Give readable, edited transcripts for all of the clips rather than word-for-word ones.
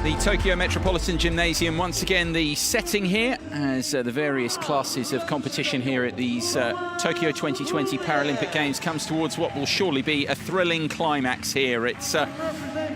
The Tokyo Metropolitan Gymnasium, once again the setting here as the various classes of competition here at these Tokyo 2020 Paralympic Games comes towards what will surely be a thrilling climax here. It's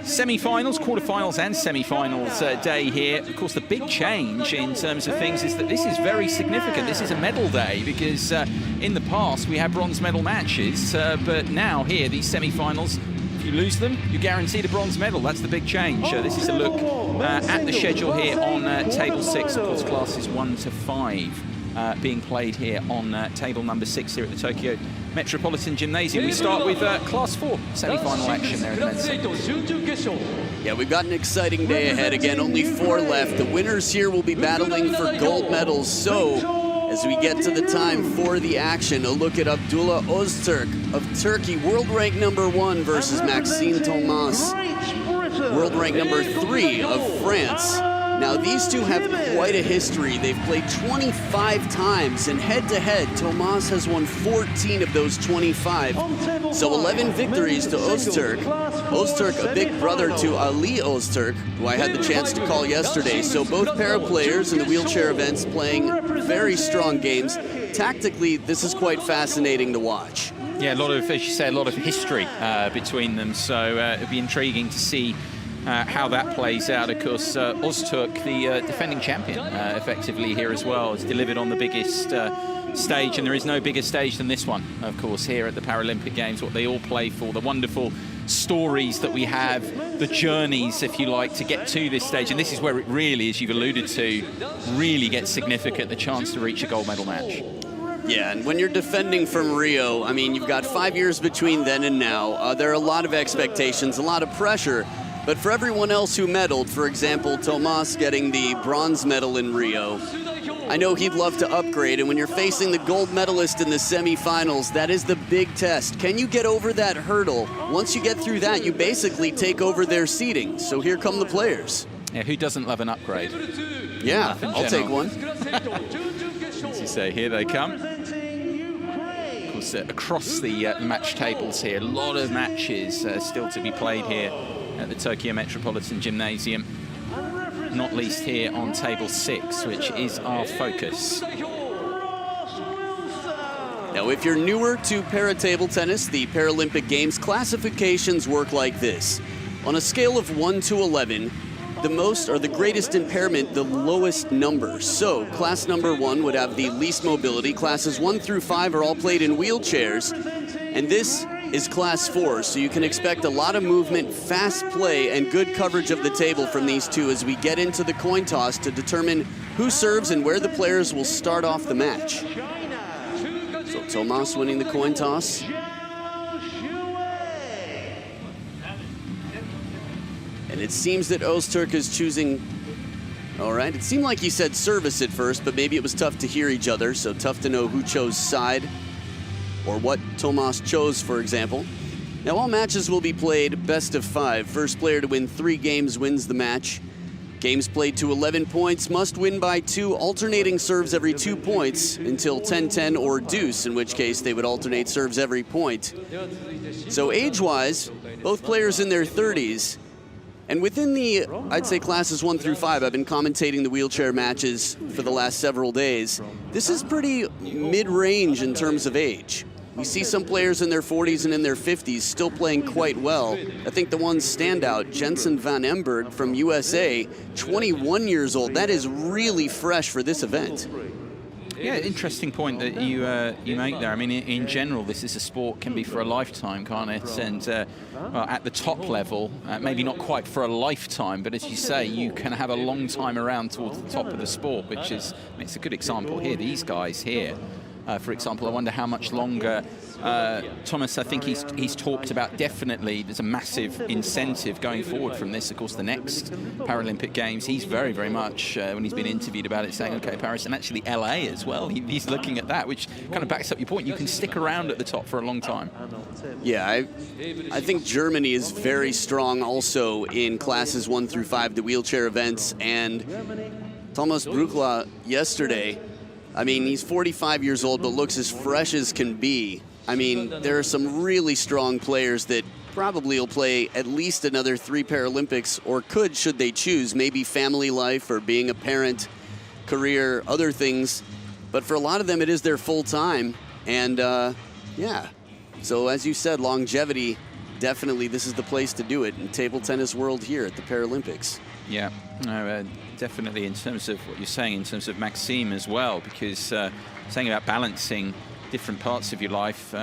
semi-finals, quarter-finals and semi-finals day here. Of course, the big change in terms of things is that this is very significant. This is a medal day because in the past we had bronze medal matches, but now here, these semi-finals, if you lose them, you're guaranteed a bronze medal. That's the big change. This is a look at the schedule here on table 6, of course, classes 1 to 5 being played here on table number 6 here at the Tokyo Metropolitan Gymnasium. We start with class 4 semi-final action there in the men's singles. Yeah, we've got an exciting day ahead. Again, only 4 left. The winners here will be battling for gold medals. So, as we get to the time for the action, a look at Abdullah Öztürk of Turkey, world rank number 1 versus Maxime Thomas, world rank number 3 of France. Now, these two have quite a history. They've played 25 times, and head-to-head, Thomas has won 14 of those 25. So 11 victories to Öztürk. Öztürk, a big brother to Ali Öztürk, who I had the chance to call yesterday. So both para players in the wheelchair events playing very strong games. Tactically, this is quite fascinating to watch. Yeah, a lot of, as you say, a lot of history between them. So it'll be intriguing to see how that plays out. Of course, Öztürk, the defending champion, effectively here as well, has delivered on the biggest stage, and there is no bigger stage than this one, of course, here at the Paralympic Games, what they all play for, the wonderful stories that we have, the journeys, if you like, to get to this stage. And this is where it really, as you've alluded to, really gets significant, the chance to reach a gold medal match. Yeah, and when you're defending from Rio, I mean, you've got 5 years between then and now. There are a lot of expectations, a lot of pressure. But for everyone else who medaled, for example, Thomas getting the bronze medal in Rio, I know he'd love to upgrade. And when you're facing the gold medalist in the semifinals, that is the big test. Can you get over that hurdle? Once you get through that, you basically take over their seeding. So here come the players. Yeah, who doesn't love an upgrade? Yeah, I'll take one. As you say, here they come. Of course, across the match tables here, a lot of matches still to be played here at the Tokyo Metropolitan Gymnasium, not least here on table 6, which is our focus. Now, if you're newer to para-table tennis, the Paralympic Games classifications work like this. On a scale of 1 to 11, the most or the greatest impairment, the lowest number. So, class number 1 would have the least mobility. Classes 1 through 5 are all played in wheelchairs. And this is class 4, so you can expect a lot of movement, fast play, and good coverage of the table from these two as we get into the coin toss to determine who serves and where the players will start off the match. So Thomas winning the coin toss. And it seems that Öztürk is choosing, all right, it seemed like he said service at first, but maybe it was tough to hear each other, so tough to know who chose side, or what Thomas chose, for example. Now, all matches will be played best of 5. First player to win 3 games wins the match. Games played to 11 points, must win by 2, alternating serves every 2 points until 10-10 or deuce, in which case they would alternate serves every point. So age-wise, both players in their 30s. And within the, I'd say, classes 1 through 5, I've been commentating the wheelchair matches for the last several days. This is pretty mid-range in terms of age. We see some players in their 40s and in their 50s still playing quite well. I think the one standout, Jensen van Emberg from USA, 21 years old. That is really fresh for this event. Yeah, interesting point that you make there. I mean, in general, this is a sport can be for a lifetime, can't it? And well, at the top level, maybe not quite for a lifetime, but as you say, you can have a long time around towards the top of the sport, which is, it's a good example here. These guys here, for example, I wonder how much longer. Thomas, I think he's talked about definitely there's a massive incentive going forward from this. Of course, the next Paralympic Games, he's very, very much, when he's been interviewed about it, saying, okay, Paris, and actually LA as well. He's looking at that, which kind of backs up your point. You can stick around at the top for a long time. Yeah, I think Germany is very strong also in classes 1 through 5, the wheelchair events. And Thomas Bruckler yesterday, I mean, he's 45 years old, but looks as fresh as can be. I mean, there are some really strong players that probably will play at least another 3 Paralympics, or could, should they choose, maybe family life or being a parent, career, other things. But for a lot of them, it is their full time. And yeah, so as you said, longevity, definitely this is the place to do it in table tennis world here at the Paralympics. Yeah, no, definitely in terms of what you're saying, in terms of Maxime as well, because saying about balancing different parts of your life,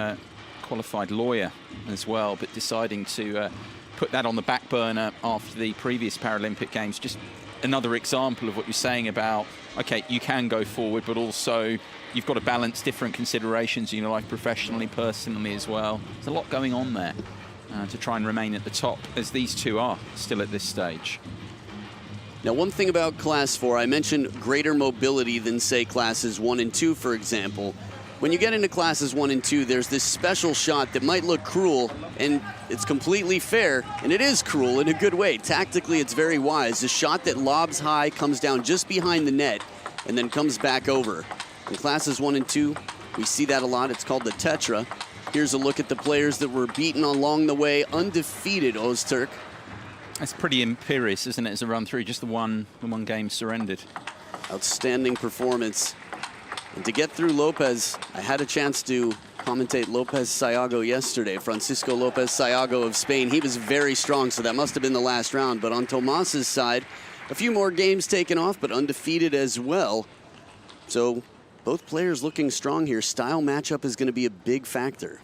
qualified lawyer as well, but deciding to put that on the back burner after the previous Paralympic Games. Just another example of what you're saying about, okay, you can go forward, but also you've got to balance different considerations in your life, professionally, personally as well. There's a lot going on there to try and remain at the top, as these two are still at this stage. Now, one thing about Class 4, I mentioned greater mobility than, say, Classes 1 and 2, for example. When you get into Classes 1 and 2, there's this special shot that might look cruel, and it's completely fair, and it is cruel in a good way. Tactically, it's very wise. The shot that lobs high, comes down just behind the net, and then comes back over. In Classes 1 and 2, we see that a lot. It's called the tetra. Here's a look at the players that were beaten along the way. Undefeated Öztürk. That's pretty imperious, isn't it, as a run through? Just the one game surrendered. Outstanding performance. And to get through Lopez, I had a chance to commentate Lopez Sayago yesterday, Francisco Lopez Sayago of Spain. He was very strong, so that must have been the last round. But on Tomas's side, a few more games taken off, but undefeated as well. So both players looking strong here. Style matchup is going to be a big factor.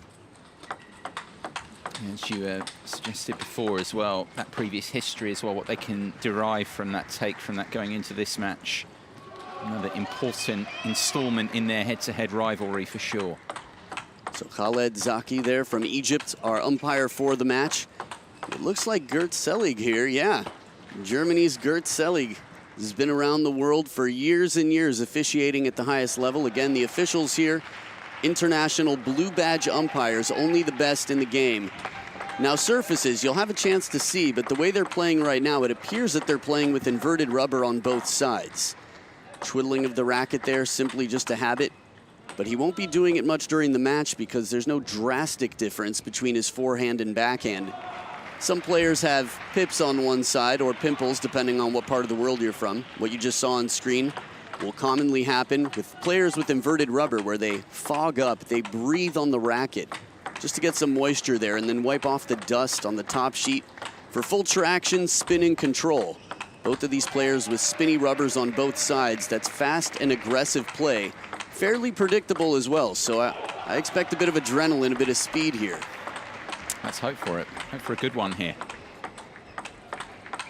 As you suggested before as well, that previous history as well, what they can derive from that take, from that going into this match. Another important installment in their head-to-head rivalry for sure. So Khaled Zaki there from Egypt, our umpire for the match. It looks like Gert Selig here, yeah. Germany's Gert Selig has been around the world for years and years, officiating at the highest level. Again, the officials here, international blue badge umpires, only the best in the game. Now surfaces, you'll have a chance to see, but the way they're playing right now, it appears that they're playing with inverted rubber on both sides. Twiddling of the racket there, simply just a habit. But he won't be doing it much during the match because there's no drastic difference between his forehand and backhand. Some players have pips on one side or pimples, depending on what part of the world you're from. What you just saw on screen will commonly happen with players with inverted rubber, where they fog up, they breathe on the racket just to get some moisture there and then wipe off the dust on the top sheet for full traction, spin, and control. Both of these players with spinny rubbers on both sides. That's fast and aggressive play. Fairly predictable as well, so I expect a bit of adrenaline, a bit of speed here. Let's hope for it. Hope for a good one here.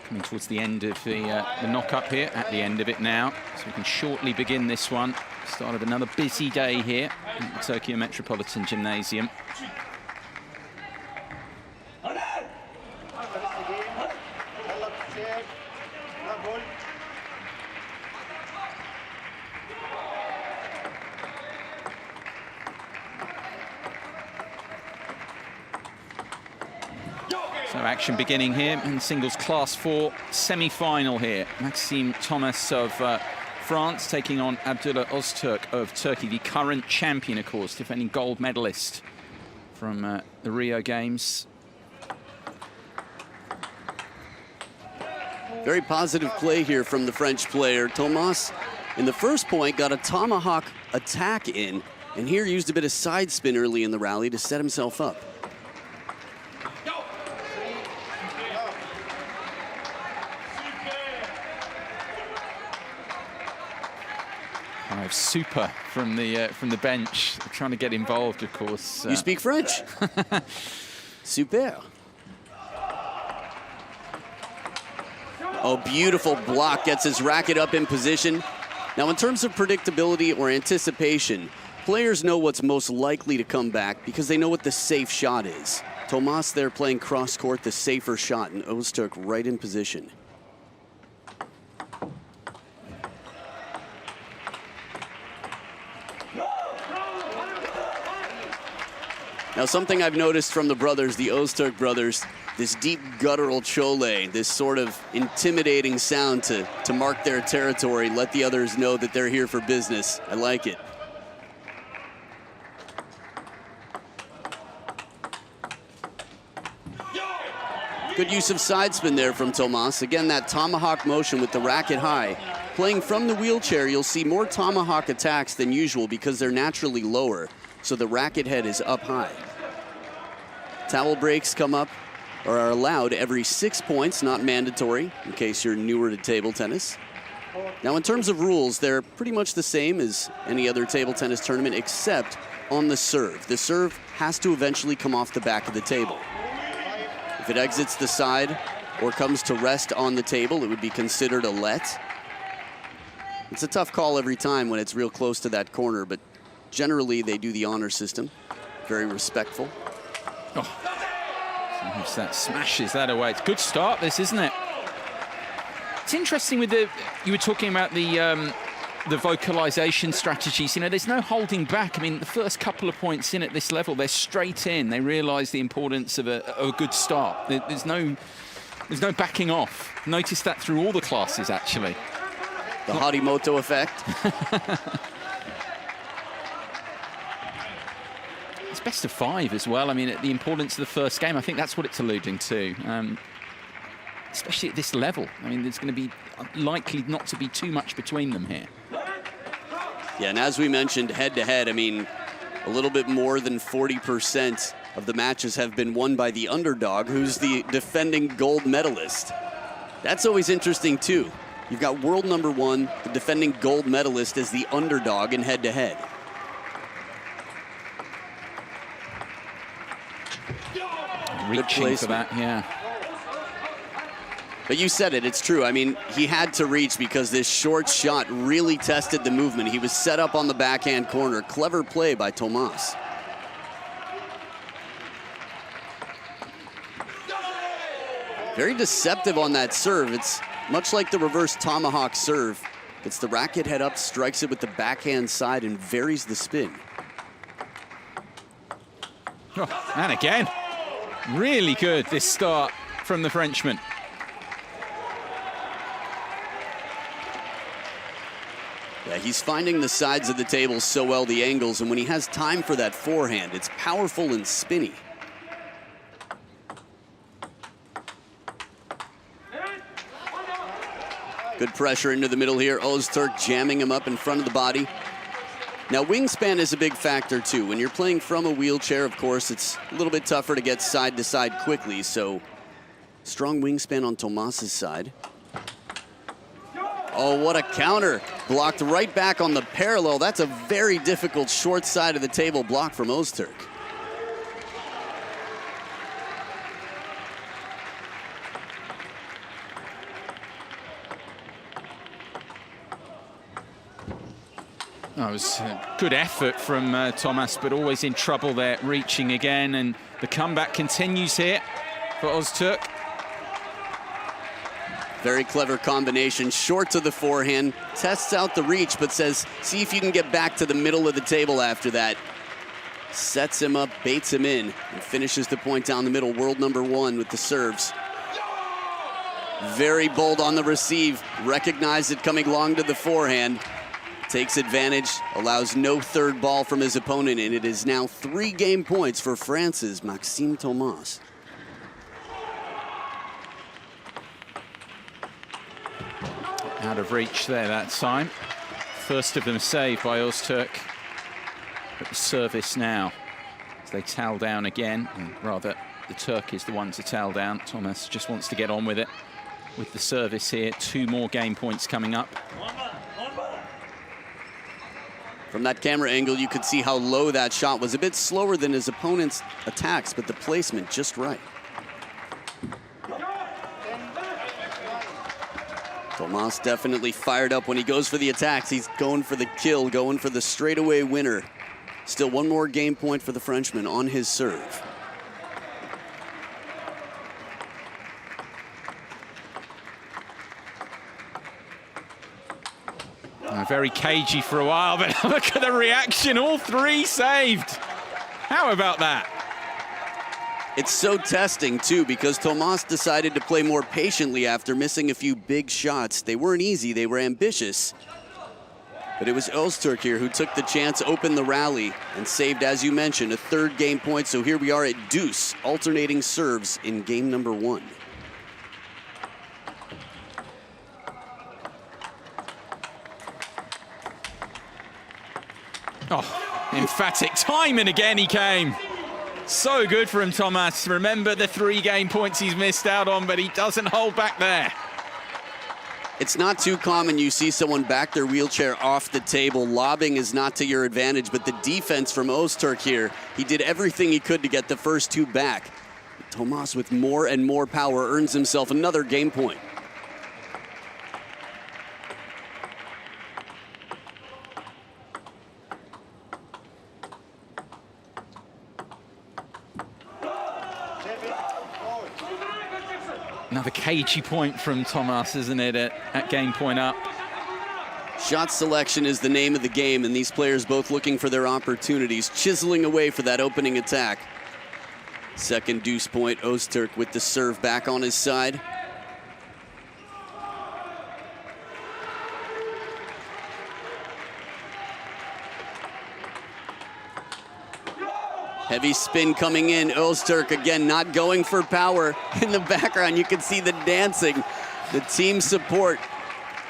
Coming towards the end of the knock-up here, at the end of it now. So we can shortly begin this one. Start of another busy day here at the Tokyo Metropolitan Gymnasium. So action beginning here in singles Class 4 semi-final here. Maxime Thomas of France taking on Abdullah Öztürk of Turkey, the current champion, of course, defending gold medalist from the Rio Games. Very positive play here from the French player. Thomas, in the first point, got a tomahawk attack in, and here used a bit of side spin early in the rally to set himself up. Super from the bench, trying to get involved, of course. You speak French? Super. Oh, beautiful block, gets his racket up in position. Now, in terms of predictability or anticipation, players know what's most likely to come back because they know what the safe shot is. Tomas there playing cross-court, the safer shot, and Öztürk right in position. Now, something I've noticed from the brothers, the Öztürk brothers, this deep guttural chole, this sort of intimidating sound to mark their territory, let the others know that they're here for business. I like it. Good use of side spin there from Tomas. Again, that tomahawk motion with the racket high. Playing from the wheelchair, you'll see more tomahawk attacks than usual because they're naturally lower, so the racket head is up high. Towel breaks come up or are allowed every 6 points, not mandatory, in case you're newer to table tennis. Now, in terms of rules, they're pretty much the same as any other table tennis tournament, except on the serve. The serve has to eventually come off the back of the table. If it exits the side or comes to rest on the table, it would be considered a let. It's a tough call every time when it's real close to that corner, but generally they do the honor system. Very respectful. Oh, that smashes that away. It's a good start, this, isn't it? It's interesting with you were talking about the vocalization strategies. You know, there's no holding back. I mean, the first couple of points in at this level, they're straight in. They realize the importance of a good start. There's no backing off. Notice that through all the classes, actually. The Harimoto effect. It's best of 5 as well. I mean, the importance of the first game, I think that's what it's alluding to. Especially at this level. I mean, there's going to be likely not to be too much between them here. Yeah, and as we mentioned, head-to-head, I mean, a little bit more than 40% of the matches have been won by the underdog, who's the defending gold medalist. That's always interesting, too. You've got world number 1, the defending gold medalist, as the underdog in head-to-head. Reaching for that, yeah. But you said it, it's true. I mean, he had to reach because this short shot really tested the movement. He was set up on the backhand corner. Clever play by Tomas. Very deceptive on that serve. It's much like the reverse tomahawk serve. It's the racket head up, strikes it with the backhand side, and varies the spin. Oh, and again, really good this start from the Frenchman. Yeah, he's finding the sides of the table so well, the angles, and when he has time for that forehand, it's powerful and spinny. Good pressure into the middle here. Öztürk jamming him up in front of the body. Now, wingspan is a big factor, too. When you're playing from a wheelchair, of course, it's a little bit tougher to get side to side quickly, so strong wingspan on Tomas's side. Oh, what a counter. Blocked right back on the parallel. That's a very difficult short side of the table block from Öztürk. That was a good effort from Tomas, but always in trouble there, reaching again, and the comeback continues here for Öztürk. Very clever combination, short to the forehand, tests out the reach, but says, see if you can get back to the middle of the table after that. Sets him up, baits him in, and finishes the point down the middle. World number 1 with the serves. Very bold on the receive, recognized it coming long to the forehand. Takes advantage, allows no third ball from his opponent, and it is now 3 game points for France's Maxime Tomas. Out of reach there that time. First of them saved by Öztürk. But the service now, as they towel down again, and rather the Turk is the one to towel down. Tomas just wants to get on with it with the service here. 2 more game points coming up. From that camera angle, you could see how low that shot was. A bit slower than his opponent's attacks, but the placement just right. Tomas definitely fired up when he goes for the attacks. He's going for the kill, going for the straightaway winner. Still 1 more game point for the Frenchman on his serve. Very cagey for a while, but look at the reaction. All 3 saved. How about that? It's so testing, too, because Tomas decided to play more patiently after missing a few big shots. They weren't easy, they were ambitious. But it was Öztürk here who took the chance, opened the rally, and saved, as you mentioned, a 3rd game point. So here we are at deuce, alternating serves in game number 1. Oh, emphatic time and again he came. So good from Tomas. Remember the 3 game points he's missed out on, but he doesn't hold back there. It's not too common you see someone back their wheelchair off the table. Lobbing is not to your advantage, but the defense from Öztürk here, he did everything he could to get the first 2 back. Tomas, with more and more power, earns himself another game point. Another cagey point from Tomas, isn't it, at game point up? Shot selection is the name of the game, and these players both looking for their opportunities, chiseling away for that opening attack. Second deuce point, Öztürk with the serve back on his side. Heavy spin coming in. Öztürk again not going for power. In the background, you can see the dancing, the team support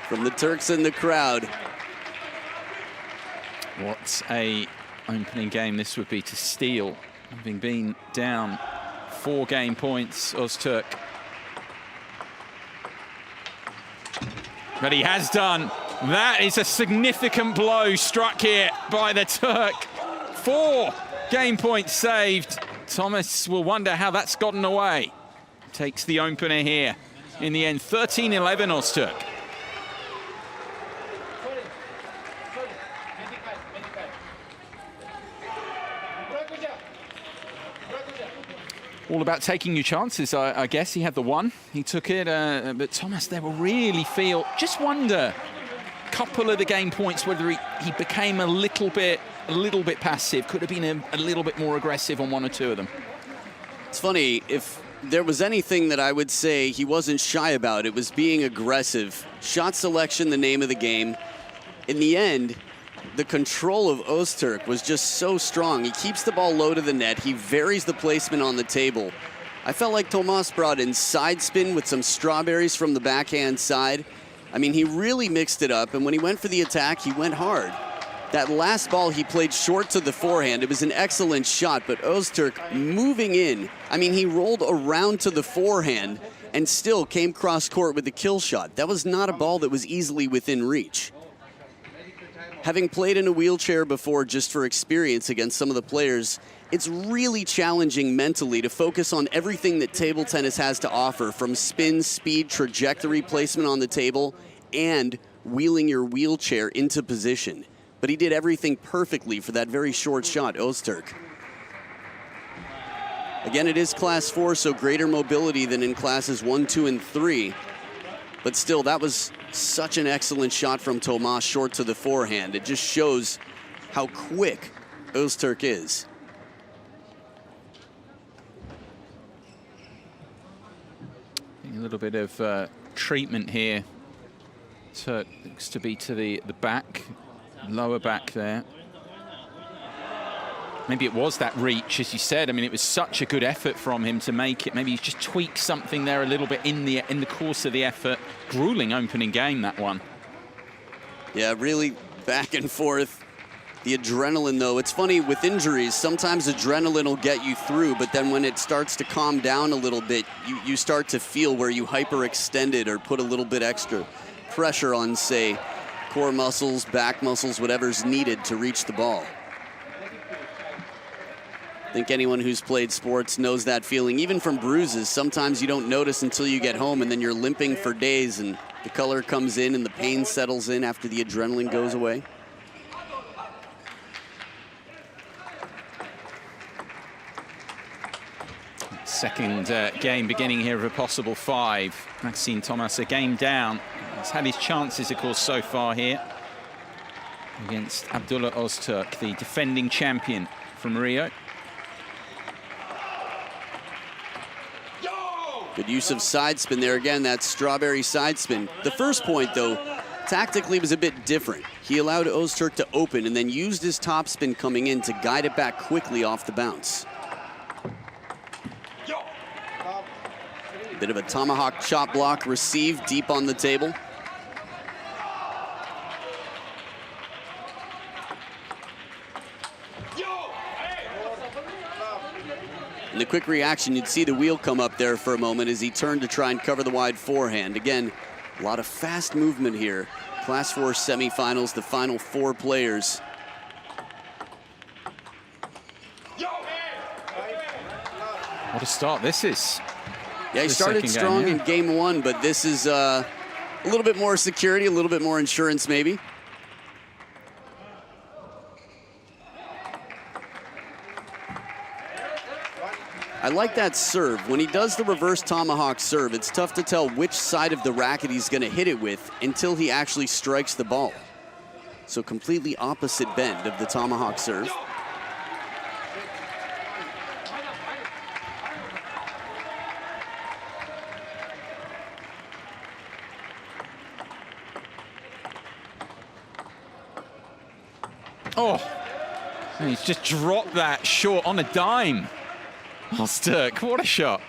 from the Turks in the crowd. What a opening game this would be to steal, having been down 4 game points, Öztürk. But he has done. That is a significant blow struck here by the Turk. 4 game points saved. Thomas will wonder how that's gotten away. Takes the opener here. In the end, 13-11 Öztürk. All about taking your chances, I guess. He had the 1, he took it, but Thomas there will really feel, just wonder, a couple of the game points, whether he became a little bit passive, could have been a little bit more aggressive on 1 or 2 of them. It's funny, if there was anything that I would say he wasn't shy about, it was being aggressive. Shot selection, the name of the game. In the end, the control of Öztürk was just so strong. He keeps the ball low to the net. He varies the placement on the table. I felt like Tomas brought in side spin with some strawberries from the backhand side. I mean, he really mixed it up, and when he went for the attack, he went hard. That last ball, he played short to the forehand. It was an excellent shot, but Öztürk moving in. I mean, he rolled around to the forehand and still came cross court with the kill shot. That was not a ball that was easily within reach. Having played in a wheelchair before just for experience against some of the players, it's really challenging mentally to focus on everything that table tennis has to offer, from spin, speed, trajectory, placement on the table, and wheeling your wheelchair into position. But he did everything perfectly for that very short shot, Öztürk. Again, it is class 4, so greater mobility than in classes 1, 2, and 3. But still, that was such an excellent shot from Tomas short to the forehand. It just shows how quick Öztürk is. A little bit of treatment here. Turk looks to be to the back, lower back there. Maybe it was that reach, as you said. I mean, it was such a good effort from him to make it. Maybe he's just tweaked something there a little bit in the course of the effort. Grueling opening game, that one. Yeah, really back and forth. The adrenaline, though, it's funny with injuries, sometimes adrenaline will get you through, but then when it starts to calm down a little bit, you start to feel where you hyperextended or put a little bit extra pressure on, say, core muscles, back muscles, whatever's needed to reach the ball. I think anyone who's played sports knows that feeling, even from bruises. Sometimes you don't notice until you get home, and then you're limping for days, and the color comes in and the pain settles in after the adrenaline goes away. Second game beginning here of a possible 5. Maxime Thomas a game down. He's had his chances, of course, so far here against Abdullah Öztürk, the defending champion from Rio. Good use of side spin there again, that strawberry side spin. The first point, though, tactically was a bit different. He allowed Öztürk to open and then used his top spin coming in to guide it back quickly off the bounce. Bit of a tomahawk chop block received deep on the table. And the quick reaction, you'd see the wheel come up there for a moment as he turned to try and cover the wide forehand. Again, a lot of fast movement here. Class 4 semifinals, the final 4 players. What a start this is. Yeah, he started strong in game 1, but this is a little bit more security, a little bit more insurance maybe. I like that serve. When he does the reverse tomahawk serve, it's tough to tell which side of the racket he's going to hit it with until he actually strikes the ball. So completely opposite bend of the tomahawk serve. Oh, and he's just dropped that short on a dime. Ozturk, what a shot.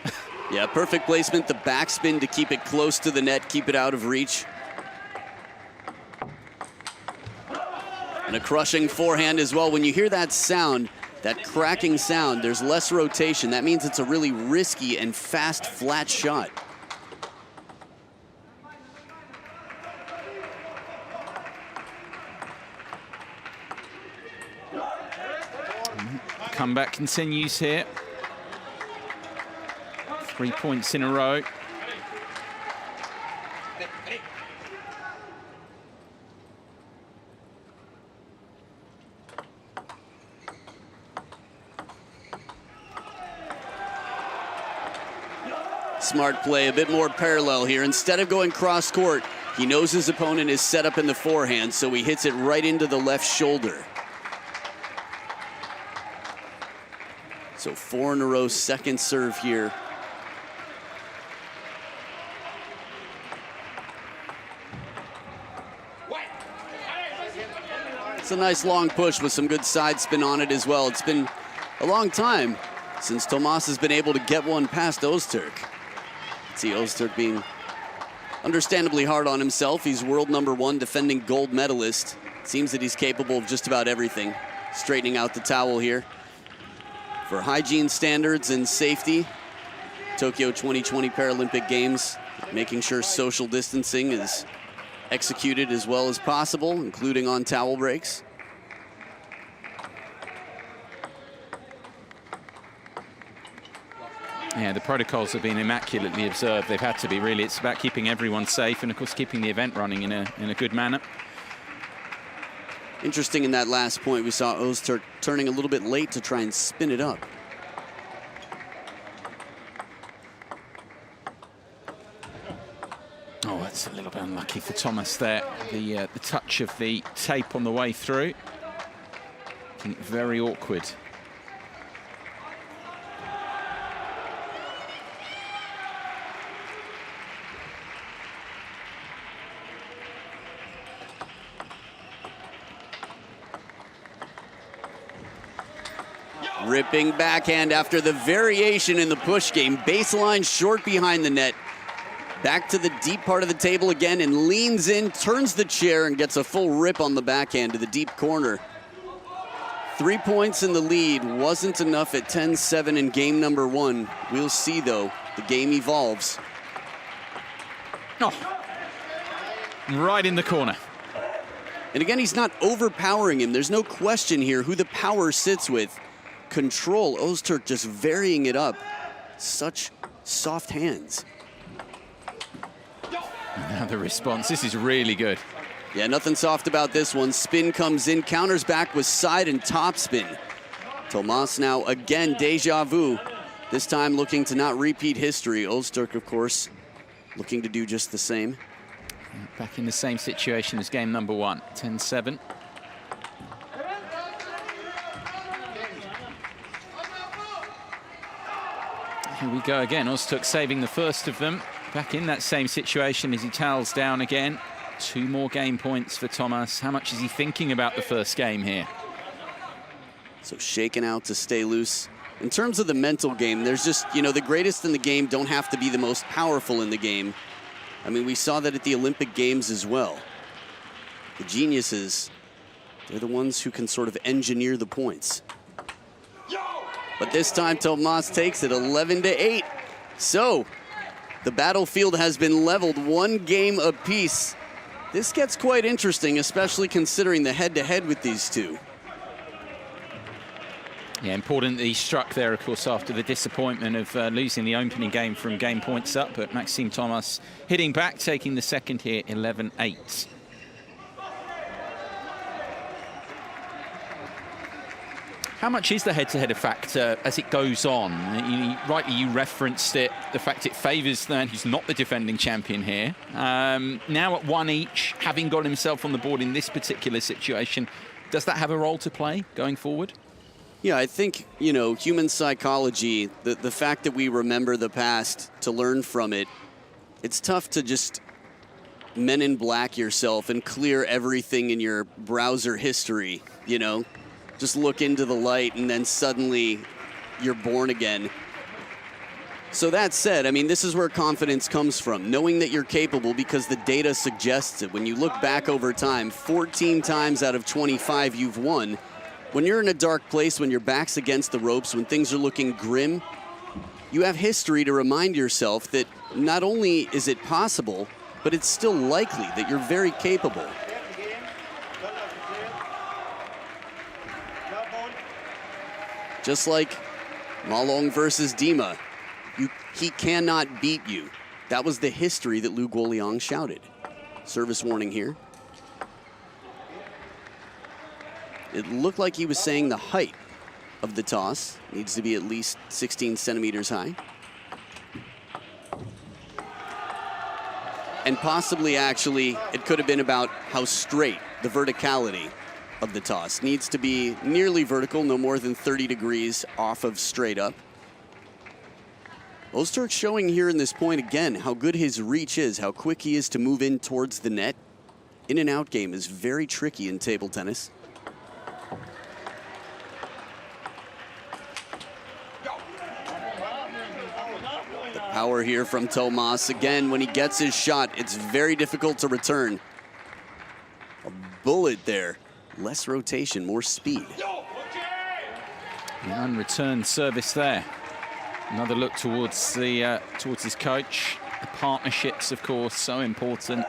Yeah, perfect placement, the backspin to keep it close to the net, keep it out of reach. And a crushing forehand as well. When you hear that sound, that cracking sound, there's less rotation. That means it's a really risky and fast, flat shot. Comeback continues here. 3 points in a row. Smart play, a bit more parallel here. Instead of going cross court, he knows his opponent is set up in the forehand, so he hits it right into the left shoulder. So 4 in a row, second serve here. It's a nice long push with some good side spin on it as well. It's been a long time since Tomas has been able to get one past Ozturk. See Ozturk being understandably hard on himself. He's world #1 defending gold medalist. It seems that he's capable of just about everything. Straightening out the towel here. For hygiene standards and safety, Tokyo 2020 Paralympic Games, making sure social distancing is executed as well as possible, including on towel breaks. Yeah, the protocols have been immaculately observed. They've had to be, really. It's about keeping everyone safe and, of course, keeping the event running in a good manner. Interesting in that last point, we saw Ozturk turning a little bit late to try and spin it up. Oh, that's a little bit unlucky for Thomas there. The touch of the tape on the way through. Making it very awkward. Ripping backhand after the variation in the push game. Baseline short behind the net. Back to the deep part of the table again and leans in, turns the chair and gets a full rip on the backhand to the deep corner. 3 points in the lead wasn't enough at 10-7 in game #1. We'll see though, the game evolves. Oh, right in the corner. And again, he's not overpowering him. There's no question here who the power sits with. Control, Ozturk just varying it up. Such soft hands. And now the response, this is really good. Yeah, nothing soft about this one. Spin comes in, counters back with side and top spin. Tomas now again, deja vu. This time looking to not repeat history. Ozturk, of course, looking to do just the same. Back in the same situation as game #1, 10-7. Here we go again. Ozturk saving the first of them. Back in that same situation as he towels down again. 2 more game points for Tomas. How much is he thinking about the first game here? So shaken out to stay loose. In terms of the mental game, there's just, you know, the greatest in the game don't have to be the most powerful in the game. I mean, we saw that at the Olympic Games as well. The geniuses, they're the ones who can sort of engineer the points. But this time, Tomas takes it 11-8. So, the battlefield has been leveled 1 game apiece. This gets quite interesting, especially considering the head-to-head with these two. Yeah, important that he struck there, of course, after the disappointment of losing the opening game from game points up. But Maxime Thomas hitting back, taking the second here, 11-8. How much is the head-to-head a factor as it goes on? Rightly, you referenced it, the fact it favours the man who's not the defending champion here. Now at 1 each, having got himself on the board in this particular situation, does that have a role to play going forward? Yeah, I think, you know, human psychology, the fact that we remember the past to learn from it, it's tough to just Men in Black yourself and clear everything in your browser history, you know? Just look into the light and then suddenly you're born again. So that said, I mean, this is where confidence comes from, knowing that you're capable because the data suggests it. When you look back over time, 14 times out of 25 you've won. When you're in a dark place, when your back's against the ropes, when things are looking grim, you have history to remind yourself that not only is it possible, but it's still likely that you're very capable. Just like Malong versus Dima, he cannot beat you. That was the history that Lu Guoliang shouted. Service warning here. It looked like he was saying the height of the toss needs to be at least 16 centimeters high. And possibly, actually, it could have been about how straight, the verticality of the toss. Needs to be nearly vertical, no more than 30 degrees off of straight up. Ozturk showing here in this point again how good his reach is, how quick he is to move in towards the net. In and out game is very tricky in table tennis. The power here from Tomas. Again, when he gets his shot, it's very difficult to return. A bullet there. Less rotation, more speed. An unreturned service there. Another look towards his coach. The partnerships, of course, so important.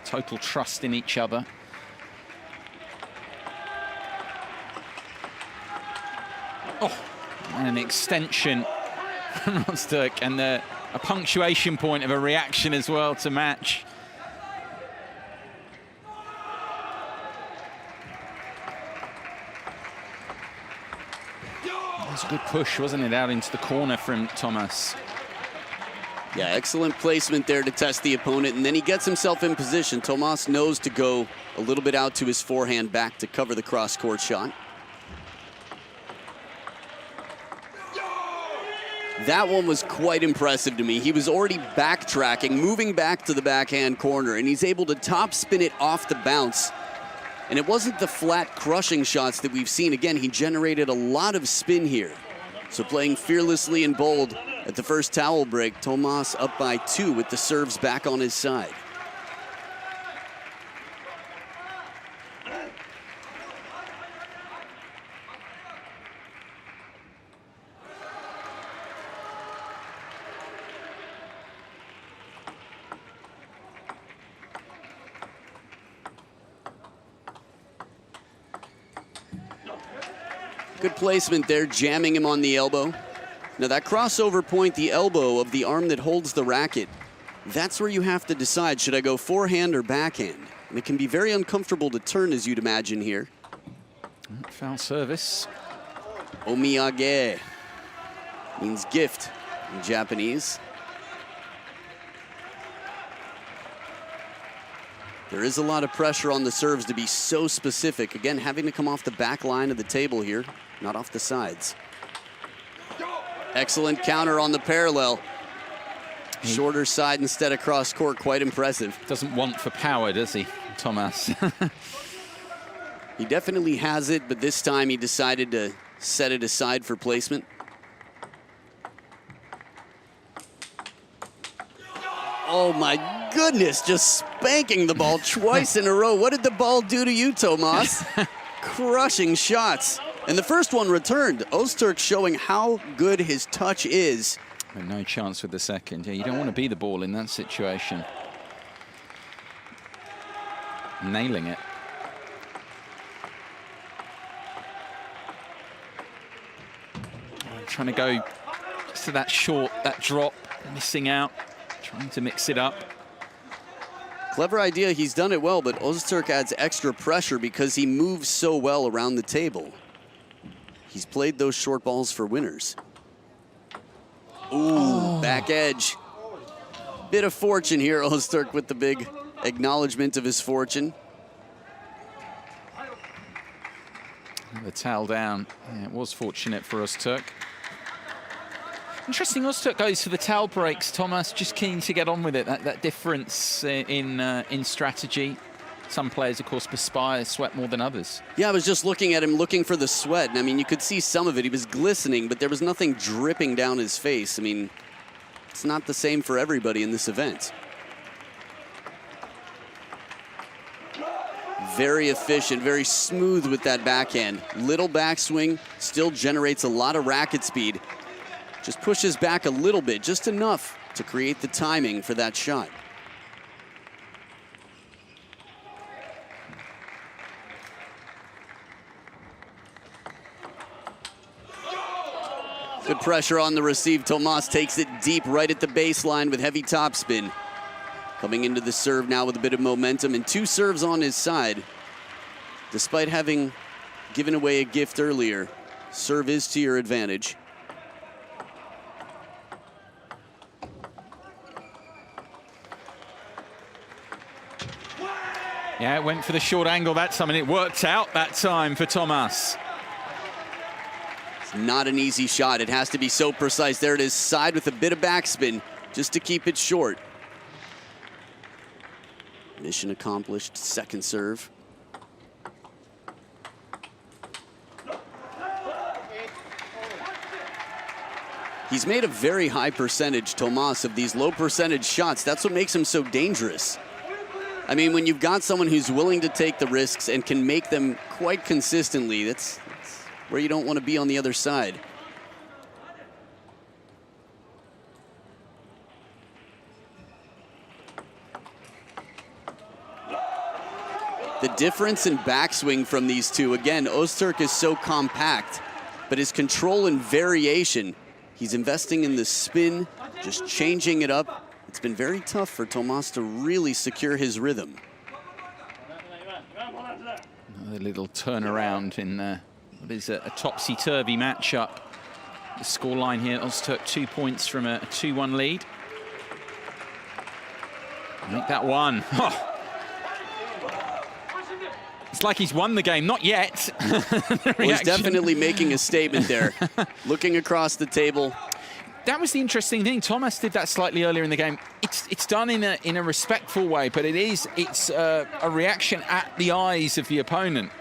Total trust in each other. Oh, and an extension from Ozturk, and a punctuation point of a reaction as well to match. That's a good push, wasn't it, out into the corner from Thomas. Yeah, excellent placement there to test the opponent, and then he gets himself in position. Tomas knows to go a little bit out to his forehand back to cover the cross-court shot. That one was quite impressive to me. He was already backtracking, moving back to the backhand corner, and he's able to top spin it off the bounce. And it wasn't the flat crushing shots that we've seen. Again, he generated a lot of spin here. So playing fearlessly and bold at the first towel break, Tomas up by 2 with the serves back on his side. Good placement there, jamming him on the elbow. Now that crossover point, the elbow of the arm that holds the racket, that's where you have to decide, should I go forehand or backhand? And it can be very uncomfortable to turn, as you'd imagine here. Foul service. Omiyage means gift in Japanese. There is a lot of pressure on the serves to be so specific. Again, having to come off the back line of the table here, not off the sides. Excellent counter on the parallel. Shorter side instead of cross court, quite impressive. Doesn't want for power, does he, Thomas? He definitely has it, but this time he decided to set it aside for placement. Oh my goodness, just spanking the ball twice in a row. What did the ball do to you, Tomas? Crushing shots. And the first one returned. Ozturk showing how good his touch is. And no chance with the second. Yeah, you don't want to be the ball in that situation. Nailing it. Trying to go just to that short, that drop, missing out, trying to mix it up. Clever idea, he's done it well, but Ozturk adds extra pressure because he moves so well around the table. He's played those short balls for winners. Ooh, back edge. Bit of fortune here, Ozturk with the big acknowledgement of his fortune. The towel down. Yeah, it was fortunate for Ozturk. Interesting, Ozturk goes for the towel breaks. Thomas just keen to get on with it. That difference in strategy. Some players, of course, perspire, sweat more than others. Yeah, I was just looking at him, looking for the sweat. And I mean, you could see some of it. He was glistening, but there was nothing dripping down his face. I mean, it's not the same for everybody in this event. Very efficient, very smooth with that backhand. Little backswing, still generates a lot of racket speed. Just pushes back a little bit, just enough to create the timing for that shot. Good pressure on the receive. Tomas takes it deep right at the baseline with heavy topspin. Coming into the serve now with a bit of momentum and 2 serves on his side. Despite having given away a gift earlier, serve is to your advantage. Yeah, it went for the short angle that time, and it worked out that time for Tomas. It's not an easy shot. It has to be so precise. There it is, side with a bit of backspin, just to keep it short. Mission accomplished, second serve. He's made a very high percentage, Tomas, of these low percentage shots. That's what makes him so dangerous. I mean, when you've got someone who's willing to take the risks and can make them quite consistently, that's where you don't want to be on the other side. The difference in backswing from these two, again, Ozturk is so compact, but his control and variation, he's investing in the spin, just changing it up. It's been very tough for Tomas to really secure his rhythm. Another little turnaround in what is a topsy-turvy matchup. The scoreline here, Ozturk 2 points from a 2-1 lead. Make that one. Oh. It's like he's won the game, not yet. Well, he's definitely making a statement there. Looking across the table. That was the interesting thing. Tomas did that slightly earlier in the game. It's done in a respectful way, but it's a reaction at the eyes of the opponent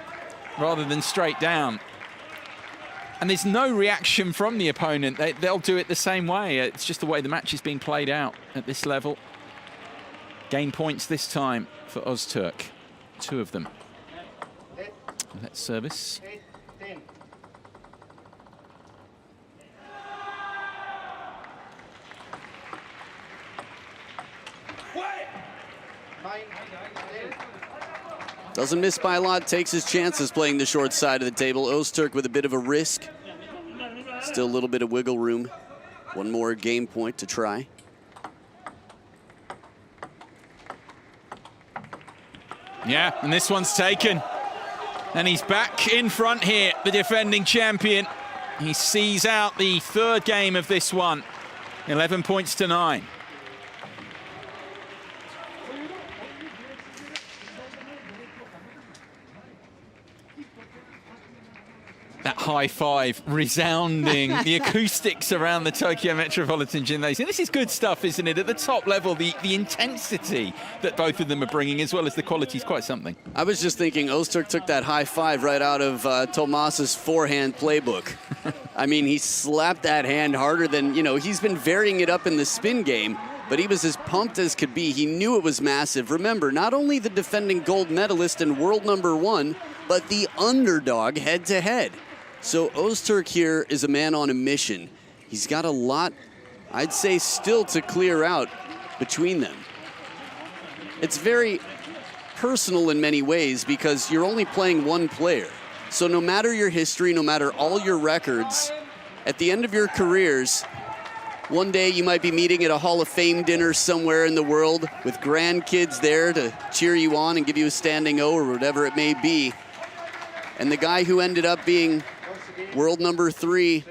rather than straight down. And there's no reaction from the opponent. They'll do it the same way. It's just the way the match is being played out at this level. Gain points this time for Ozturk. 2 of them. Let's service. Doesn't miss by a lot, takes his chances playing the short side of the table. Ozturk with a bit of a risk. Still a little bit of wiggle room. One more game point to try. Yeah, and this one's taken. And he's back in front here, the defending champion. He sees out the 3rd game of this one. 11 points to 9. That high five resounding, the acoustics around the Tokyo Metropolitan Gymnasium. This is good stuff, isn't it? At the top level, the intensity that both of them are bringing, as well as the quality, is quite something. I was just thinking, Ozturk took that high five right out of Tomas's forehand playbook. I mean, he slapped that hand harder than, he's been varying it up in the spin game, but he was as pumped as could be. He knew it was massive. Remember, not only the defending gold medalist and world #1, but the underdog head-to-head. So Ozturk here is a man on a mission. He's got a lot, I'd say, still to clear out between them. It's very personal in many ways because you're only playing one player. So no matter your history, no matter all your records, at the end of your careers, one day you might be meeting at a Hall of Fame dinner somewhere in the world with grandkids there to cheer you on and give you a standing O or whatever it may be. And the guy who ended up being world number 3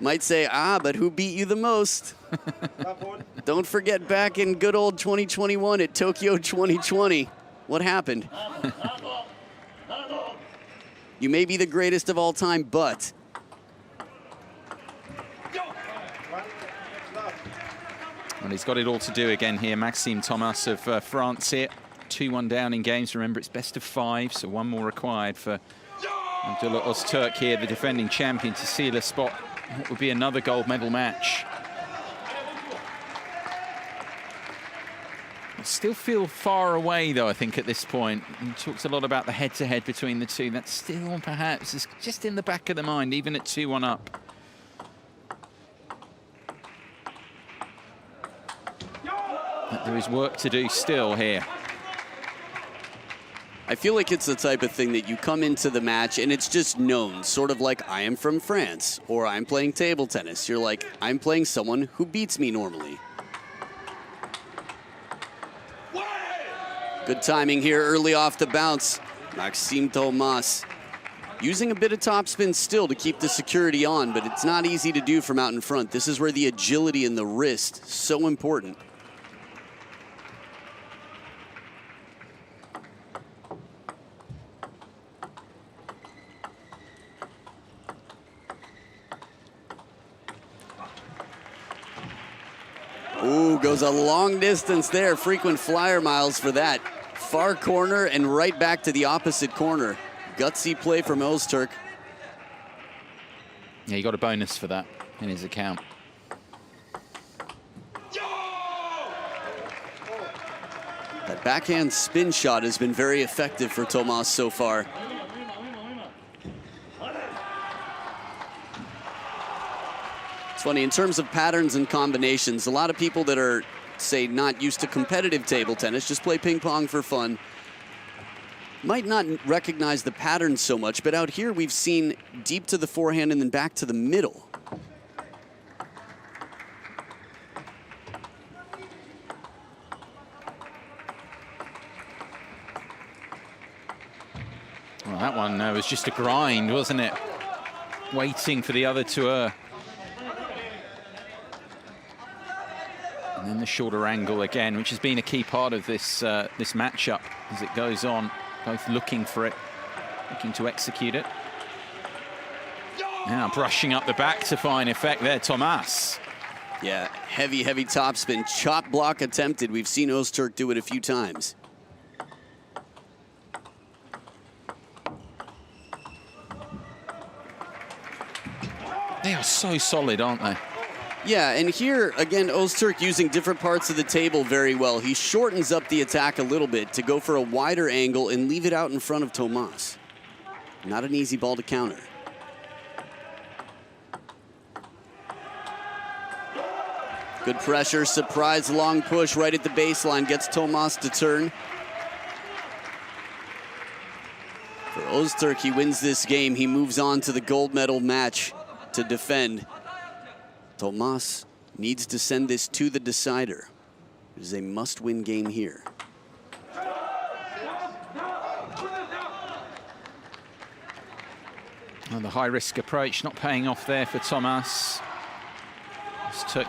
might say, but who beat you the most? Don't forget back in good old 2021 at Tokyo 2020. What happened? You may be the greatest of all time, but... Well, he's got it all to do again here. Maxime Thomas of France here. 2-1 down in games. Remember, it's best of 5, so 1 more required for Abdullah Ozturk here, the defending champion, to seal a spot. It would be another gold medal match. I still feel far away, though, I think, at this point. He talks a lot about the head-to-head between the two. That's still, perhaps, is just in the back of the mind, even at 2-1 up. But there is work to do still here. I feel like it's the type of thing that you come into the match and it's just known, sort of like I am from France or I'm playing table tennis. You're like, I'm playing someone who beats me normally. Good timing here early off the bounce. Maxime Thomas using a bit of topspin still to keep the security on, but it's not easy to do from out in front. This is where the agility in the wrist is so important. Ooh, goes a long distance there. Frequent flyer miles for that. Far corner and right back to the opposite corner. Gutsy play from Ozturk. Yeah, he got a bonus for that in his account. That backhand spin shot has been very effective for Thomas so far. It's funny, in terms of patterns and combinations, a lot of people that are, say, not used to competitive table tennis, just play ping pong for fun, might not recognize the patterns so much, but out here we've seen deep to the forehand and then back to the middle. Well, that one was just a grind, wasn't it? Waiting for the other to and then the shorter angle again, which has been a key part of this this matchup as it goes on. Both looking for it, looking to execute it. Now brushing up the back to fine effect there, Thomas. Yeah, heavy, heavy topspin. Chop block attempted. We've seen Ozturk do it a few times. They are so solid, aren't they? Yeah, and here, again, Ozturk using different parts of the table very well. He shortens up the attack a little bit to go for a wider angle and leave it out in front of Thomas. Not an easy ball to counter. Good pressure, surprise long push right at the baseline, gets Thomas to turn. For Ozturk, he wins this game. He moves on to the gold medal match to defend. Thomas needs to send this to the decider. It is a must-win game here. Well, the high-risk approach not paying off there for Thomas.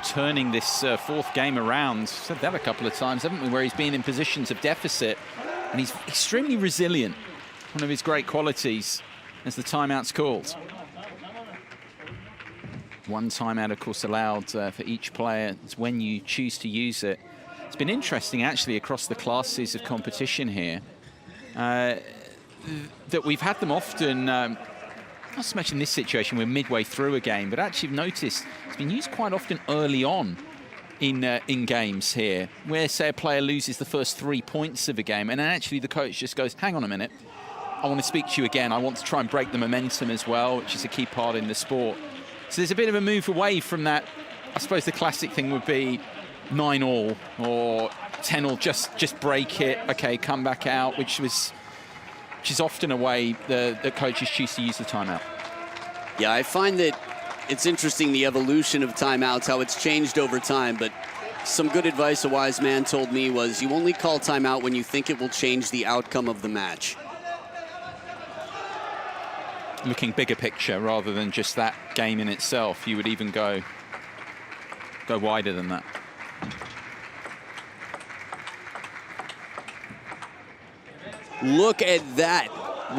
Turning this fourth game around. Said that a couple of times, haven't we, where he's been in positions of deficit. And he's extremely resilient. One of his great qualities as the timeout's called. 1 timeout, of course, allowed for each player. It's when you choose to use it. It's been interesting, actually, across the classes of competition here, that we've had them often, not so much in this situation, we're midway through a game, but actually noticed it's been used quite often early on in games here, where, say, a player loses the first 3 points of a game, and then actually the coach just goes, hang on a minute, I want to speak to you again. I want to try and break the momentum as well, which is a key part in the sport. So there's a bit of a move away from that. I suppose the classic thing would be 9-all or 10-all, just break it, okay, come back out, which is often a way the coaches choose to use the timeout. Yeah, I find that it's interesting, the evolution of timeouts, how it's changed over time, but some good advice a wise man told me was you only call timeout when you think it will change the outcome of the match. Looking bigger picture rather than just that game in itself, you would even go wider than that. Look at that.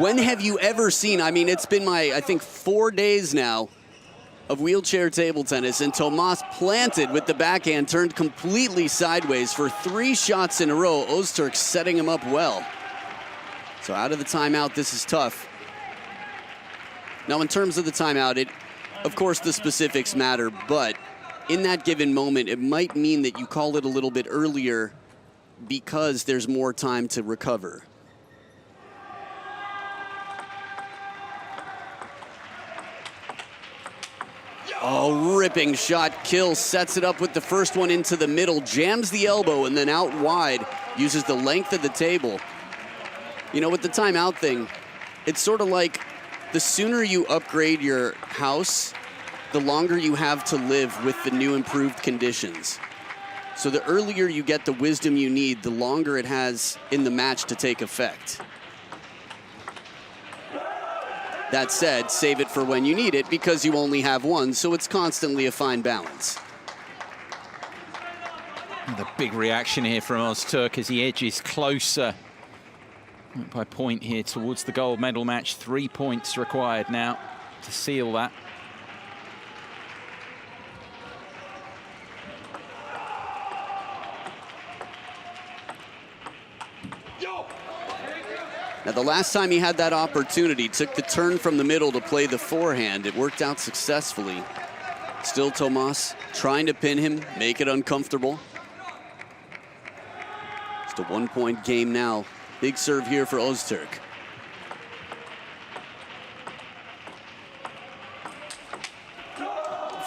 When have you ever seen, I mean, it's been I think 4 days now of wheelchair table tennis, and Tomas planted with the backhand, turned completely sideways for 3 shots in a row. Ozturk setting him up well. So out of the timeout, this is tough. Now, in terms of the timeout, of course, the specifics matter, but in that given moment, it might mean that you call it a little bit earlier because there's more time to recover. Oh, ripping shot. Kill sets it up with the first one into the middle, jams the elbow, and then out wide, uses the length of the table. You know, with the timeout thing, it's sort of like the sooner you upgrade your house, the longer you have to live with the new improved conditions. So the earlier you get the wisdom you need, the longer it has in the match to take effect. That said, save it for when you need it because you only have one, so it's constantly a fine balance. The big reaction here from Ozturk as he edges closer by point here towards the gold medal match. 3 points required now to seal that. Now, the last time he had that opportunity, took the turn from the middle to play the forehand. It worked out successfully. Still Tomas trying to pin him, make it uncomfortable. Just a 1-point game now. Big serve here for Ozturk.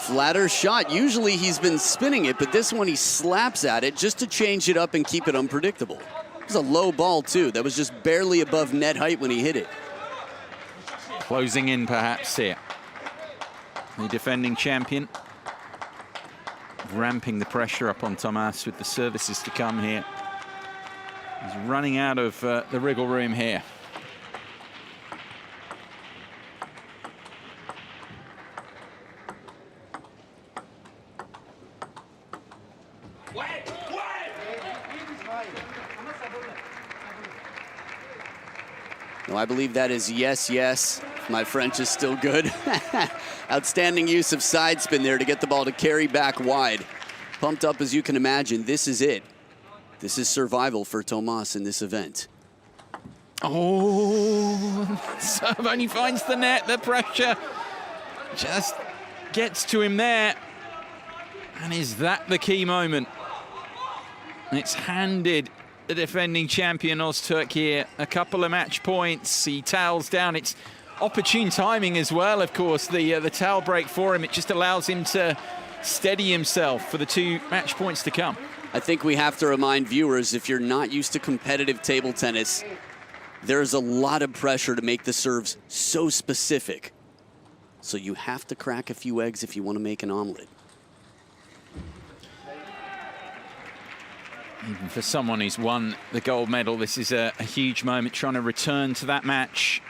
Flatter shot. Usually he's been spinning it, but this one he slaps at it just to change it up and keep it unpredictable. It was a low ball, too. That was just barely above net height when he hit it. Closing in, perhaps, here. The defending champion ramping the pressure up on Tomas with the services to come here. He's running out of the wriggle room here. No, I believe that is yes, yes. My French is still good. Outstanding use of side spin there to get the ball to carry back wide. Pumped up as you can imagine. This is it. This is survival for Tomas in this event. Oh, serve only finds the net. The pressure just gets to him there. And is that the key moment? It's handed the defending champion Ozturk here a couple of match points. He towels down. It's opportune timing as well, of course, the towel break for him. It just allows him to steady himself for the 2 match points to come. I think we have to remind viewers, if you're not used to competitive table tennis, there's a lot of pressure to make the serves so specific. So you have to crack a few eggs if you want to make an omelet. Even for someone who's won the gold medal, this is a huge moment, trying to return to that match.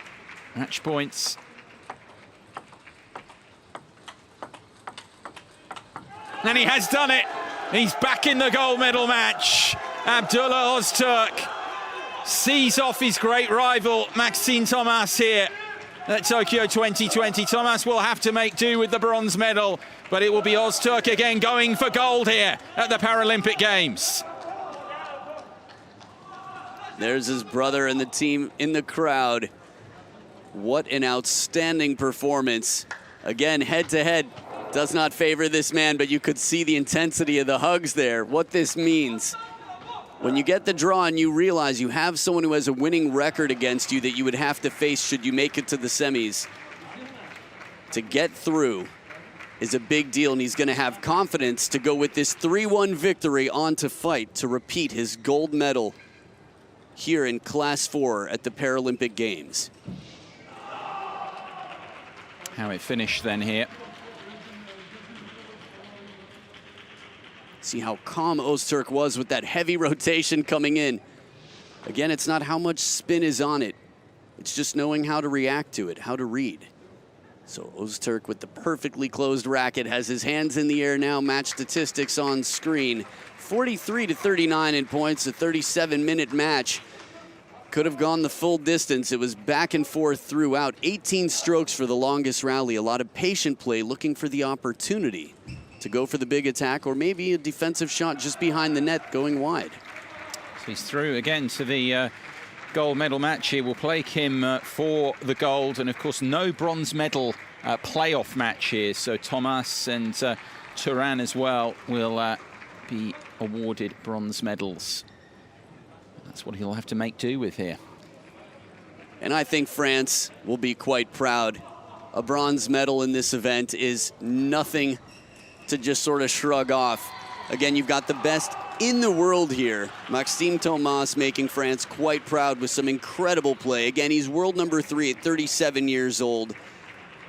Match points. And he has done it. He's back in the gold medal match. Abdullah Ozturk sees off his great rival, Maxime Tomas, here at Tokyo 2020. Tomas will have to make do with the bronze medal, but it will be Ozturk again going for gold here at the Paralympic Games. There's his brother and the team in the crowd. What an outstanding performance. Again, head-to-head does not favor this man, but you could see the intensity of the hugs there. What this means. When you get the draw and you realize you have someone who has a winning record against you that you would have to face should you make it to the semis, to get through is a big deal, and he's going to have confidence to go with this 3-1 victory on to fight to repeat his gold medal here in Class 4 at the Paralympic Games. How it finished then here. See how calm Ozturk was with that heavy rotation coming in. Again, it's not how much spin is on it. It's just knowing how to react to it, how to read. So Ozturk with the perfectly closed racket has his hands in the air now, match statistics on screen. 43-39 in points, a 37-minute match. Could have gone the full distance. It was back and forth throughout. 18 strokes for the longest rally. A lot of patient play, looking for the opportunity to go for the big attack, or maybe a defensive shot just behind the net going wide. So he's through again to the gold medal match here. Will play him for the gold, and of course no bronze medal playoff match here. So Thomas and Turan as well will be awarded bronze medals. That's what he'll have to make do with here. And I think France will be quite proud. A bronze medal in this event is nothing to just sort of shrug off. Again, you've got the best in the world here. Maxime Thomas making France quite proud with some incredible play. Again, he's world number 3 at 37 years old.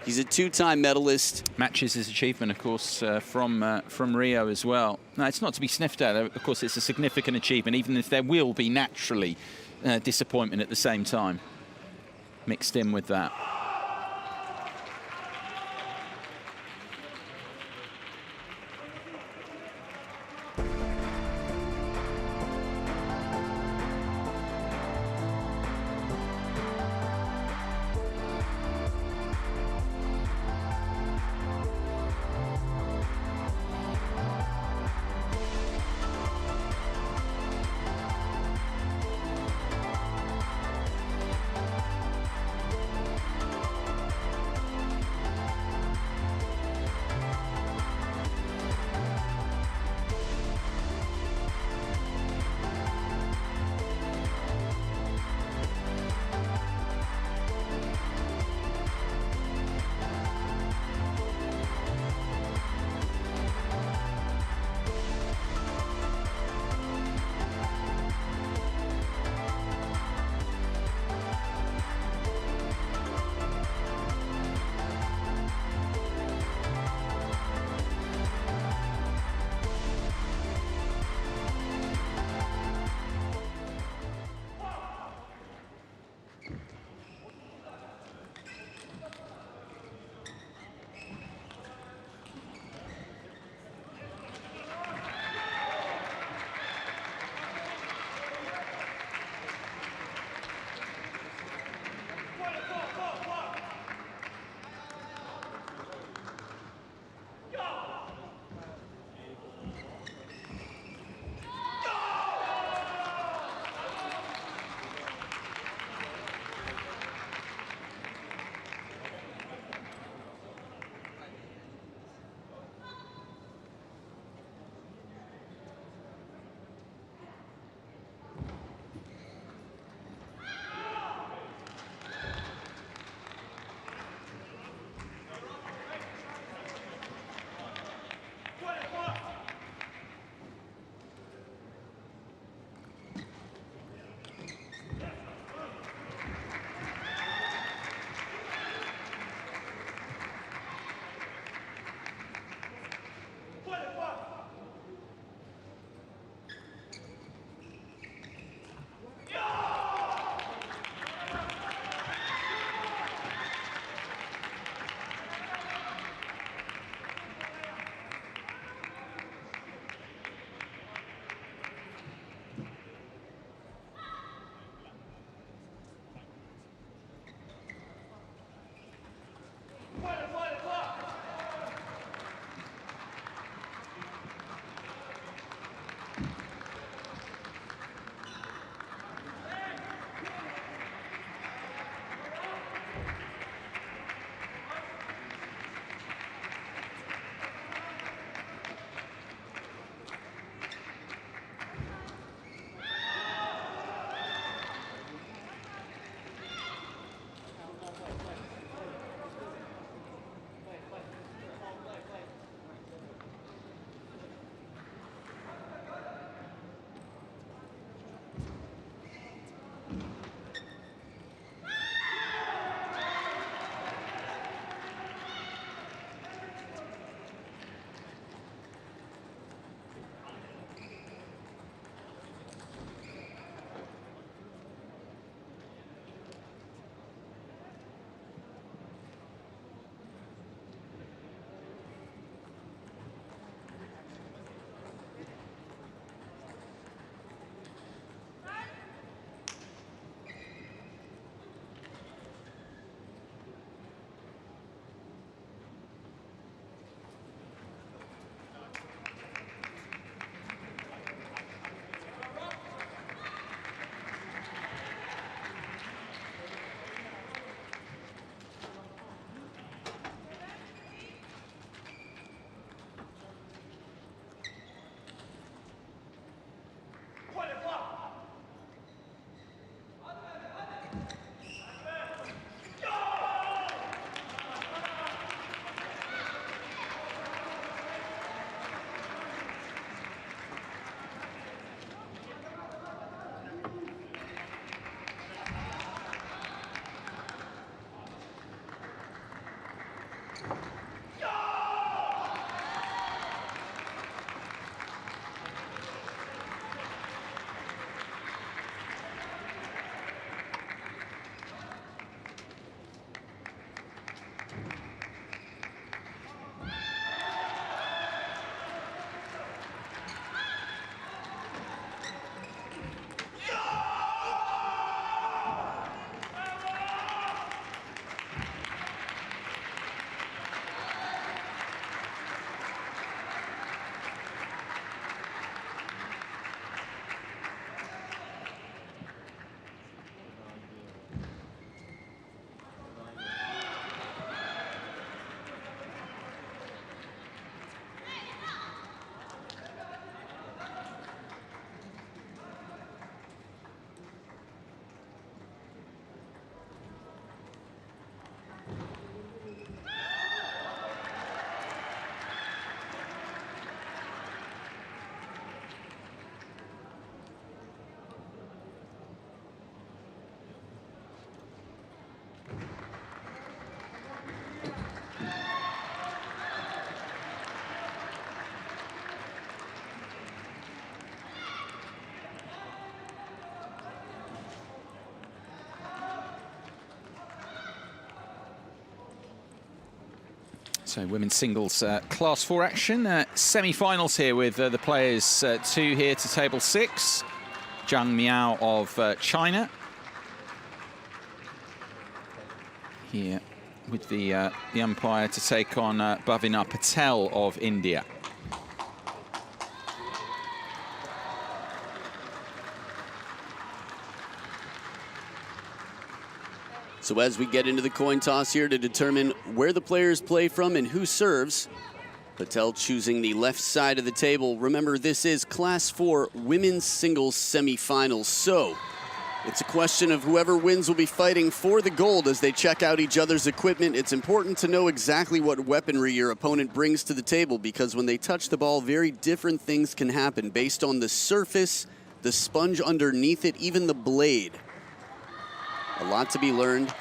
He's a 2-time medalist. Matches his achievement, of course, from Rio as well. Now, it's not to be sniffed at. Of course, it's a significant achievement, even if there will be naturally disappointment at the same time mixed in with that. So women's singles class 4 action. Semi-finals here with the players 2 here to table 6. Zhang Miao of China. Here with the umpire to take on Bhavina Patel of India. So as we get into the coin toss here to determine where the players play from and who serves, Patel choosing the left side of the table. Remember, this is Class 4 women's singles semifinals. So it's a question of whoever wins will be fighting for the gold as they check out each other's equipment. It's important to know exactly what weaponry your opponent brings to the table, because when they touch the ball, very different things can happen based on the surface, the sponge underneath it, even the blade. A lot to be learned.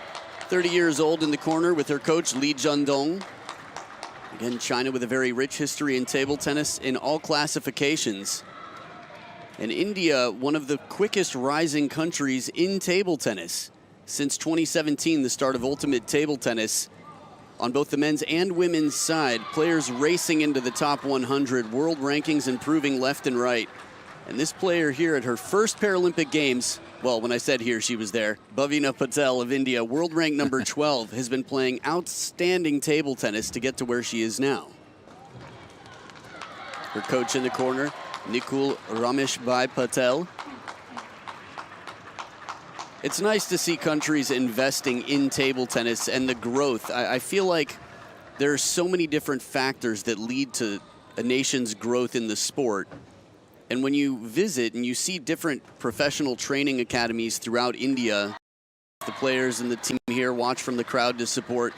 30 years old in the corner with her coach, Li Jiandong. Again, China with a very rich history in table tennis in all classifications. And India, one of the quickest rising countries in table tennis. Since 2017, the start of Ultimate Table Tennis. On both the men's and women's side, players racing into the top 100, world rankings improving left and right. And this player here at her first Paralympic Games, well, when I said here, she was there, Bhavina Patel of India, world rank number 12, has been playing outstanding table tennis to get to where she is now. Her coach in the corner, Nikul Rameshbhai Patel. It's nice to see countries investing in table tennis and the growth. I feel like there are so many different factors that lead to a nation's growth in the sport. And when you visit and you see different professional training academies throughout India, the players and the team here watch from the crowd to support,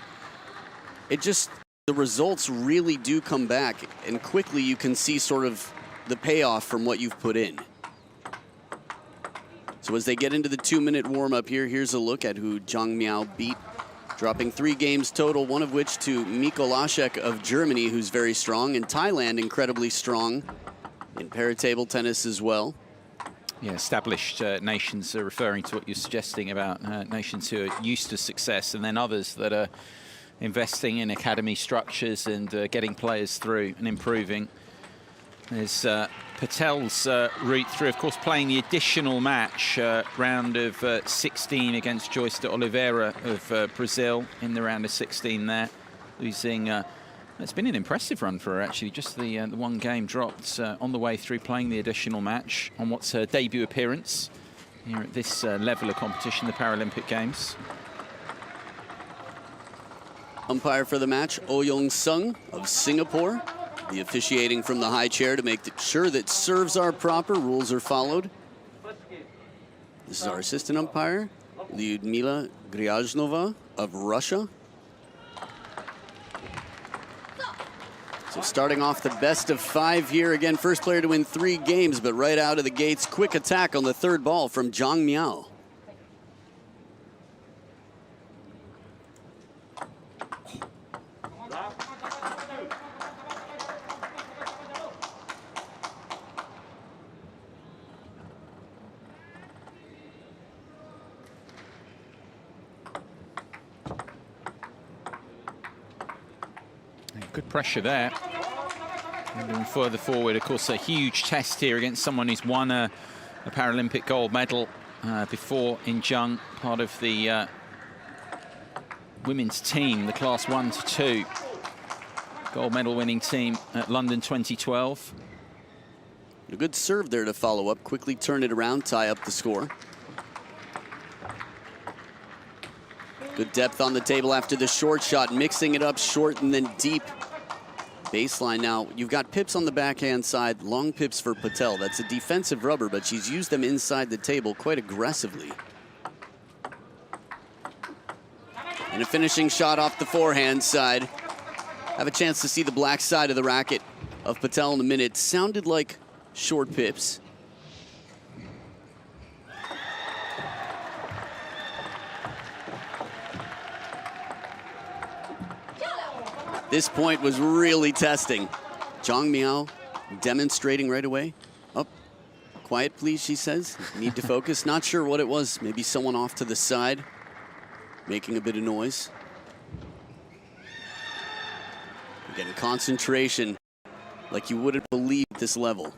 the results really do come back, and quickly you can see sort of the payoff from what you've put in. So as they get into the 2-minute warm-up here, here's a look at who Zhang Miao beat, dropping 3 games total, one of which to Mikolasek of Germany, who's very strong, and Thailand incredibly strong in para-table tennis as well. Yeah, established nations are referring to what you're suggesting about nations who are used to success, and then others that are investing in academy structures and getting players through and improving. There's Patel's route through, of course, playing the additional match, round of 16 against Joyce de Oliveira of Brazil in the round of 16 there, losing. It's been an impressive run for her, actually. Just the 1 game dropped on the way through, playing the additional match on what's her debut appearance here at this level of competition, the Paralympic Games. Umpire for the match, Oh Young-sung of Singapore. The officiating from the high chair to make sure that serves are proper, rules are followed. This is our assistant umpire, Lyudmila Gryaznova of Russia. So starting off the best of 5 here. Again, first player to win 3 games, but right out of the gates, quick attack on the third ball from Zhang Miao. Good pressure there. Moving further forward, of course, a huge test here against someone who's won a Paralympic gold medal before in Zhang, part of the women's team, the class 1 to 2 gold medal winning team at London 2012. A good serve there to follow up, quickly turn it around, tie up the score. Good depth on the table after the short shot, mixing it up short and then deep. Baseline now, you've got pips on the backhand side, long pips for Patel. That's a defensive rubber, but she's used them inside the table quite aggressively. And a finishing shot off the forehand side. Have a chance to see the black side of the racket of Patel in a minute. Sounded like short pips. This point was really testing. Zhang Miao demonstrating right away. Up, quiet please, she says. Need to focus. Not sure what it was. Maybe someone off to the side making a bit of noise. Again, concentration like you wouldn't believe at this level.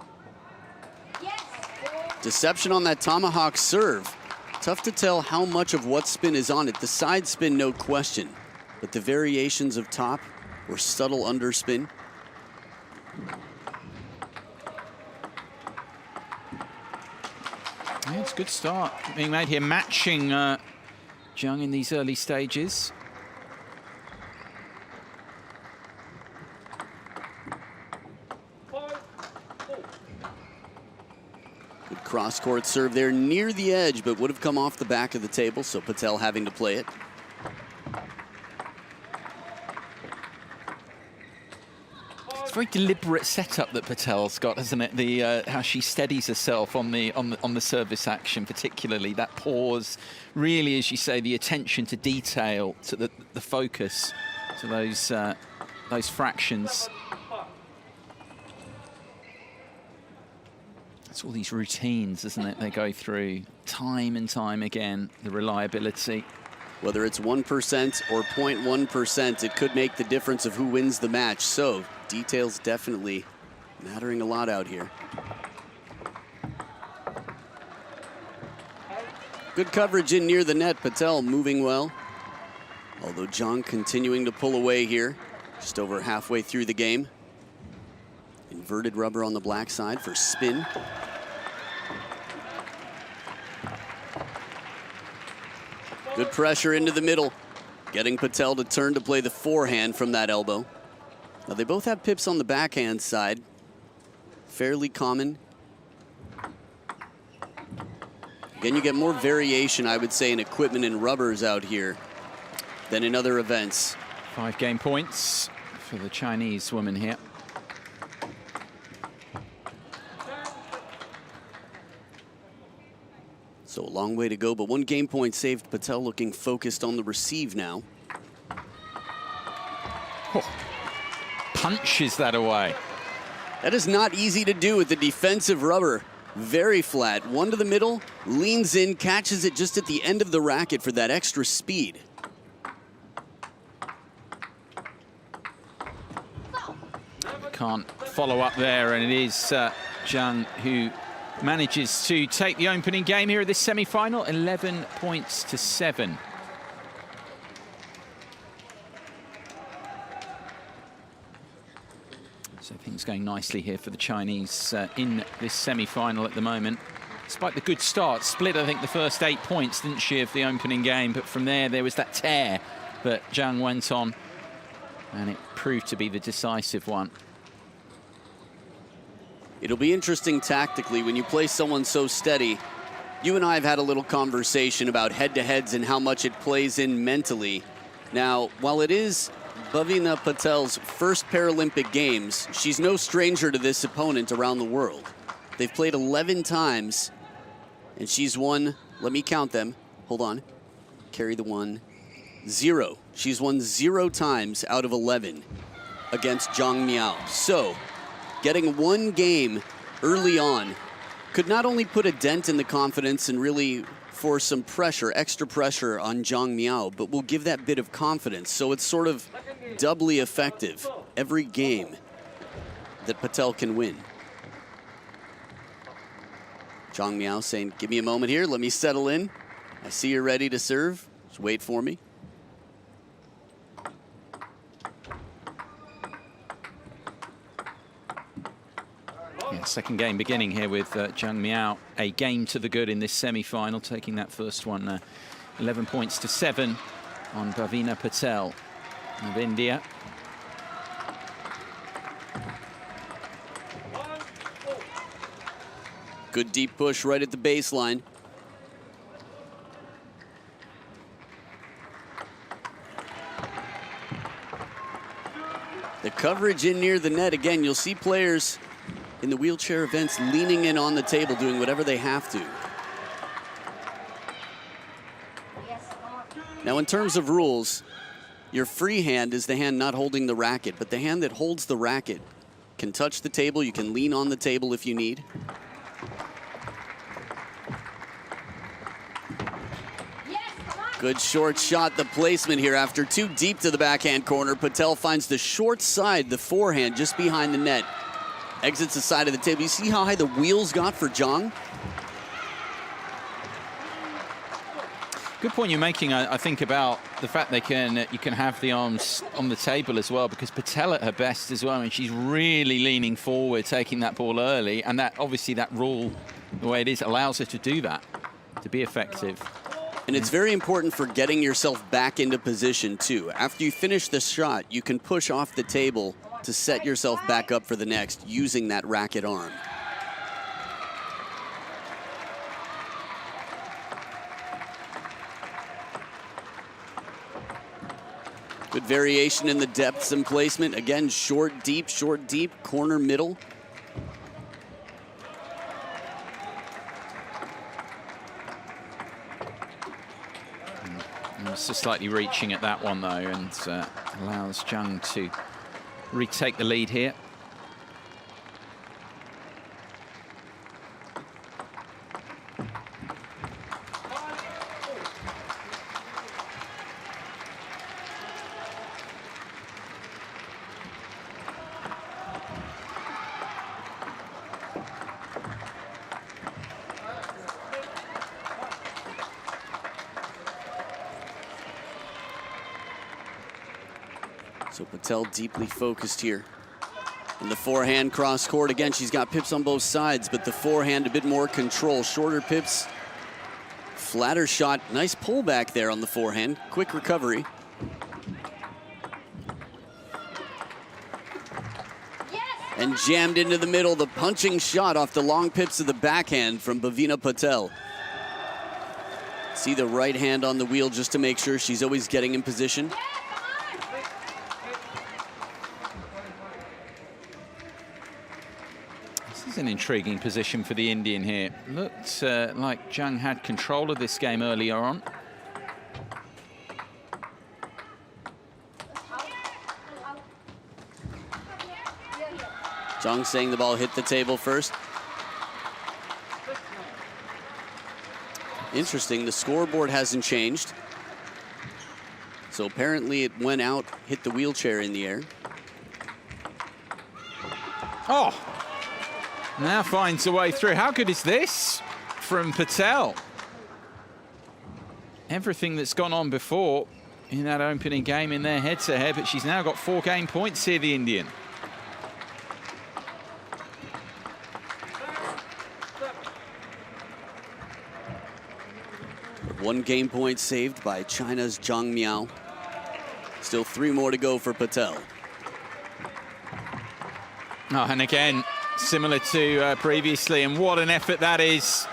Deception on that tomahawk serve. Tough to tell how much of what spin is on it. The side spin, no question, but the variations of top or subtle underspin. Yeah, it's a good start being made here, matching Zhang in these early stages. Good cross-court serve there near the edge, but would have come off the back of the table, so Patel having to play it. It's a very deliberate setup that Patel's got, hasn't it? The how she steadies herself on the service action, particularly that pause. Really, as you say, the attention to detail, to the focus, to those fractions. It's all these routines, isn't it? They go through time and time again. The reliability. Whether it's 1% or 0.1%, it could make the difference of who wins the match. So details definitely mattering a lot out here. Good coverage in near the net. Patel moving well. Although Zhang continuing to pull away here, just over halfway through the game. Inverted rubber on the black side for spin. Good pressure into the middle, getting Patel to turn to play the forehand from that elbow. Now they both have pips on the backhand side, fairly common. Again, you get more variation, I would say, in equipment and rubbers out here than in other events. 5 game points for the Chinese woman here. So a long way to go, but 1 game point saved. Patel looking focused on the receive now. Oh, punches that away. That is not easy to do with the defensive rubber. Very flat. 1 to the middle, leans in, catches it just at the end of the racket for that extra speed. Can't follow up there, and it is Zhang who manages to take the opening game here at this semi-final, 11 points to 7. So things going nicely here for the Chinese in this semi-final at the moment. Despite the good start, split, I think, the first 8 points, didn't she, of the opening game, but from there was that tear that Zhang went on, and it proved to be the decisive one. It'll be interesting tactically when you play someone so steady You and I have had a little conversation about head-to-heads and how much it plays in mentally. Now, while it is Bhavina Patel's first Paralympic Games, she's no stranger to this opponent around the world. They've played 11 times, and she's won, let me count them, hold on, carry the one, 0. She's won 0 times out of 11 against Zhang Miao. So, getting one game early on could not only put a dent in the confidence and really force some pressure, extra pressure on Zhang Miao, but will give that bit of confidence. So it's sort of doubly effective every game that Patel can win. Zhang Miao saying, give me a moment here, let me settle in. I see you're ready to serve, just wait for me. Yeah, second game beginning here with Zhang Miao, a game to the good in this semi-final, taking that first one 11 points to 7 on Bhavina Patel of India. Good deep push right at the baseline. The coverage in near the net, again, you'll see players in the wheelchair events leaning in on the table, doing whatever they have to. Now, in terms of rules, your free hand is the hand not holding the racket, but the hand that holds the racket can touch the table. You can lean on the table if you need. Good short shot, the placement here after too deep to the backhand corner. Patel finds the short side, the forehand just behind the net. Exits the side of the table. You see how high the wheels got for Zhang? Good point you're making, I think, about the fact you can have the arms on the table as well, because Patel at her best as well, and she's really leaning forward, taking that ball early, and that obviously that rule, the way it is, allows her to do that, to be effective. And it's very important for getting yourself back into position too. After you finish the shot, you can push off the table to set yourself back up for the next using that racket arm. Good variation in the depths and placement. Again, short, deep, corner, middle. It's just slightly reaching at that one though, and allows Zhang to retake the lead here. So Patel deeply focused here. In the forehand cross court, again, she's got pips on both sides, but the forehand a bit more control. Shorter pips, flatter shot. Nice pullback there on the forehand. Quick recovery. And jammed into the middle, the punching shot off the long pips of the backhand from Bhavina Patel. See the right hand on the wheel just to make sure she's always getting in position. This is an intriguing position for the Indian here. Looked like Zhang had control of this game earlier on. Zhang saying the ball hit the table first. Interesting, the scoreboard hasn't changed. So apparently it went out, hit the wheelchair in the air. Oh, now finds a way through. How good is this from Patel? Everything that's gone on before in that opening game in their head-to-head, but she's now got 4 game points here, the Indian. One game point saved by China's Zhang Miao. Still 3 more to go for Patel. Oh, and again, similar to previously, and what an effort that is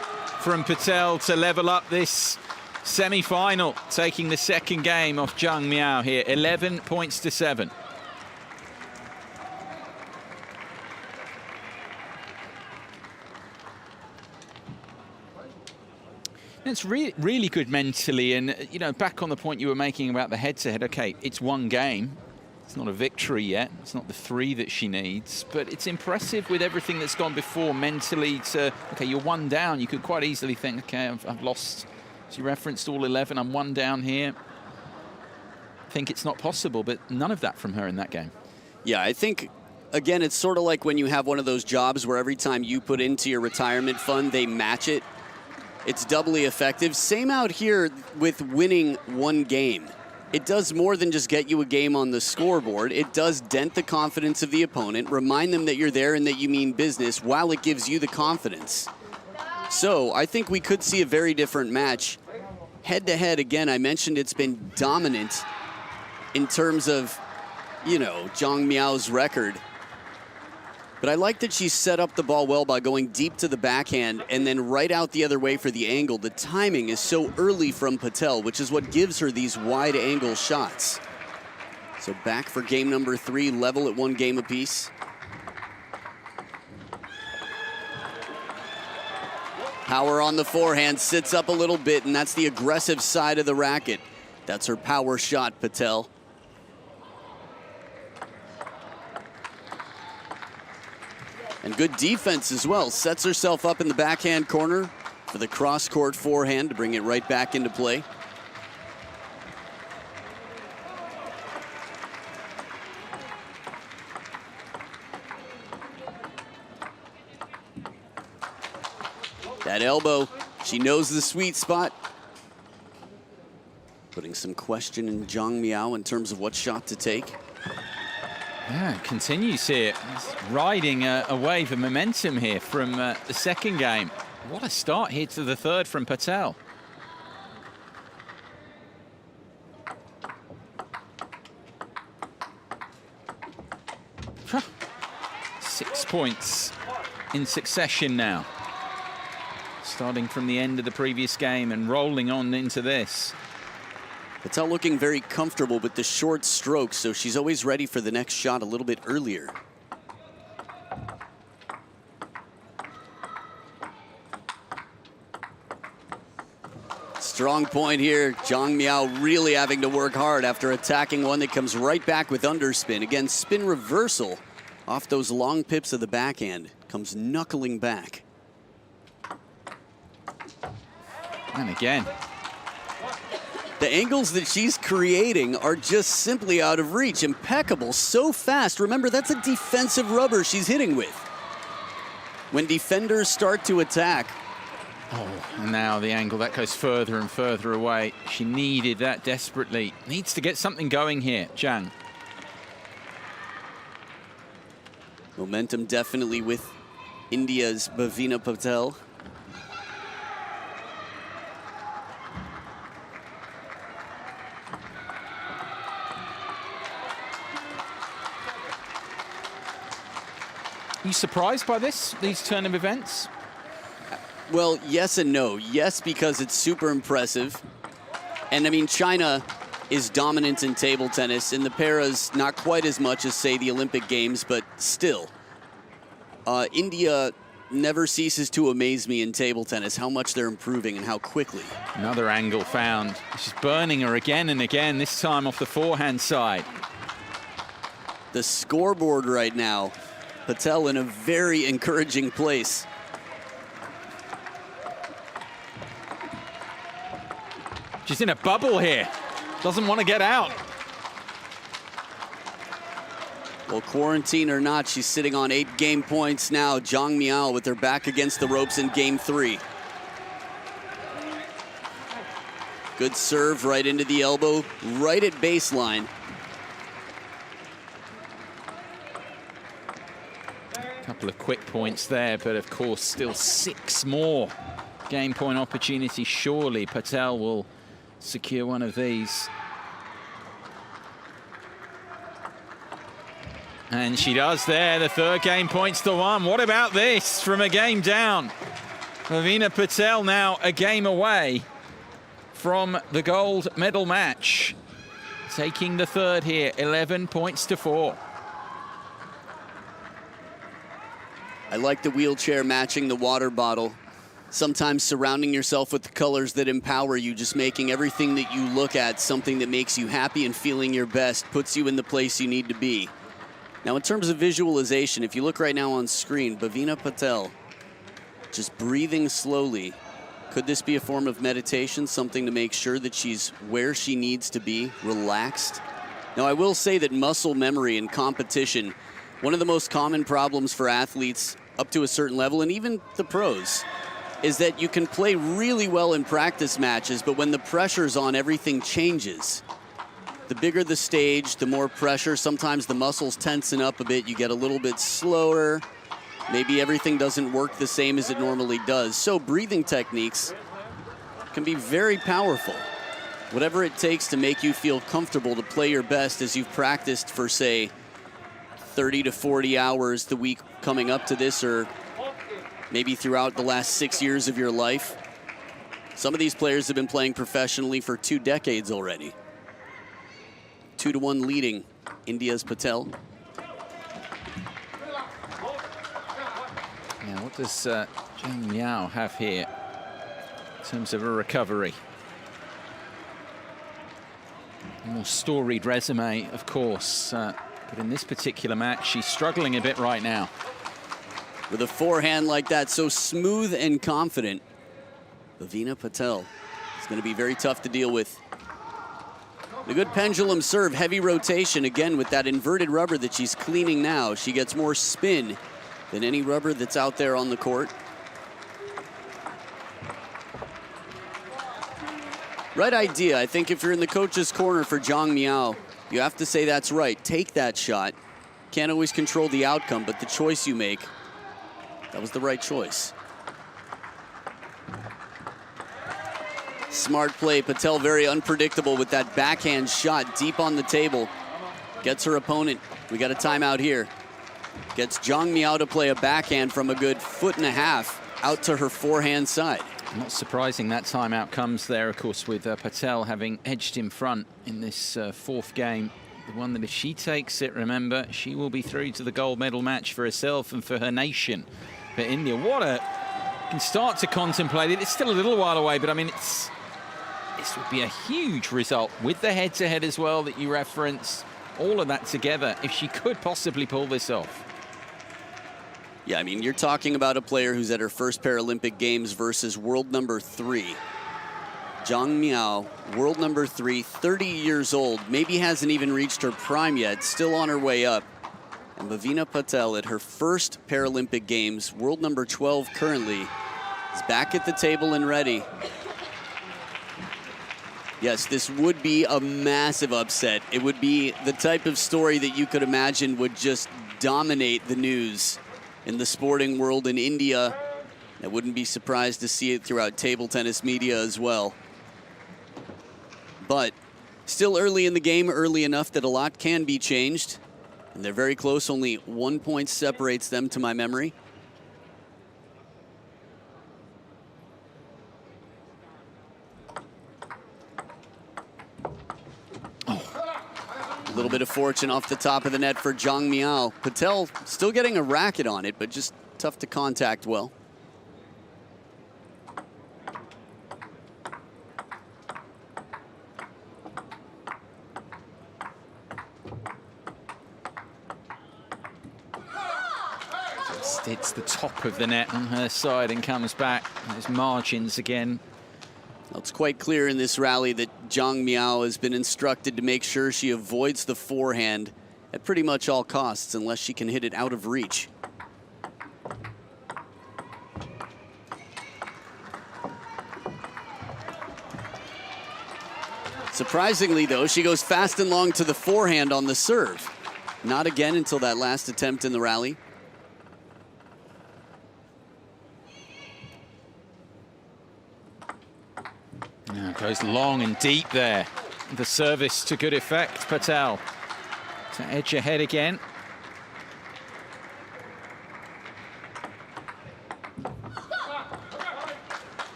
from Patel to level up this semi-final, taking the second game off Zhang Miao here, 11 points to 7. It's really good mentally, and you know, back on the point you were making about the head-to-head, okay, it's one game. It's not a victory yet. It's not the 3 that she needs, but it's impressive with everything that's gone before mentally to, okay, you're 1 down. You could quite easily think, okay, I've lost, as you referenced, all 11. I'm 1 down here. I think it's not possible, but none of that from her in that game. Yeah, I think, again, it's sort of like when you have one of those jobs where every time you put into your retirement fund, they match it. It's doubly effective. Same out here with winning 1 game. It does more than just get you a game on the scoreboard. It does dent the confidence of the opponent, remind them that you're there and that you mean business while it gives you the confidence. So I think we could see a very different match. Head-to-head, again, I mentioned it's been dominant in terms of, you know, Zhang Miao's record. But I like that she set up the ball well by going deep to the backhand and then right out the other way for the angle. The timing is so early from Patel, which is what gives her these wide angle shots. So back for game number 3, level at 1 game apiece. Power on the forehand, sits up a little bit, and that's the aggressive side of the racket. That's her power shot, Patel. And good defense as well. Sets herself up in the backhand corner for the cross-court forehand to bring it right back into play. That elbow, she knows the sweet spot. Putting some question in Zhang Miao in terms of what shot to take. Yeah, continues here. He's riding a wave of momentum here from the second game. What a start here to the third from Patel. Huh. 6 points in succession now. Starting from the end of the previous game and rolling on into this. Patel looking very comfortable with the short strokes, so she's always ready for the next shot a little bit earlier. Strong point here. Zhang Miao really having to work hard after attacking one that comes right back with underspin. Again, spin reversal off those long pips of the backhand. Comes knuckling back. And again. The angles that she's creating are just simply out of reach. Impeccable, so fast. Remember, that's a defensive rubber she's hitting with. When defenders start to attack. Oh, and now the angle, that goes further and further away. She needed that desperately. Needs to get something going here, Zhang. Momentum definitely with India's Bhavina Patel. Are you surprised by these turn of events? Well, yes and no. Yes, because it's super impressive. And I mean, China is dominant in table tennis. In the paras, not quite as much as, say, the Olympic Games, but still. India never ceases to amaze me in table tennis, how much they're improving and how quickly. Another angle found. She's burning her again and again, this time off the forehand side. The scoreboard right now, Patel in a very encouraging place. She's in a bubble here. Doesn't want to get out. Well, quarantine or not, she's sitting on 8 game points now. Zhang Miao with her back against the ropes in game 3. Good serve right into the elbow, right at baseline. Couple of quick points there, but of course still 6 more game point opportunities. Surely Patel will secure one of these. And she does there. The third game point's the one. What about this from a game down? Bhavina Patel now a game away from the gold medal match. Taking the third here, 11 points to 4. I like the wheelchair matching the water bottle. Sometimes surrounding yourself with the colors that empower you, just making everything that you look at something that makes you happy and feeling your best, puts you in the place you need to be. Now, in terms of visualization, if you look right now on screen, Bhavina Patel just breathing slowly. Could this be a form of meditation, something to make sure that she's where she needs to be, relaxed? Now, I will say that muscle memory in competition, one of the most common problems for athletes up to a certain level, and even the pros, is that you can play really well in practice matches, but when the pressure's on, everything changes. The bigger the stage, the more pressure. Sometimes the muscles tensen up a bit. You get a little bit slower. Maybe everything doesn't work the same as it normally does. So breathing techniques can be very powerful. Whatever it takes to make you feel comfortable to play your best as you've practiced for, say, 30 to 40 hours the week coming up to this, or maybe throughout the last 6 years of your life. Some of these players have been playing professionally for 2 decades already. 2-1 leading India's Patel. Now, what does Zhang Miao have here in terms of a recovery? A more storied resume, of course, but in this particular match, she's struggling a bit right now. With a forehand like that, so smooth and confident, Bhavina Patel is going to be very tough to deal with. A good pendulum serve, heavy rotation, again with that inverted rubber that she's cleaning now. She gets more spin than any rubber that's out there on the court. Right idea. I think if you're in the coach's corner for Zhang Miao, you have to say that's right. Take that shot. Can't always control the outcome, but the choice you make, that was the right choice. Smart play. Patel very unpredictable with that backhand shot deep on the table. Gets her opponent. We got a timeout here. Gets Zhang Miao to play a backhand from a good 1.5 feet out to her forehand side. Not surprising that timeout comes there, of course, with Patel having edged in front in this fourth game. The one that if she takes it, remember, she will be through to the gold medal match for herself and for her nation. But India, you can start to contemplate it. It's still a little while away, but I mean, this would be a huge result with the head-to-head as well that you referenced. All of that together, if she could possibly pull this off. Yeah, I mean, you're talking about a player who's at her first Paralympic Games versus world number 3. Zhang Miao, world number 3, 30 years old, maybe hasn't even reached her prime yet, still on her way up. And Bhavina Patel at her first Paralympic Games, world number 12 currently, is back at the table and ready. Yes, this would be a massive upset. It would be the type of story that you could imagine would just dominate the news in the sporting world in India. I wouldn't be surprised to see it throughout table tennis media as well. But still early in the game, early enough that a lot can be changed. And they're very close, only 1 point separates them to my memory. A little bit of fortune off the top of the net for Zhang Miao. Patel still getting a racket on it, but just tough to contact well. Just hits the top of the net on her side and comes back. Those margins again. Well, it's quite clear in this rally that Zhang Miao has been instructed to make sure she avoids the forehand at pretty much all costs unless she can hit it out of reach. Surprisingly, though, she goes fast and long to the forehand on the serve. Not again until that last attempt in the rally. Goes long and deep there. The service to good effect. Patel to edge ahead again.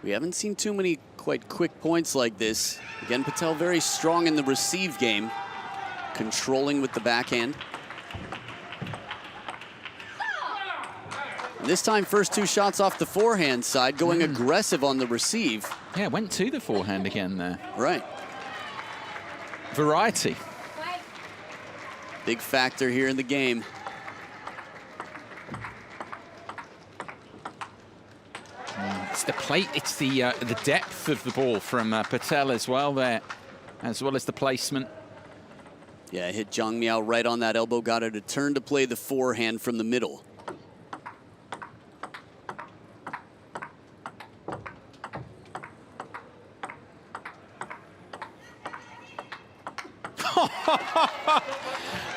We haven't seen too many quite quick points like this. Again, Patel very strong in the receive game, controlling with the backhand. And this time, first two shots off the forehand side, going aggressive on the receive. Yeah, went to the forehand again there. Right. Variety. Big factor here in the game. It's the plate, it's the depth of the ball from Patel as well there, as well as the placement. Yeah, hit Zhang Miao right on that elbow, got her to turn to play the forehand from the middle.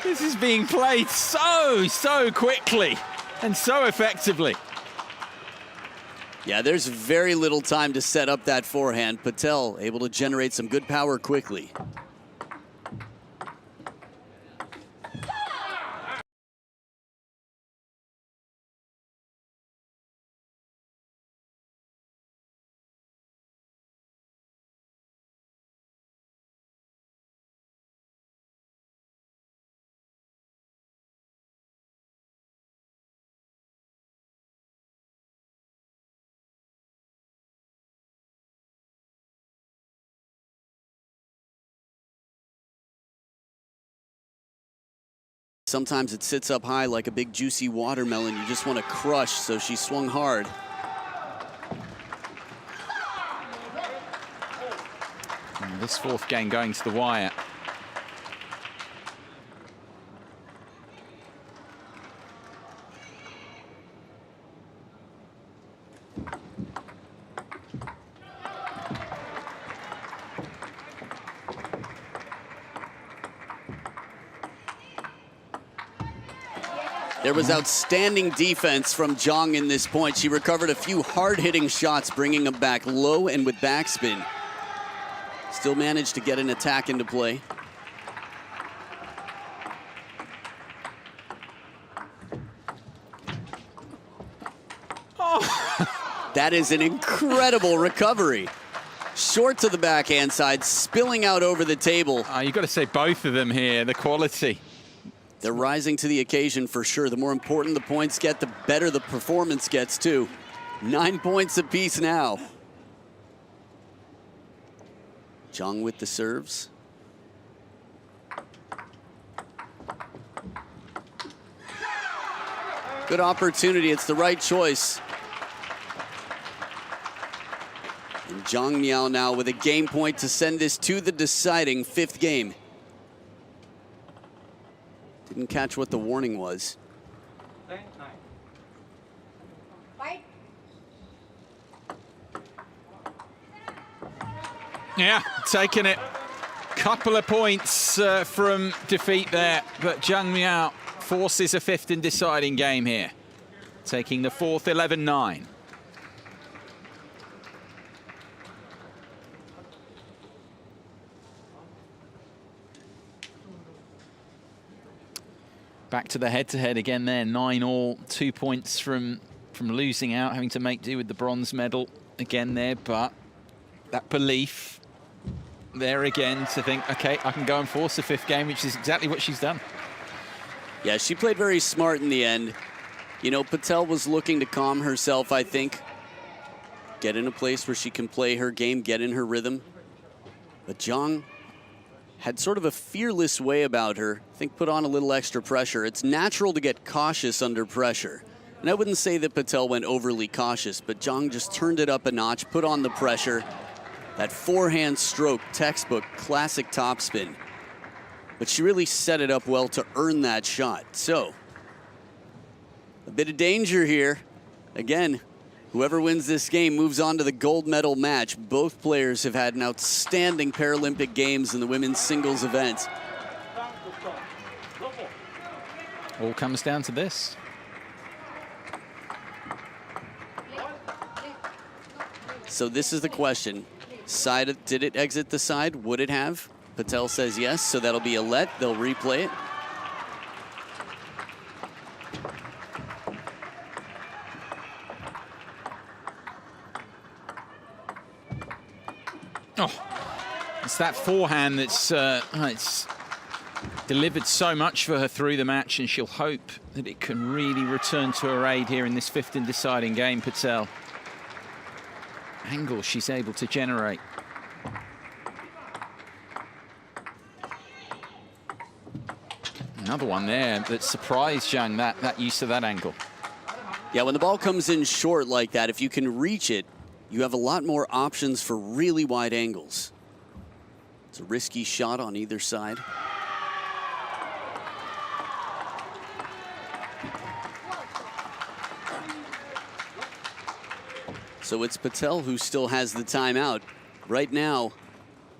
This is being played so quickly and so effectively. Yeah, there's very little time to set up that forehand. Patel able to generate some good power quickly. Sometimes it sits up high like a big juicy watermelon you just want to crush, so she swung hard. And this fourth game going to the wire. There was outstanding defense from Zhang in this point. She recovered a few hard-hitting shots, bringing them back low and with backspin. Still managed to get an attack into play. Oh. That is an incredible recovery. Short to the backhand side, spilling out over the table. You've got to say both of them here, the quality. They're rising to the occasion for sure. The more important the points get, the better the performance gets too. 9 points apiece now. Zhang with the serves. Good opportunity, it's the right choice. And Zhang Miao now with a game point to send this to the deciding 5th game. Didn't catch what the warning was. Yeah, taking it. Couple of points from defeat there, but Zhang Miao forces a 5th and deciding game here. Taking the 4th, 11-9. Back to the head-to-head again there, 9-all, 2 points from losing out, having to make do with the bronze medal again there, but that belief there again to think, okay, I can go and force a 5th game, which is exactly what she's done. Yeah, she played very smart in the end. You know, Patel was looking to calm herself, I think. Get in a place where she can play her game, get in her rhythm. But Zhang had sort of a fearless way about her. I think put on a little extra pressure. It's natural to get cautious under pressure. And I wouldn't say that Patel went overly cautious, but Zhang just turned it up a notch, put on the pressure. That forehand stroke, textbook, classic topspin. But she really set it up well to earn that shot. So, a bit of danger here. Again, whoever wins this game moves on to the gold medal match. Both players have had an outstanding Paralympic Games in the women's singles event. All comes down to this. So this is the question. Side, did it exit the side? Would it have? Patel says yes, so that'll be a let. They'll replay it. Oh, it's that forehand that's it's delivered so much for her through the match, and she'll hope that it can really return to her aid here in this 5th and deciding game, Patel. Angle she's able to generate. Another one there that surprised Zhang, that use of that angle. Yeah, when the ball comes in short like that, if you can reach it, you have a lot more options for really wide angles. It's a risky shot on either side. So it's Patel who still has the timeout. Right now,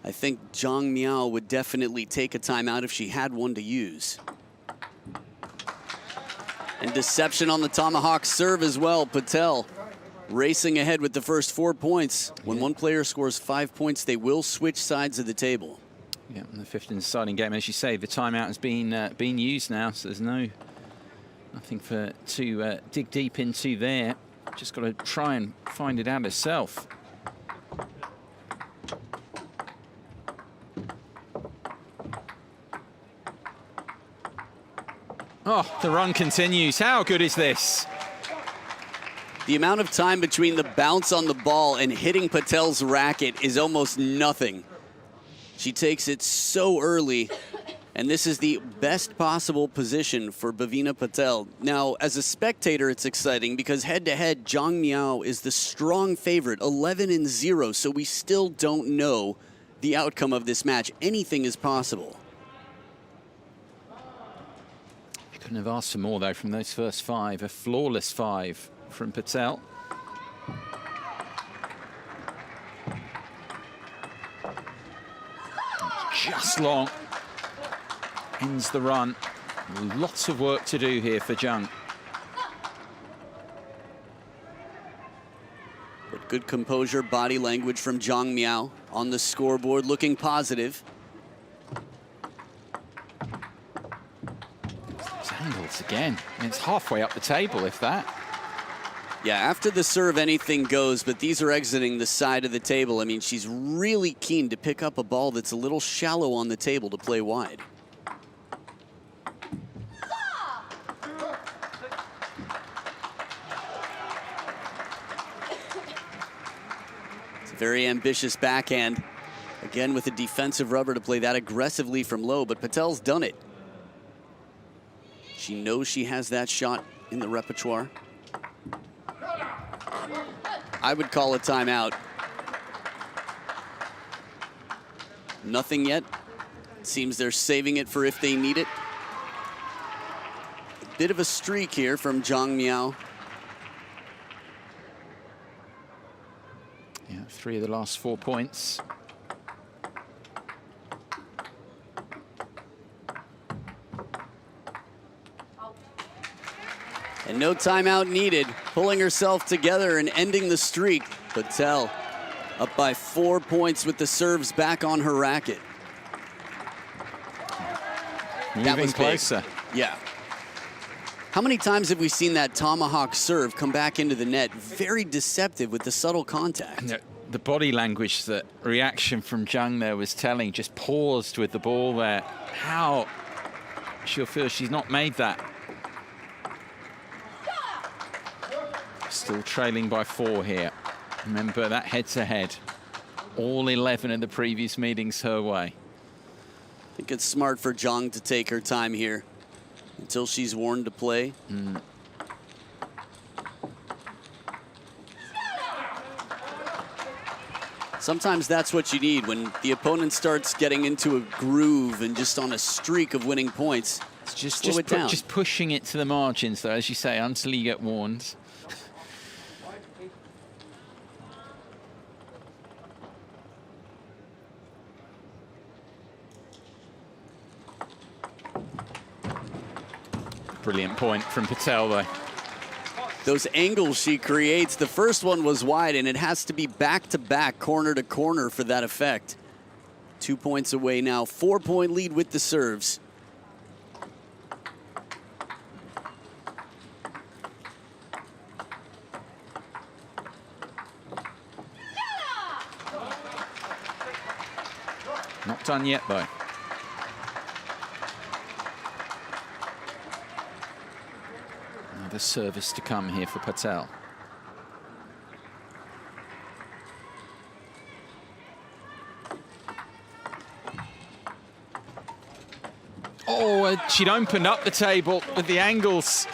I think Zhang Miao would definitely take a timeout if she had one to use. And deception on the tomahawk serve as well. Patel racing ahead with the first 4 points. When one player scores 5 points, they will switch sides of the table. Yeah, in the 5th and deciding game, as you say, the timeout has been used now, so there's nothing to dig deep into there. Just got to try and find it out herself. Oh, the run continues. How good is this? The amount of time between the bounce on the ball and hitting Patel's racket is almost nothing. She takes it so early, and this is the best possible position for Bhavina Patel. Now, as a spectator, it's exciting because head-to-head, Zhang Miao is the strong favorite, 11-0, so we still don't know the outcome of this match. Anything is possible. Couldn't have asked for more, though, from those first 5. A flawless 5 from Patel. Just long. Ends the run. Lots of work to do here for Zhang. But good composure, body language from Zhang Miao on the scoreboard, looking positive. Angles again, and it's halfway up the table, if that. Yeah, after the serve, anything goes, but these are exiting the side of the table. I mean, she's really keen to pick up a ball that's a little shallow on the table to play wide. It's a very ambitious backhand. Again, with a defensive rubber to play that aggressively from low, but Patel's done it. She knows she has that shot in the repertoire. I would call a timeout. Nothing yet. It seems they're saving it for if they need it. A bit of a streak here from Zhang Miao. Yeah, 3 of the last 4 points. And no timeout needed, pulling herself together and ending the streak. Patel up by 4 points with the serves back on her racket. Moving that was closer. Big. Yeah. How many times have we seen that tomahawk serve come back into the net? Very deceptive with the subtle contact. And the body language, the reaction from Zhang there was telling, just paused with the ball there. How she'll feel she's not made that. Still trailing by 4 here. Remember that head-to-head. All 11 of the previous meetings her way. I think it's smart for Zhang to take her time here until she's warned to play. Sometimes that's what you need when the opponent starts getting into a groove and just on a streak of winning points. It's just pushing it to the margins, though, as you say, until you get warned. Brilliant point from Patel, though. Those angles she creates, the first one was wide, and it has to be back-to-back, corner to corner for that effect. 2 points away now, 4-point lead with the serves. Not done yet, though. Another service to come here for Patel. Oh, she'd opened up the table with the angles,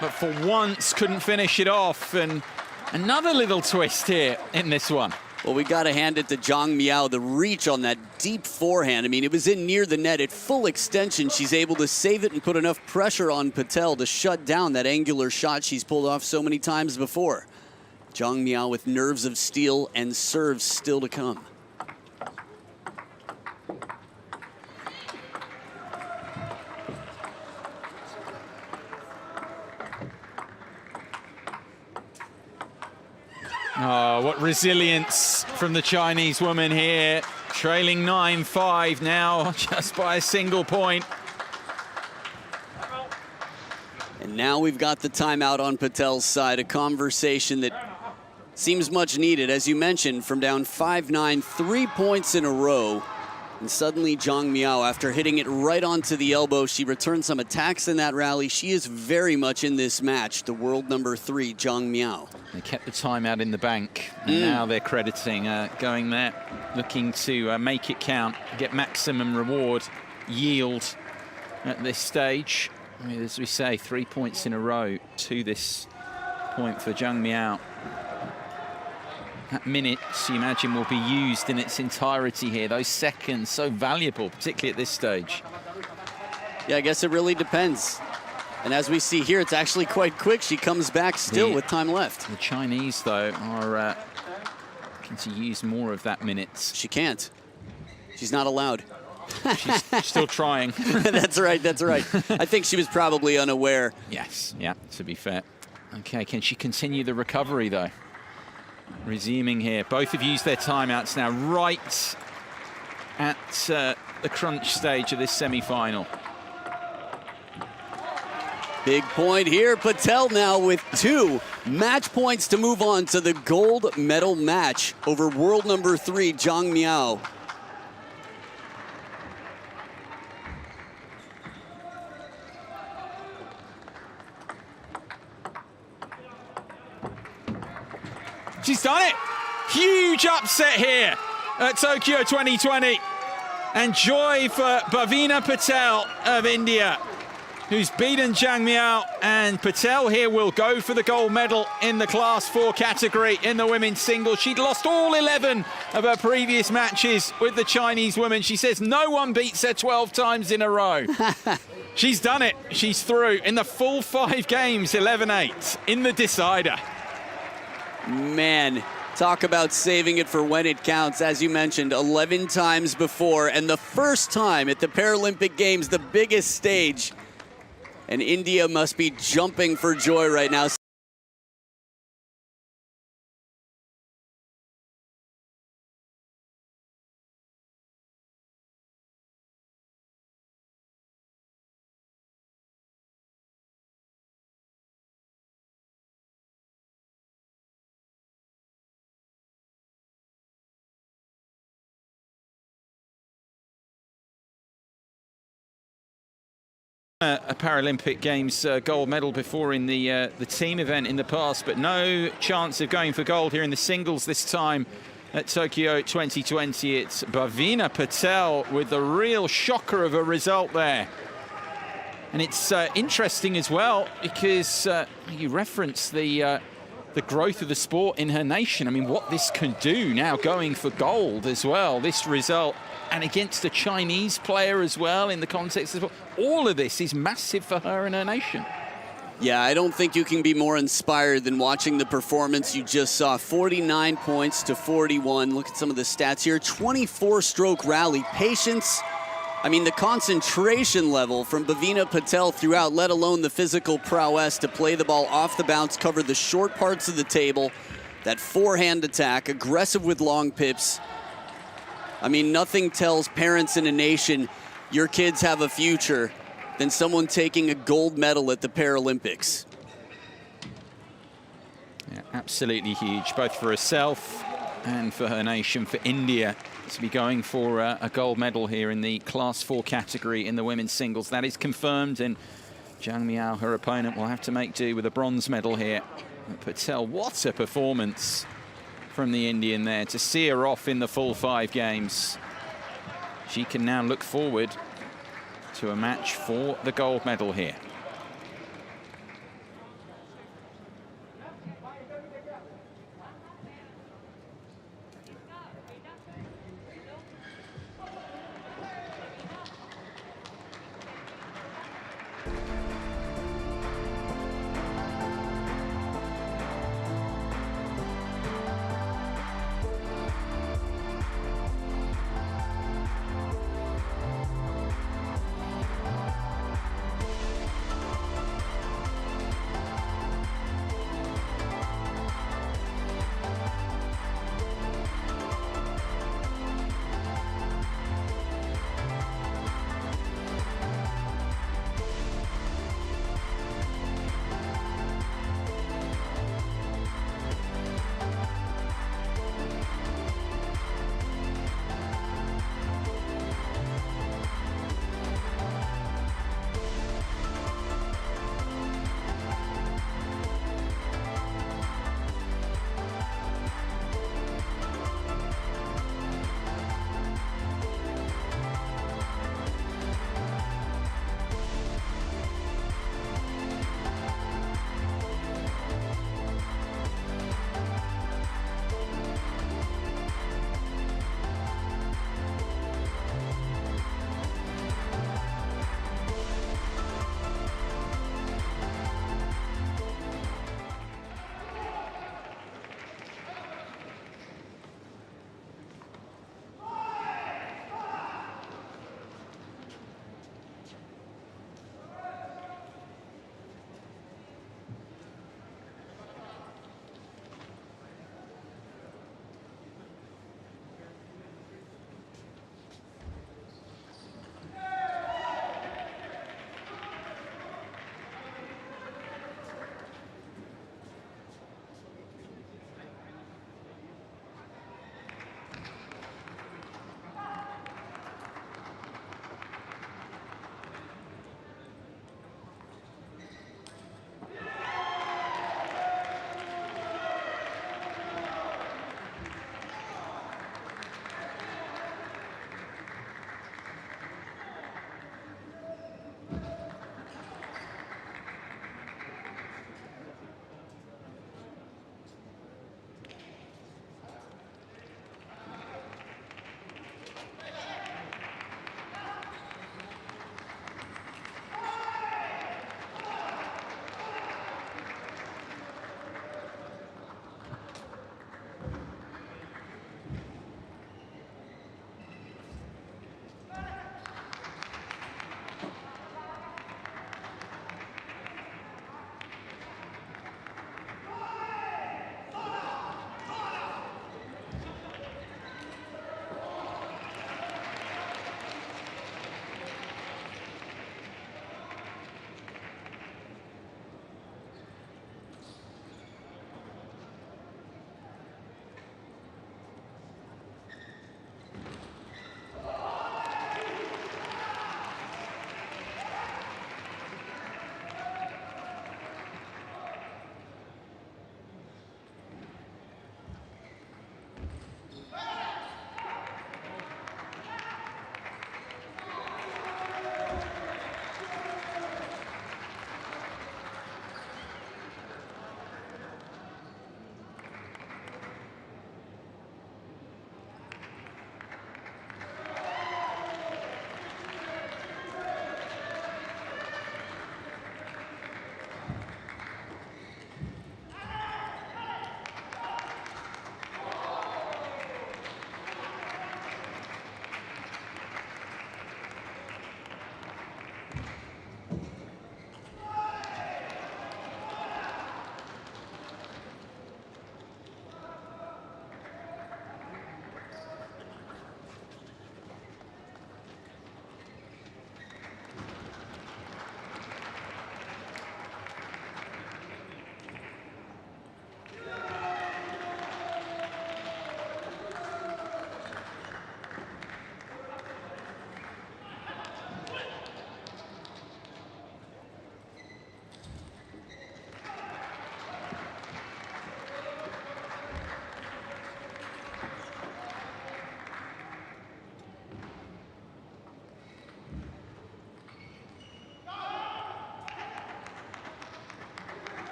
but for once couldn't finish it off. And another little twist here in this one. Well, we got to hand it to Zhang Miao, the reach on that deep forehand. I mean, it was in near the net at full extension. She's able to save it and put enough pressure on Patel to shut down that angular shot she's pulled off so many times before. Zhang Miao with nerves of steel and serves still to come. Oh, what resilience from the Chinese woman here. Trailing 9-5 now, just by a single point. And now we've got the timeout on Patel's side, a conversation that seems much needed. As you mentioned, from down 5-9, 3 points in a row. And suddenly Zhang Miao, after hitting it right onto the elbow, she returned some attacks in that rally. She is very much in this match, the world number 3, Zhang Miao. They kept the timeout in the bank, and now they're crediting going there, looking to make it count, get maximum reward, yield at this stage. I mean, as we say, 3 points in a row to this point for Zhang Miao. That minute, you imagine, will be used in its entirety here. Those seconds, so valuable, particularly at this stage. Yeah, I guess it really depends. And as we see here, it's actually quite quick. She comes back still with time left. The Chinese, though, are looking to use more of that minute. She can't. She's not allowed. She's still trying. That's right, that's right. I think she was probably unaware. Yes, yeah, to be fair. Okay, can she continue the recovery, though? Resuming here. Both have used their timeouts now, right at the crunch stage of this semi-final. Big point here. Patel now with 2 match points to move on to the gold medal match over world number 3, Zhang Miao. She's done it. Huge upset here at Tokyo 2020. And joy for Bhavina Patel of India, who's beaten Zhang Miao. And Patel here will go for the gold medal in the Class 4 category in the women's singles. She'd lost all 11 of her previous matches with the Chinese women. She says no one beats her 12 times in a row. She's done it. She's through in the full 5 games, 11-8 in the decider. Man, talk about saving it for when it counts. As you mentioned, 11 times before, and the first time at the Paralympic Games, the biggest stage. And India must be jumping for joy right now. A Paralympic Games gold medal before in the team event in the past, but no chance of going for gold here in the singles this time at Tokyo 2020. It's Bhavina Patel with the real shocker of a result there. And it's interesting as well because you reference the growth of the sport in her nation. I mean, what this can do now going for gold as well, this result. And against a Chinese player as well in the context as well. All of this is massive for her and her nation. Yeah, I don't think you can be more inspired than watching the performance you just saw. 49 points to 41. Look at some of the stats here. 24-stroke rally. Patience. I mean, the concentration level from Bhavina Patel throughout, let alone the physical prowess to play the ball off the bounce, cover the short parts of the table. That forehand attack, aggressive with long pips. I mean, nothing tells parents in a nation your kids have a future than someone taking a gold medal at the Paralympics. Yeah, absolutely huge, both for herself and for her nation, for India, to be going for a gold medal here in the Class 4 category in the women's singles. That is confirmed, and Zhang Miao, her opponent, will have to make do with a bronze medal here. But Patel, what a performance from the Indian there to see her off in the full 5 games. She can now look forward to a match for the gold medal here.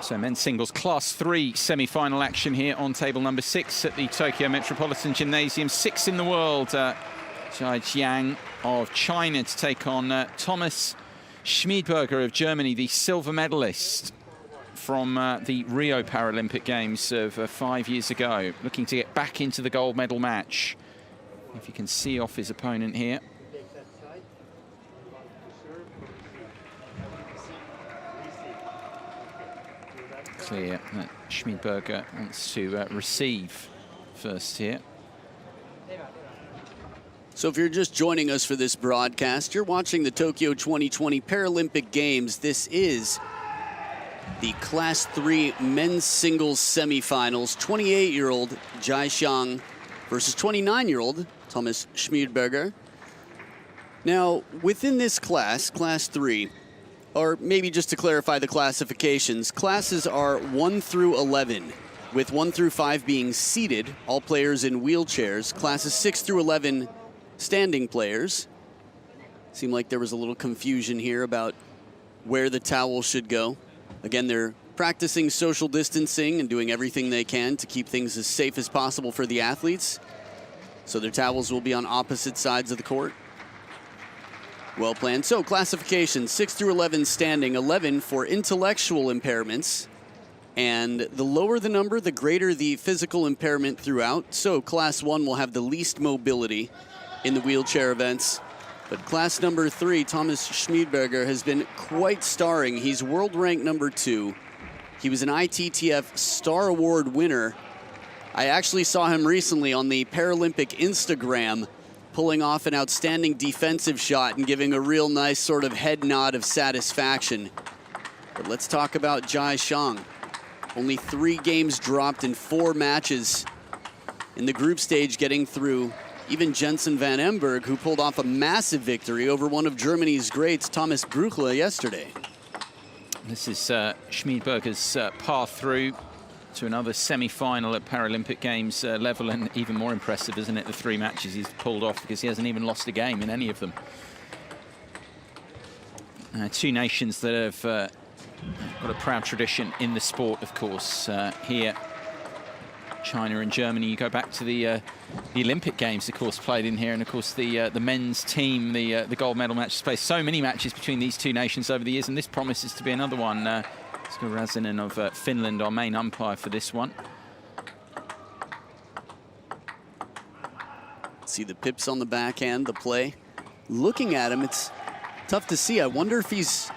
So men's singles class 3 semi-final action here on table number 6 at the Tokyo Metropolitan Gymnasium. 6th in the world, Jai Jiang of China to take on Thomas Schmiedberger of Germany, the silver medalist from the Rio Paralympic Games of 5 years ago, looking to get back into the gold medal match. If you can see off his opponent here. Clear that Schmiedberger wants to receive first here. So if you're just joining us for this broadcast, you're watching the Tokyo 2020 Paralympic Games. This is the Class 3 men's singles semifinals. 28-year-old Jai Xiang versus 29-year-old Thomas Schmiedberger. Now, within this class, Class 3, or maybe just to clarify the classifications, classes are 1 through 11, with 1 through 5 being seated, all players in wheelchairs. Classes 6 through 11, standing players. Seemed like there was a little confusion here about where the towel should go. Again, they're practicing social distancing and doing everything they can to keep things as safe as possible for the athletes. So their towels will be on opposite sides of the court. Well planned. So classification, 6 through 11 standing, 11 for intellectual impairments. And the lower the number, the greater the physical impairment throughout. So class 1 will have the least mobility in the wheelchair events. But class number 3, Thomas Schmiedberger, has been quite starring. He's world ranked number 2. He was an ITTF Star Award winner. I actually saw him recently on the Paralympic Instagram pulling off an outstanding defensive shot and giving a real nice sort of head nod of satisfaction. But let's talk about Jai Xiang. Only 3 games dropped in 4 matches in the group stage, getting through even Jensen van Emberg, who pulled off a massive victory over one of Germany's greats, Thomas Bruchle, yesterday. This is Schmiedberger's path through to another semi-final at Paralympic Games level, and even more impressive, isn't it, the 3 matches he's pulled off, because he hasn't even lost a game in any of them. 2 nations that have got a proud tradition in the sport, of course. Here, China and Germany. You go back to the Olympic Games, of course, played in here, and of course the men's team, the gold medal match, played so many matches between these 2 nations over the years, and this promises to be another one. Razinen of Finland, our main umpire for this one. See the pips on the backhand, the play. Looking at him, it's tough to see. I wonder if he's...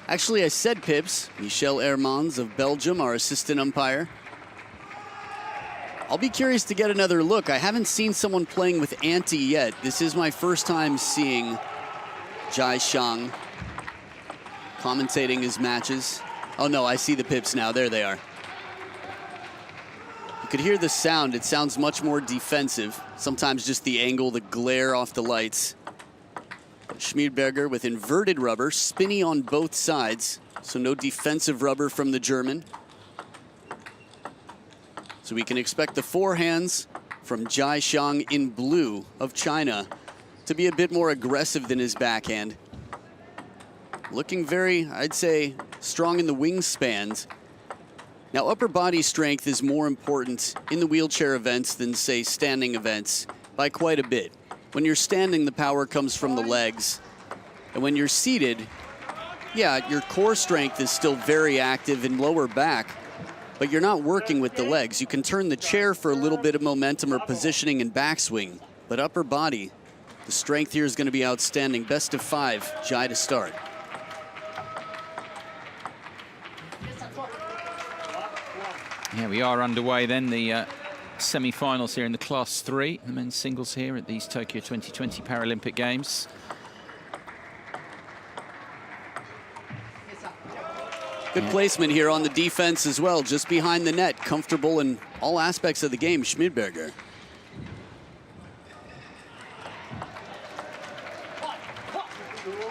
Actually, I said pips. Michel Hermans of Belgium, our assistant umpire. I'll be curious to get another look. I haven't seen someone playing with ante yet. This is my first time seeing Jai Xiang commentating his matches. Oh no, I see the pips now. There they are. You could hear the sound. It sounds much more defensive. Sometimes just the angle, the glare off the lights. Schmiedberger with inverted rubber, spinny on both sides. So no defensive rubber from the German. So we can expect the forehands from Jai Xiang in blue of China to be a bit more aggressive than his backhand. Looking very, I'd say, strong in the wingspans. Now, upper body strength is more important in the wheelchair events than, say, standing events by quite a bit. When you're standing, the power comes from the legs. And when you're seated, yeah, your core strength is still very active in lower back, but you're not working with the legs. You can turn the chair for a little bit of momentum or positioning and backswing, but upper body, the strength here is going to be outstanding. Best of 5, Jai to start. Yeah, we are underway then, the semi-finals here in the Class 3, the men's singles here at these Tokyo 2020 Paralympic Games. Good placement here on the defense as well, just behind the net, comfortable in all aspects of the game, Schmiedberger.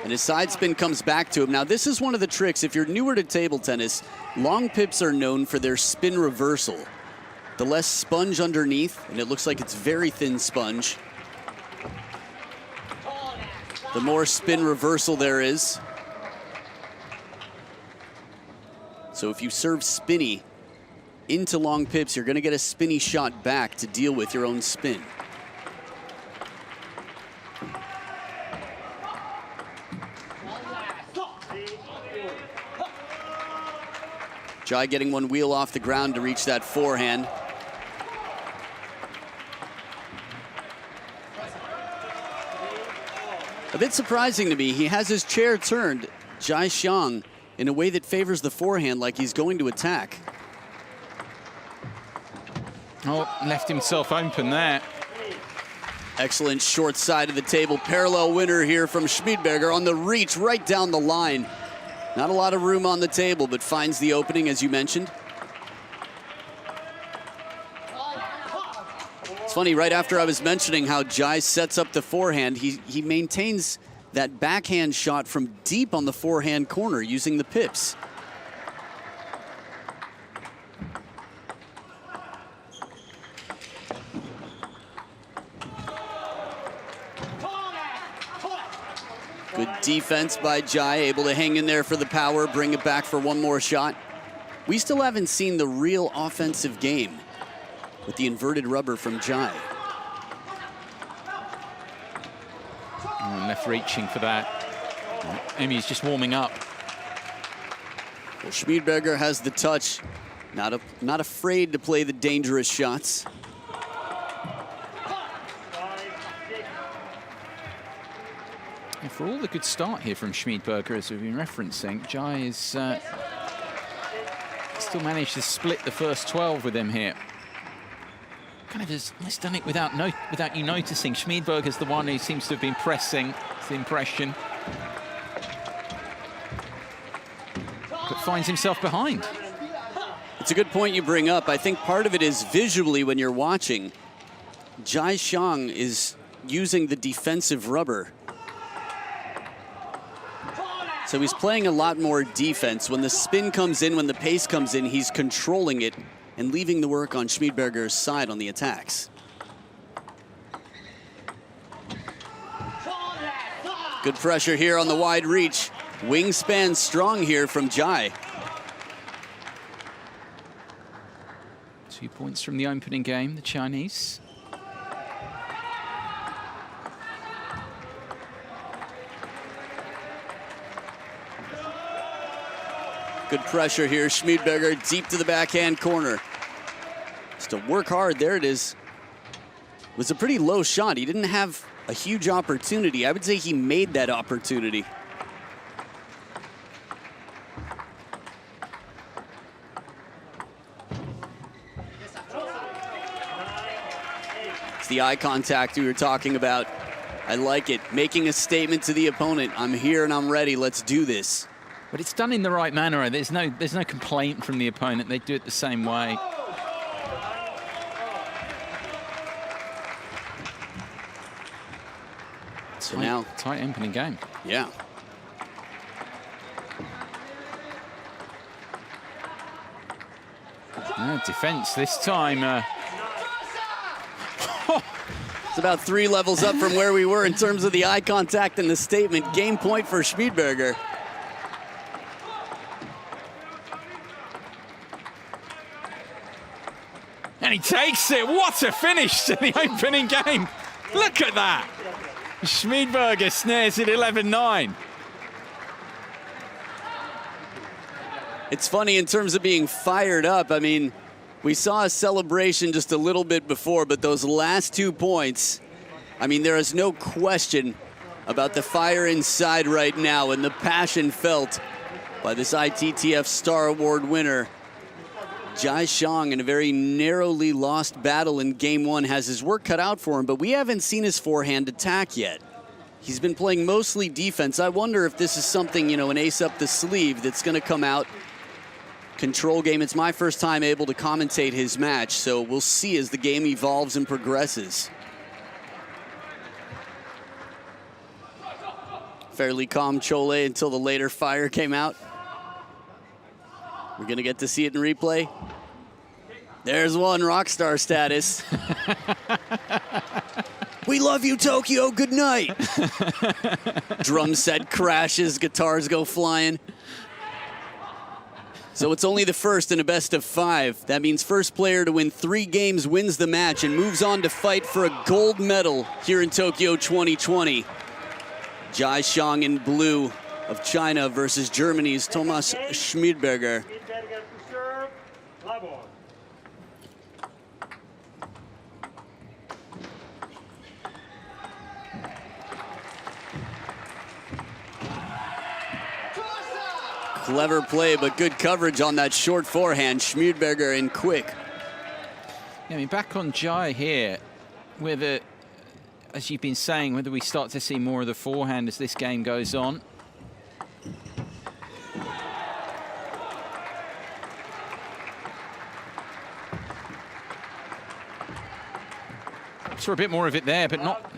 And his side spin comes back to him. Now, this is one of the tricks. If you're newer to table tennis, long pips are known for their spin reversal. The less sponge underneath, and it looks like it's very thin sponge, the more spin reversal there is. So if you serve spinny into long pips, you're going to get a spinny shot back to deal with your own spin. Jai getting one wheel off the ground to reach that forehand. A bit surprising to me, he has his chair turned, Jai Xiang, in a way that favors the forehand, like he's going to attack. Oh, left himself open there. Excellent short side of the table. Parallel winner here from Schmiedberger on the reach right down the line. Not a lot of room on the table, but finds the opening, as you mentioned. It's funny, right after I was mentioning how Jai sets up the forehand, he maintains that backhand shot from deep on the forehand corner using the pips. Good defense by Jai, able to hang in there for the power, bring it back for one more shot. We still haven't seen the real offensive game with the inverted rubber from Jai. Oh, left reaching for that. Emmy's just warming up. Well, Schmiedberger has the touch, not afraid to play the dangerous shots. And for all the good start here from Schmiedberger, as we've been referencing, Jai is still managed to split the first 12 with him here. Kind of has almost done it without you noticing. Schmiedberger's the one who seems to have been pressing, it's the impression. But finds himself behind. It's a good point you bring up. I think part of it is visually when you're watching. Jai Xiang is using the defensive rubber. So he's playing a lot more defense. When the spin comes in, when the pace comes in, he's controlling it and leaving the work on Schmiedberger's side on the attacks. Good pressure here on the wide reach. Wingspan strong here from Jai. 2 points from the opening game, the Chinese. Good pressure here, Schmiedberger deep to the backhand corner. Just to work hard, there it is. It was a pretty low shot. He didn't have a huge opportunity. I would say he made that opportunity. It's the eye contact we were talking about. I like it, making a statement to the opponent. I'm here and I'm ready, let's do this. But it's done in the right manner. There's no complaint from the opponent. They do it the same way. So now, tight opening game. Yeah. No defense this time. It's about 3 levels up from where we were in terms of the eye contact and the statement. Game point for Schmiedberger. And he takes it. What a finish to the opening game. Look at that. Schmiedberger snares it 11-9. It's funny in terms of being fired up. I mean, we saw a celebration just a little bit before, but those last 2 points, I mean, there is no question about the fire inside right now and the passion felt by this ITTF Star Award winner. Jai Xiang, in a very narrowly lost battle in Game 1, has his work cut out for him, but we haven't seen his forehand attack yet. He's been playing mostly defense. I wonder if this is something, an ace up the sleeve that's going to come out. Control game. It's my first time able to commentate his match, so we'll see as the game evolves and progresses. Fairly calm Chole until the later fire came out. We're going to get to see it in replay. There's one, rock star status. We love you, Tokyo. Good night. Drum set crashes, guitars go flying. So it's only the first in a best of 5. That means first player to win 3 games wins the match and moves on to fight for a gold medal here in Tokyo 2020. Jai Xiang in blue of China versus Germany's Thomas Schmidberger. Clever play, but good coverage on that short forehand. Schmidberger in quick. Yeah, I mean, back on Jai here, whether, as you've been saying, whether we start to see more of the forehand as this game goes on. Saw a bit more of it there, but not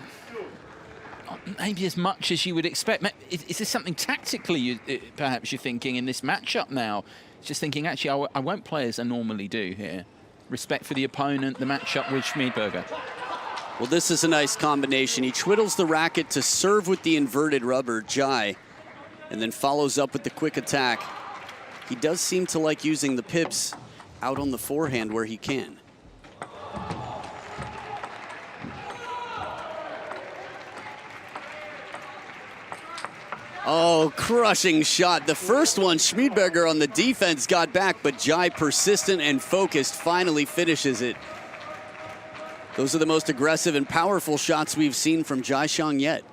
maybe as much as you would expect. Is this something tactically perhaps you're thinking in this matchup now? Just thinking, actually, I won't play as I normally do here. Respect for the opponent, the matchup with Schmidberger. Well, this is a nice combination. He twiddles the racket to serve with the inverted rubber, Jai, and then follows up with the quick attack. He does seem to like using the pips out on the forehand where he can. Oh, crushing shot. The first one, Schmidberger on the defense got back, but Jai, persistent and focused, finally finishes it. Those are the most aggressive and powerful shots we've seen from Jai Xiang yet.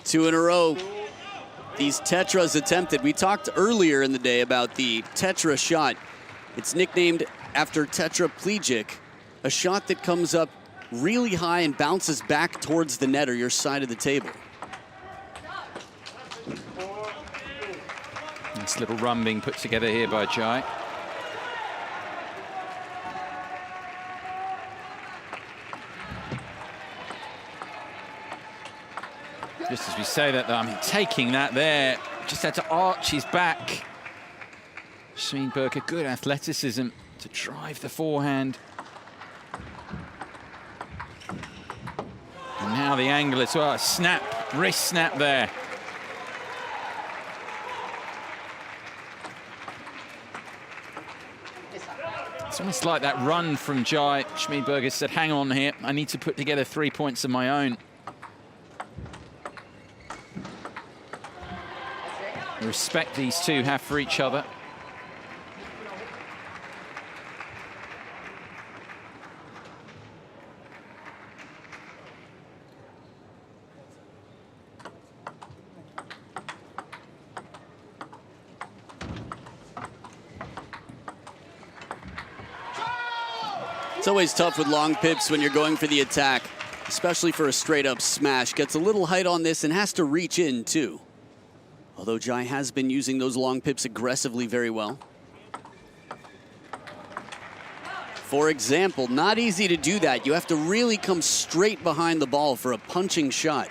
Two in a row. These tetras attempted. We talked earlier in the day about the tetra shot. It's nicknamed after tetraplegic, a shot that comes up really high and bounces back towards the net or your side of the table. Nice little run being put together here by Jai. Just as we say that, though, I mean, taking that there, just had to arch his back. Schmidberger, good athleticism to drive the forehand. And now the angle as well, snap, wrist snap there. It's almost like that run from Jai. Schmidberger said, hang on here, I need to put together 3 points of my own. The respect these two have for each other. It's always tough with long pips when you're going for the attack, especially for a straight-up smash. Gets a little height on this and has to reach in, too. Although Jai has been using those long pips aggressively very well. For example, not easy to do that. You have to really come straight behind the ball for a punching shot.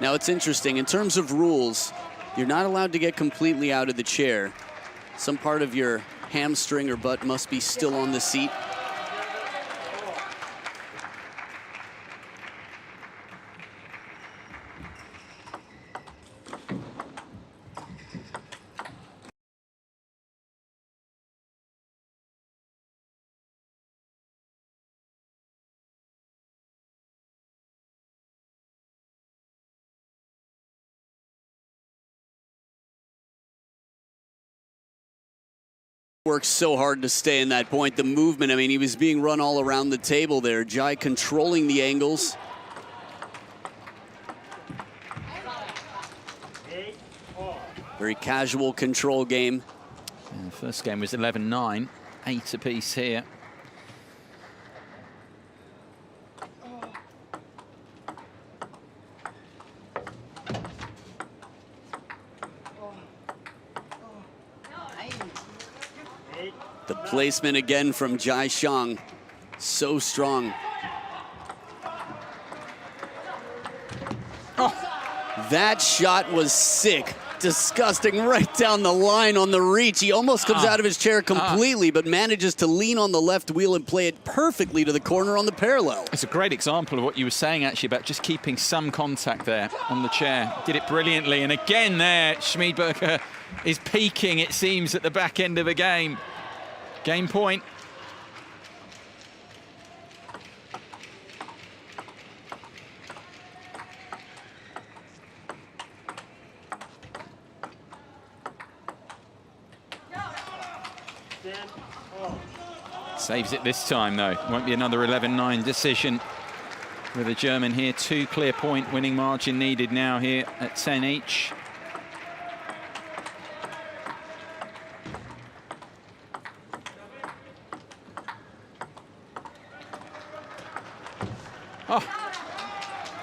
Now it's interesting, in terms of rules, you're not allowed to get completely out of the chair. Some part of your hamstring or butt must be still on the seat. Works so hard to stay in that point. The movement, I mean, he was being run all around the table there. Jai controlling the angles. Very casual control game. And the first game was 11-9, 8 apiece here. The placement again from Jai Xiang, so strong. Oh, that shot was sick. disgusting right down the line on the reach. He almost comes out of his chair completely, but manages to lean on the left wheel and play it perfectly to the corner on the parallel. It's a great example of what you were saying, actually, about just keeping some contact there on the chair. Did it brilliantly. And again there, Schmiedberger is peaking, it seems, at the back end of a game. Game point. Saves it this time, though. Won't be another 11-9 decision with a German here. 2 clear point winning margin needed now here at 10 each.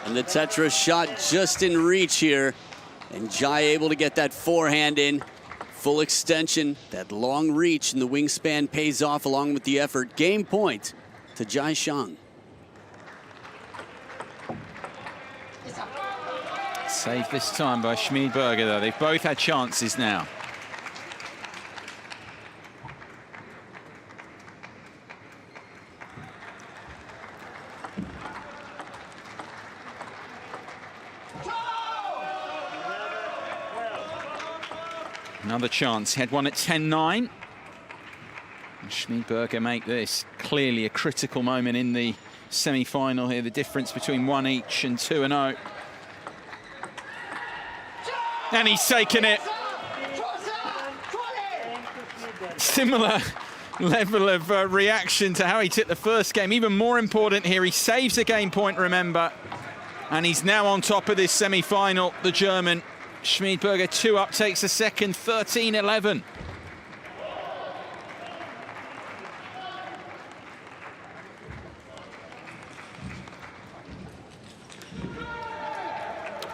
And the Tetra shot just in reach here. And Jai able to get that forehand in. Full extension, that long reach and the wingspan pays off along with the effort. Game point to Jai Shang. Saved this time by Schmiedberger, though. They've both had chances now. Another chance. He had one at 10-9. Schmiedberger make this clearly a critical moment in the semi-final here. The difference between 1 each and 2-0. And he's taken it. Similar level of reaction to how he took the first game. Even more important here, he saves a game point, remember. And he's now on top of this semi-final, the German. Schmiedberger 2 up, takes the second, 13-11.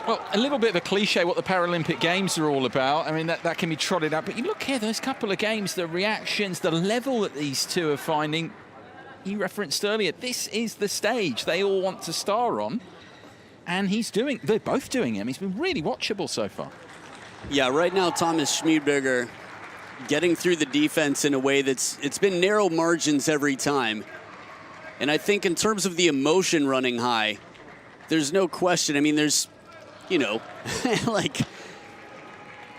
Well, a little bit of a cliche what the Paralympic Games are all about. I mean, that can be trotted out. But you look here, those couple of games, the reactions, the level that these two are finding. You referenced earlier, this is the stage they all want to star on. And they're both doing him. He's been really watchable so far. Yeah, right now, Thomas Schmiedberger getting through the defense in a way it's been narrow margins every time. And I think in terms of the emotion running high, there's no question. I mean, there's, you know, like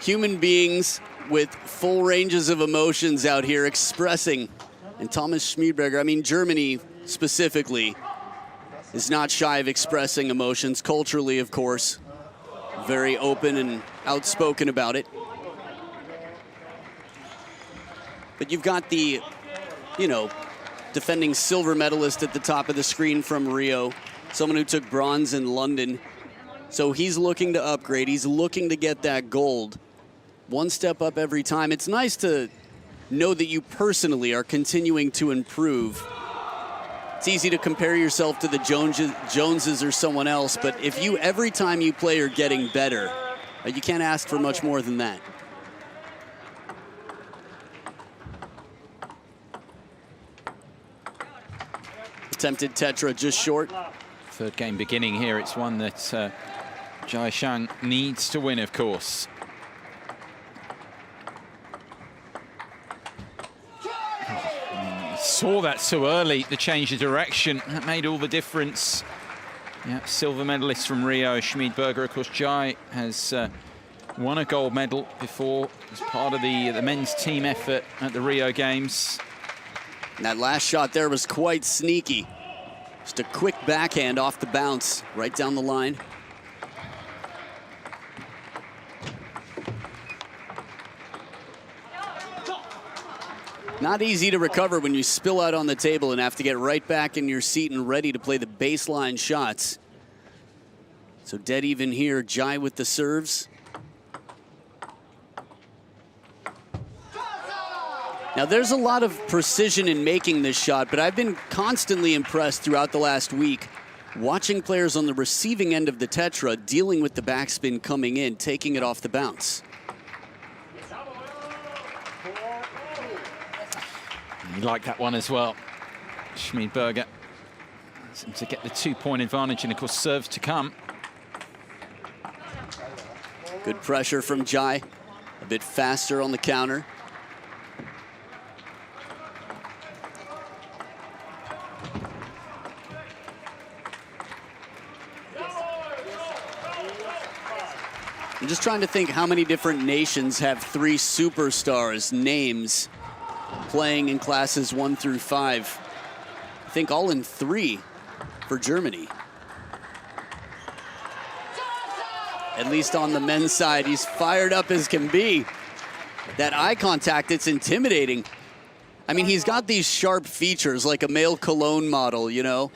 human beings with full ranges of emotions out here expressing. And Thomas Schmiedberger, I mean, Germany specifically, is not shy of expressing emotions culturally, of course. Very open and outspoken about it. But you've got the, you know, defending silver medalist at the top of the screen from Rio, someone who took bronze in London. So he's looking to upgrade. He's looking to get that gold. One step up every time. It's nice to know that you personally are continuing to improve. It's easy to compare yourself to the Joneses or someone else, but if you, every time you play, are getting better, you can't ask for much more than that. Attempted Tetra just short. Third game beginning here. It's one that Jai Shang needs to win, of course. Saw that so early, the change of direction. That made all the difference. Yeah, silver medalist from Rio, Schmiedberger. Of course, Jai has won a gold medal before as part of the men's team effort at the Rio Games. And that last shot there was quite sneaky. Just a quick backhand off the bounce, right down the line. Not easy to recover when you spill out on the table and have to get right back in your seat and ready to play the baseline shots. So dead even here, Jai with the serves. Now there's a lot of precision in making this shot, but I've been constantly impressed throughout the last week watching players on the receiving end of the Tetra dealing with the backspin coming in, taking it off the bounce. You like that one as well. Schmiedberger to get the 2-point advantage, and of course serves to come. Good pressure from Jai. A bit faster on the counter. I'm just trying to think how many different nations have 3 superstars names playing in classes 1 through 5. I think all in 3 for Germany. At least on the men's side, he's fired up as can be. That eye contact, it's intimidating. I mean, he's got these sharp features like a male cologne model, you know?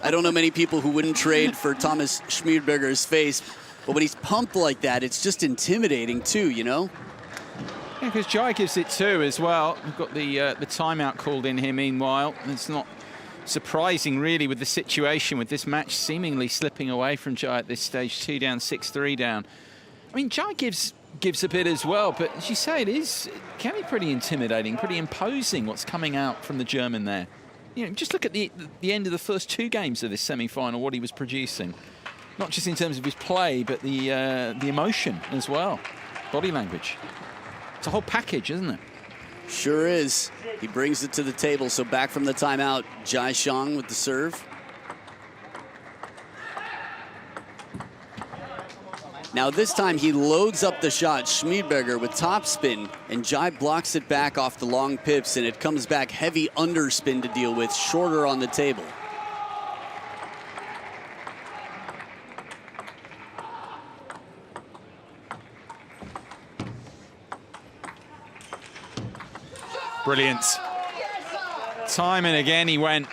I don't know many people who wouldn't trade for Thomas Schmiedberger's face, but when he's pumped like that, it's just intimidating too, you know? Yeah, because Jai gives it too as well. We've got the timeout called in here meanwhile. It's not surprising really with the situation, with this match seemingly slipping away from Jai at this stage. 2 down, 6-3 down. I mean, Jai gives a bit as well, but as you say, it can be pretty intimidating, pretty imposing what's coming out from the German there. You know, just look at the end of the first 2 games of this semi-final, what he was producing. Not just in terms of his play, but the emotion as well, body language. It's a whole package, isn't it? Sure is. He brings it to the table, so back from the timeout, Jai Xiong with the serve. Now this time he loads up the shot, Schmiedberger with topspin, and Jai blocks it back off the long pips, and it comes back heavy underspin to deal with, shorter on the table. Brilliant. Time and again he went.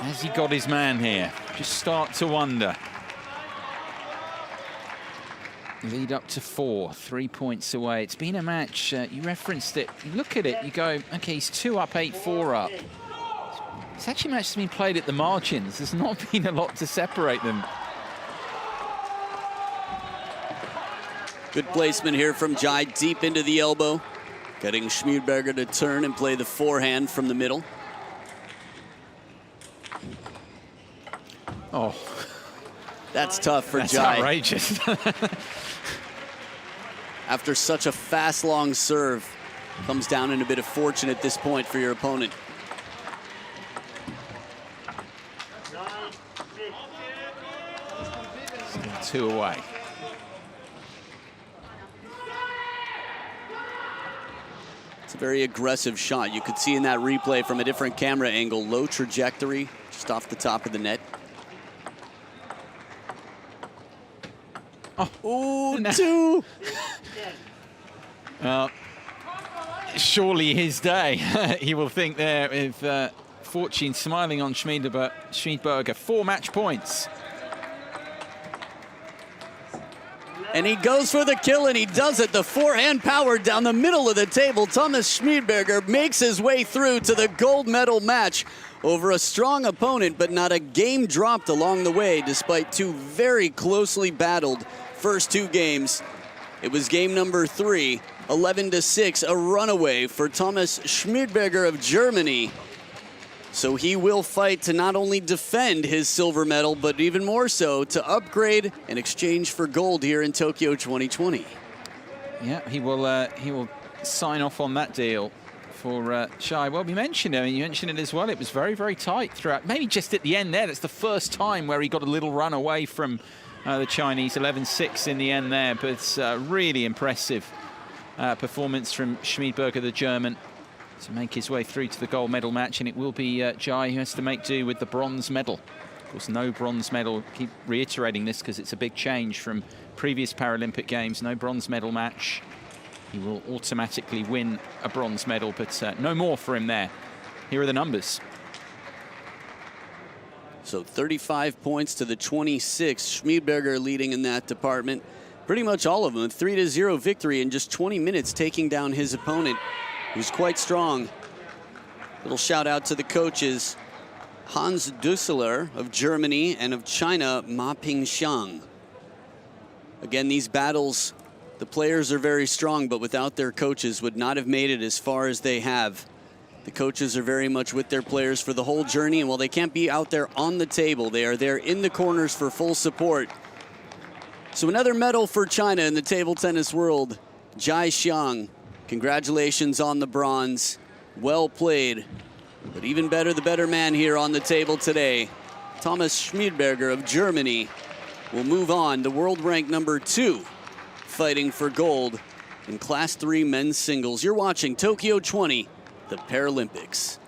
Has he got his man here? Just start to wonder. Lead up to 4, 3 points away. It's been a match, you referenced it, you look at it, you go, okay, he's 2 up, 8-4 up. It's actually a match that's been played at the margins. There's not been a lot to separate them. Good placement here from Jai, deep into the elbow. Getting Schmiedberger to turn and play the forehand from the middle. Oh. That's tough for That's Jai. Outrageous. After such a fast, long serve, comes down in a bit of fortune at this point for your opponent. Still 2 away. It's a very aggressive shot. You could see in that replay from a different camera angle, low trajectory, just off the top of the net. Oh, no. 2! Well, surely his day. He will think there with fortune smiling on Schmiedberger. 4 match points. And he goes for the kill, and he does it. The forehand power down the middle of the table. Thomas Schmiedberger makes his way through to the gold medal match over a strong opponent, but not a game dropped along the way, despite 2 very closely battled first 2 games. It was game number 3, 11-6, a runaway for Thomas Schmiedberger of Germany. So he will fight to not only defend his silver medal, but even more so to upgrade in exchange for gold here in Tokyo 2020. Yeah, he will sign off on that deal for Jai. Well, you mentioned it as well. It was very, very tight throughout. Maybe just at the end there, that's the first time where he got a little run away from the Chinese. 11-6 in the end there, but it's really impressive performance from Schmiedberger, the German, to make his way through to the gold medal match, and it will be Jai who has to make do with the bronze medal. Of course, no bronze medal. Keep reiterating this because it's a big change from previous Paralympic Games. No bronze medal match. He will automatically win a bronze medal, but no more for him there. Here are the numbers. So 35 points to the 26. Schmiedberger leading in that department. Pretty much all of them. A 3-0 victory in just 20 minutes, taking down his opponent, who's quite strong. Little shout out to the coaches, Hans Düsseler of Germany and of China, Ma Pingxiang. Again, these battles The players are very strong, but without their coaches would not have made it as far as they have. The coaches are very much with their players for the whole journey, and while they can't be out there on the table, they are there in the corners for full support. So another medal for China in the table tennis world. Jai Xiang, congratulations on the bronze. Well played, but even better, the better man here on the table today. Thomas Schmiedberger of Germany will move on to world rank number 2, fighting for gold in Class 3 men's singles. You're watching Tokyo 20, the Paralympics.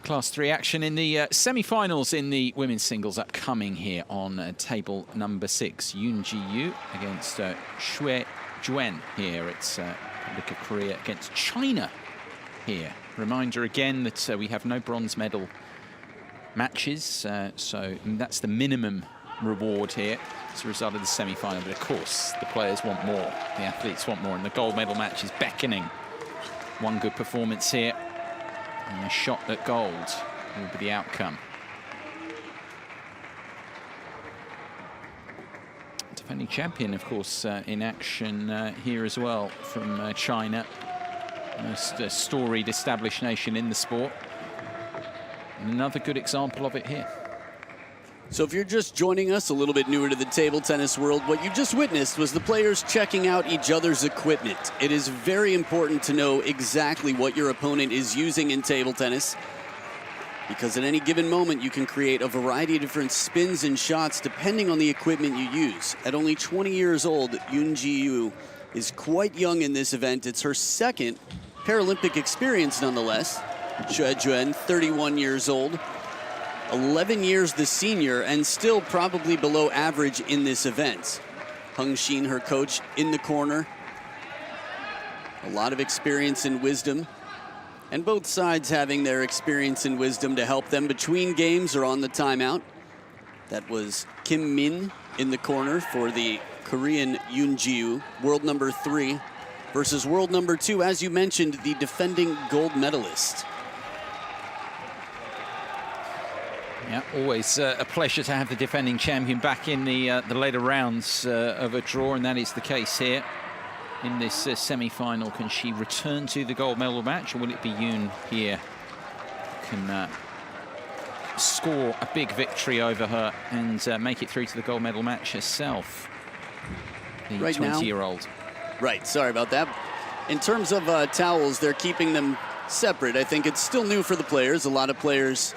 Class 3 action in the semi-finals in the women's singles upcoming here on table number 6. Yoon Ji-yoo against Xue Juen here. It's Republic of Korea against China here. Reminder again that we have no bronze medal matches, so that's the minimum reward here as a result of the semi-final. But of course, the players want more, the athletes want more, and the gold medal match is beckoning. One good performance here, and a shot at gold will be the outcome. Defending champion, of course, in action here as well from China. Most storied, established nation in the sport. And another good example of it here. So if you're just joining us, a little bit newer to the table tennis world, what you just witnessed was the players checking out each other's equipment. It is very important to know exactly what your opponent is using in table tennis, because at any given moment you can create a variety of different spins and shots depending on the equipment you use. At only 20 years old, Yoon Ji-yoo is quite young in this event. It's her second Paralympic experience nonetheless. Xue Juen, 31 years old. 11 years the senior, and still probably below average in this event. Hung Xin, her coach, in the corner. A lot of experience and wisdom, and both sides having their experience and wisdom to help them between games or on the timeout. That was Kim Min in the corner for the Korean Yoon Ji-yoo, world number 3, versus world number 2, as you mentioned, the defending gold medalist. Yeah, always a pleasure to have the defending champion back in the later rounds of a draw, and that is the case here in this semi-final. Can she return to the gold medal match, or will it be Yoon here can score a big victory over her and make it through to the gold medal match herself, the 20-year-old? Right, sorry about that. In terms of towels, they're keeping them separate. I think it's still new for the players. A lot of players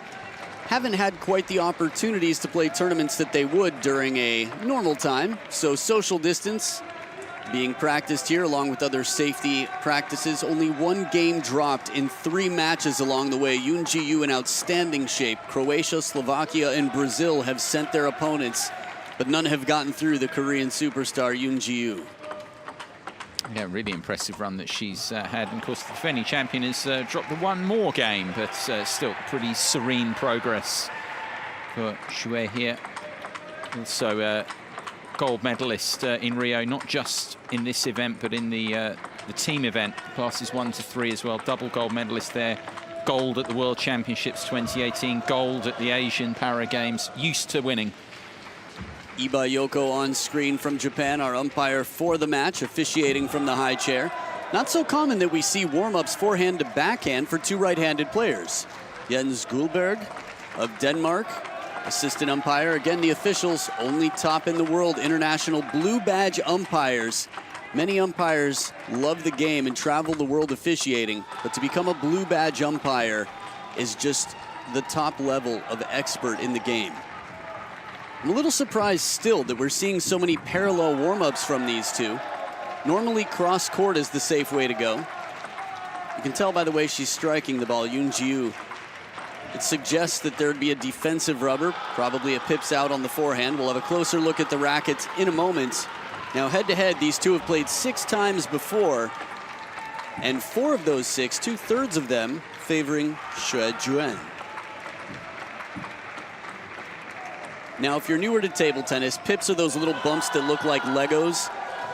haven't had quite the opportunities to play tournaments that they would during a normal time. So social distance being practiced here along with other safety practices. Only one game dropped in 3 matches along the way. Yoon Ji-yoo in outstanding shape. Croatia, Slovakia, and Brazil have sent their opponents, but none have gotten through the Korean superstar Yoon Ji-yoo. Yeah, really impressive run that she's had. And of course, the defending champion has dropped the one more game, but still pretty serene progress for Xue here. Also gold medalist in Rio, not just in this event, but in the team event, classes 1 to 3 as well. Double gold medalist there. Gold at the World Championships 2018, gold at the Asian Para Games, used to winning. Iba Yoko on screen from Japan, our umpire for the match, officiating from the high chair. Not so common that we see warm-ups forehand to backhand for 2 right-handed players. Jens Gullberg of Denmark, assistant umpire. Again, the officials, only top in the world, international blue badge umpires. Many umpires love the game and travel the world officiating, but to become a blue badge umpire is just the top level of expert in the game. I'm a little surprised still that we're seeing so many parallel warm-ups from these two. Normally cross-court is the safe way to go. You can tell by the way she's striking the ball, Yoon Ji-yoo. It suggests that there'd be a defensive rubber, probably a pips out on the forehand. We'll have a closer look at the rackets in a moment. Now head-to-head, these two have played 6 times before, and 4 of those 6, 2/3 of them, favoring Xue Juen. Now, if you're newer to table tennis, pips are those little bumps that look like Legos.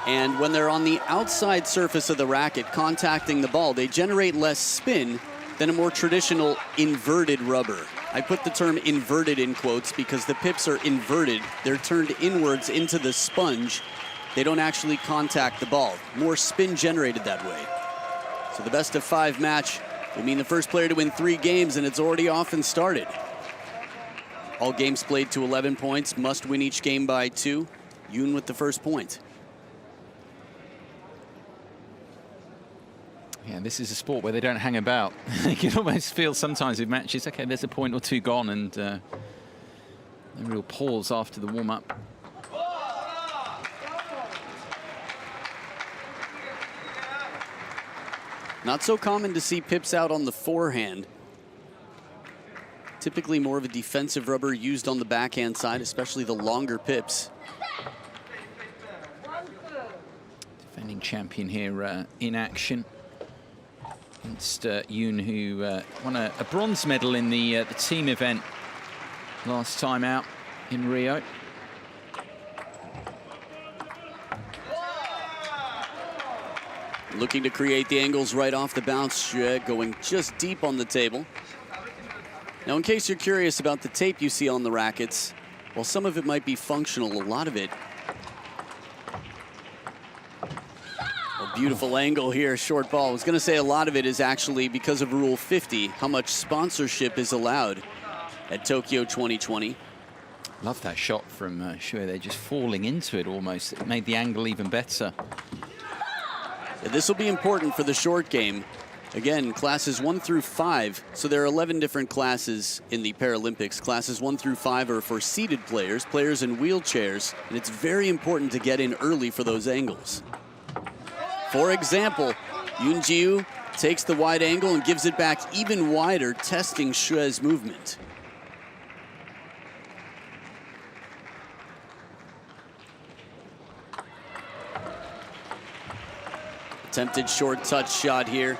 And when they're on the outside surface of the racket contacting the ball, they generate less spin than a more traditional inverted rubber. I put the term inverted in quotes because the pips are inverted. They're turned inwards into the sponge. They don't actually contact the ball. More spin generated that way. So the best of 5 match will mean the first player to win 3 games, and it's already off and started. All games played to 11 points, must win each game by 2. Yoon with the first point. Yeah, this is a sport where they don't hang about. You can almost feel sometimes with matches, okay, there's a point or 2 gone, and a real pause after the warm-up. Not so common to see pips out on the forehand. Typically more of a defensive rubber used on the backhand side, especially the longer pips. Defending champion here in action against Yoon, who won a bronze medal in the team event last time out in Rio. Looking to create the angles right off the bounce, Xue going just deep on the table. Now, in case you're curious about the tape you see on the rackets, while some of it might be functional, a lot of it. A beautiful angle here, short ball. I was gonna say a lot of it is actually because of Rule 50, how much sponsorship is allowed at Tokyo 2020. Love that shot from Xue. They're just falling into it almost. It made the angle even better. This will be important for the short game. Again, classes 1 through 5. So there are 11 different classes in the Paralympics. Classes 1 through 5 are for seated players, players in wheelchairs, and it's very important to get in early for those angles. For example, Yoon Ji-woo takes the wide angle and gives it back even wider, testing Xue's movement. Attempted short touch shot here.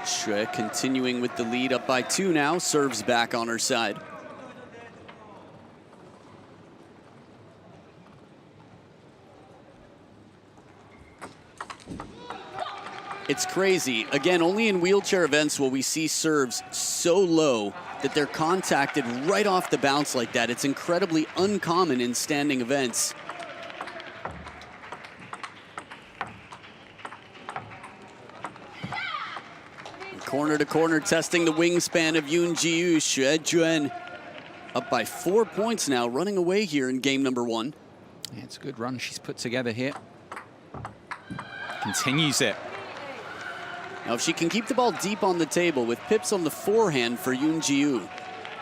Xue continuing with the lead, up by 2 now, serves back on her side. It's crazy. Again, only in wheelchair events will we see serves so low that they're contacted right off the bounce like that. It's incredibly uncommon in standing events. Corner to corner, testing the wingspan of Yoon Ji-woo. Xue Juan up by 4 points now, running away here in game number 1. Yeah, it's a good run she's put together here. Continues it. Now, if she can keep the ball deep on the table with pips on the forehand for Yoon Ji-woo,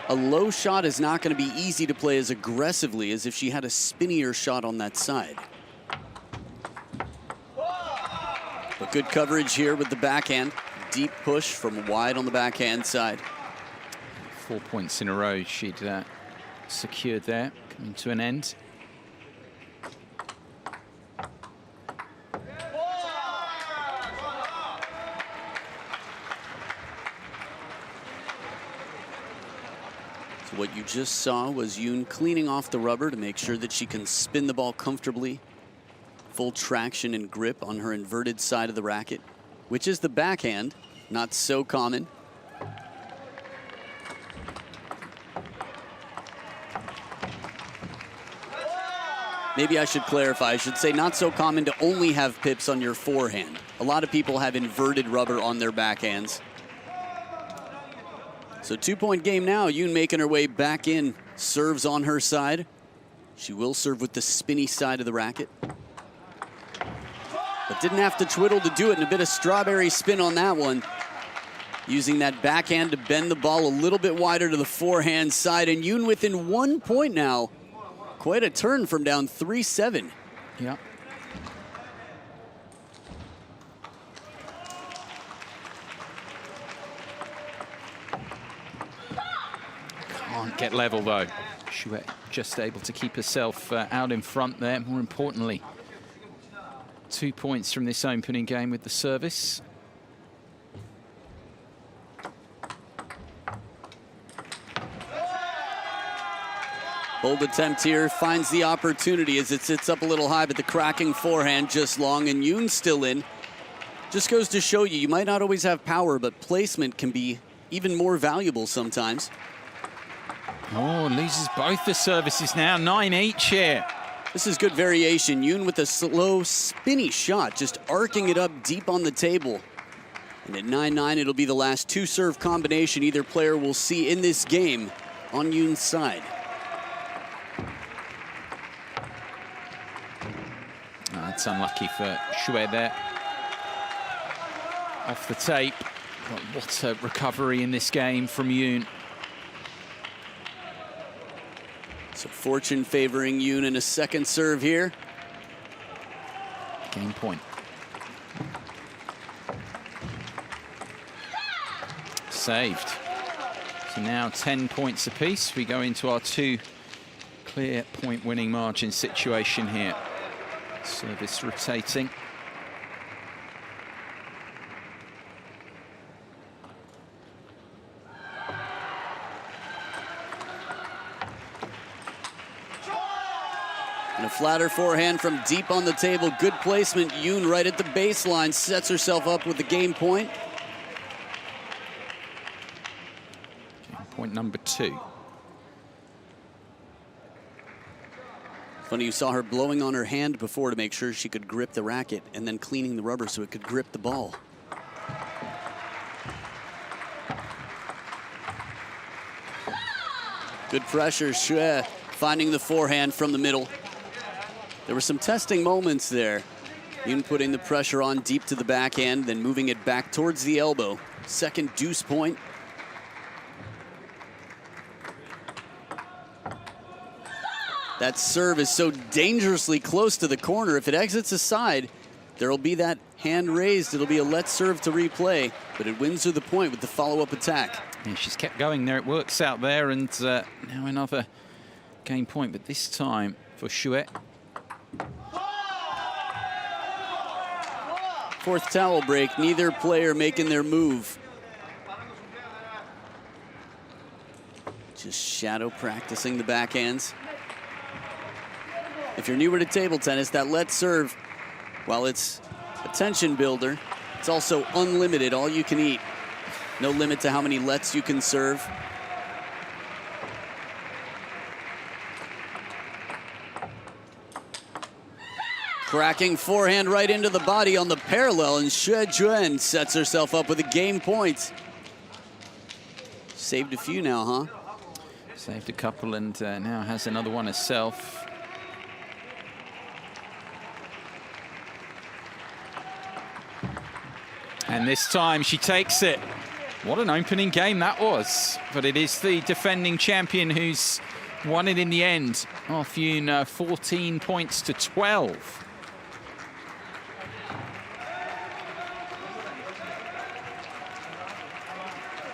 a low shot is not going to be easy to play as aggressively as if she had a spinnier shot on that side. But good coverage here with the backhand. Deep push from wide on the backhand side. 4 points in a row she'd secured there, coming to an end. So what you just saw was Yoon cleaning off the rubber to make sure that she can spin the ball comfortably. Full traction and grip on her inverted side of the racket, which is the backhand, not so common. Maybe I should clarify. I should say not so common to only have pips on your forehand. A lot of people have inverted rubber on their backhands. So 2-point game now. Yoon making her way back in. Serves on her side. She will serve with the spinny side of the racket. But didn't have to twiddle to do it, and a bit of strawberry spin on that one. Using that backhand to bend the ball a little bit wider to the forehand side, and Yoon within 1 point now. Quite a turn from down 3-7. Yeah. Can't get level though. Xue just able to keep herself out in front there. More importantly, 2 points from this opening game with the service. Bold attempt here, finds the opportunity as it sits up a little high, but the cracking forehand just long, and Yoon's still in. Just goes to show you, you might not always have power, but placement can be even more valuable sometimes. Oh, loses both the services now, 9 each here. This is good variation. Yoon with a slow, spinny shot, just arcing it up deep on the table. And at 9-9, it'll be the last two-serve combination either player will see in this game on Yoon's side. That's unlucky for Xue there. Off the tape. But what a recovery in this game from Yoon. So fortune favoring Yoon in a second serve here. Game point. Saved. So now 10 points apiece. We go into our 2 clear point winning margin situation here. Service rotating. And a flatter forehand from deep on the table. Good placement. Yoon right at the baseline sets herself up with the game point. Game point number 2. Funny, you saw her blowing on her hand before to make sure she could grip the racket and then cleaning the rubber so it could grip the ball. Good pressure, Xue finding the forehand from the middle. There were some testing moments there. Yoon putting the pressure on deep to the backhand, then moving it back towards the elbow. Second deuce point. That serve is so dangerously close to the corner. If it exits aside, there'll be that hand raised. It'll be a let serve to replay, but it wins her the point with the follow-up attack. Yeah, she's kept going there. It works out there, and now another game point, but this time for Xue. Fourth towel break, neither player making their move. Just shadow practicing the backhands. If you're newer to table tennis, that let serve, while it's a tension builder, it's also unlimited, all you can eat. No limit to how many lets you can serve. Cracking forehand right into the body on the parallel, and Xue Juan sets herself up with a game point. Saved a few now, huh? Saved a couple and now has another one herself. And this time she takes it. What an opening game that was. But it is the defending champion who's won it in the end. Off Yoon 14 points to 12.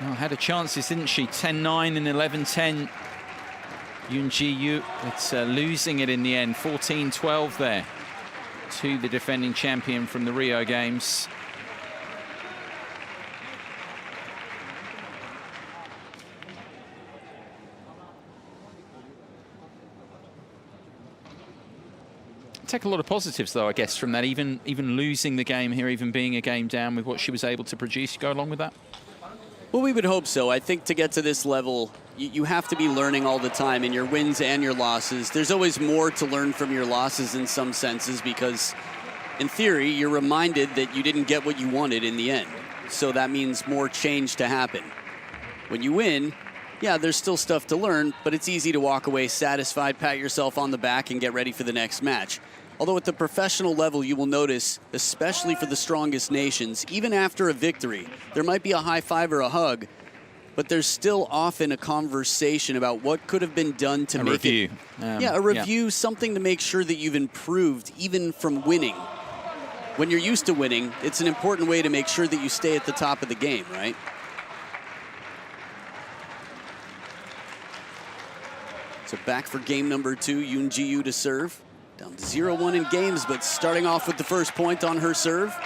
Well, had her chances, didn't she? 10-9 and 11-10. Yoon Ji-Yoo, but losing it in the end. 14-12 there to the defending champion from the Rio Games. Take a lot of positives, though, I guess, from that. Even losing the game here, even being a game down with what she was able to produce. You go along with that? Well, we would hope so. I think to get to this level, you have to be learning all the time in your wins and your losses. There's always more to learn from your losses in some senses because, in theory, you're reminded that you didn't get what you wanted in the end. So that means more change to happen. When you win, yeah, there's still stuff to learn, but it's easy to walk away satisfied, pat yourself on the back, and get ready for the next match. Although at the professional level, you will notice, especially for the strongest nations, even after a victory, there might be a high five or a hug, but there's still often a conversation about what could have been done to make it. A review, something to make sure that you've improved, even from winning. When you're used to winning, it's an important way to make sure that you stay at the top of the game, right? So back for game number 2, Yoon Ji-Yoo to serve. Down to 0-1 in games, but starting off with the first point on her serve.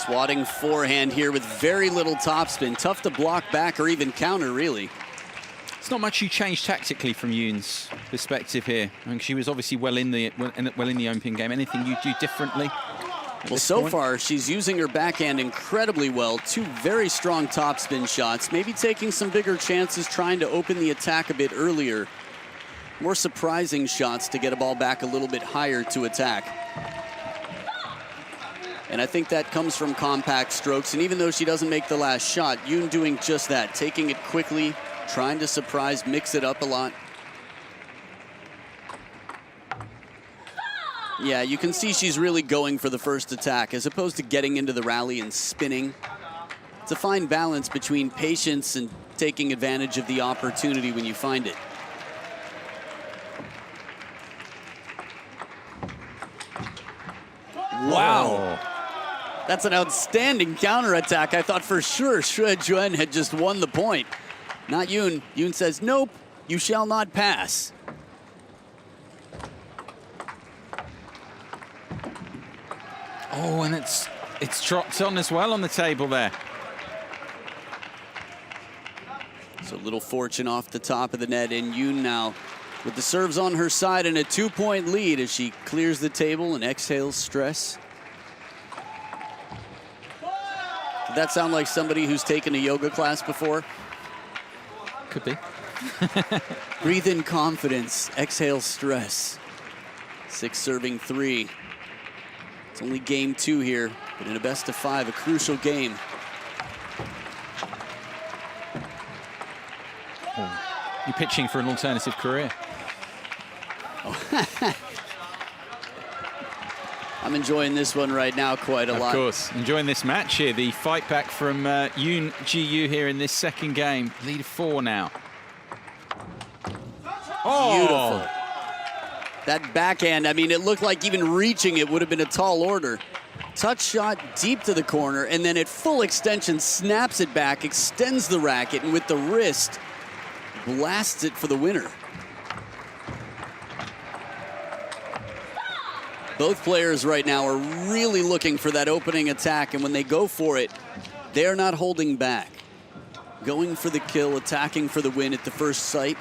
Swatting forehand here with very little topspin. Tough to block back or even counter, really. It's not much you change tactically from Yoon's perspective here. I mean, she was obviously well in the opening game. Anything you do differently? Well, so far, she's using her backhand incredibly well. 2 very strong topspin shots. Maybe taking some bigger chances, trying to open the attack a bit earlier. More surprising shots to get a ball back a little bit higher to attack. And I think that comes from compact strokes. And even though she doesn't make the last shot, Yoon doing just that, taking it quickly, trying to surprise, mix it up a lot. Yeah, you can see she's really going for the first attack as opposed to getting into the rally and spinning. It's a fine balance between patience and taking advantage of the opportunity when you find it. Wow. That's an outstanding counterattack. I thought for sure Xue Juan had just won the point. Not Yoon. Yoon says, nope, you shall not pass. Oh, and it's dropped on as well on the table there. So little fortune off the top of the net, and Yoon now with the serves on her side and a 2-point lead as she clears the table and exhales stress. Did that sound like somebody who's taken a yoga class before? Could be. Breathe in confidence, exhale stress. 6-3. It's only game 2 here, but in a best of 5, a crucial game. Oh, you're pitching for an alternative career. Oh. I'm enjoying this one right now quite a lot. Of course, enjoying this match here. The fight back from Yoon Ji-Yoo here in this second game. Lead of 4 now. Oh! Beautiful. That backhand, I mean, it looked like even reaching it would have been a tall order. Touch shot deep to the corner, and then at full extension, snaps it back, extends the racket, and with the wrist, blasts it for the winner. Both players right now are really looking for that opening attack, and when they go for it, they're not holding back. Going for the kill, attacking for the win at the first sight.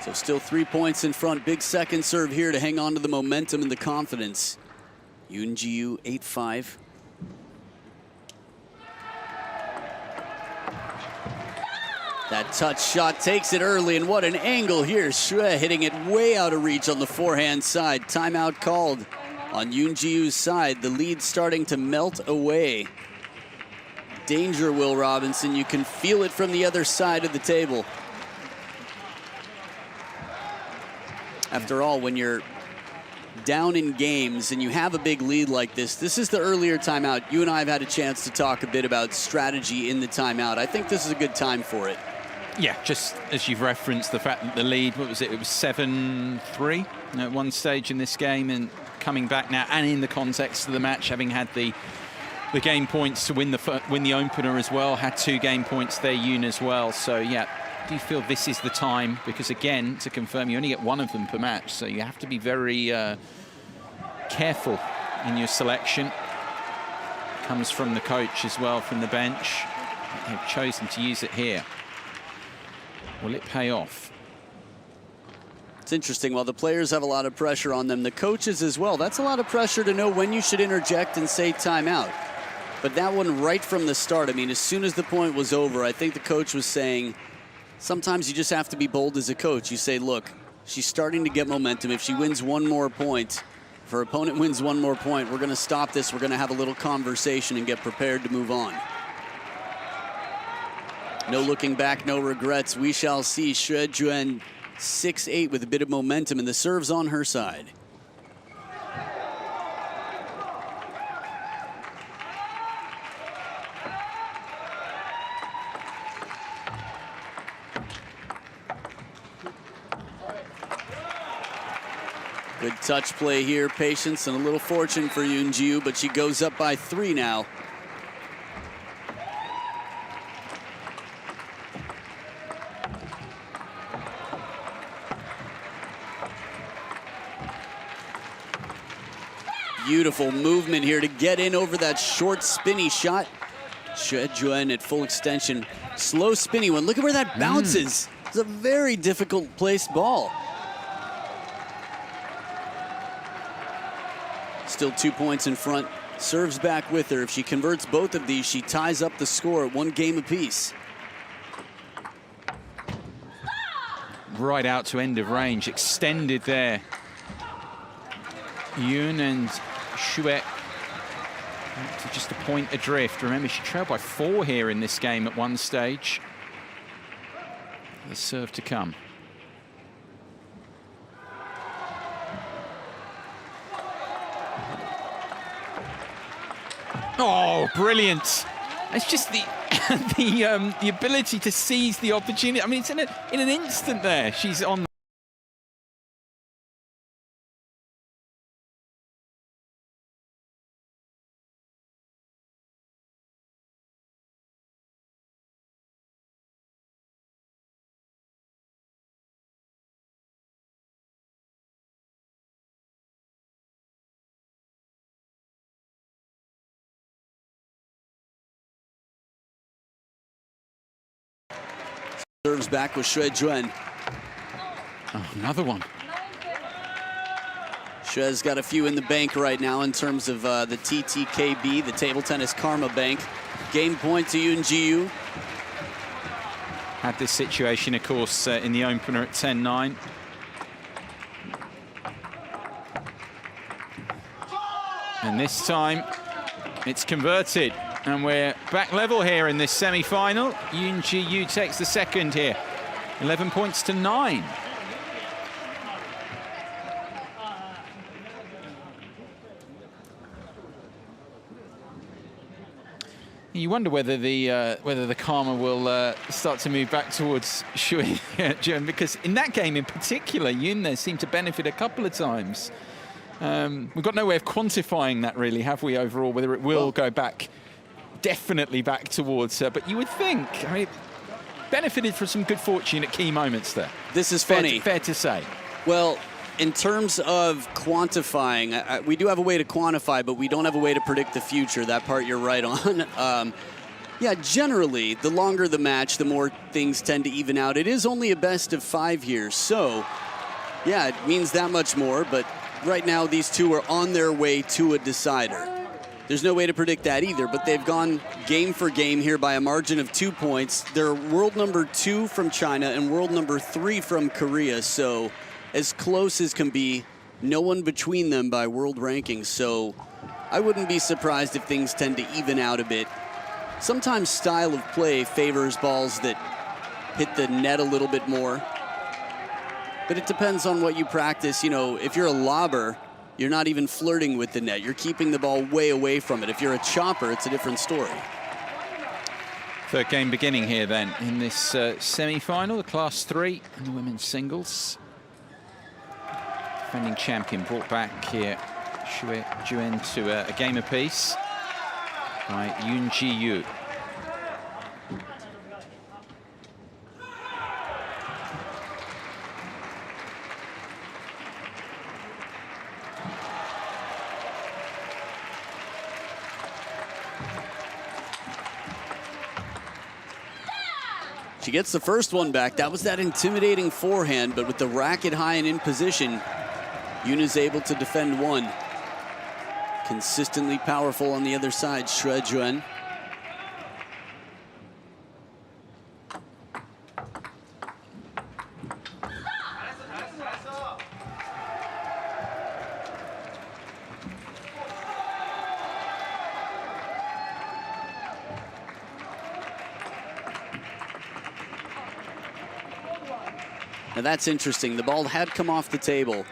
So still 3 points in front. Big second serve here to hang on to the momentum and the confidence. Yoon Ji-Yoo 8-5. That touch shot takes it early, and what an angle here. Xue hitting it way out of reach on the forehand side. Timeout called on Yoon Ji-Yoo's side. The lead starting to melt away. Danger, Will Robinson. You can feel it from the other side of the table. After all, when you're down in games and you have a big lead like this is the earlier timeout. You and I have had a chance to talk a bit about strategy in the timeout. I think this is a good time for it. Yeah, just as you've referenced, the fact that the lead, what was it? It was 7-3 at one stage in this game, and coming back now, and in the context of the match, having had the game points to win the opener as well, had 2 game points there, Yoon as well. So yeah, do you feel this is the time? Because again, to confirm, you only get 1 of them per match, so you have to be very careful in your selection. Comes from the coach as well, from the bench. They've chosen to use it here. Will it pay off? It's interesting. While the players have a lot of pressure on them, the coaches as well. That's a lot of pressure to know when you should interject and say timeout. But that one right from the start, I mean, as soon as the point was over, I think the coach was saying, sometimes you just have to be bold as a coach. You say, look, she's starting to get momentum. If she wins 1 more point, if her opponent wins 1 more point, we're going to stop this. We're going to have a little conversation and get prepared to move on. No looking back, no regrets. We shall see. Xue Juan 6-8 with a bit of momentum, and the serve's on her side. Good touch play here, patience, and a little fortune for Yoon Ji-Yoo, but she goes up by 3 now. Beautiful movement here to get in over that short, spinny shot. Xue Juan at full extension. Slow, spinny one. Look at where that bounces. It's a very difficult placed ball. Still 2 points in front. Serves back with her. If she converts both of these, she ties up the score at 1 game apiece. Right out to end of range, extended there. Yoon and Xue to just a point adrift. Remember, she trailed by 4 here in this game at one stage. The serve to come. Oh, brilliant. It's just the the ability to seize the opportunity. I mean, it's in an instant there. She's on. Serves back with Xue Juen. Oh, another one. Xue's got a few in the bank right now in terms of the TTKB, the Table Tennis Karma Bank. Game point to Yoon Ji-Yoo. Had this situation, of course, in the opener at 10-9. And this time, it's converted. And we're back level here in this semi-final. Yoon Ji-Yoo takes the second here. 11 points to 9. You wonder whether the karma will start to move back towards Xue Juen, because in that game in particular, Yoon there seemed to benefit a couple of times. We've got no way of quantifying that really, have we, overall, whether it will go back, definitely back towards her. But you would think, I mean, benefited from some good fortune at key moments there. This is funny. Fair to say. Well, in terms of quantifying, we do have a way to quantify, but we don't have a way to predict the future. That part you're right on. Yeah, generally, the longer the match, the more things tend to even out. It is only a best of 5 here, so yeah, it means that much more. But right now, these two are on their way to a decider. There's no way to predict that either, but they've gone game for game here by a margin of 2 points. They're world number 2 from China and world number 3 from Korea, so as close as can be, no one between them by world rankings. So I wouldn't be surprised if things tend to even out a bit. Sometimes style of play favors balls that hit the net a little bit more, but it depends on what you practice. You know, if you're a lobber, you're not even flirting with the net. You're keeping the ball way away from it. If you're a chopper, it's a different story. Third game beginning here then in this semi-final, the Class 3 and the women's singles. Defending champion brought back here, Xue Juen, to a game apiece by Yoon Ji-Yoo. She gets the first one back. That was that intimidating forehand, but with the racket high and in position, Yoon is able to defend one. Consistently powerful on the other side, Xue Juen. Now that's interesting. The ball had come off the table.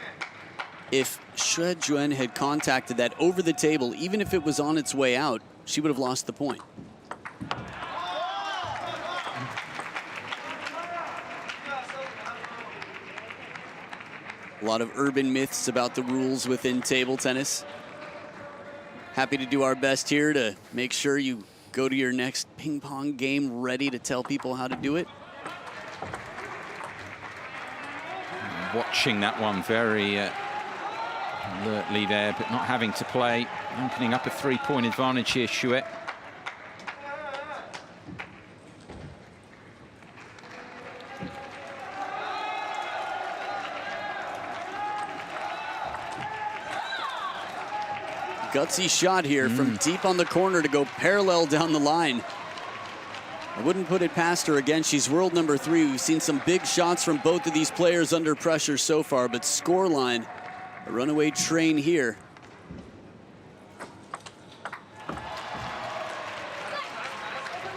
If Xue Juen had contacted that over the table, even if it was on its way out, she would have lost the point. A lot of urban myths about the rules within table tennis. Happy to do our best here to make sure you go to your next ping pong game ready to tell people how to do it. Watching that one very alertly there, but not having to play. Opening up a 3-point advantage here, Xue. Gutsy shot here from deep on the corner to go parallel down the line. I wouldn't put it past her. Again, she's world number 3. We've seen some big shots from both of these players under pressure so far, but scoreline, a runaway train here.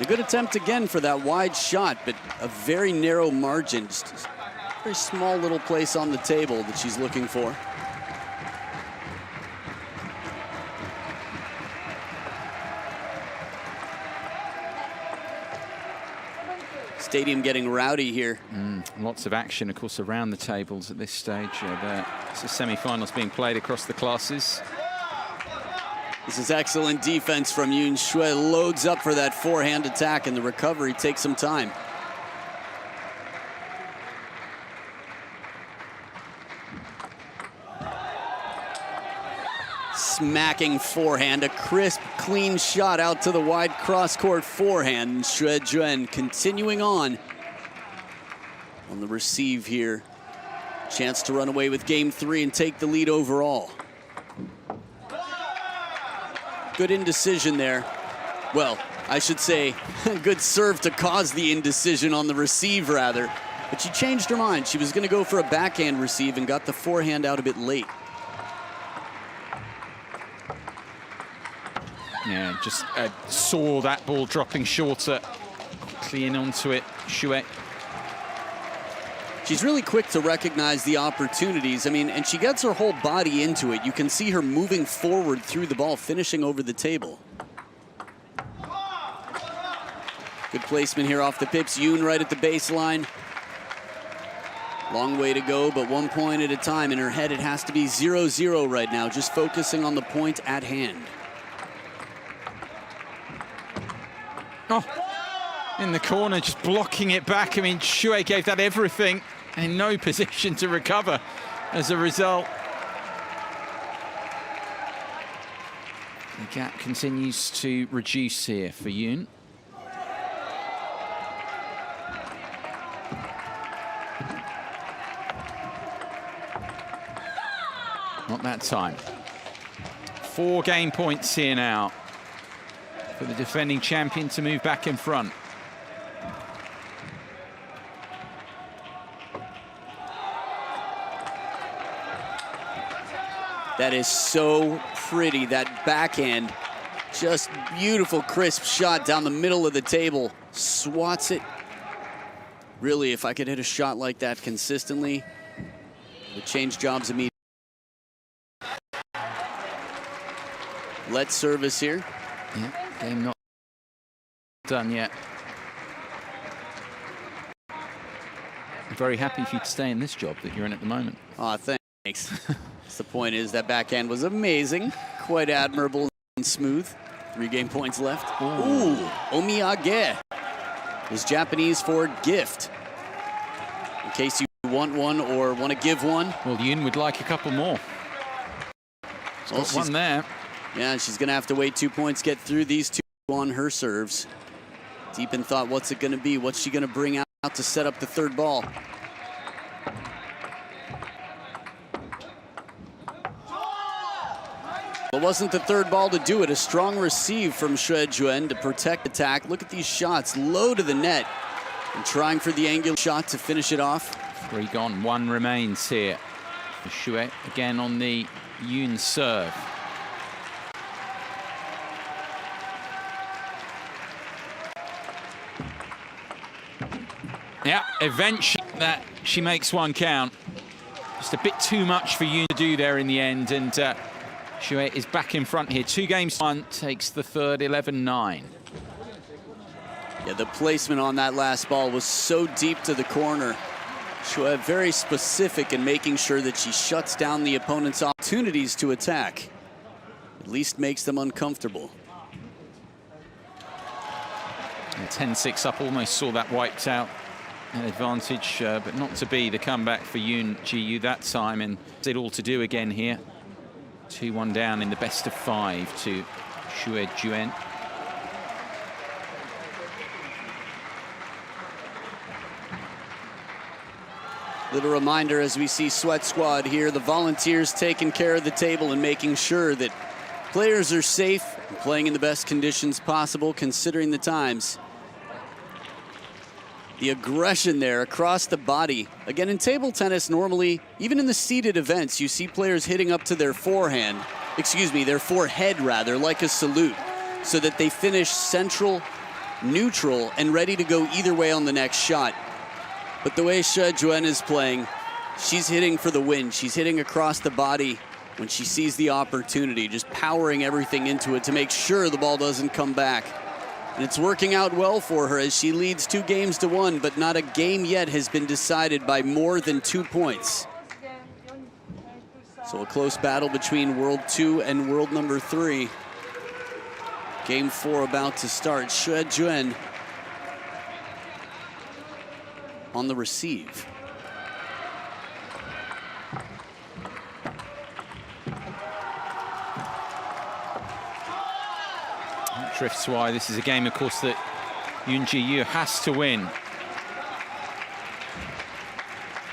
A good attempt again for that wide shot, but a very narrow margin. Just a very small little place on the table that she's looking for. Stadium getting rowdy here. Lots of action, of course, around the tables at this stage. It's the semi-finals being played across the classes. This is excellent defense from Yoon Shuai. Loads up for that forehand attack, and the recovery takes some time. Smacking forehand, a crisp, clean shot out to the wide cross-court forehand. Xue Juan continuing on the receive here. Chance to run away with game 3 and take the lead overall. Good indecision there. Well, I should say good serve to cause the indecision on the receive, rather. But she changed her mind. She was going to go for a backhand receive and got the forehand out a bit late. Yeah, just saw that ball dropping shorter, quickly in onto it, Shuai. She's really quick to recognize the opportunities. I mean, and she gets her whole body into it. You can see her moving forward through the ball, finishing over the table. Good placement here off the pips. Yoon right at the baseline. Long way to go, but 1 point at a time. In her head, it has to be 0-0 right now, just focusing on the point at hand. Oh, in the corner, just blocking it back. I mean, Shuai gave that everything, in no position to recover as a result. The gap continues to reduce here for Yoon. Not that time. 4 game points here now for the defending champion to move back in front. That is so pretty, that backhand. Just beautiful, crisp shot down the middle of the table. Swats it. Really, if I could hit a shot like that consistently, it would change jobs immediately. Let's service here. Yeah, game not done yet. I'm very happy for you to stay in this job that you're in at the moment. Aw, thanks. The point is that backhand was amazing, quite admirable and smooth. 3 game points left. Ooh, omiyage is Japanese for gift. In case you want one or want to give one. Well, Yoon would like a couple more. She's got one there. Yeah, she's going to have to wait 2 points, get through these 2 on her serves. Deep in thought, what's it going to be? What's she going to bring out to set up the 3rd ball? It wasn't the 3rd ball to do it. A strong receive from Xue Juan to protect attack. Look at these shots, low to the net. And trying for the angular shot to finish it off. 3 gone, 1 remains here for Xue. Again on the Yoon serve. Yeah, eventually that she makes one count. Just a bit too much for Yoon to do there in the end, and Xue is back in front here. 2 games, 1 takes the 3rd, 11-9. Yeah, the placement on that last ball was so deep to the corner. Xue very specific in making sure that she shuts down the opponent's opportunities to attack. At least makes them uncomfortable. 10-6 up, almost saw that wiped out. An advantage, but not to be. The comeback for Yoon Ji-Yu that time, and it all to do again here. 2-1 down in the best of 5 to Xue Juan. Little reminder as we see Sweat Squad here, the volunteers taking care of the table and making sure that Players are safe, playing in the best conditions possible, considering the times. The aggression there across the body. Again, in table tennis, normally, even in the seated events, you see players hitting up to their forehead rather, like a salute, so that they finish central, neutral, and ready to go either way on the next shot. But the way Xue Juan is playing, she's hitting for the win. She's hitting across the body when she sees the opportunity, just powering everything into it to make sure the ball doesn't come back. And it's working out well for her as she leads 2 games to 1, but not a game yet has been decided by more than 2 points. So a close battle between world 2 and world number 3. Game 4 about to start. Xue Juan on the receive. Drifts why this is a game, of course, that Yoon Ji-Yoo has to win.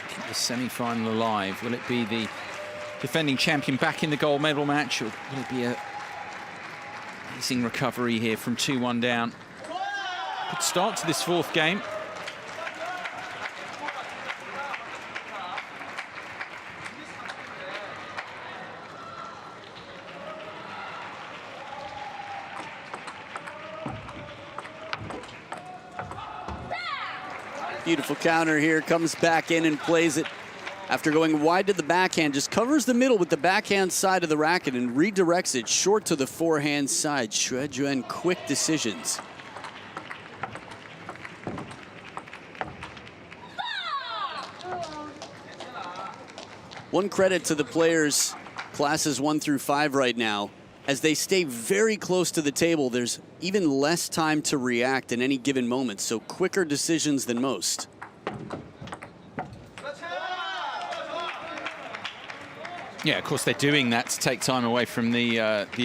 Keep the semi-final alive. Will it be the defending champion back in the gold medal match, or will it be a amazing recovery here from 2-1 down? Good start to this 4th game. Beautiful counter here, comes back in and plays it. After going wide to the backhand, just covers the middle with the backhand side of the racket and redirects it short to the forehand side. Xue Juan, quick decisions. One credit to the players, classes 1 through 5 right now. As they stay very close to the table, there's even less time to react in any given moment, so quicker decisions than most. Yeah, of course they're doing that to take time away from the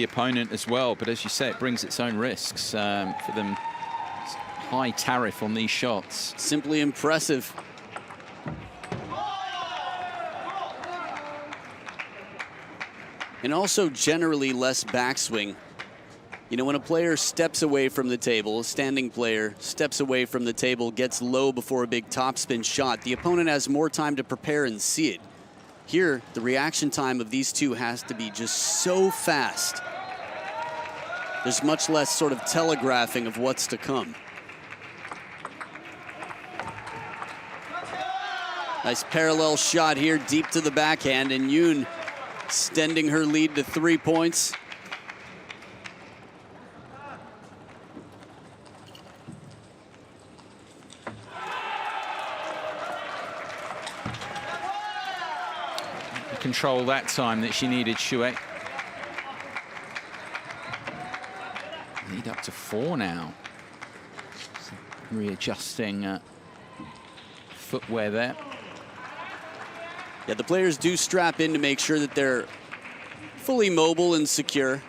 opponent as well, but as you say, it brings its own risks for them. High tariff on these shots. Simply impressive. And also generally less backswing. You know, when a player steps away from the table, a standing player steps away from the table, gets low before a big topspin shot, the opponent has more time to prepare and see it. Here, the reaction time of these two has to be just so fast. There's much less sort of telegraphing of what's to come. Nice parallel shot here, deep to the backhand, and Yoon extending her lead to 3 points. Control that time that she needed, Xue. Lead up to 4 now. Readjusting footwear there. Yeah, the players do strap in to make sure that they're fully mobile and secure.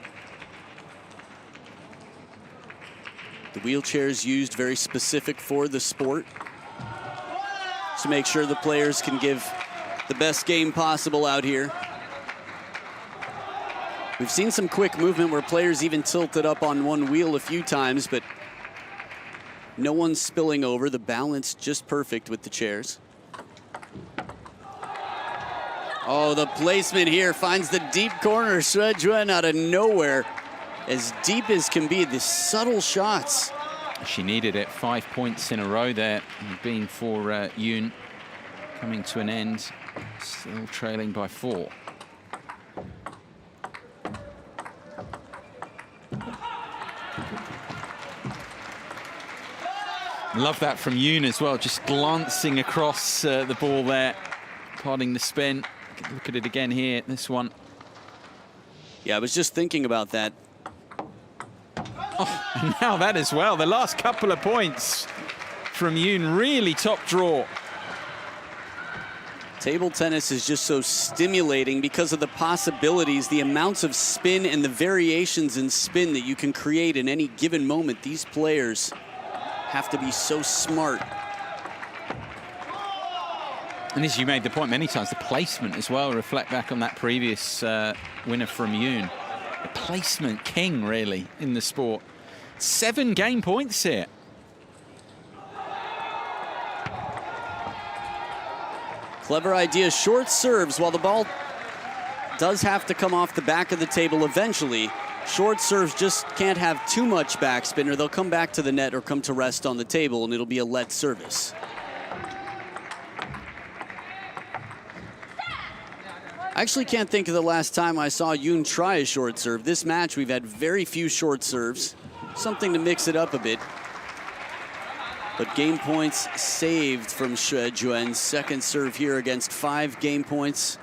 The wheelchairs used very specific for the sport to make sure the players can give the best game possible out here. We've seen some quick movement where players even tilted up on one wheel a few times, but no one's spilling over. The balance just perfect with the chairs. Oh, the placement here finds the deep corner. Xue Juan out of nowhere. As deep as can be, the subtle shots. She needed it. 5 points in a row there. Being for Yoon, coming to an end. Still trailing by 4. Love that from Yoon as well, just glancing across the ball there, parting the spin. Look at it again here, this one. Yeah, I was just thinking about that. Oh, and now that as well. The last couple of points from Yoon, really top draw. Table tennis is just so stimulating because of the possibilities, the amounts of spin and the variations in spin that you can create in any given moment. These players have to be so smart. And as you made the point many times, the placement as well, reflect back on that previous winner from Yoon. placement king, really, in the sport. 7 game points here. Clever idea, short serves while the ball does have to come off the back of the table eventually. Short serves just can't have too much backspin or they'll come back to the net or come to rest on the table and it'll be a let service. I actually can't think of the last time I saw Yoon try a short serve. This match we've had very few short serves, something to mix it up a bit. But game points saved from Xue Juan's second serve here against 5 game points.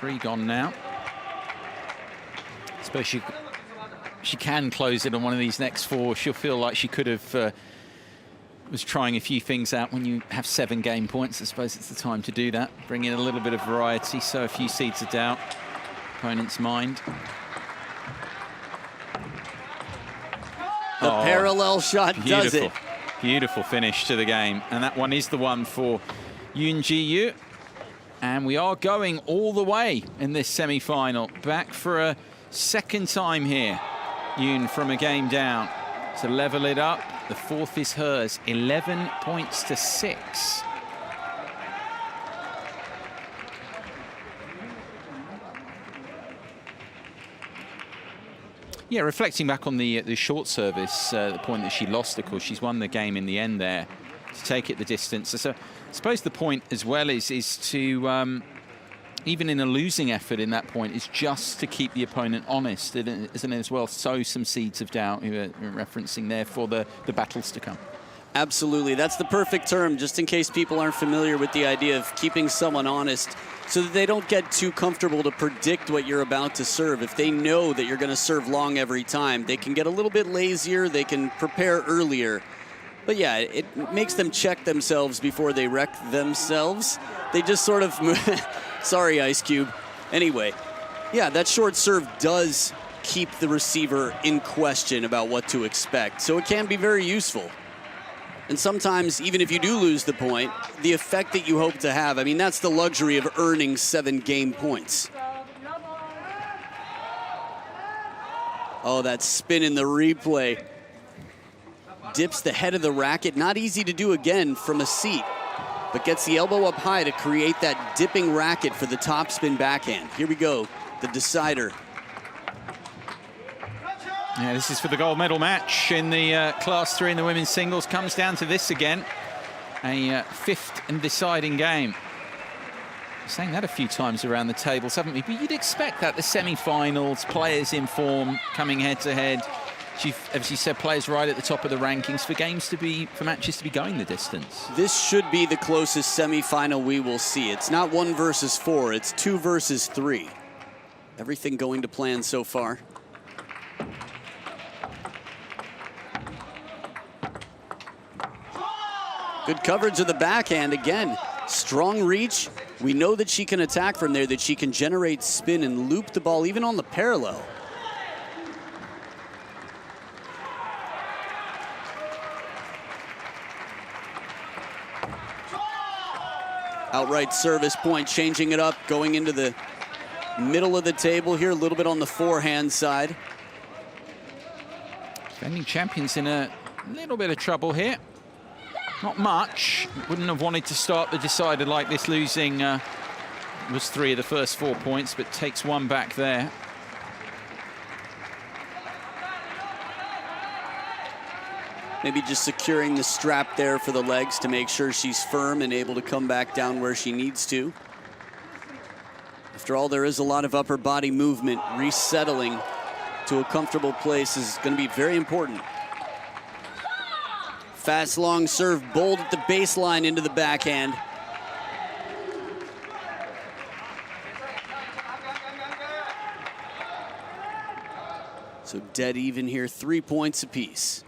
Three gone now. I suppose she can close it on one of these next 4. She'll feel like she could have was trying a few things out. When you have 7 game points, I suppose it's the time to do that. Bring in a little bit of variety, sow a few seeds of doubt. Opponent's mind. The parallel shot does it. Beautiful finish to the game. And that one is the one for Yoon Ji-Yoo. And we are going all the way in this semi-final. Back for a second time here. Yoon from a game down to level it up. The 4th is hers, 11 points to 6. Yeah, reflecting back on the short service, the point that she lost, of course, she's won the game in the end there to take it the distance. So I suppose the point as well is to, even in a losing effort in that point, is just to keep the opponent honest, isn't it, as well? Sow some seeds of doubt, you're referencing there, for the battles to come. Absolutely, that's the perfect term, just in case people aren't familiar with the idea of keeping someone honest so that they don't get too comfortable to predict what you're about to serve. If they know that you're going to serve long every time, they can get a little bit lazier, they can prepare earlier. But yeah, it makes them check themselves before they wreck themselves. They just sort of, sorry, Ice Cube. Anyway, yeah, that short serve does keep the receiver in question about what to expect. So it can be very useful. And sometimes, even if you do lose the point, the effect that you hope to have, I mean, that's the luxury of earning 7 game points. Oh, that spin in the replay. Dips the head of the racket. Not easy to do again from a seat, but gets the elbow up high to create that dipping racket for the topspin backhand. Here we go, the decider. Yeah, this is for the gold medal match in the Class 3 in the women's singles. Comes down to this again, a 5th and deciding game. We're saying that a few times around the tables, haven't we? But you'd expect that, the semi-finals, players in form, coming head-to-head. As you said, players right at the top of the rankings, for matches to be going the distance. This should be the closest semi-final we will see. It's not 1 versus 4, it's 2 versus 3. Everything going to plan so far. Good coverage of the backhand again. Strong reach. We know that she can attack from there, that she can generate spin and loop the ball even on the parallel. Outright service point, changing it up, going into the middle of the table here, a little bit on the forehand side. Defending champions in a little bit of trouble here. Not much. Wouldn't have wanted to start the decider like this, losing was 3 of the first 4 points, but takes 1 back there. Maybe just securing the strap there for the legs to make sure she's firm and able to come back down where she needs to. After all, there is a lot of upper body movement. Resettling to a comfortable place is going to be very important. Fast, long serve, bold at the baseline into the backhand. So dead even here, 3 points apiece.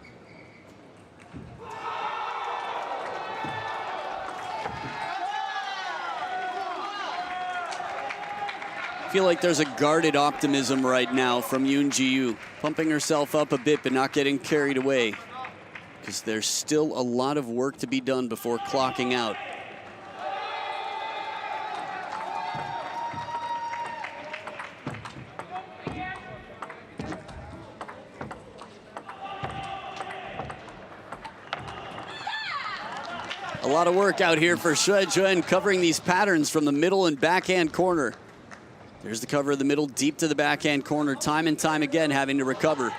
I feel like there's a guarded optimism right now from Yoon Ji-woo, pumping herself up a bit but not getting carried away, because there's still a lot of work to be done before clocking out. A lot of work out here for Xue Zhen, covering these patterns from the middle and backhand corner. There's the cover of the middle, deep to the backhand corner, time and time again having to recover.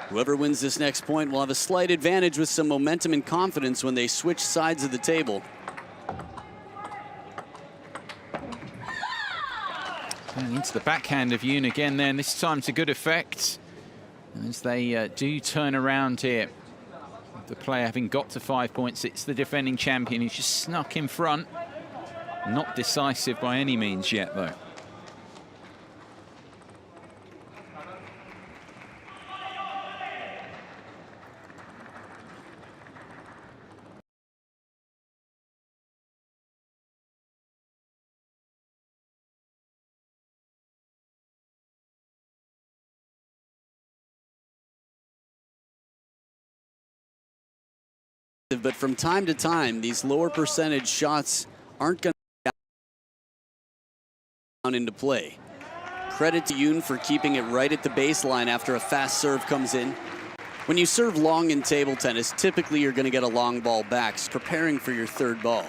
Whoever wins this next point will have a slight advantage with some momentum and confidence when they switch sides of the table. And into the backhand of Yoon again there, and this time to good effect. As they do turn around here. The player having got to 5 points, it's the defending champion who's just snuck in front. Not decisive by any means yet, though. But from time to time, these lower percentage shots aren't going to down into play. Credit to Yoon for keeping it right at the baseline after a fast serve comes in. When you serve long in table tennis, typically you're going to get a long ball back, preparing for your third ball.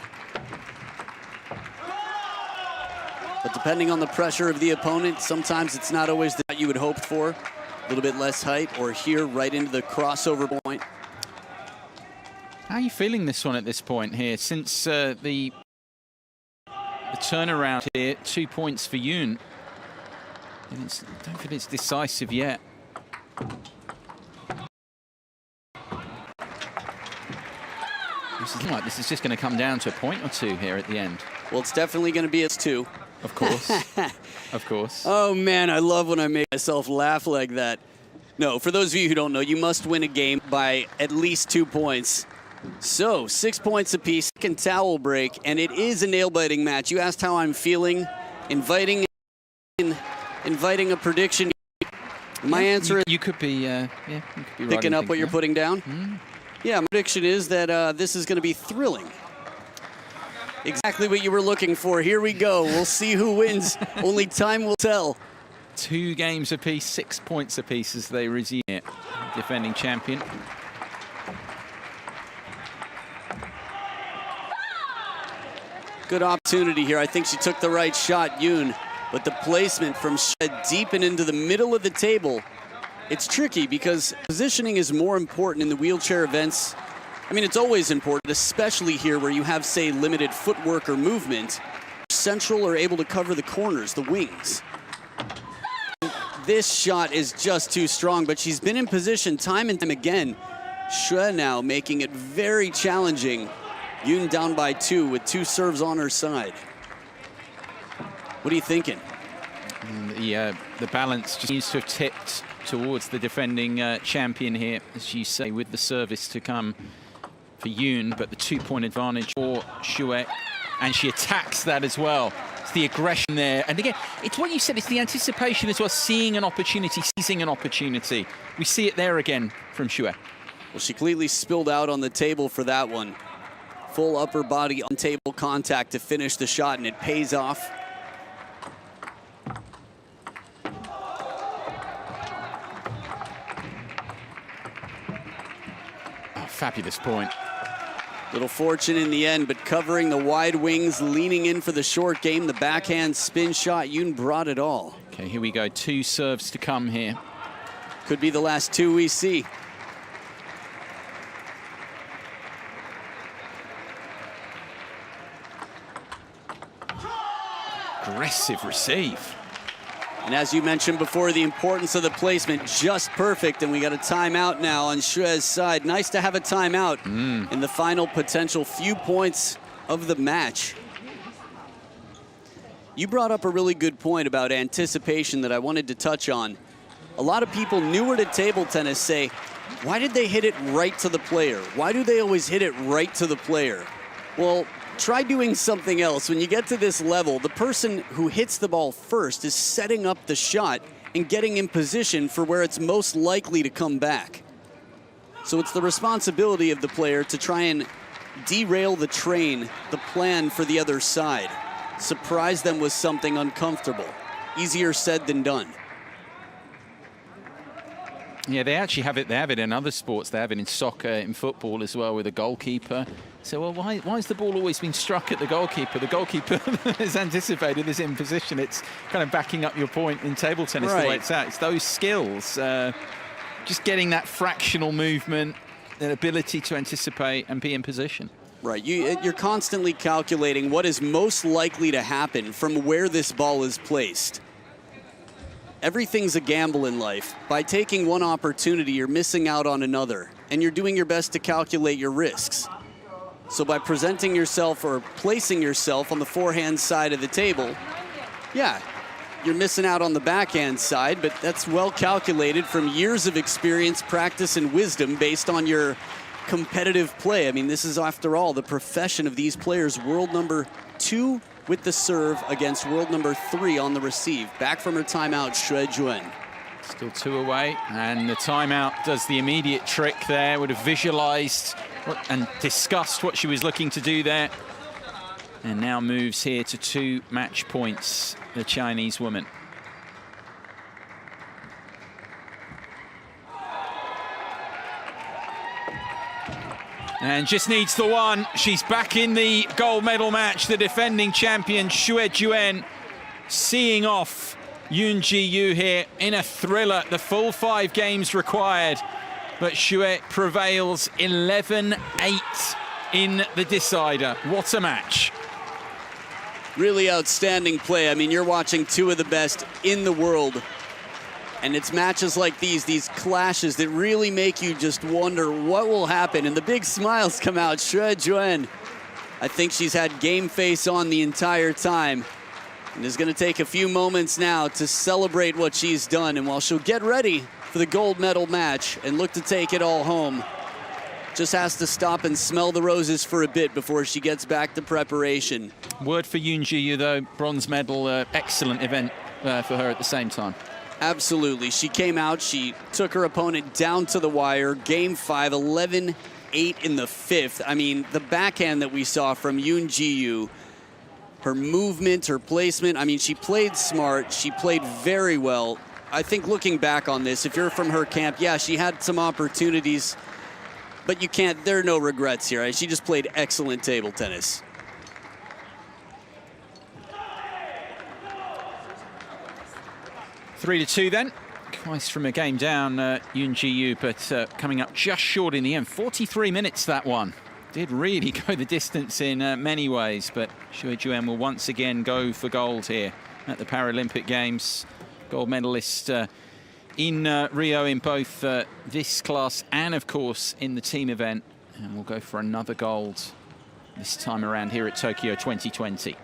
But depending on the pressure of the opponent, sometimes it's not always that you would hope for. A little bit less height, or here right into the crossover point. How are you feeling this one at this point here? Since the turnaround here, 2 points for Yoon. And I don't think it's decisive yet. This is just going to come down to a point or two here at the end. Well, it's definitely going to be its two. Of course. Of course. Oh, man, I love when I make myself laugh like that. No, for those of you who don't know, you must win a game by at least 2 points. So, 6 points apiece, second towel break, and it is a nail-biting match. You asked how I'm feeling, inviting a prediction. My answer is you could be, you could be picking up what you're putting down. Mm. Yeah, my prediction is that this is going to be thrilling. Exactly what you were looking for. Here we go. We'll see who wins. Only time will tell. 2 games apiece, 6 points apiece as they resume it. Defending champion. Good opportunity here. I think she took the right shot, Yoon. But the placement from Xue deep and into the middle of the table, it's tricky because positioning is more important in the wheelchair events. I mean, it's always important, especially here where you have, say, limited footwork or movement. Central are able to cover the corners, the wings. This shot is just too strong, but she's been in position time and time again. Xue now making it very challenging. Yoon down by 2 with 2 serves on her side. What are you thinking? The balance just seems to have tipped towards the defending champion here, as you say, with the service to come for Yoon, but the 2-point advantage for Xue, and she attacks that as well. It's the aggression there, and again, it's what you said, it's the anticipation as well, seeing an opportunity, seizing an opportunity. We see it there again from Xue. Well, she completely spilled out on the table for that one. Full upper body on table contact to finish the shot, and it pays off. Oh, fabulous point. Little fortune in the end, but covering the wide wings, leaning in for the short game, the backhand spin shot, Yoon brought it all. Okay, here we go, 2 serves to come here. Could be the last 2 we see. Aggressive receive. And as you mentioned before, the importance of the placement, just perfect. And we got a timeout now on Xue's side. Nice to have a timeout in the final potential few points of the match. You brought up a really good point about anticipation that I wanted to touch on. A lot of people newer to table tennis say, why did they hit it right to the player? Why do they always hit it right to the player? Well, try doing something else. When you get to this level, the person who hits the ball first is setting up the shot and getting in position for where it's most likely to come back. So it's the responsibility of the player to try and derail the train, the plan for the other side. Surprise them with something uncomfortable. Easier said than done. Yeah, they actually have it. They have it in other sports. They have it in soccer, in football as well, with a goalkeeper. So, well, why has the ball always been struck at the goalkeeper? The goalkeeper is anticipated, is in position. It's kind of backing up your point in table tennis, right, the way it's at. It's those skills, just getting that fractional movement, an ability to anticipate and be in position. Right, you're constantly calculating what is most likely to happen from where this ball is placed. Everything's a gamble in life. By taking one opportunity, you're missing out on another, and you're doing your best to calculate your risks. So by presenting yourself or placing yourself on the forehand side of the table, yeah, you're missing out on the backhand side, but that's well calculated from years of experience, practice, and wisdom based on your competitive play. I mean, this is, after all, the profession of these players. World number 2 with the serve against world number 3 on the receive. Back from her timeout, Xue Juen. Still 2 away, and the timeout does the immediate trick there. Would have visualized and discussed what she was looking to do there. And now moves here to 2 match points, the Chinese woman. And just needs the one. She's back in the gold medal match. The defending champion, Xue Juen, seeing off Yoon Ji-yoo here in a thriller. The full 5 games required, but Xue prevails 11-8 in the decider. What a match. Really outstanding play. I mean, you're watching 2 of the best in the world. And it's matches like these clashes that really make you just wonder what will happen. And the big smiles come out. Xue Juen, I think she's had game face on the entire time. And is going to take a few moments now to celebrate what she's done. And while she'll get ready for the gold medal match and look to take it all home, just has to stop and smell the roses for a bit before she gets back to preparation. Word for Yoon Ji-yoo, though, bronze medal, excellent event for her at the same time. Absolutely. She came out, she took her opponent down to the wire. Game 5, 11-8 in the 5th. I mean, the backhand that we saw from Yoon Ji-yoo, her movement, her placement, I mean, she played smart, she played very well. I think looking back on this, if you're from her camp, yeah, she had some opportunities, but you can't, there are no regrets here. Right? She just played excellent table tennis. 3-2 then. Twice from a game down, Yoon Ji-yoo, but coming up just short in the end. 43 minutes, that one. Did really go the distance in many ways, but Xue Juen will once again go for gold here at the Paralympic Games. Gold medalist in Rio in both this class and, of course, in the team event. And we'll go for another gold this time around here at Tokyo 2020.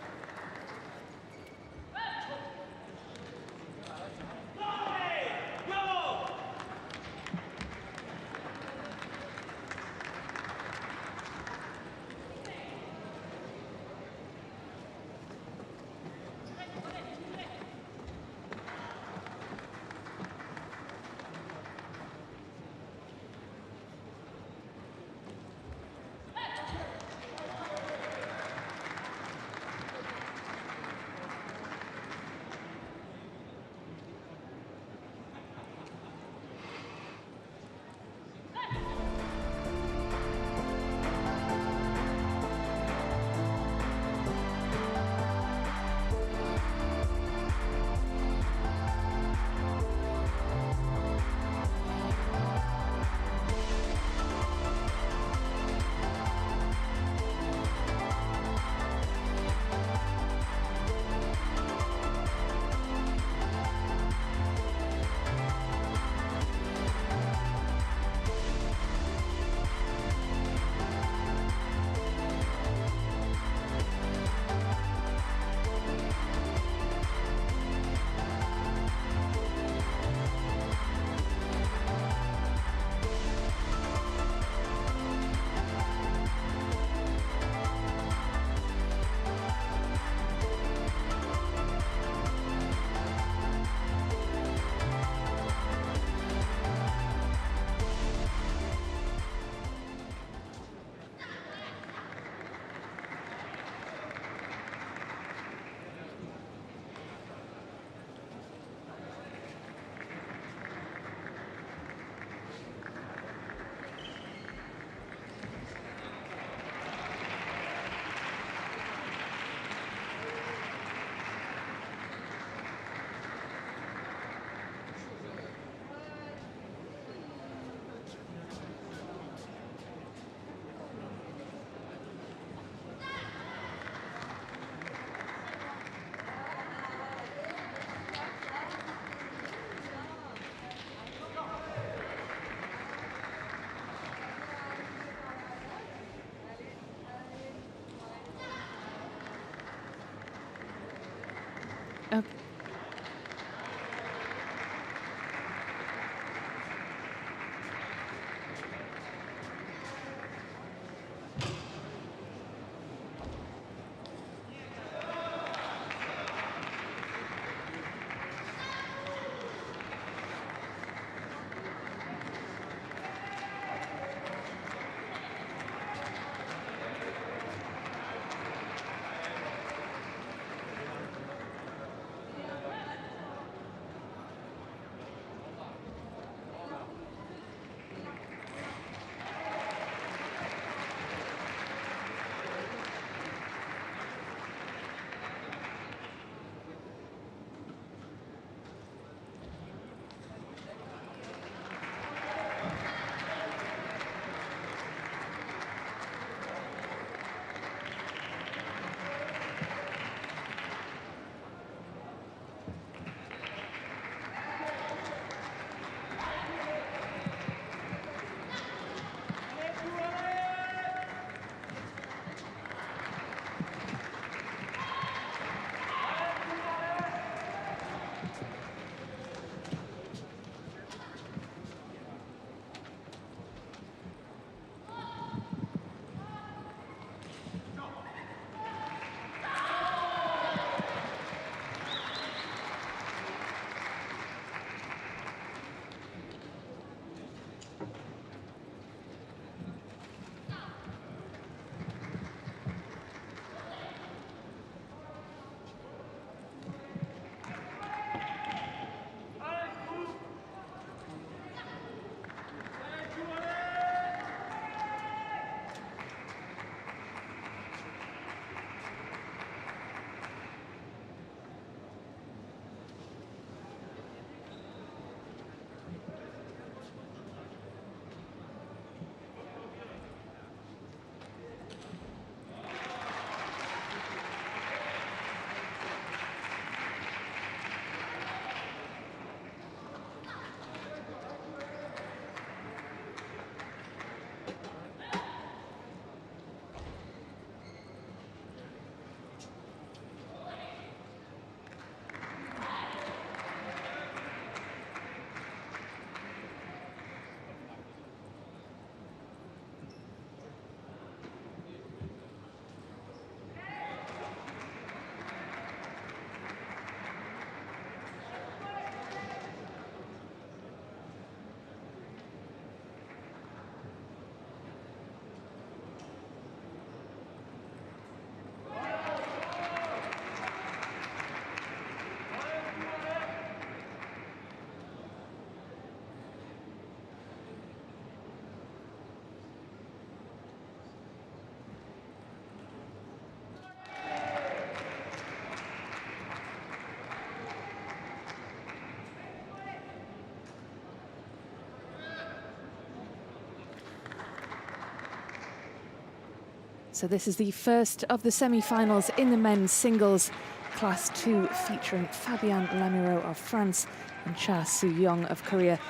So this is the first of the semi-finals in the men's singles Class 2, featuring Fabien Lamiraud of France and Cha Soo-young of Korea.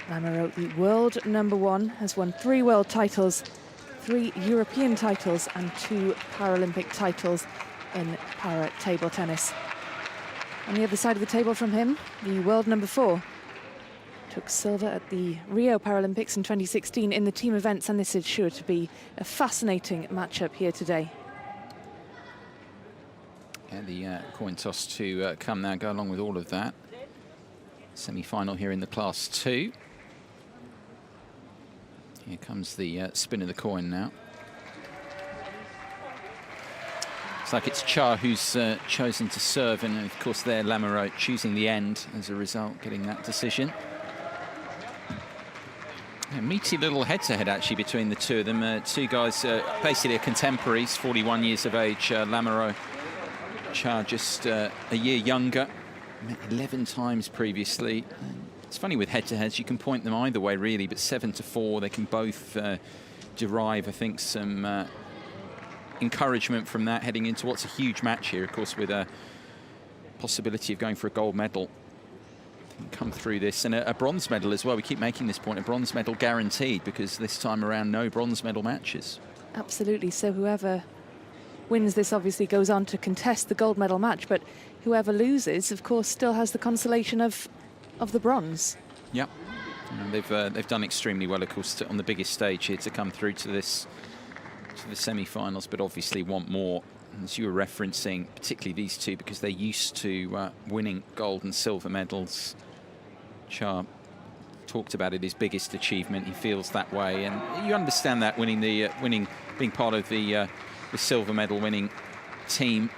Lamiraud, the world #1, has won 3 world titles, 3 European titles and 2 Paralympic titles in para table tennis. On the other side of the table from him, the world #4 took silver at the Rio Paralympics in 2016 in the team events, and this is sure to be a fascinating matchup here today. Yeah, the coin toss to come now, go along with all of that. Semi-final here in the Class 2. Here comes the spin of the coin now. Looks like it's Cha who's chosen to serve, and of course there Lamiraud choosing the end as a result, getting that decision. A meaty little head-to-head actually between the two of them. Two guys basically contemporaries, 41 years of age. Lamiraud, Cha just a year younger, met 11 times previously. It's funny with head-to-heads, you can point them either way really, but 7-4, they can both derive, I think, some encouragement from that heading into what's a huge match here, of course, with a possibility of going for a gold medal. Come through this, and a bronze medal as well. We keep making this point, a bronze medal guaranteed, because this time around no bronze medal matches. Absolutely, so whoever wins this obviously goes on to contest the gold medal match, but whoever loses, of course, still has the consolation of the bronze. Yep, and they've done extremely well, of course, on the biggest stage here to come through to this, to the semi-finals, but obviously want more. As you were referencing, particularly these two, because they're used to winning gold and silver medals. Cha talked about it, his biggest achievement. He feels that way, and you understand that, being part of the silver medal winning team,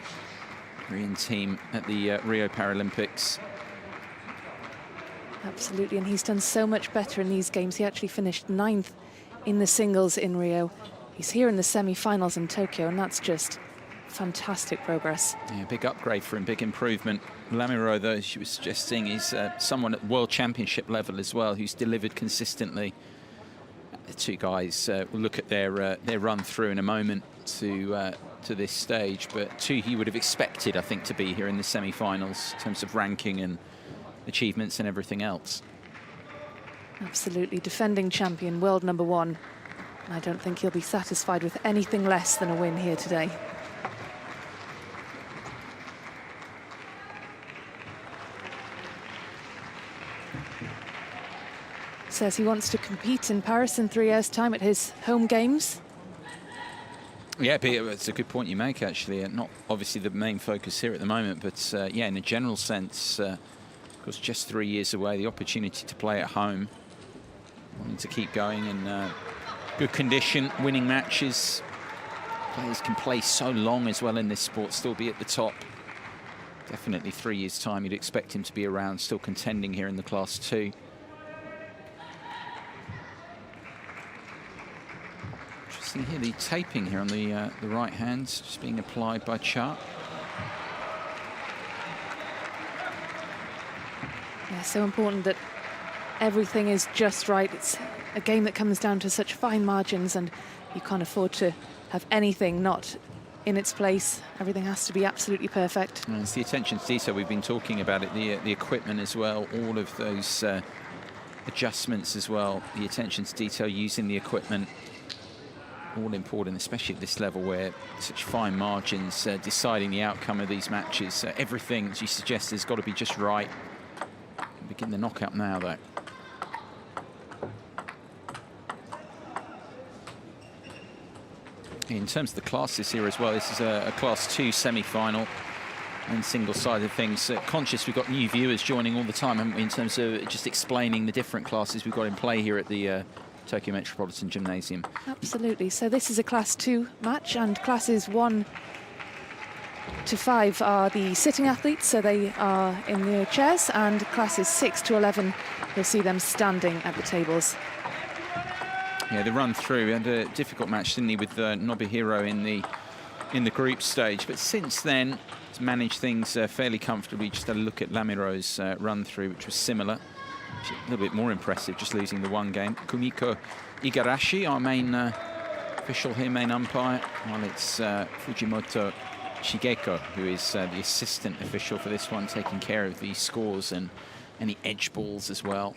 Korean team at the Rio Paralympics. Absolutely, and he's done so much better in these games. He actually finished 9th in the singles in Rio. He's here in the semi-finals in Tokyo, and that's just fantastic progress. Yeah, big upgrade for him, big improvement. Lamiraud, though, as she was suggesting, is someone at World Championship level as well, who's delivered consistently. The two guys, we'll look at their run through in a moment to this stage, but two he would have expected, I think, to be here in the semi-finals in terms of ranking and achievements and everything else. Absolutely, defending champion, world #1. I don't think he'll be satisfied with anything less than a win here today. Says he wants to compete in Paris in 3 years' time at his home games. Yeah, it's a good point you make, actually. Not obviously the main focus here at the moment, but yeah, in a general sense, of course, just 3 years away, the opportunity to play at home, wanting to keep going in good condition, winning matches. Players can play so long as well in this sport, still be at the top. Definitely 3 years' time, you'd expect him to be around, still contending here in the Class 2. Interesting here, the taping here on the right hand, just being applied by Cha. Yeah, so important that everything is just right. It's a game that comes down to such fine margins, and you can't afford to have anything not in its place. Everything has to be absolutely perfect. And it's the attention to detail we've been talking about it, the equipment as well, all of those adjustments as well, the attention to detail using the equipment, all important, especially at this level where such fine margins deciding the outcome of these matches. Everything, as you suggest, has got to be just right. Begin the knockout now, though. In terms of the classes here as well, this is a Class 2 semi-final and single-sided things. Conscious we've got new viewers joining all the time, haven't we, in terms of just explaining the different classes we've got in play here at the Tokyo Metropolitan Gymnasium. Absolutely. So this is a Class 2 match, and classes 1 to 5 are the sitting athletes, so they are in their chairs, and classes 6 to 11, you'll see them standing at the tables. Yeah, the run through, we had a difficult match, didn't he, with Nobuhiro in the group stage, but since then he's managed things fairly comfortably. Just had a look at Lamiraud's run through, which was similar, a little bit more impressive, just losing the one game. Kumiko Igarashi, our main official here, main umpire. Well, it's Fujimoto Shigeko, who is the assistant official for this one, taking care of the scores and any edge balls as well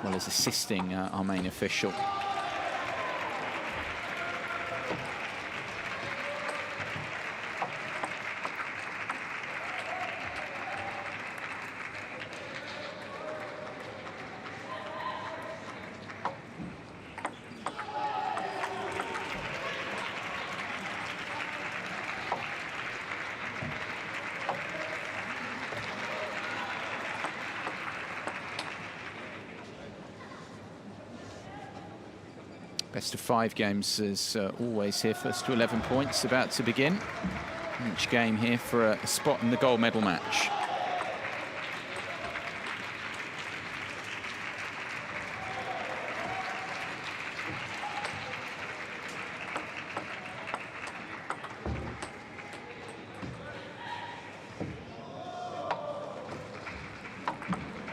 as assisting our main official. Best of 5 games as always here. First to 11 points about to begin. Each game here for a spot in the gold medal match.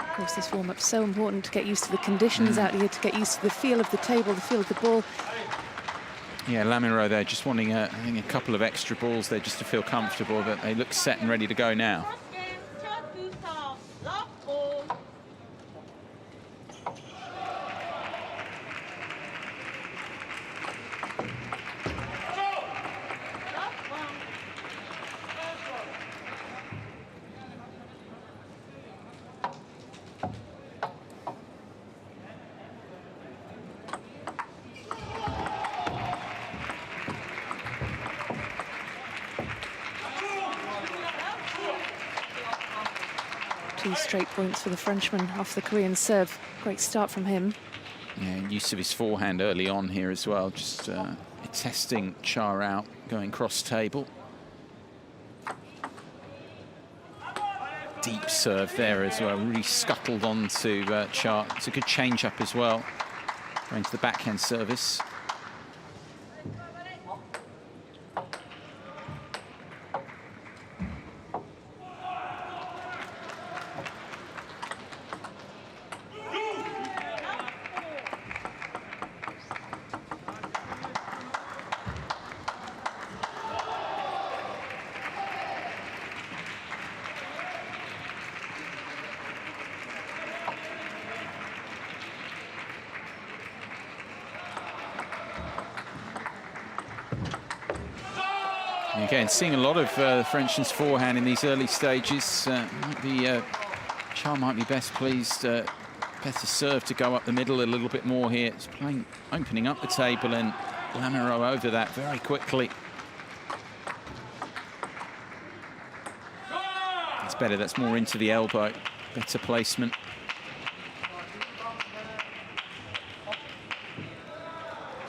Of course, this warm-up is so important to get used to the conditions out here, to get used to the feel of the table, the feel of the ball. Yeah, Lamiro there just wanting, I think, a couple of extra balls there just to feel comfortable, but they look set and ready to go now. Two straight points for the Frenchman off the Korean serve. Great start from him. Yeah, use of his forehand early on here as well, just testing Cha out, going cross table. Deep serve there as well, really scuttled onto Cha. It's a good change up as well, going to the backhand service. Again, seeing a lot of the Frenchman's forehand in these early stages. Cha might be best pleased, better serve to go up the middle a little bit more here. It's playing, opening up the table, and Lamiro over that very quickly. That's better, that's more into the elbow, better placement.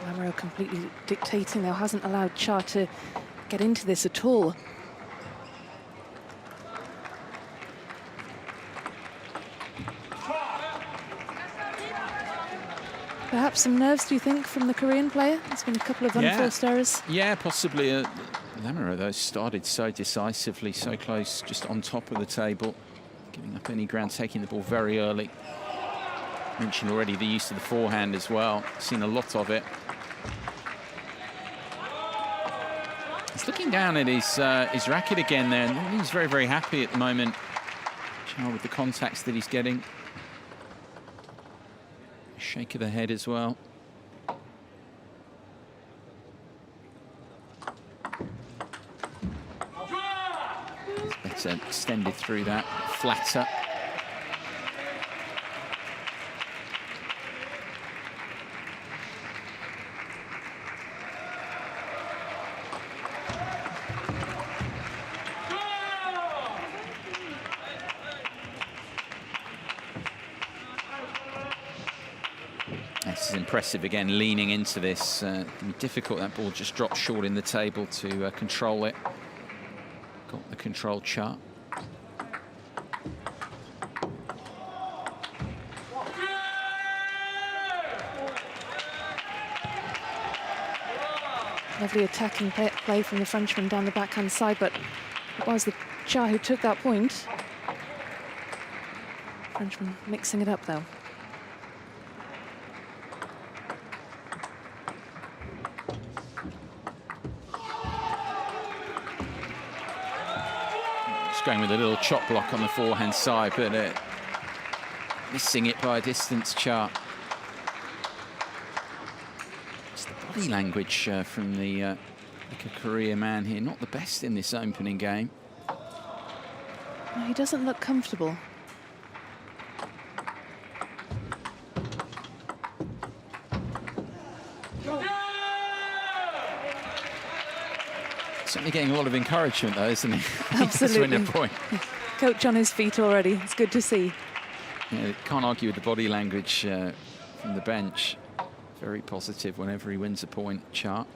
Lamiro completely dictating, though, hasn't allowed Cha to get into this at all. Perhaps some nerves, do you think, from the Korean player? There's been a couple of unforced errors. Yeah, possibly. Lamiro, though, started so decisively, so close, just on top of the table, giving up any ground, taking the ball very early. Mentioned already the use of the forehand as well. Seen a lot of it. He's looking down at his racket again there, and he's very, very happy at the moment. Cha with the contacts that he's getting. Shake of the head as well. It's better extended through that, flatter. This is impressive again, leaning into this. Difficult, that ball just dropped short in the table to control it. Got the control Cha. Lovely attacking play from the Frenchman down the backhand side, but it was the Cha who took that point. Frenchman mixing it up, though. Just going with a little chop block on the forehand side, but missing it by a distance, Cha. It's the body language from the like a Korea man here. Not the best in this opening game. No, he doesn't look comfortable. Certainly getting a lot of encouragement, though, isn't he? Absolutely. Win a point. Coach on his feet already. It's good to see. Yeah, can't argue with the body language from the bench. Very positive whenever he wins a point, Cha.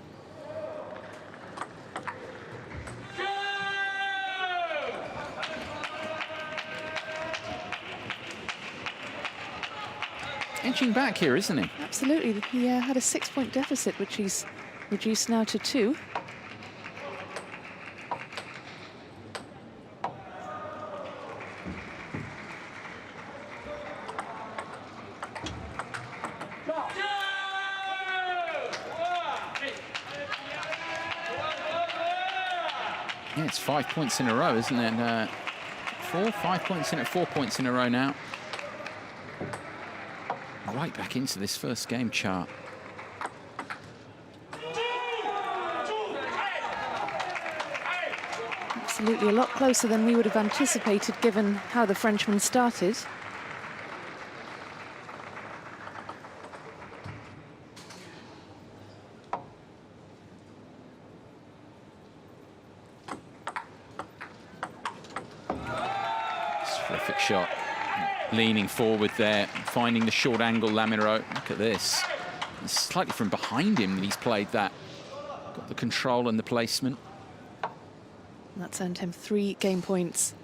Edging back here, isn't he? Absolutely. He had a 6-point deficit, which he's reduced now to 2. Yeah, it's 5 points in a row, isn't it? 5 points in it, 4 points in a row now. Right back into this first game, Cha. Absolutely, a lot closer than we would have anticipated given how the Frenchman started. Terrific shot. Leaning forward there, finding the short angle, Lamiro. Look at this. It's slightly from behind him that he's played that. Got the control and the placement. That's earned him 3 game points.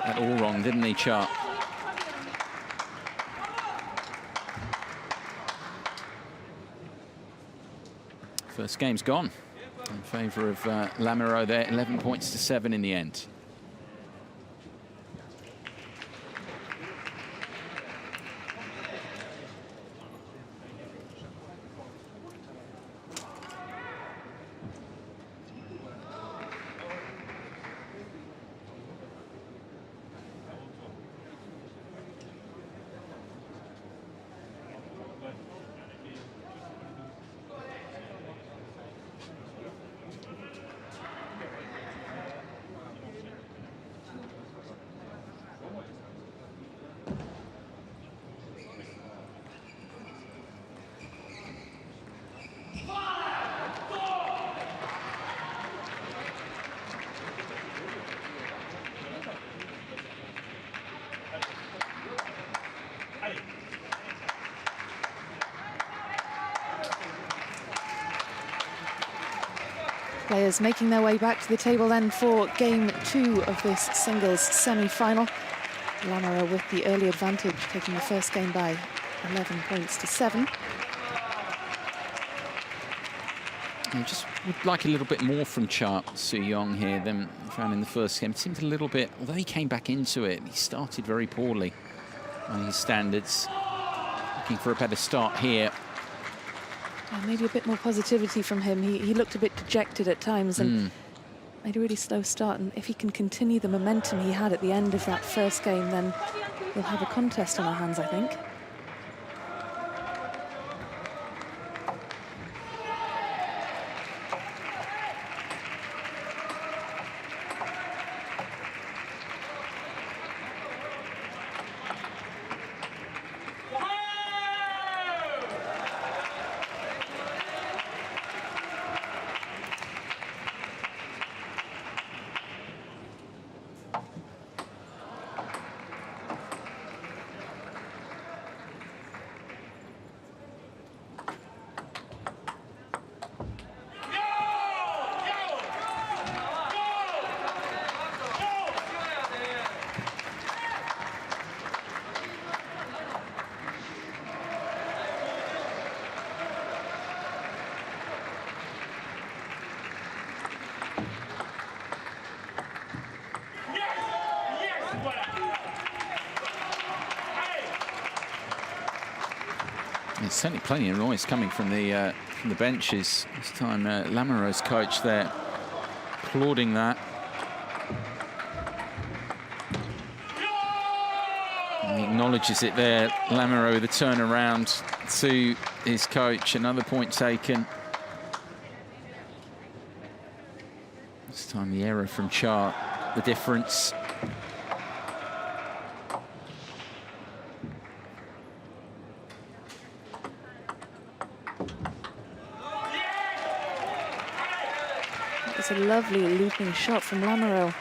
That all wrong, didn't he, Cha? First game's gone in favour of Lamiro there. 11 points to 7 in the end. Players making their way back to the table then for game 2 of this singles semi-final. Lamiro with the early advantage, taking the first game by 11 points to 7. I just would like a little bit more from Cha Soo-young here than we found in the first game. It seemed a little bit, although he came back into it, he started very poorly on his standards. Looking for a better start here. Maybe a bit more positivity from him. He looked a bit dejected at times and made a really slow start. And if he can continue the momentum he had at the end of that first game, then we'll have a contest on our hands, I think. certainly plenty of noise coming from the benches. This time, Lamoureux's coach there applauding that. And he acknowledges it there. Lamoureux, the turnaround to his coach. Another point taken. This time, the error from Cha, the difference. It's a lovely looping shot from Lamoureux.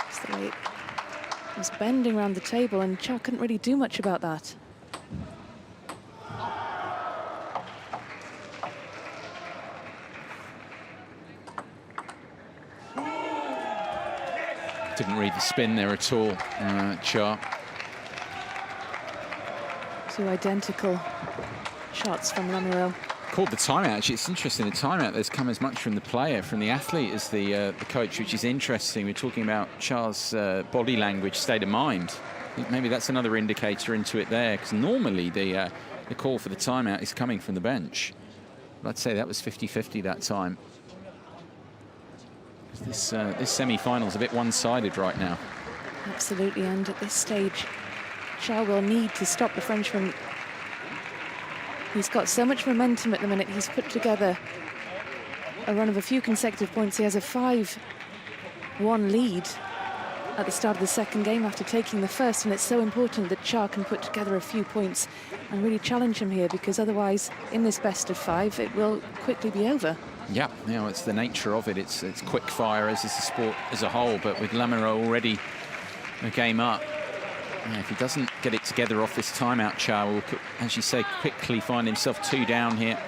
Just the way it was bending around the table, and Cha couldn't really do much about that. Didn't read the spin there at all, Cha. Two identical shots from Lamoureux. Called the timeout. Actually, it's interesting. The timeout that's come as much from the player, from the athlete, as the coach, which is interesting. We're talking about Cha's body language, state of mind. I think maybe that's another indicator into it there, because normally the call for the timeout is coming from the bench. But I'd say that was 50-50 that time. This semi-final is a bit one-sided right now. Absolutely, and at this stage, Cha will need to stop the Frenchman. He's got so much momentum at the minute. He's put together a run of a few consecutive points. He has a 5-1 lead at the start of the second game after taking the first, and it's so important that Cha can put together a few points and really challenge him here, because otherwise, in this best of 5, it will quickly be over. Yeah, you know, it's the nature of it. It's quick fire, as is the sport as a whole, but with Lamoureux already a game up, if he doesn't get it together off this timeout, Cha will, as you say, quickly find himself 2 down here.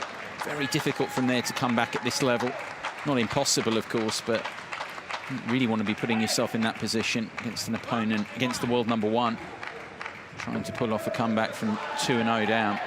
Very difficult from there to come back at this level. Not impossible, of course, but you really want to be putting yourself in that position against an opponent, against the world #1, trying to pull off a comeback from 2-0 down.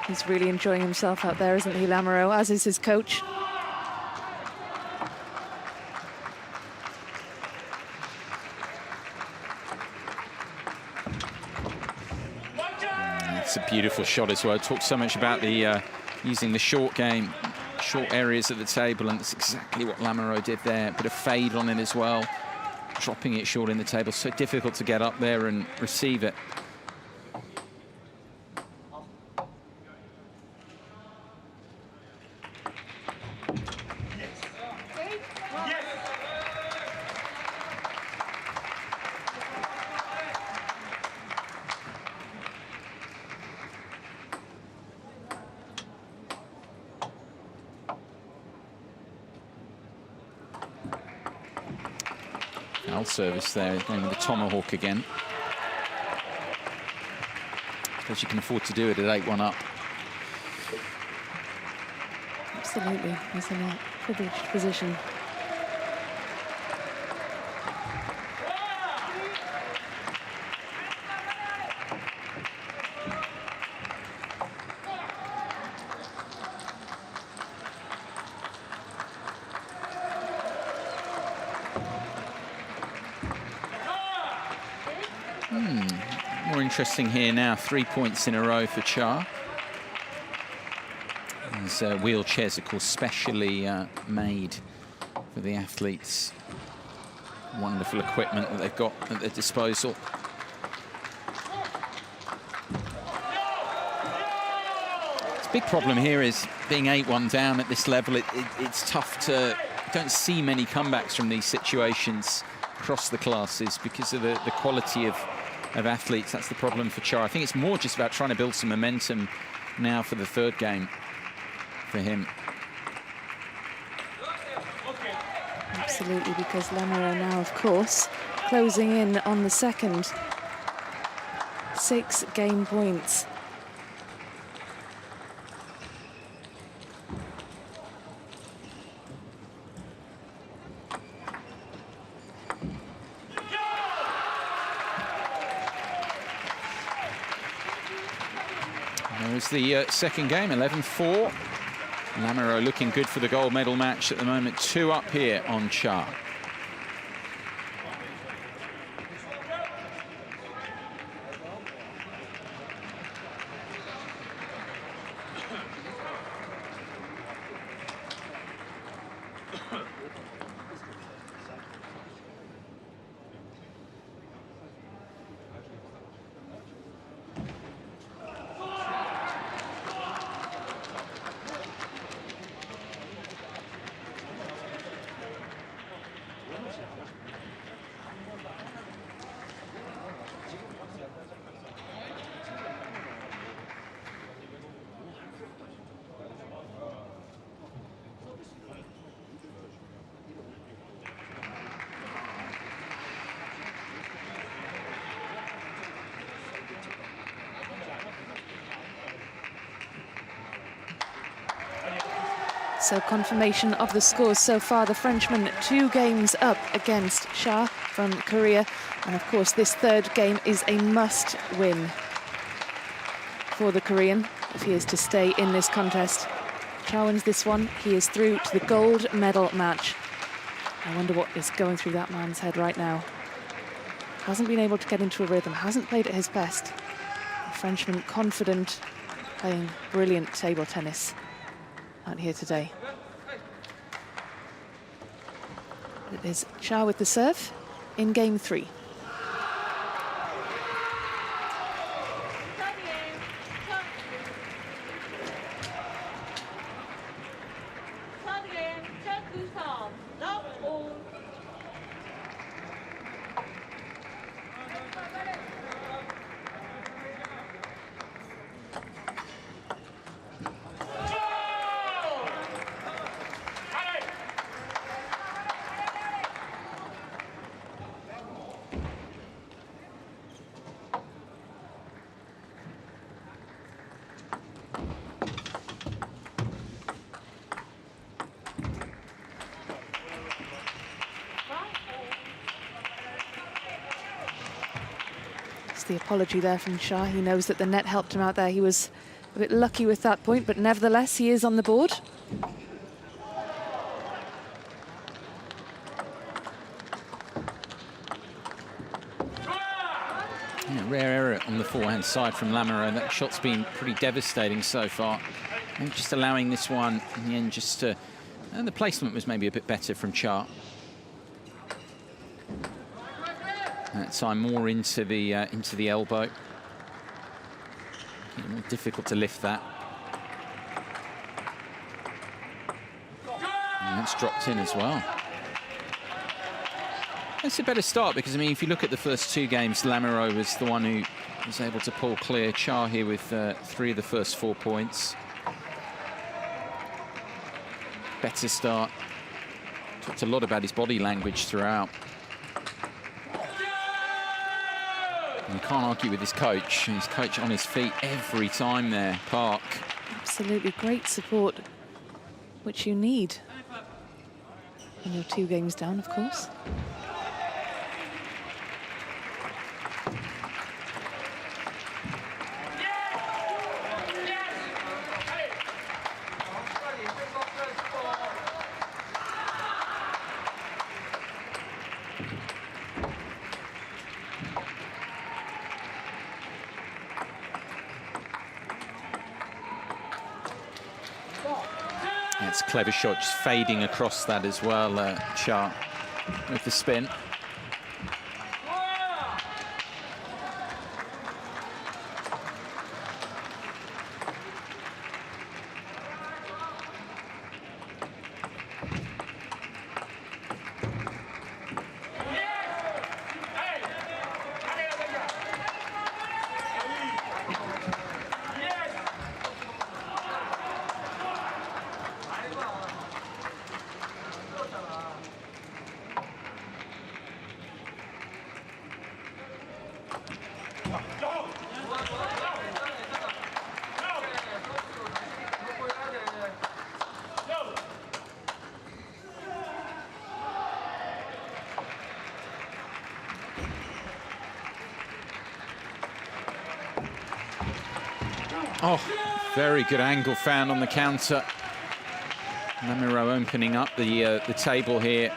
He's really enjoying himself out there, isn't he, Lamoureux, as is his coach. It's a beautiful shot as well. I talked so much about the using the short game, short areas at the table, and that's exactly what Lamoureux did there. A bit of fade on it as well, dropping it short in the table. So difficult to get up there and receive it. Service there, going with the tomahawk again. Because you can afford to do it at 8-1 up. Absolutely, he's in a privileged position. More interesting here now, 3 points in a row for Cha. These wheelchairs, of course, specially made for the athletes. Wonderful equipment that they've got at their disposal. The big problem here is being 8-1 down at this level. It's tough to, you don't see many comebacks from these situations across the classes because of the quality of of athletes. That's the problem for Cha. I think it's more just about trying to build some momentum now for the third game for him. Absolutely, because Lamoureux now, of course, closing in on the second. 6 game points. There's the second game, 11-4. Lamoureux looking good for the gold medal match at the moment. 2 up here on Cha. So confirmation of the scores so far. The Frenchman 2 games up against Cha from Korea. And of course, this third game is a must win for the Korean if he is to stay in this contest. Cha wins this one, he is through to the gold medal match. I wonder what is going through that man's head right now. Hasn't been able to get into a rhythm, hasn't played at his best. The Frenchman confident, playing brilliant table tennis out here today. It is Cha with the serve in game 3. The apology there from Cha. He knows that the net helped him out there. He was a bit lucky with that point, but nevertheless, he is on the board. Yeah, rare error on the forehand side from Lamoureux. That shot's been pretty devastating so far. And just allowing this one in the end just to... And the placement was maybe a bit better from Cha. That time more into the elbow. More difficult to lift that. And that's dropped in as well. That's a better start because, I mean, if you look at the first 2 games, Lamoureux was the one who was able to pull clear. Cha here with 3 of the first 4 points. Better start. Talked a lot about his body language throughout. You can't argue with his coach on his feet every time there, Park. Absolutely great support, which you need when you're 2 games down, of course. That's a clever shot, just fading across that as well, Cha, with the spin. Oh, very good angle found on the counter. Lamiro opening up the table here.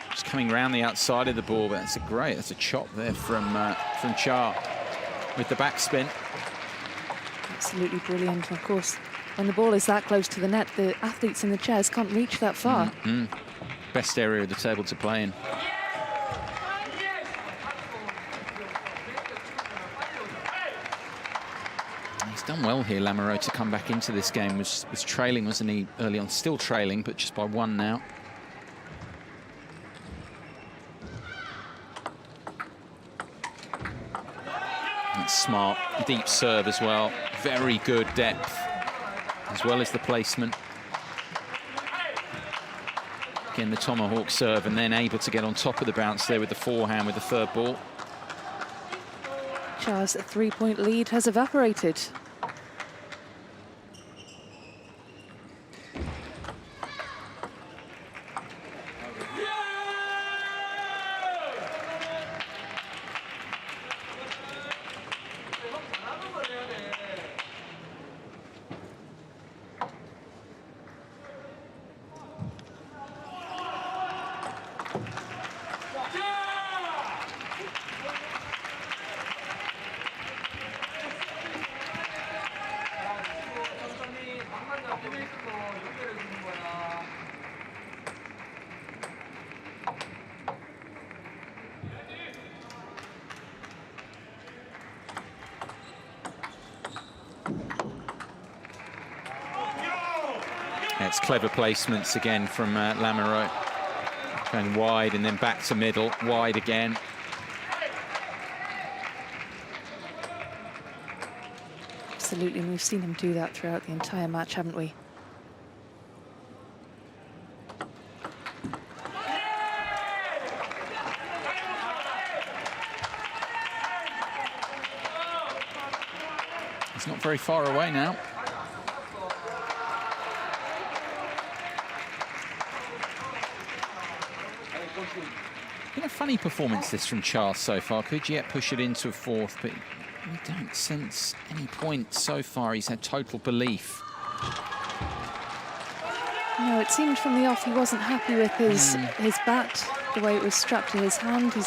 Just coming around the outside of the ball, but that's a chop there from Cha with the backspin. Absolutely brilliant. And of course, when the ball is that close to the net, the athletes in the chairs can't reach that far. Best area of the table to play in. He's done well here, Lamiro, to come back into this game. Was trailing, wasn't he, early on? Still trailing, but just by 1 now. That's smart. Deep serve as well. Very good depth, as well as the placement. Again, the tomahawk serve, and then able to get on top of the bounce there with the forehand with the third ball. Cha's 3-point lead has evaporated. It's clever placements again from Lamiro. Going wide and then back to middle, wide again. Absolutely, and we've seen him do that throughout the entire match, haven't we? He's not very far away now. Been a funny performance this from Charles so far. Could yet push it into a fourth, but we don't sense any point so far. He's had total belief. No, it seemed from the off he wasn't happy with his bat, the way it was strapped to his hand. He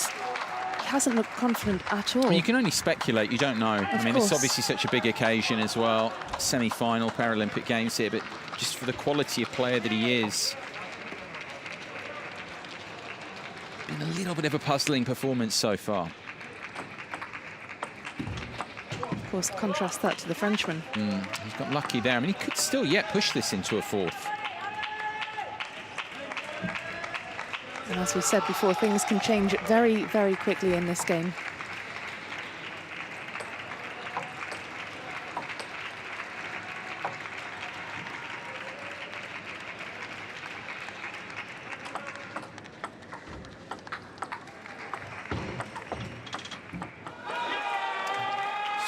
hasn't looked confident at all. Well, you can only speculate, you don't know. I mean, it's obviously such a big occasion as well. Semi-final Paralympic Games here, but just for the quality of player that he is, been a little bit of a puzzling performance so far. Of course, contrast that to the Frenchman. He's got lucky there. I mean, he could still yet push this into a fourth. And as we said before, things can change very, very quickly in this game.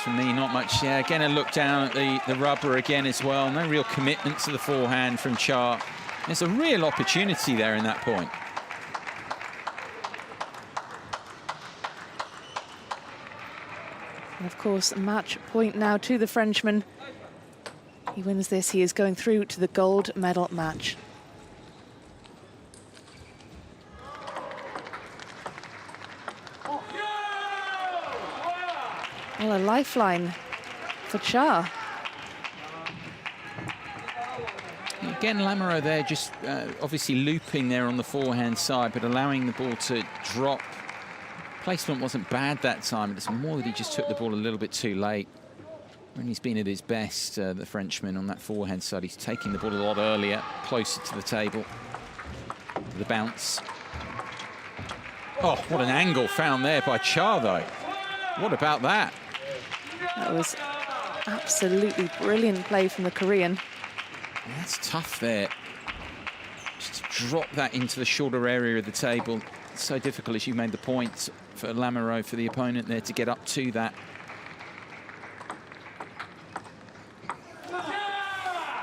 For me, not much. Yeah, again, a look down at the rubber again as well. No real commitment to the forehand from Cha. There's a real opportunity there in that point. And of course, match point now to the Frenchman. He wins this, he is going through to the gold medal match. Well, a lifeline for Cha. Again, Lamiro there just obviously looping there on the forehand side, but allowing the ball to drop. Placement wasn't bad that time. It's more that he just took the ball a little bit too late. When he's been at his best, the Frenchman on that forehand side, he's taking the ball a lot earlier, closer to the table. The bounce. Oh, what an angle found there by Cha, though. What about that? That was absolutely brilliant play from the Korean. That's tough there. Just to drop that into the shorter area of the table. It's so difficult, as you made the point, for Lamiro, for the opponent there, to get up to that.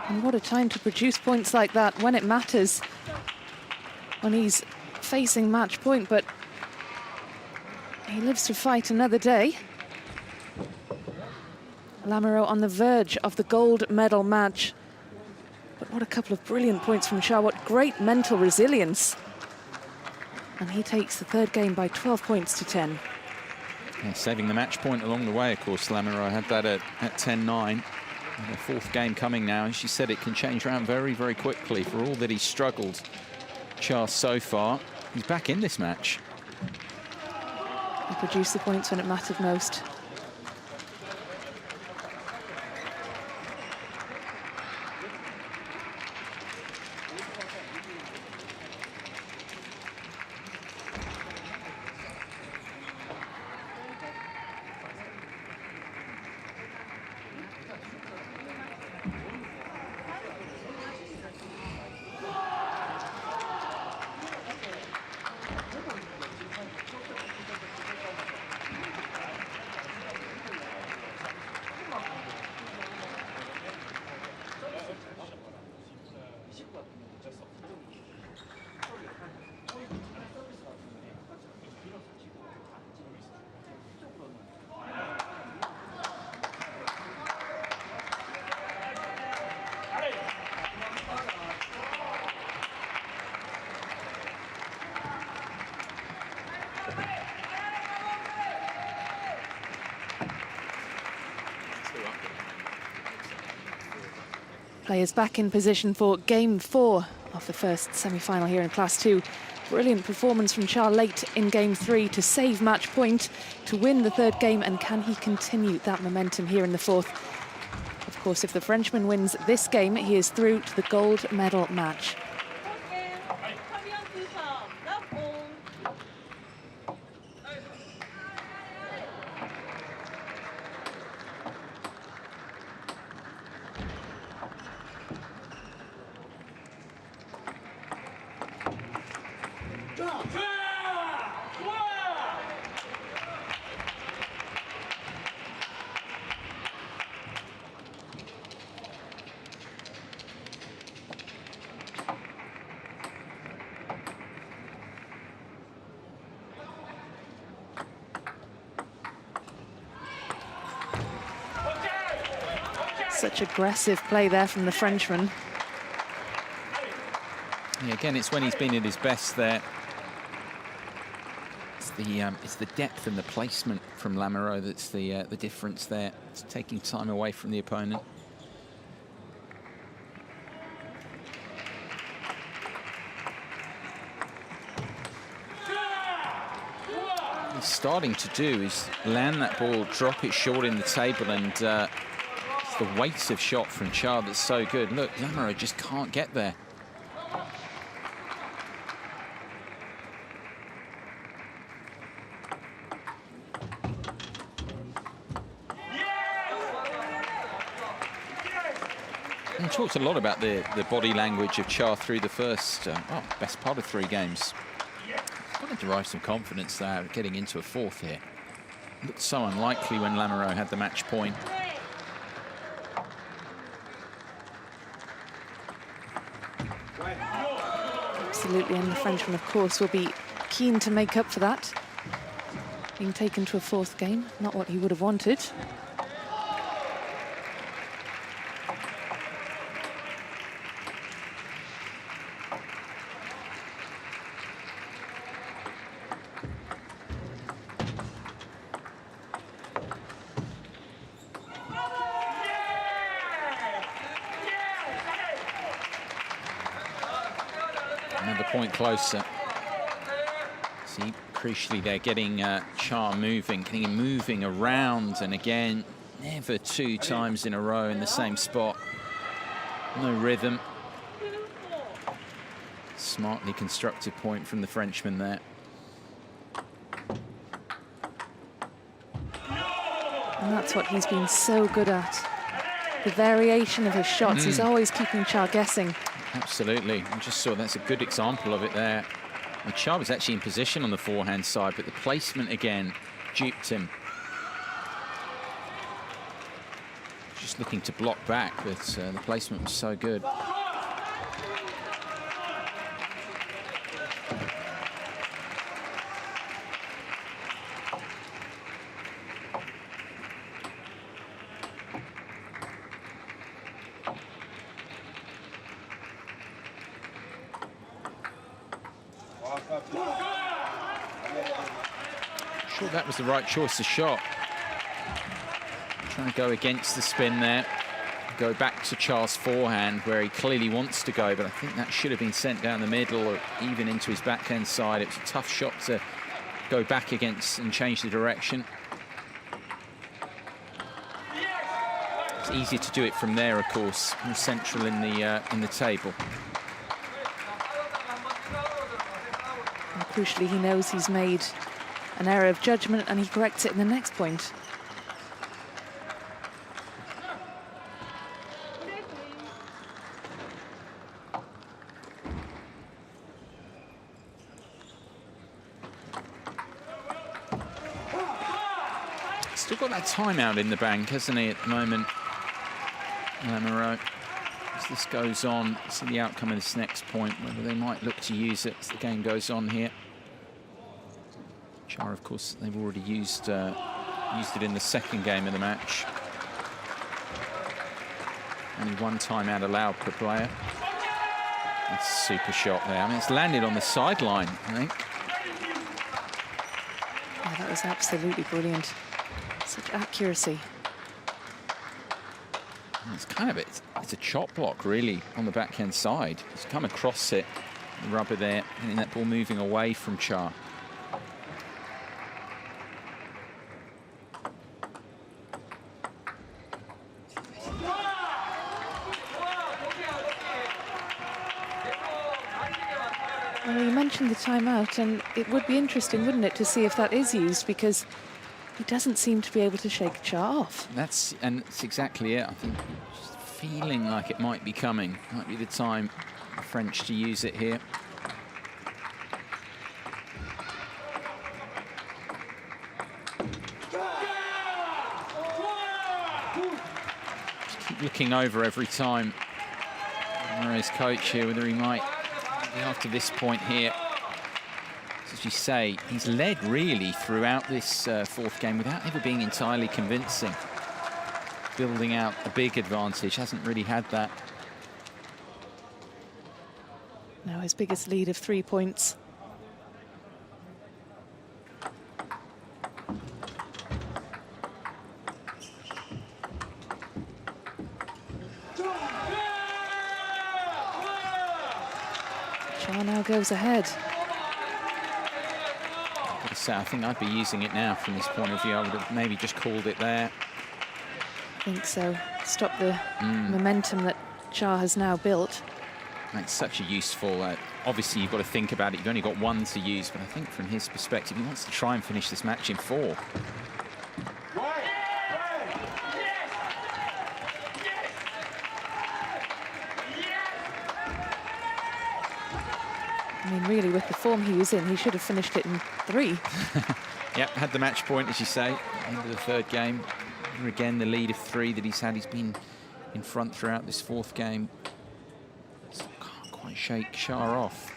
And what a time to produce points like that when it matters, when he's facing match point, but he lives to fight another day. Lamoureux on the verge of the gold medal match. But what a couple of brilliant points from Cha. What great mental resilience. And he takes the third game by 12 points to 10. Yeah, saving the match point along the way, of course. Lamoureux had that at 10-9. And the fourth game coming now. As she said, it can change around very, very quickly. For all that he's struggled, Cha, so far, he's back in this match. He produced the points when it mattered most. Players back in position for game 4 of the first semi-final here in Class 2. Brilliant performance from Cha late in game 3 to save match point, to win the third game, and can he continue that momentum here in the fourth? Of course, if the Frenchman wins this game, he is through to the gold medal match. Such aggressive play there from the Frenchman. Yeah, again, it's when he's been at his best there. It's the depth and the placement from Lamoureux that's the difference there. It's taking time away from the opponent. What he's starting to do is land that ball, drop it short in the table, and it's the weight of shot from Cha that's so good. Look, Lamoureux just can't get there. We talked a lot about the body language of Cha through the first, best part of 3 games. He's got to derive some confidence there, getting into a fourth here. It looked so unlikely when Lamoureux had the match point. Absolutely, and the Frenchman, of course, will be keen to make up for that. Being taken to a fourth game, not what he would have wanted. Another point closer. See, crucially they're getting Cha moving, getting him moving around, and again, never 2 times in a row in the same spot. No rhythm. Smartly constructed point from the Frenchman there. And that's what he's been so good at. The variation of his shots. He's always keeping Cha guessing. Absolutely. I just saw that's a good example of it there. And Cha was actually in position on the forehand side, but the placement again duped him. Just looking to block back, but the placement was so good. Sure, that was the right choice of shot. Trying to go against the spin there. Go back to Char's forehand, where he clearly wants to go, but I think that should have been sent down the middle or even into his backhand side. It was a tough shot to go back against and change the direction. It's easier to do it from there, of course, more central in the table. And crucially, he knows he's made an error of judgment and he corrects it in the next point. Still got that timeout in the bank, hasn't he, at the moment, Lamoureux? As this goes on, see the outcome of this next point, whether they might look to use it as the game goes on here. Char, of course, they've already used it in the second game of the match. Only one timeout allowed per player. That's a super shot there. I mean, it's landed on the sideline, I think. Yeah, that was absolutely brilliant. Such accuracy. It's kind of it's a chop block, really, on the backhand side. It's come across it, the rubber there, and that ball moving away from Char. Well, you mentioned the timeout, and it would be interesting, wouldn't it, to see if that is used, because he doesn't seem to be able to shake Char off. That's exactly it. I think just feeling like it might be coming. Might be the time for the French to use it here. Just keep looking over every time. His coach here, whether he might be after this point here. As you say, he's led really throughout this fourth game without ever being entirely convincing. Building out a big advantage, hasn't really had that. Now his biggest lead of 3 points. Char now goes ahead. I think I'd be using it now from this point of view. I would have maybe just called it there. I think so. Stop the momentum that Char has now built. It's such a useful... obviously, you've got to think about it. You've only got one to use, but I think from his perspective, he wants to try and finish this match in 4. I mean, really, with the form he was in, he should have finished it in 3. Yep, had the match point, as you say, end of the third game. Here again, the lead of 3 that he's had. He's been in front throughout this fourth game. Still can't quite shake Char off.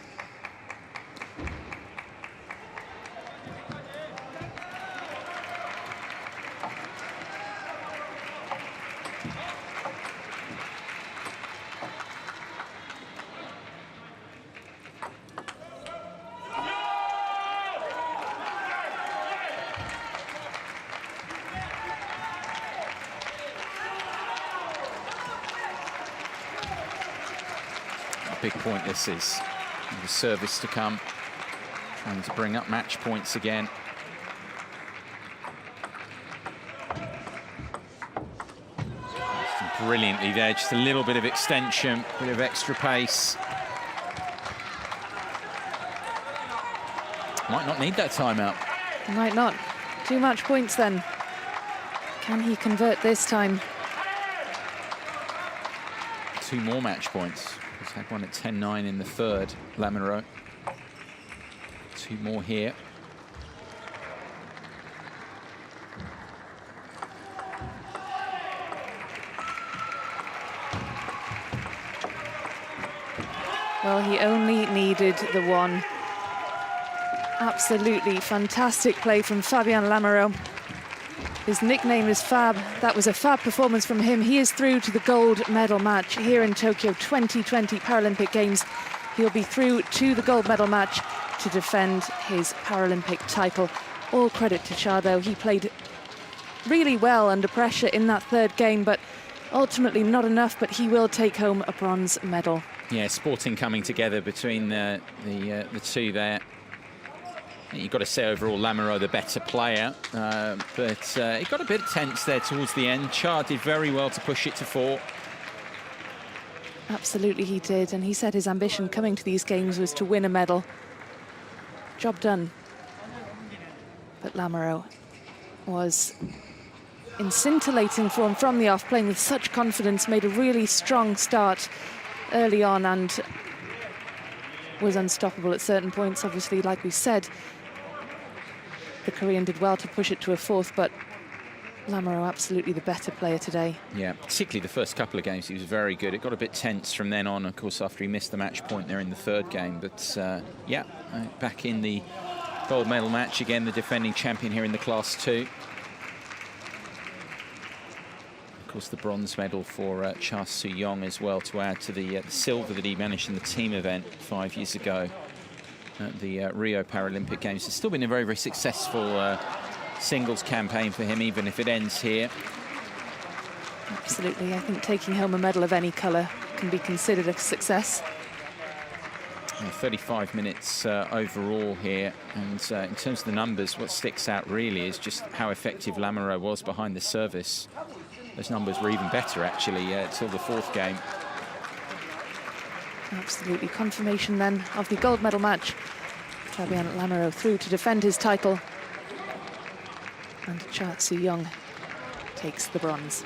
Big point this is. The service to come, trying to bring up match points again. Brilliantly there, just a little bit of extension, a bit of extra pace. Might not need that timeout. Might not. 2 match points then. Can he convert this time? 2 more match points. He's had one at 10-9 in the third, Lamoureux. 2 more here. Well, he only needed the one. Absolutely fantastic play from Fabien Lamoureux. His nickname is Fab. That was a fab performance from him. He is through to the gold medal match here in Tokyo 2020 Paralympic Games. He'll be through to the gold medal match to defend his Paralympic title. All credit to Cha, though. He played really well under pressure in that third game, but ultimately not enough, but he will take home a bronze medal. Yeah, sporting coming together between the two there. You've got to say overall Lamoureux the better player, but it got a bit tense there towards the end. Cha did very well to push it to 4. Absolutely he did, and he said his ambition coming to these games was to win a medal. Job done. But Lamoureux was in scintillating form from the off, playing with such confidence, made a really strong start early on and was unstoppable at certain points. Obviously, like we said, the Korean did well to push it to a 4th, but Lamoureux absolutely the better player today. Yeah, particularly the first couple of games, he was very good. It got a bit tense from then on, of course, after he missed the match point there in the 3rd game. But yeah, back in the gold medal match again, the defending champion here in the Class 2. Of course, the bronze medal for Cha Soo-young as well, to add to the silver that he managed in the team event 5 years ago at the Rio Paralympic Games. It's still been a very, very successful singles campaign for him, even if it ends here. Absolutely, I think taking home a medal of any colour can be considered a success. 35 minutes overall here, and in terms of the numbers, what sticks out really is just how effective Lamoureux was behind the service. Those numbers were even better, actually, till the 4th game. Absolutely, confirmation then of the gold medal match. Fabien Lamoureux through to defend his title. And Cha Soo-young takes the bronze.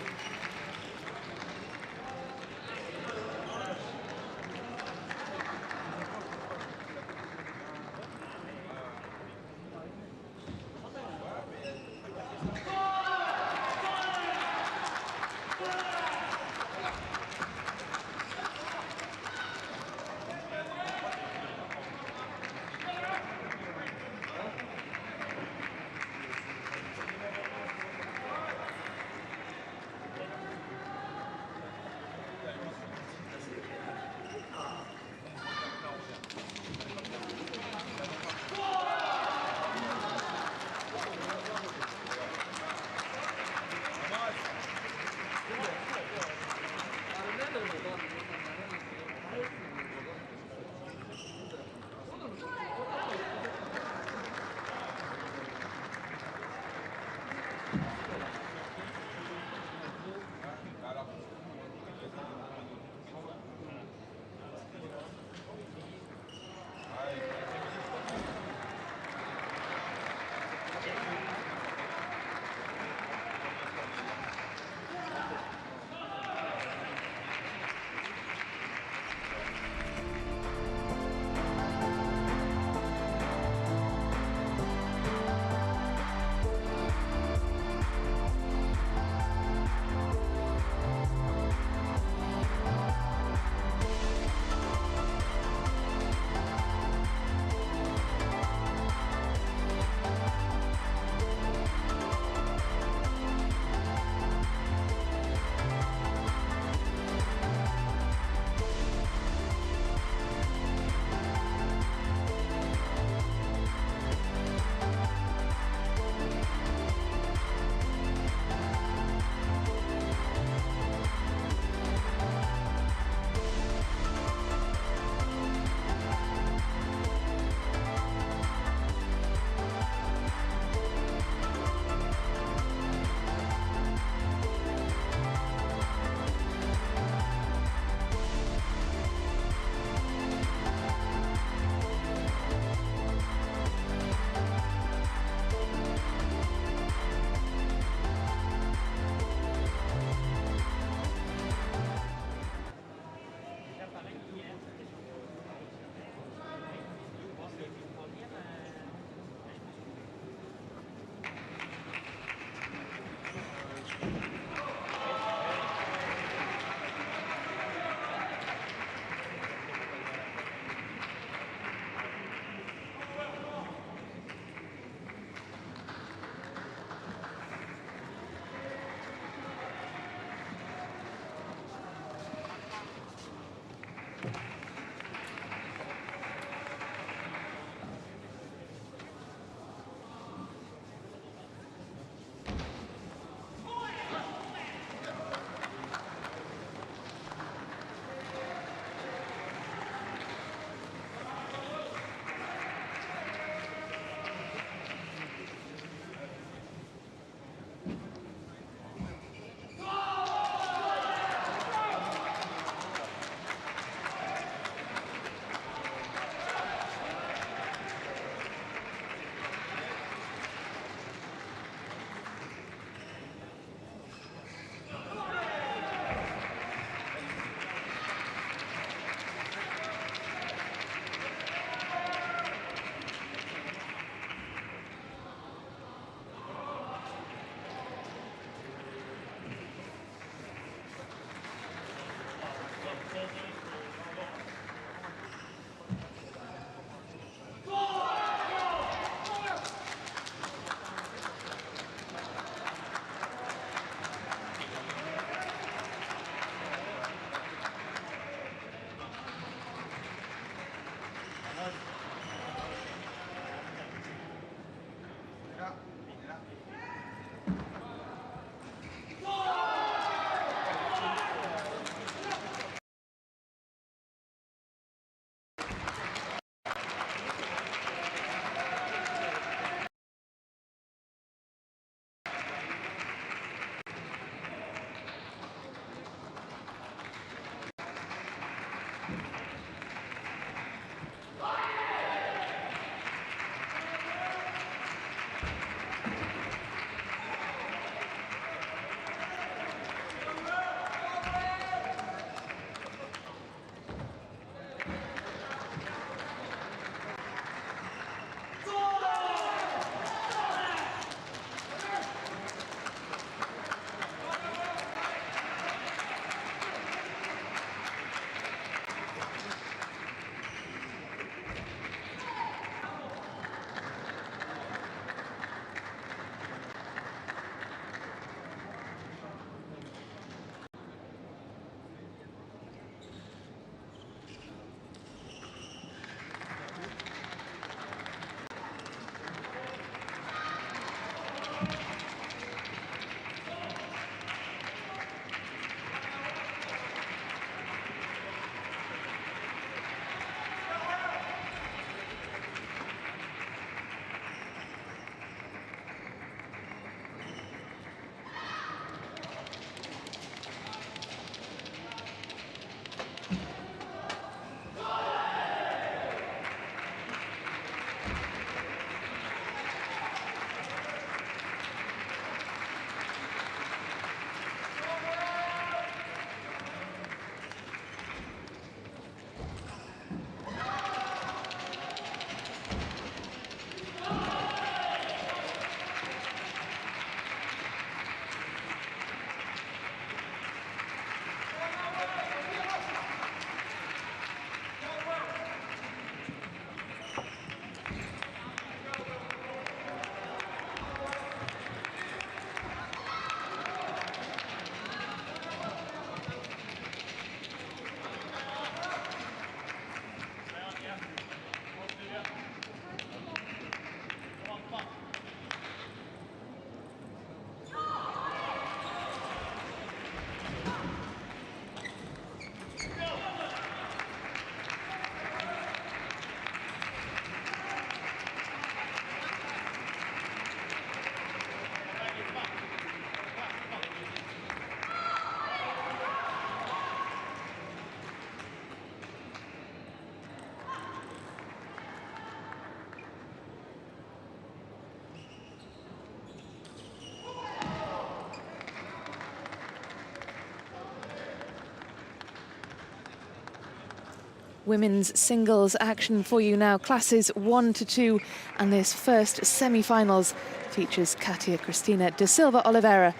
Women's singles action for you now, classes 1 to 2, and this first semi-finals features Katia Cristina da Silva Oliveira.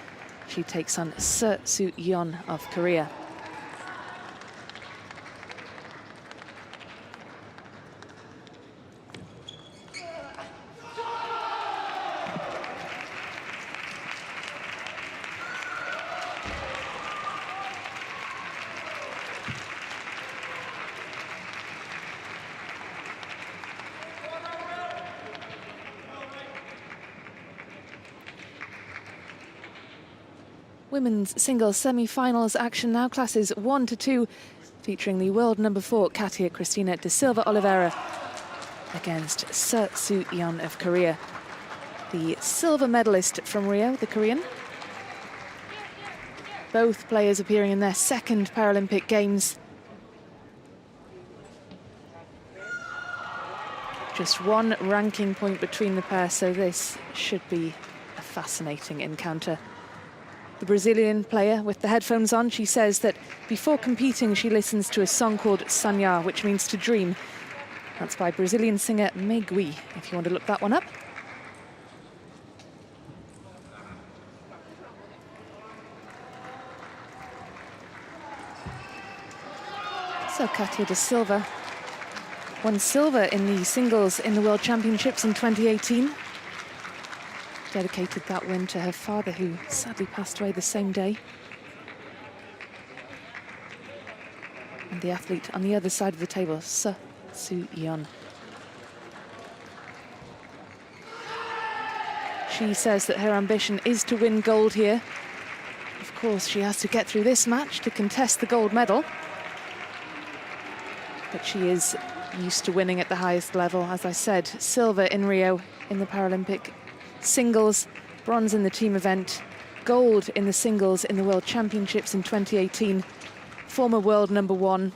She takes on Seo Soo-yeon of Korea. Women's singles semi-finals action now, classes 1 to 2, featuring the world number 4 Katia Cristina da Silva Oliveira against Seo Soo-yeon of Korea. The silver medalist from Rio, the Korean. Both players appearing in their second Paralympic Games. Just one ranking point between the pair, so this should be a fascinating encounter. The Brazilian player with the headphones on, she says that before competing she listens to a song called Sonhar, which means to dream. That's by Brazilian singer Megui, if you want to look that one up. So Katia da Silva won silver in the singles in the World Championships in 2018. Dedicated that win to her father, who sadly passed away the same day. And the athlete on the other side of the table, Seo Soo-yeon. She says that her ambition is to win gold here. Of course, she has to get through this match to contest the gold medal. But she is used to winning at the highest level. As I said, silver in Rio in the Paralympic singles, bronze in the team event, gold in the singles in the World Championships in 2018, former world #1.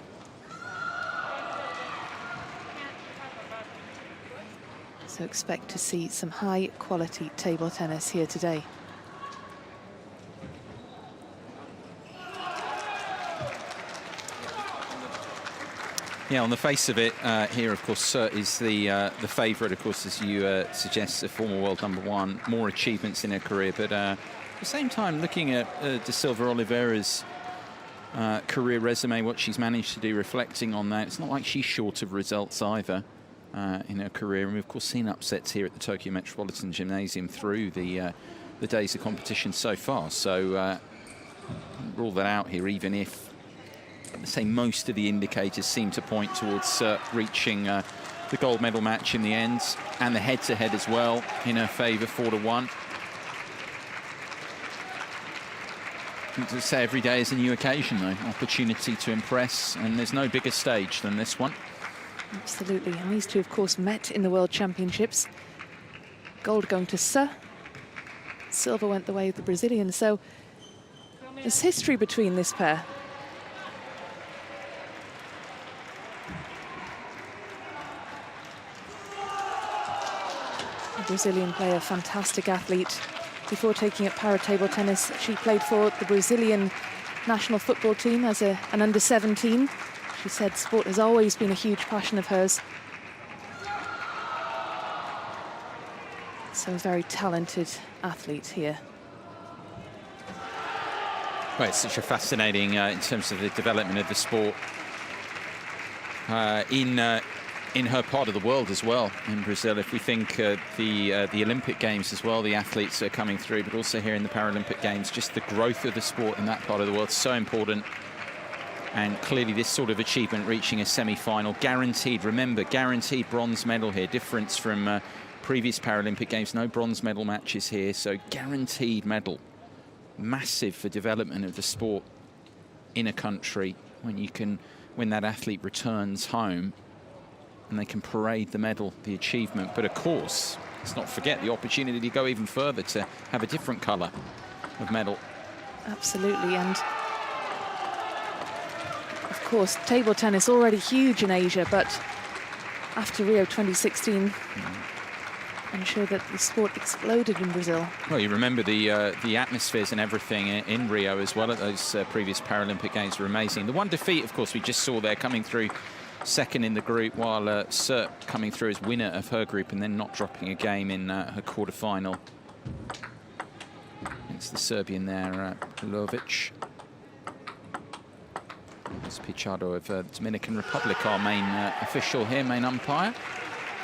So expect to see some high-quality table tennis here today. Yeah, on the face of it, here, of course, is the favourite, of course, as you suggest, a former world #1, more achievements in her career. But at the same time, looking at De Silva Oliveira's career resume, what she's managed to do, reflecting on that, it's not like she's short of results either in her career. And we've, of course, seen upsets here at the Tokyo Metropolitan Gymnasium through the days of competition so far. So rule that out here, even if, I'd say, most of the indicators seem to point towards reaching the gold medal match in the end, and the head-to-head as well in her favour, 4-1. To say every day is a new occasion, though, opportunity to impress, and there's no bigger stage than this one. Absolutely, and these two, of course, met in the World Championships. Gold going to Sir. Silver went the way of the Brazilian, so there's history between this pair. The Brazilian player, fantastic athlete. Before taking up para-table tennis, she played for the Brazilian national football team as an under-17. She said sport has always been a huge passion of hers. So a very talented athlete here. Well, it's such a fascinating, in terms of the development of the sport, in her part of the world as well, in Brazil. If we think the Olympic Games as well, the athletes are coming through, but also here in the Paralympic Games, just the growth of the sport in that part of the world is so important. And clearly this sort of achievement, reaching a semi-final, guaranteed, remember, guaranteed bronze medal here. Difference from previous Paralympic Games, no bronze medal matches here, so guaranteed medal. Massive for development of the sport in a country when that athlete returns home and they can parade the medal, the achievement. But of course, let's not forget the opportunity to go even further, to have a different colour of medal. Absolutely, and of course, table tennis already huge in Asia, but after Rio 2016, I'm sure that the sport exploded in Brazil. Well, you remember the atmospheres and everything in Rio as well at those previous Paralympic Games were amazing. The one defeat, of course, we just saw there, coming through second in the group, while Sert coming through as winner of her group and then not dropping a game in her quarter-final. It's the Serbian there, Lovic. It's Pichado of Dominican Republic, our main official here, main umpire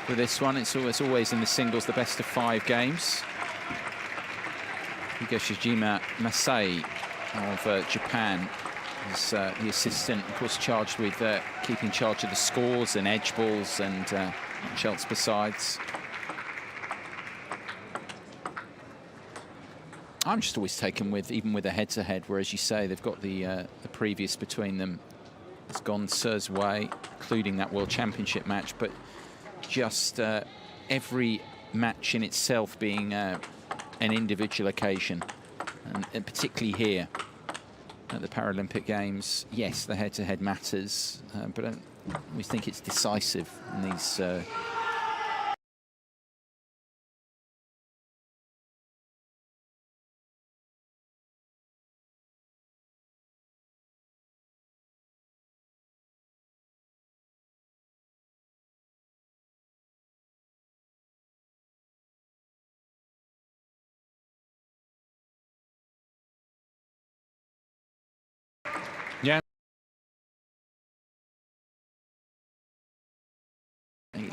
for this one. It's always in the singles, the best of 5 games. Higashijima Masai of Japan is the assistant, of course, charged with keeping charge of the scores and edge balls and much else besides. I'm just always taken with, even with a head-to-head, where, as you say, they've got the previous between them. It's gone Sir's way, including that World Championship match, but just every match in itself being an individual occasion, and particularly here at the Paralympic Games. Yes, the head-to-head matters, but we think it's decisive in these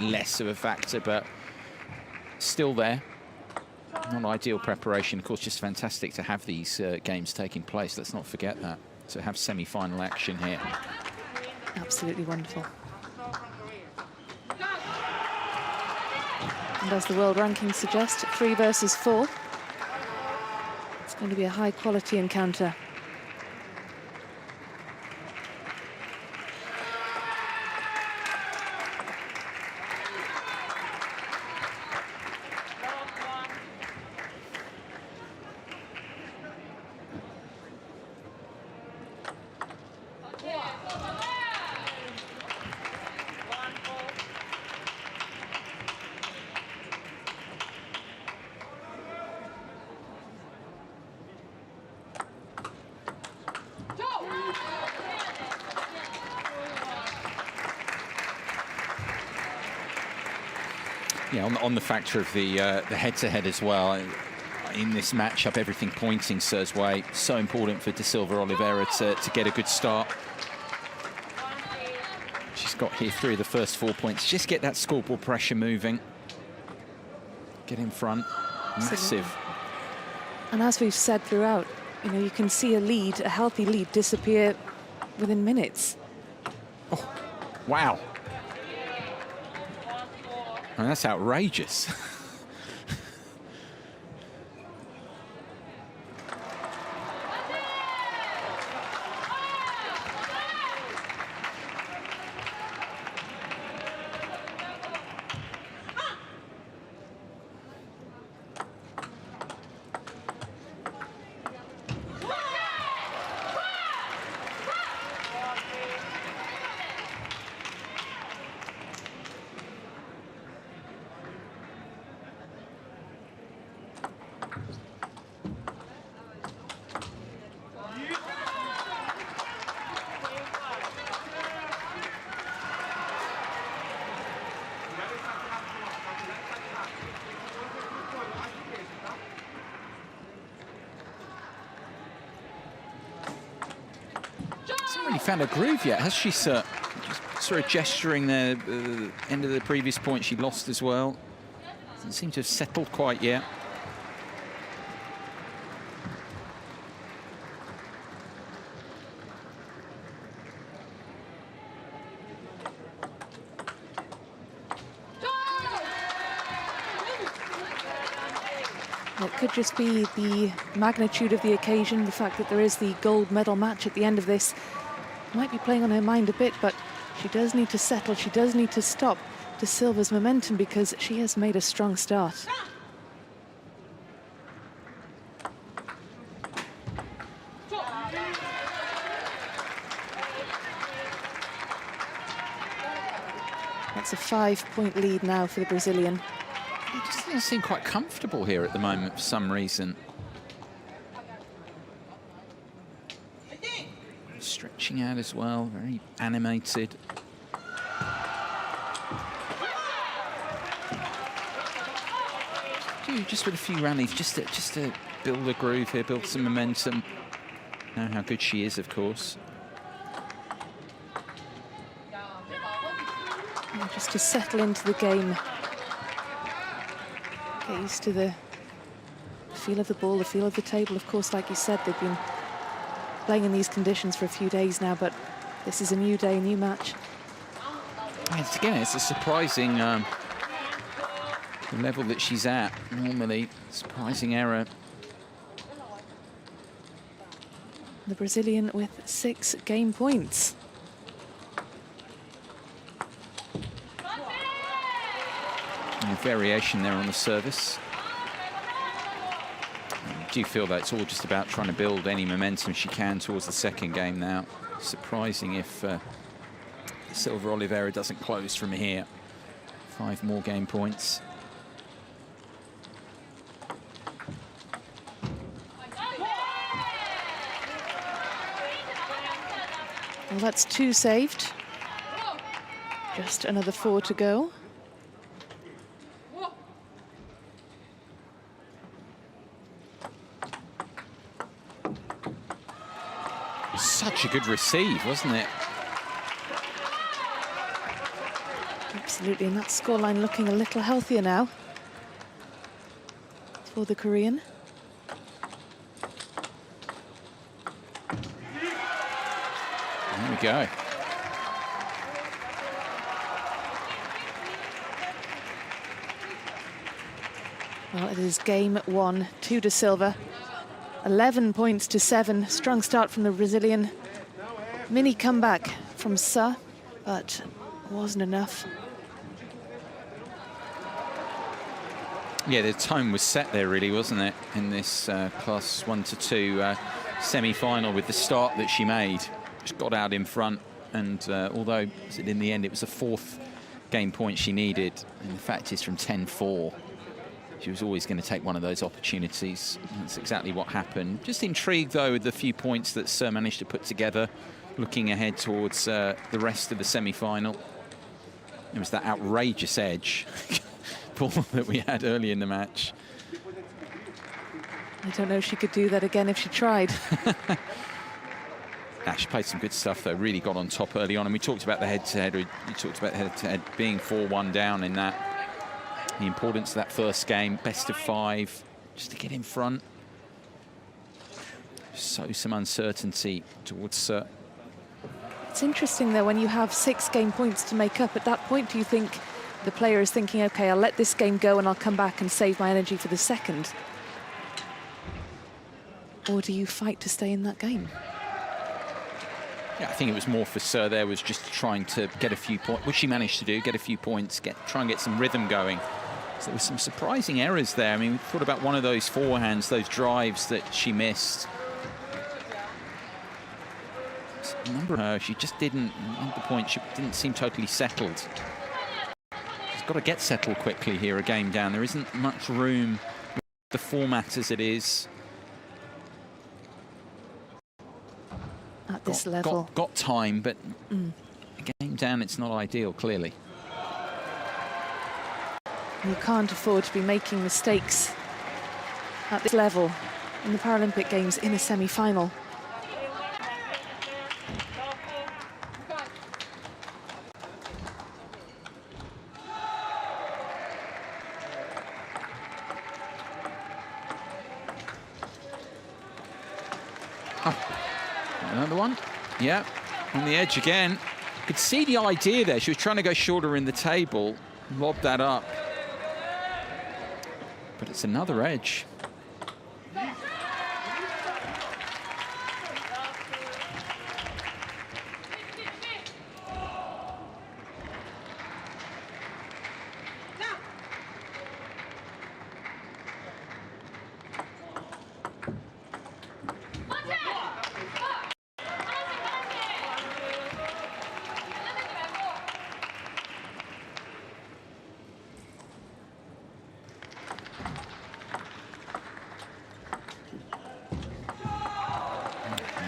less of a factor, but still there. Not ideal preparation. Of course, just fantastic to have these games taking place. Let's not forget that. To have semi-final action here. Absolutely wonderful. And as the world rankings suggest, 3 versus 4. It's going to be a high-quality encounter. Yeah, on the factor of the head-to-head as well. In this matchup, everything pointing Sir's way. So important for De Silva Oliveira to get a good start. She's got here 3 of the first 4 points. Just get that scoreboard pressure moving. Get in front. Massive. And as we've said throughout, you know, you can see a lead, a healthy lead, disappear within minutes. Oh, wow. I mean, that's outrageous. Really found a groove yet, has she, Sir? Just sort of gesturing there at the end of the previous point she lost as well. Doesn't seem to have settled quite yet. It could just be the magnitude of the occasion, the fact that there is the gold medal match at the end of this. Might be playing on her mind a bit, but she does need to settle. She does need to stop De Silva's momentum because she has made a strong start. That's a 5-point lead now for the Brazilian. It just doesn't seem quite comfortable here at the moment for some reason. Stretching out as well, very animated. Just with a few rallies, just to build a groove here, build some momentum. Know how good she is, of course. And just to settle into the game. Get used to the feel of the ball, the feel of the table. Of course, like you said, they've been playing in these conditions for a few days now, but this is a new day, a new match. Again, it's a surprising the level that she's at. Normally, surprising error. The Brazilian with 6 game points. Variation there on the service. I do feel that it's all just about trying to build any momentum she can towards the second game now. Surprising if Silva Oliveira doesn't close from here. 5 more game points. Well, that's 2 saved. Just another 4 to go. Such a good receive, wasn't it? Absolutely, and that scoreline looking a little healthier now for the Korean. There we go. Well, it is game 1 to De Silva. 11 points to 7. Strong start from the Brazilian. Mini comeback from Suh, but wasn't enough. Yeah, the tone was set there, really, wasn't it, in this class 1 to 2 semi-final with the start that she made. Just got out in front, and although in the end it was the 4th game point she needed, and the fact is from 10-4, she was always going to take one of those opportunities. That's exactly what happened. Just intrigued, though, with the few points that Suh managed to put together, looking ahead towards the rest of the semi-final. It was that outrageous edge ball that we had early in the match. I don't know if she could do that again if she tried. She played some good stuff, though. Really got on top early on. And we talked about the head-to-head. You talked about head-to-head being 4-1 down in that. The importance of that first game, best of 5, just to get in front. So some uncertainty towards Suh. It's interesting, though, when you have 6 game points to make up. At that point, do you think the player is thinking, OK, I'll let this game go and I'll come back and save my energy for the second? Or do you fight to stay in that game? Yeah, I think it was more for Suh there, was just trying to get a few points, which she managed to do, get a few points, try and get some rhythm going. So there were some surprising errors there. I mean, we thought about one of those forehands, those drives that she missed. Number of her, she just didn't, at the point, she didn't seem totally settled. She's got to get settled quickly here, a game down. There isn't much room with the format as it is. At this level. Got time, but a game down, it's not ideal, clearly. You can't afford to be making mistakes at this level in the Paralympic Games in a semi-final. Another one. Yeah, on the edge again. Could see the idea there. She was trying to go shorter in the table, lobbed that up. But it's another edge.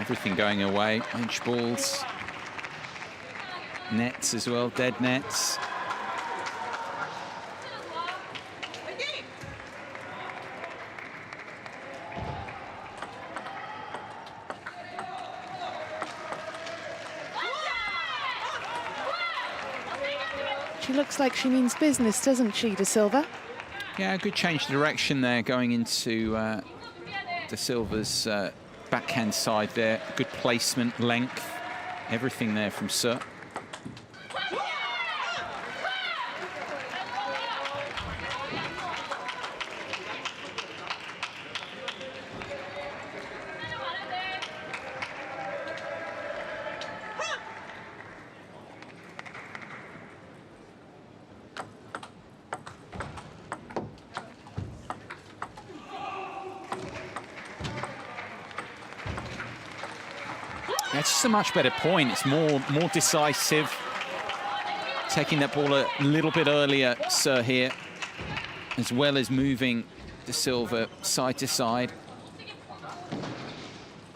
Everything going away, edge balls, nets as well, dead nets. She looks like she means business, doesn't she, De Silva? Yeah, good change of direction there, going into De Silva's backhand side there. Good placement, length, everything there from Suh. It's just a much better point. It's more decisive. Taking that ball a little bit earlier, Suh here, as well as moving De Silva side to side.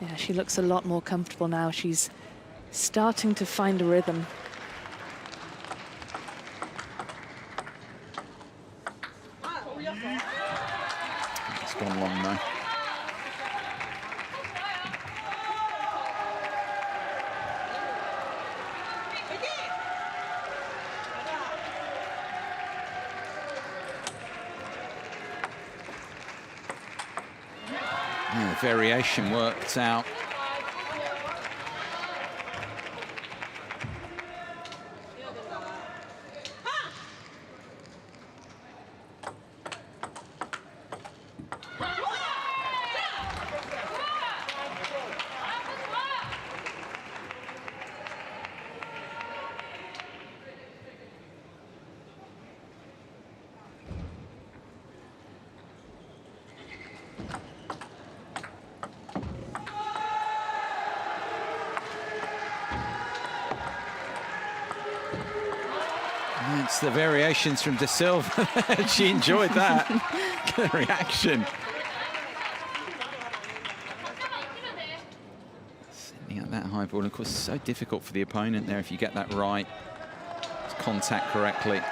Yeah, she looks a lot more comfortable now. She's starting to find a rhythm. It's gone long though. Yeah, the variation worked out. the variations from De Silva. She enjoyed that. Good reaction. Sending out that high ball. And of course, it's so difficult for the opponent there if you get that right. Contact correctly. A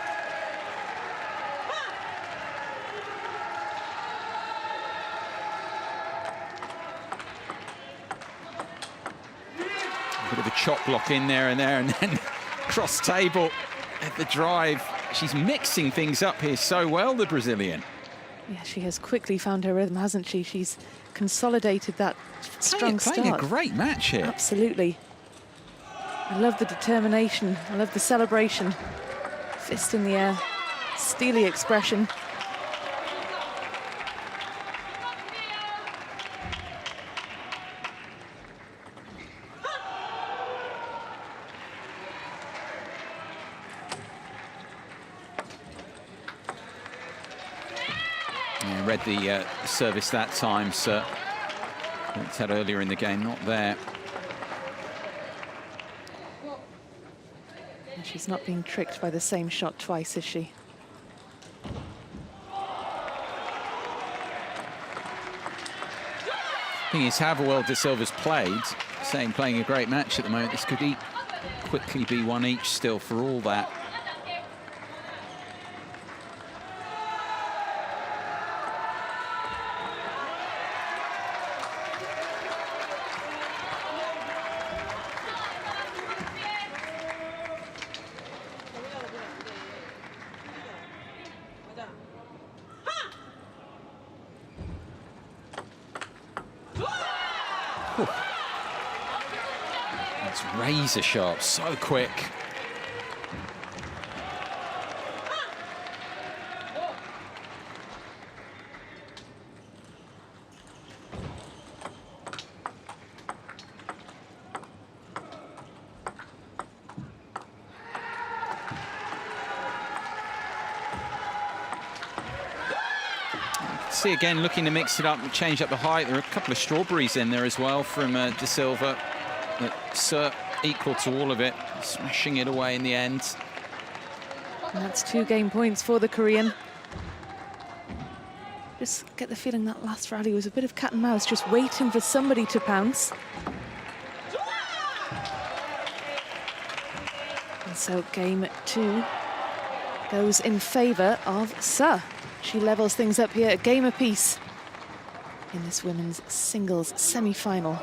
bit of a chop block in there, and then cross table at the drive. She's mixing things up here so well, the Brazilian. Yeah, she has quickly found her rhythm, hasn't she? She's consolidated that strong start. Playing a great match here. Absolutely. I love the determination. I love the celebration. Fist in the air, steely expression. Yeah, read the service that time, so it's had earlier in the game, not there. She's not being tricked by the same shot twice, is she? Thing is, however well De Silva's played, saying playing a great match at the moment, this could quickly be one each still for all that. It's razor sharp, so quick. See again, looking to mix it up and change up the height. There are a couple of strawberries in there as well from De Silva. That's equal to all of it, smashing it away in the end. And that's 2 game points for the Korean. Just get the feeling that last rally was a bit of cat and mouse, just waiting for somebody to pounce. And so game 2 goes in favour of Suh. She levels things up here, a game apiece in this women's singles semi-final.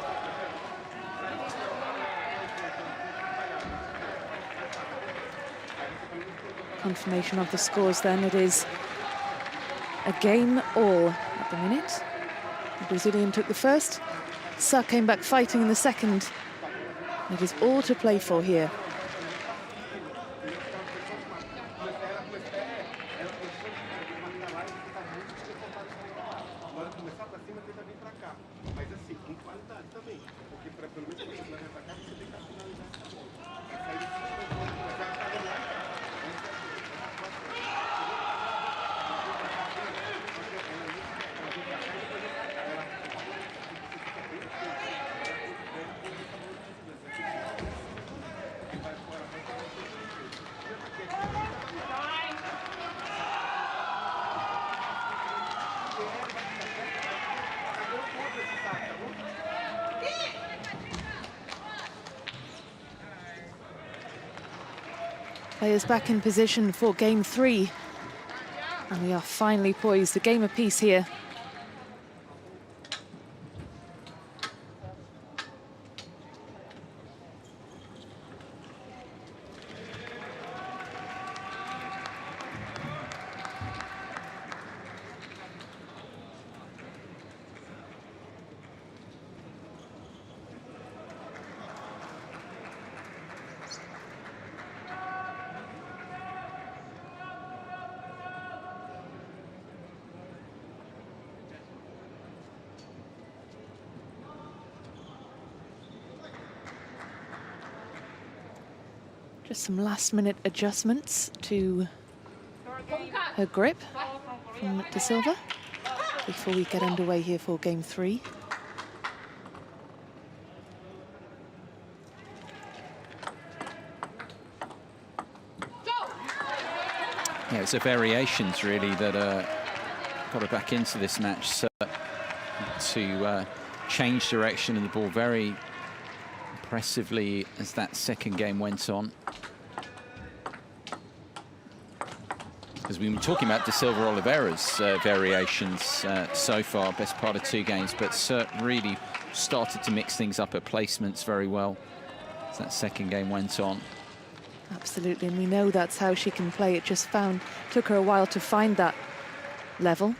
Confirmation of the scores then. It is a game all at the minute. The Brazilian took the first. Suh came back fighting in the second. It is all to play for here. Players back in position for game 3. And we are finally poised, a game apiece here. Just some last-minute adjustments to her grip from De Silva before we get underway here for game 3. Yeah, it's the variations really that got her back into this match. So to change direction of the ball very impressively as that second game went on. Because we've been talking about De Silva Oliveira's variations so far, best part of 2 games, but Sert really started to mix things up at placements very well as that second game went on. Absolutely, and we know that's how she can play. It just took her a while to find that level.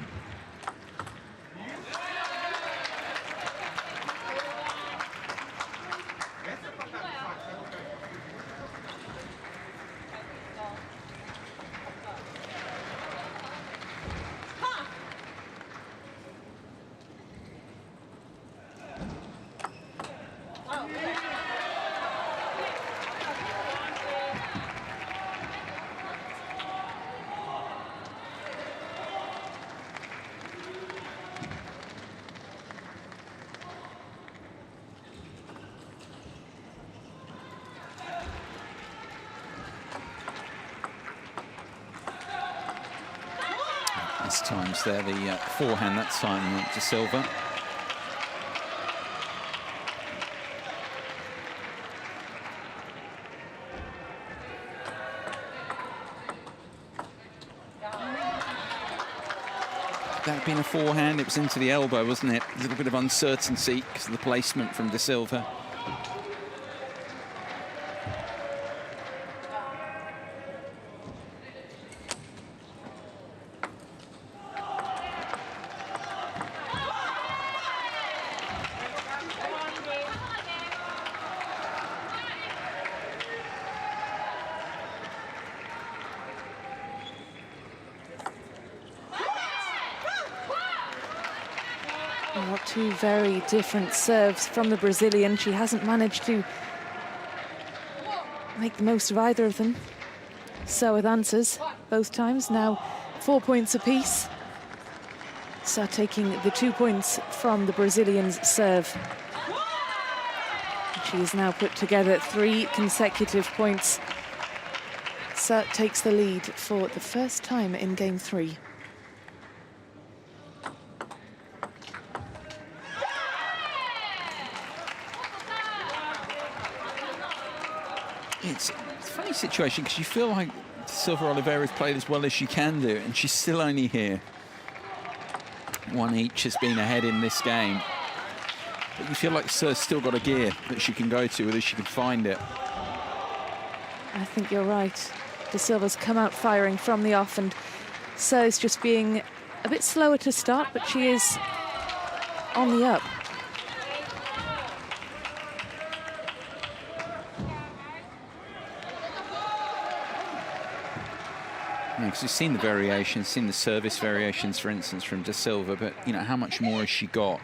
This time's there, the forehand that time went to Silva. That had been a forehand, it was into the elbow, wasn't it? A little bit of uncertainty because of the placement from De Silva. Well, 2 very different serves from the Brazilian. She hasn't managed to make the most of either of them. So with answers both times, now 4 points apiece. So taking the 2 points from the Brazilian's serve. She has now put together 3 consecutive points. Sert takes the lead for the first time in game 3. It's a funny situation because you feel like Silva Oliveira's played as well as she can do, and she's still only here. 1 each has been ahead in this game. But you feel like Ser's still got a gear that she can go to, whether she can find it. I think you're right. De Silva's come out firing from the off, and Ser's just being a bit slower to start, but she is on the up. Because we've seen the variations, seen the service variations, for instance, from De Silva, but, you know, how much more has she got?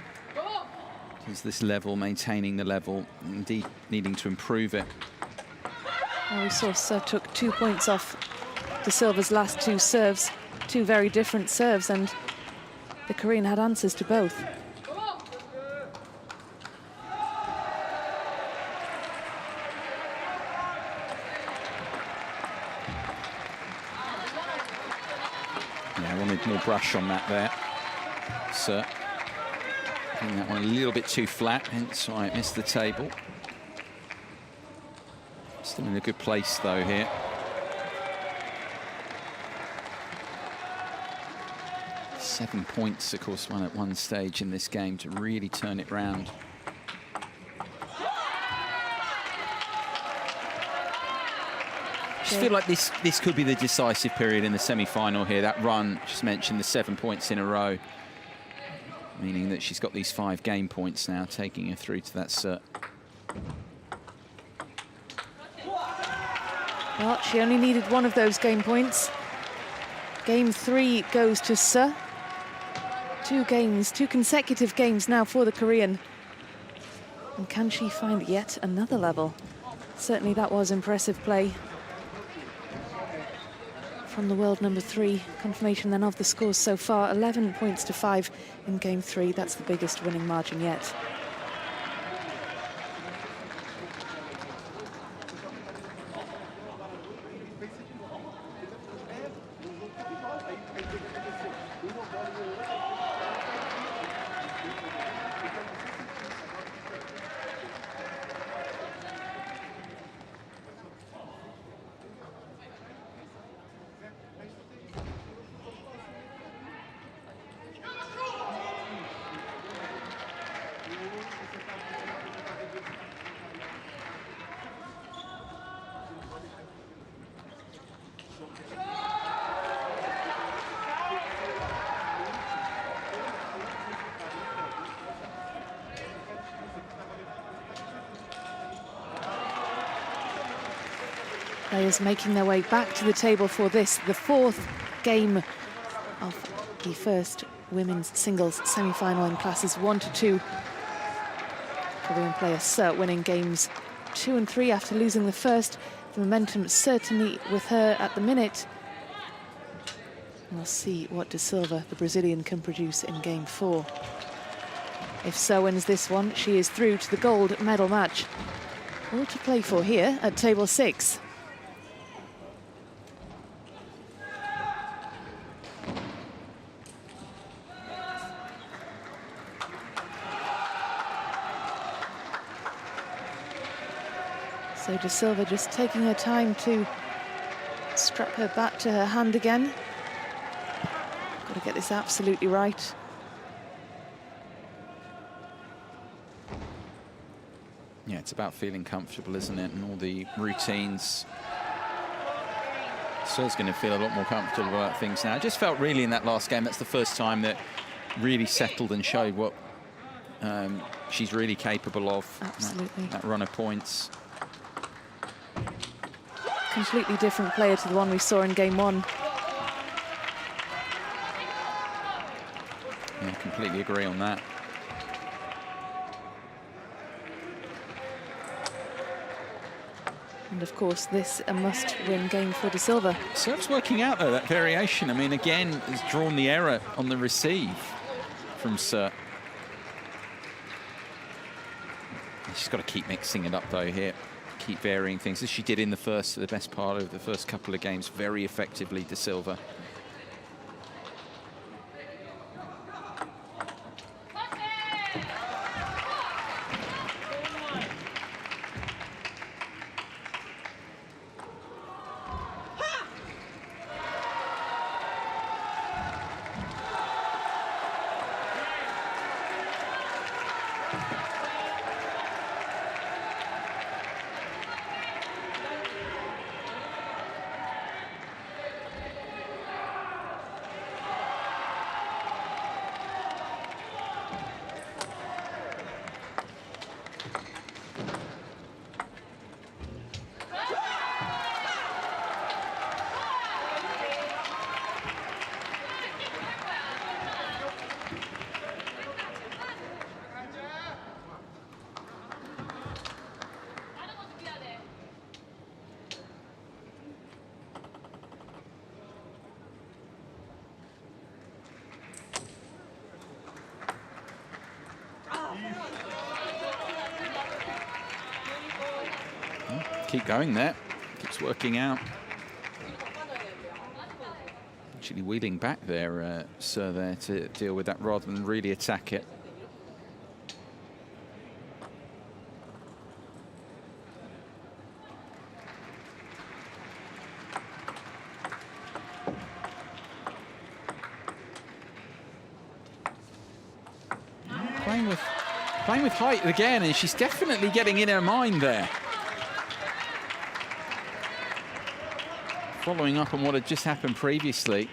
Is this level, maintaining the level, indeed needing to improve it? Well, we saw Ser took 2 points off De Silva's last 2 serves, 2 very different serves, and the Korean had answers to both. More brush on that there. So I think that one a little bit too flat, hence why it missed the table. Still in a good place though here. Seven points, of course, won at one stage in this game to really turn it round. I just feel like this could be the decisive period in the semi-final here. That run, just mentioned the 7 points in a row, meaning that she's got these 5 game points now, taking her through to that cert. Well, she only needed 1 of those game points. Game 3 goes to Ser. 2 consecutive games now for the Korean. And can she find yet another level? Certainly that was impressive play from the world number 3. Confirmation then of the scores so far, 11 points to 5 in game 3. That's the biggest winning margin yet. Players making their way back to the table for this, the fourth game of the first women's singles semi-final in classes 1 to 2. Korean player Seo winning games 2 and 3 after losing the first. The momentum certainly with her at the minute. We'll see what De Silva, the Brazilian, can produce in game 4. If Seo wins this one, she is through to the gold medal match. All to play for here at table 6. So De Silva just taking her time to strap her back to her hand again. Got to get this absolutely right. Yeah, it's about feeling comfortable, isn't it? And all the routines. Seo's going to feel a lot more comfortable about things now. I just felt really in that last game, that's the first time that really settled and showed what she's really capable of. Absolutely. That run of points. Completely different player to the one we saw in game 1. Yeah, completely agree on that. And of course, this a must-win game for De Silva. Serve's working out, though, that variation. I mean, again, has drawn the error on the receive from Seo. She's got to keep mixing it up, though, here. Keep varying things, as she did in the best part of the first couple of games, very effectively, De Silva. Keep going there. Keeps working out. Actually wheeling back there, Seo there to deal with that rather than really attack it. Playing with height again, and she's definitely getting in her mind there. Following up on what had just happened previously.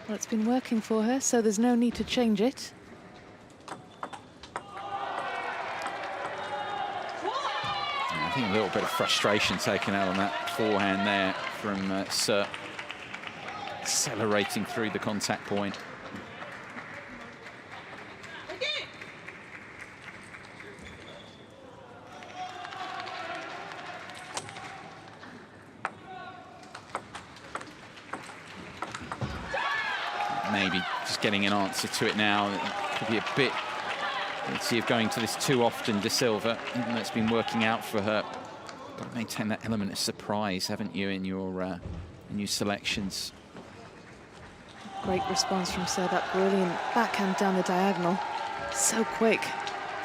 Well, it's been working for her, so there's no need to change it. I think a little bit of frustration taken out on that forehand there from Seo. Accelerating through the contact point. Maybe just getting an answer to it now. It could be a bit, let's see, of going to this too often, De Silva, even though it's been working out for her. Got to maintain that element of surprise, haven't you, in your selections. Great response from Seo, that brilliant backhand down the diagonal. So quick,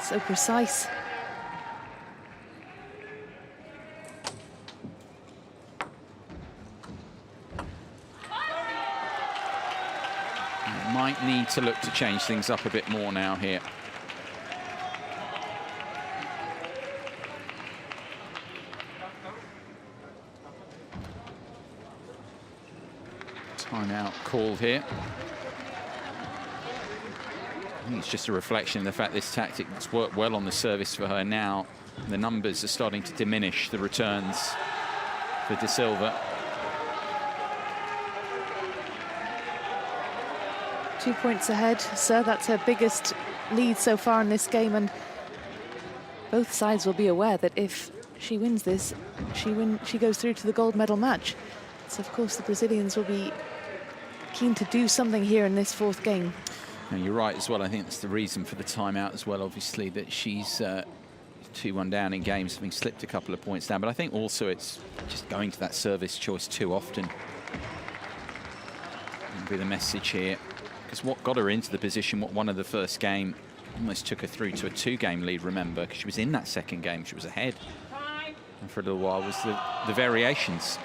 so precise. Might need to look to change things up a bit more now here. Timeout called here. I think it's just a reflection of the fact this tactic has worked well on the service for her now. The numbers are starting to diminish the returns for De Silva. 2 points ahead, so that's her biggest lead so far in this game, and both sides will be aware that if she wins this, she goes through to the gold medal match. So of course the Brazilians will be keen to do something here in this fourth game. And you're right as well. I think that's the reason for the timeout as well, obviously, that she's 2-1 down in games, having slipped a couple of points down. But I think also it's just going to that service choice too often. That'll be the message here. Because what got her into the position, what won her the first game, almost took her through to a 2-game lead, remember, because she was in that second game, she was ahead. And for a little while was the variations.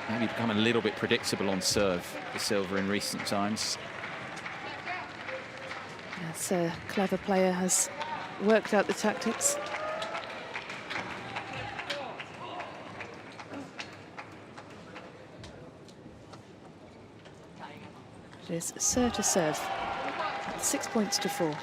Maybe become a little bit predictable on serve for Silva in recent times. Yes, a clever player has worked out the tactics. It is Sir to serve. 6 points to 4.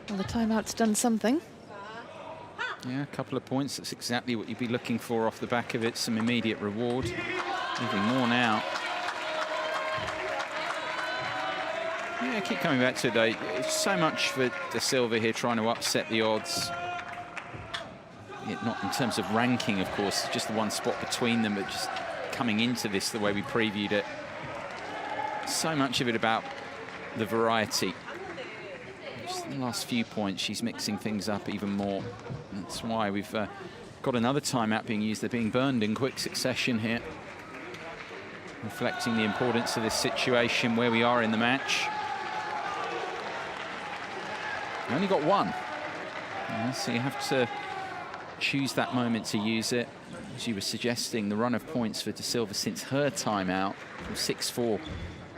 Well, the timeout's done something. Yeah, a couple of points. That's exactly what you'd be looking for off the back of it. Some immediate reward. Moving more now. Yeah, keep coming back to it, though. It's so much for De Silva here trying to upset the odds. Not in terms of ranking, of course, just the one spot between them, but just coming into this the way we previewed it. So much of it about the variety. Just in the last few points, she's mixing things up even more. That's why we've got another timeout being used. They're being burned in quick succession here. Reflecting the importance of this situation, where we are in the match. You only got one. So you have to choose that moment to use it. As you were suggesting, the run of points for De Silva since her timeout, from 6-4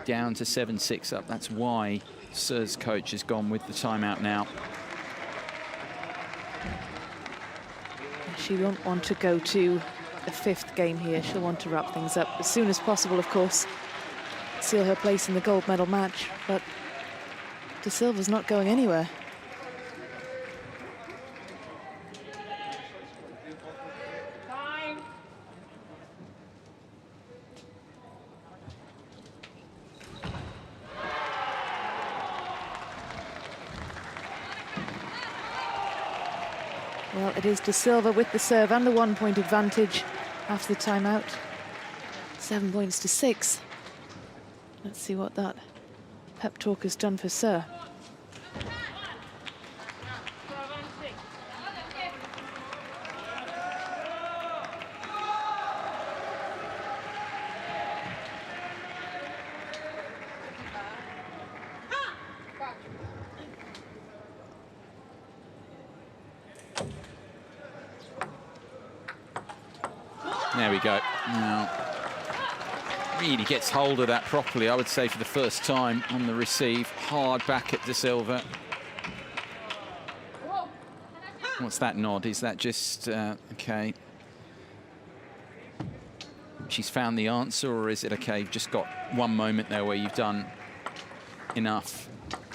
down to 7-6 up. That's why Sir's coach has gone with the timeout now. She won't want to go to a 5th game here. She'll want to wrap things up as soon as possible, of course. Seal her place in the gold medal match, but De Silva's not going anywhere. Well, it is De Silva with the serve and the 1 point advantage after the timeout. 7 points to 6. Let's see what that pep talk has done for Sir. There we go. Now, really gets hold of that properly, I would say, for the first time on the receive. Hard back at De Silva. What's that nod? Is that just, okay. She's found the answer, or is it, okay, you've just got one moment there where you've done enough.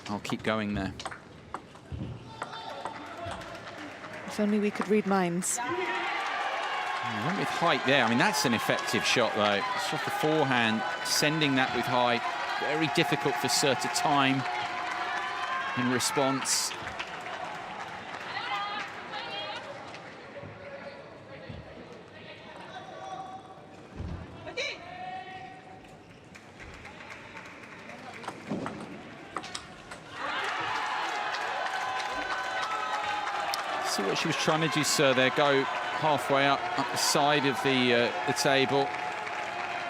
I'll keep going there. If only we could read minds. Went with height there. I mean, that's an effective shot, though. It's off the forehand, sending that with height. Very difficult for Sir to time in response. See what she was trying to do, sir, there. Go halfway up the side of the table.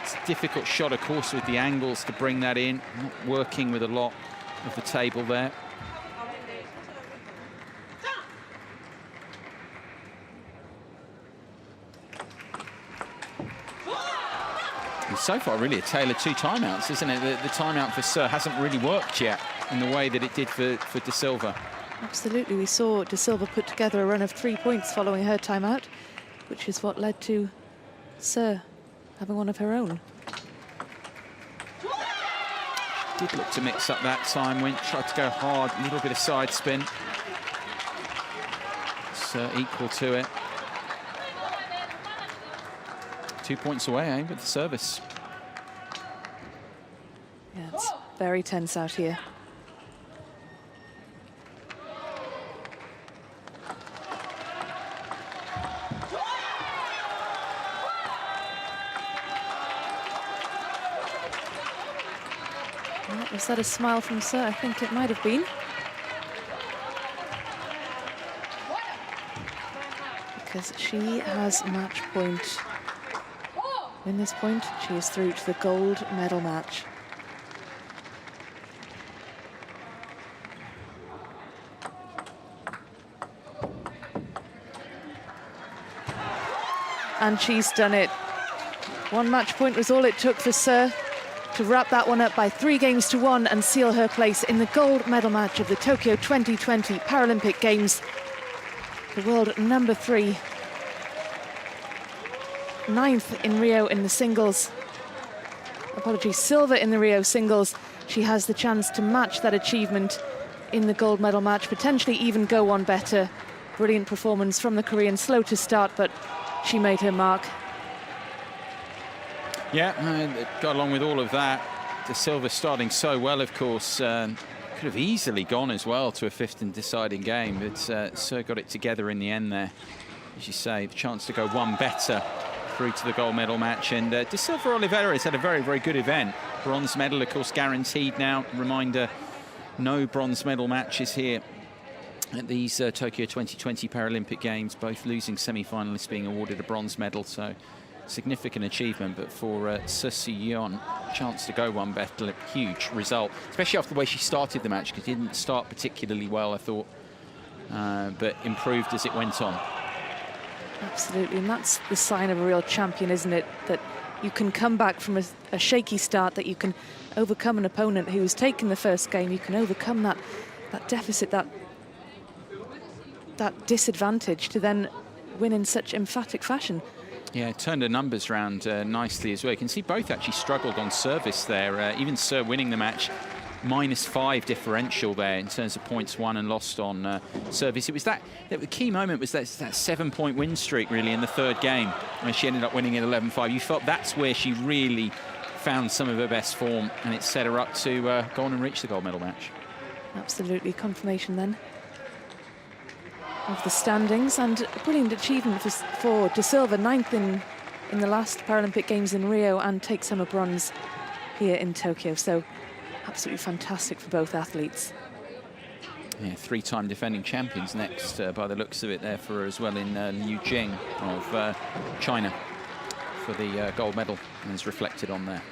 It's a difficult shot, of course, with the angles to bring that in. Not working with a lot of the table there. And so far, really a tale of two timeouts, isn't it? The timeout for Sir hasn't really worked yet in the way that it did for De Silva. Absolutely. We saw De Silva put together a run of 3 points following her timeout, which is what led to Sir having one of her own. Did look to mix up that time, tried to go hard, a little bit of side spin. Sir equal to it. 2 points away, with the service. Yeah, it's very tense out here. Was that a smile from Sir? I think it might have been. Because she has match point. In this point, she is through to the gold medal match. And she's done it. One match point was all it took for Sir to wrap that one up by 3-1 and seal her place in the gold medal match of the Tokyo 2020 Paralympic Games. The world number 3. 9th in Rio in the singles. Silver in the Rio singles. She has the chance to match that achievement in the gold medal match, potentially even go one better. Brilliant performance from the Korean, slow to start, but she made her mark. Yeah, got along with all of that. De Silva starting so well, of course. Could have easily gone as well to a 5th and deciding game, but Sir got it together in the end there. As you say, the chance to go one better through to the gold medal match. And De Silva Oliveira has had a very, very good event. Bronze medal, of course, guaranteed now. Reminder, no bronze medal matches here at these Tokyo 2020 Paralympic Games, both losing semi-finalists being awarded a bronze medal. So significant achievement, but for Seo Si-yeon, chance to go one better, a huge result, especially after the way she started the match, because she didn't start particularly well, I thought, but improved as it went on. Absolutely, and that's the sign of a real champion, isn't it? That you can come back from a shaky start, that you can overcome an opponent who's taken the first game, you can overcome that deficit, that disadvantage, to then win in such emphatic fashion. Yeah, turned her numbers around nicely as well. You can see both actually struggled on service there. Even Sir winning the match, -5 differential there in terms of points won and lost on service. It was the key moment was that 7-point win streak really in the 3rd game when she ended up winning at 11-5. You felt that's where she really found some of her best form, and it set her up to go on and reach the gold medal match. Absolutely, confirmation then of the standings, and a brilliant achievement for De Silva, 9th in the last Paralympic Games in Rio, and takes home a bronze here in Tokyo. So absolutely fantastic for both athletes. Yeah, 3-time defending champions next, by the looks of it there for her as well, in Liu Jing of China for the gold medal, and is reflected on there.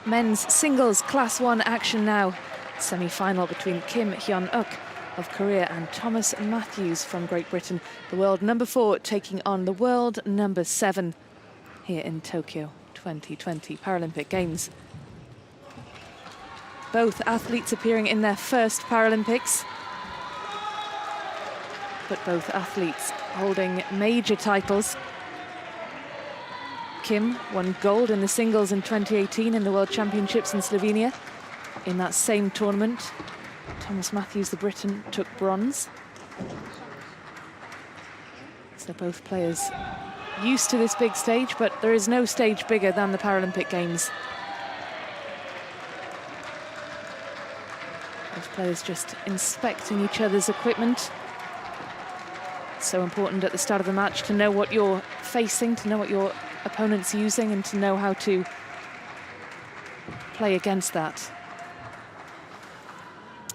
men's singles Class 1 action now. Semi-final between Kim Hyun-uk of Korea and Thomas Matthews from Great Britain. The world number 4 taking on the world number 7 here in Tokyo 2020 Paralympic Games. Both athletes appearing in their first Paralympics, but both athletes holding major titles. Kim won gold in the singles in 2018 in the World Championships in Slovenia. In that same tournament, Thomas Matthews, the Briton, took bronze. So both players used to this big stage, but there is no stage bigger than the Paralympic Games. Both players just inspecting each other's equipment. So important at the start of the match to know what you're facing, to know what your opponent's using, and to know how to play against that.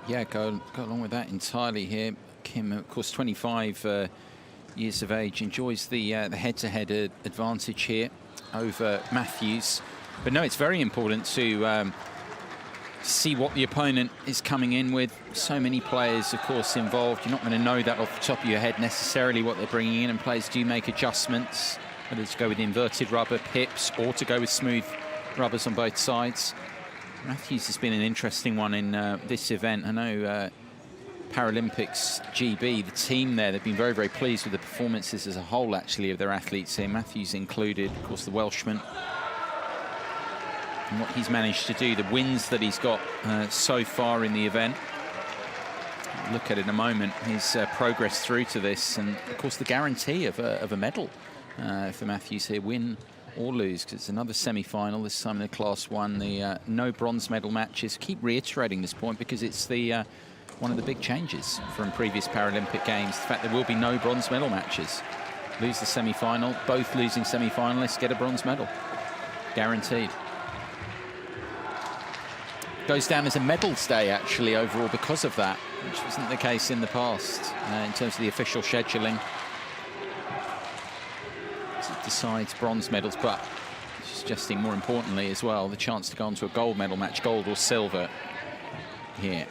Yeah, go along with that entirely here. Kim, of course, 25 years of age, enjoys the head-to-head advantage here over Matthews. But no, it's very important to see what the opponent is coming in with. So many players, of course, involved. You're not going to know that off the top of your head necessarily what they're bringing in, and players do make adjustments, whether to go with inverted rubber pips or to go with smooth rubbers on both sides. Matthews has been an interesting one in this event. I know Paralympics GB, the team there, they've been very, very pleased with the performances as a whole, actually, of their athletes here. Matthews included, of course, the Welshman. And what he's managed to do, the wins that he's got so far in the event. I'll look at it in a moment, his progress through to this, and of course the guarantee of a medal for Matthews here, win or lose, because it's another semi-final, this time in the Class 1. The no bronze medal matches. Keep reiterating this point because it's the one of the big changes from previous Paralympic Games, the fact there will be no bronze medal matches. Lose the semi-final, both losing semi-finalists get a bronze medal, guaranteed. Goes down as a medals day, actually, overall, because of that, which wasn't the case in the past in terms of the official scheduling. It decides bronze medals, but suggesting more importantly as well the chance to go on to a gold medal match, gold or silver here.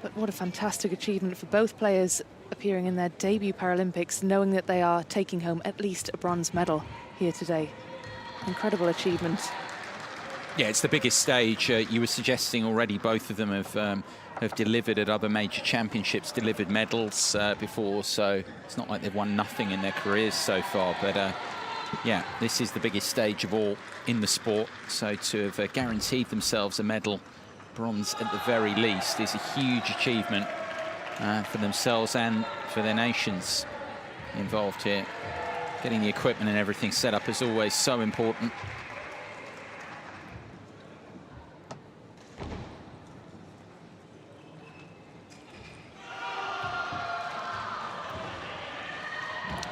But what a fantastic achievement for both players appearing in their debut Paralympics, knowing that they are taking home at least a bronze medal here today. Incredible achievement. Yeah, it's the biggest stage. You were suggesting already both of them have delivered at other major championships, delivered medals before, so it's not like they've won nothing in their careers so far. But yeah, this is the biggest stage of all in the sport, so to have guaranteed themselves a medal, bronze at the very least, is a huge achievement for themselves and for their nations involved here. Getting the equipment and everything set up is always so important.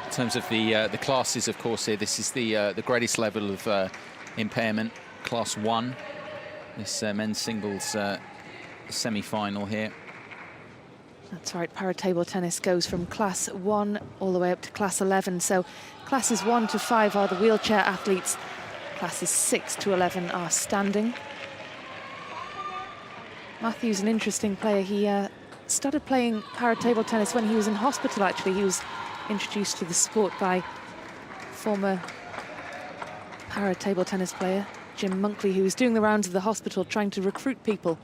In terms of the classes, of course, here, this is the greatest level of impairment, Class 1. This men's singles semi-final here. That's right, para-table tennis goes from Class 1 all the way up to Class 11. So Classes 1 to 5 are the wheelchair athletes. Classes 6 to 11 are standing. Matthew's an interesting player. He started playing para-table tennis when he was in hospital, actually. He was introduced to the sport by former para-table tennis player Jim Monkley, who was doing the rounds of the hospital trying to recruit people.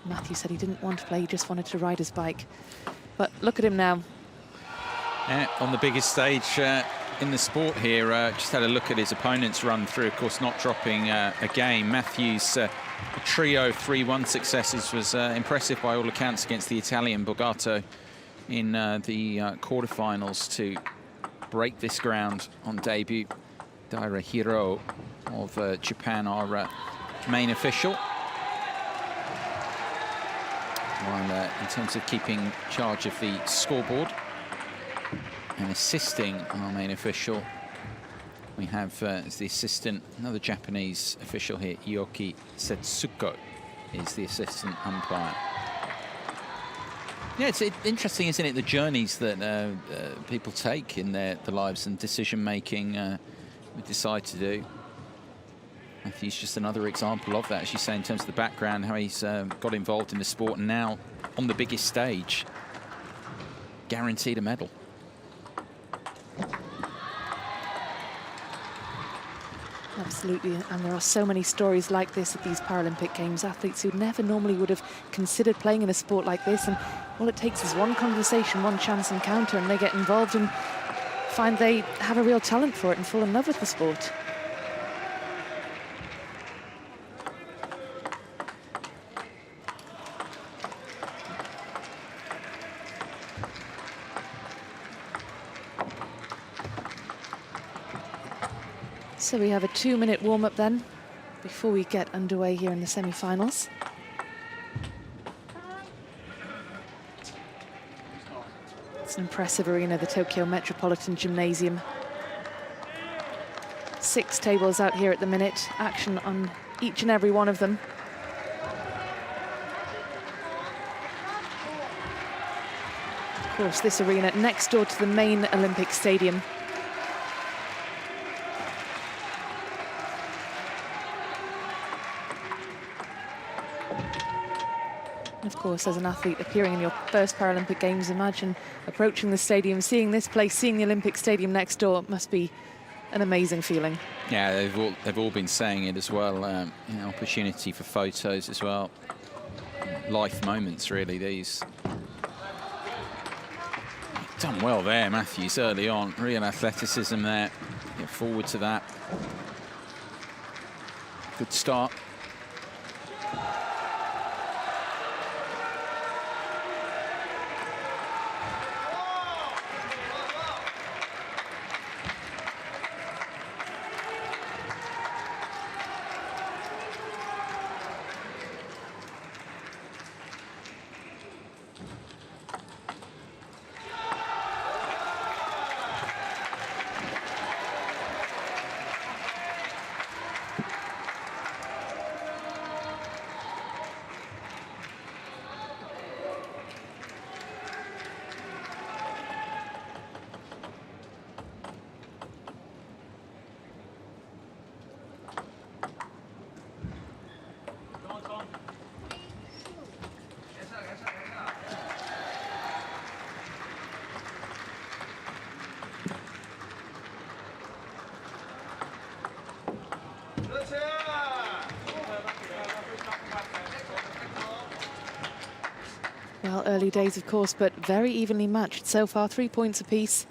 Matthew said he didn't want to play, he just wanted to ride his bike. But look at him now. On the biggest stage in the sport here, just had a look at his opponents run through, of course not dropping a game. Matthews, a trio of 3-1 successes was impressive by all accounts against the Italian Borgato in the quarterfinals to break this ground on debut. Daira Hiro of Japan, our main official. While in terms of keeping charge of the scoreboard and assisting our main official, we have as the assistant, another Japanese official here, Ioki Setsuko is the assistant umpire. Yeah, it's interesting, isn't it, the journeys that people take in their lives and decision-making we decide to do. Matthews just another example of that, as you say, in terms of the background, how he's got involved in the sport, and now on the biggest stage, guaranteed a medal. Absolutely, and there are so many stories like this at these Paralympic Games. Athletes who never normally would have considered playing in a sport like this, and all it takes is one conversation, one chance encounter, and they get involved and find they have a real talent for it and fall in love with the sport. So we have a 2-minute warm-up then before we get underway here in the semi-finals. It's an impressive arena, the Tokyo Metropolitan Gymnasium. 6 tables out here at the minute, action on each and every one of them. Of course, this arena next door to the main Olympic Stadium. Of course, as an athlete appearing in your first Paralympic Games, imagine approaching the stadium, seeing this place, seeing the Olympic Stadium next door. It must be an amazing feeling. Yeah, they've all been saying it as well. Opportunity for photos as well. Life moments, really, these. Done well there, Matthews, early on. Real athleticism there. Get forward to that. Good start. Well, early days, of course, but very evenly matched so far, 3 points apiece.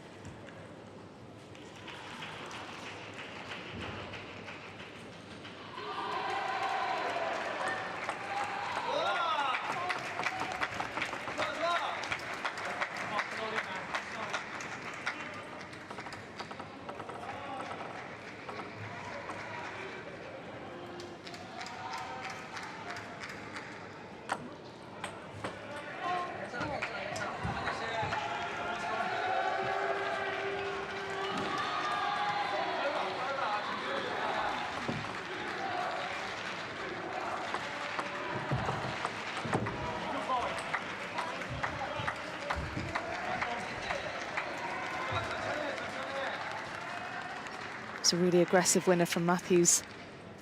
It's a really aggressive winner from Matthews.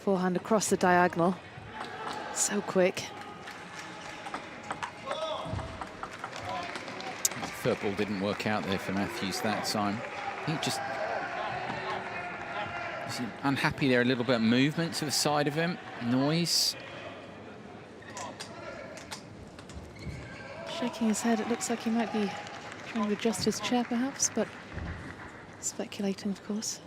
Forehand across the diagonal. So quick. Third ball didn't work out there for Matthews that time. He just is unhappy there, a little bit of movement to the side of him. Noise. Shaking his head, it looks like he might be trying to adjust his chair perhaps, but speculating, of course.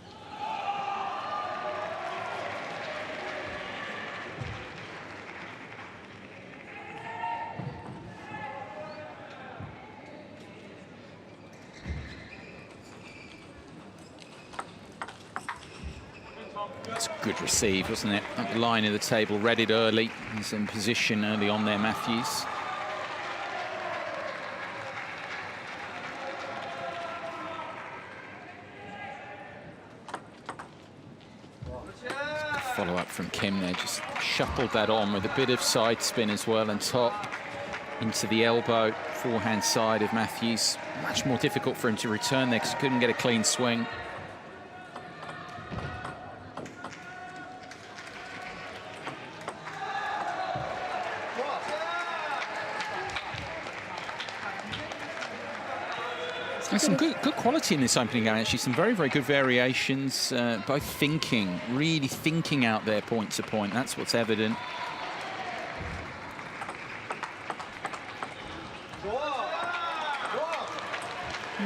It's a good receive, wasn't it? Up the line of the table, read it early. He's in position early on there, Matthews. Follow up from Kim there, just shuffled that on with a bit of side spin as well, and top into the elbow, forehand side of Matthews. Much more difficult for him to return there because he couldn't get a clean swing. some good quality in this opening game, actually. Some very, very good variations, both thinking, really thinking out there point to point. That's what's evident.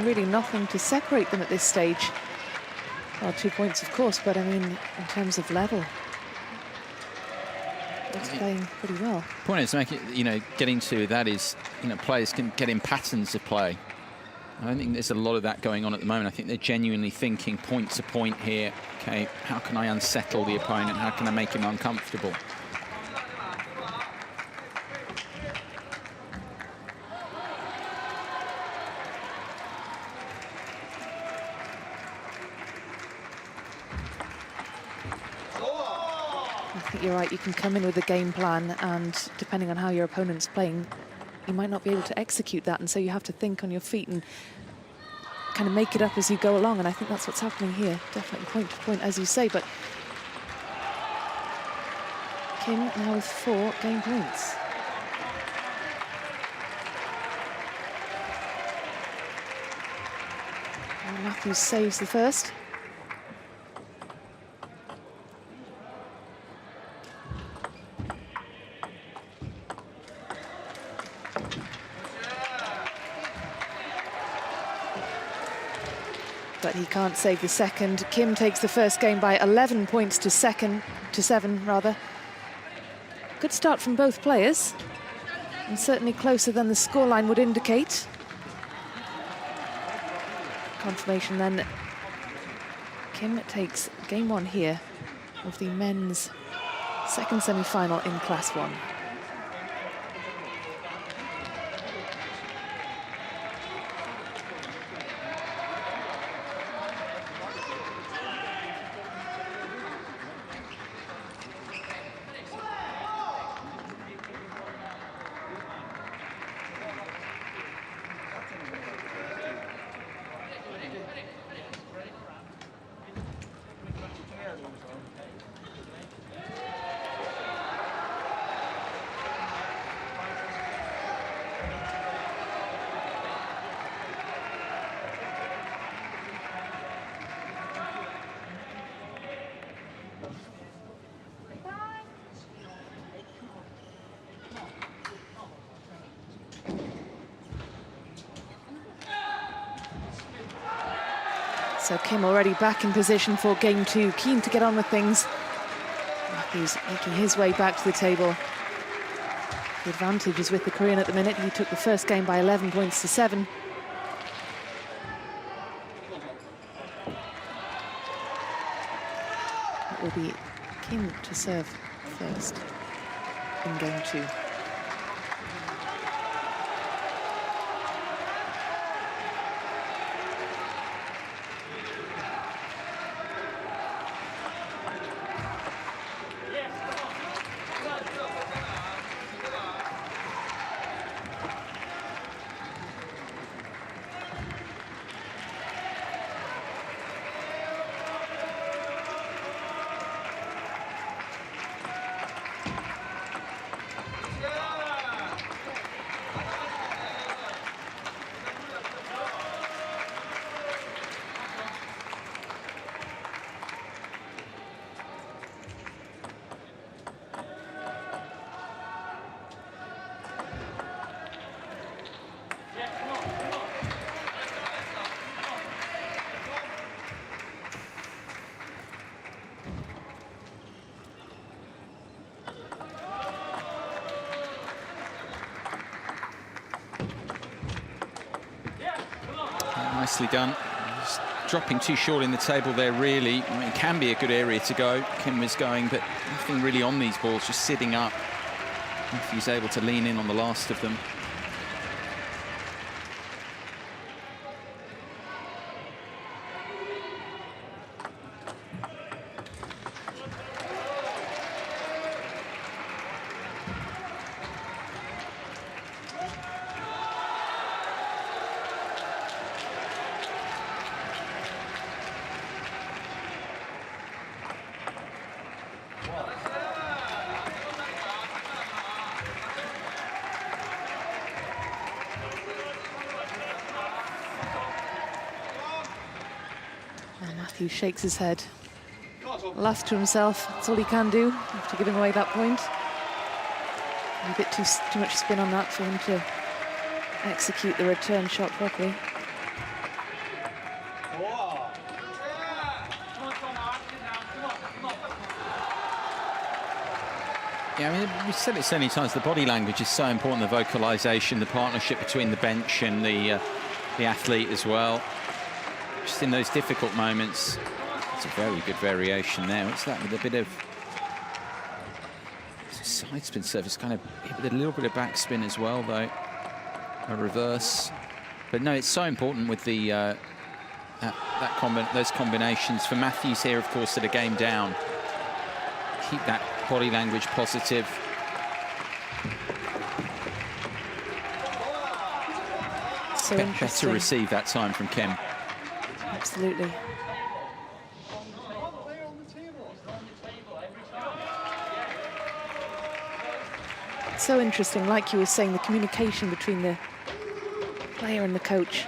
Really nothing to separate them at this stage. Well, 2 points, of course, but I mean, in terms of level, it's playing pretty well. Point is, getting to that is, players can get in patterns of play. I don't think there's a lot of that going on at the moment. I think they're genuinely thinking point to point here. Okay, how can I unsettle the opponent? How can I make him uncomfortable? You're right, you can come in with a game plan, and depending on how your opponent's playing, you might not be able to execute that, and so you have to think on your feet and kind of make it up as you go along, and I think that's what's happening here. Definitely point to point, as you say, but Kim now with 4 game points. And Matthews saves the first. But he can't save the second. Kim takes the first game by 11 points to 7 rather. Good start from both players, and certainly closer than the scoreline would indicate. Confirmation then. Kim takes game 1 here of the men's second semi-final in Class 1. So Kim already back in position for game 2, keen to get on with things. Matthews making his way back to the table. The advantage is with the Korean at the minute. He took the first game by 11 points to 7. It will be Kim to serve first in game 2. Nicely done. Just dropping too short in the table there, really. I mean, it can be a good area to go. Kim was going, but nothing really on these balls, just sitting up. If he's able to lean in on the last of them. Matthew shakes his head, laughs to himself. That's all he can do after giving away that point. A bit too much spin on that for him to execute the return shot properly. Yeah, I mean, we've said it so many times, the body language is so important, the vocalization, the partnership between the bench and the athlete as well. Just in those difficult moments, it's a very good variation there. What's that with a bit of side spin surface, kind of with a little bit of backspin as well, though. A reverse. But no, it's so important with the those combinations. For Matthews here, of course, at a game down, keep that body language positive. So better receive that time from Kim. Absolutely. So interesting, like you were saying, the communication between the player and the coach.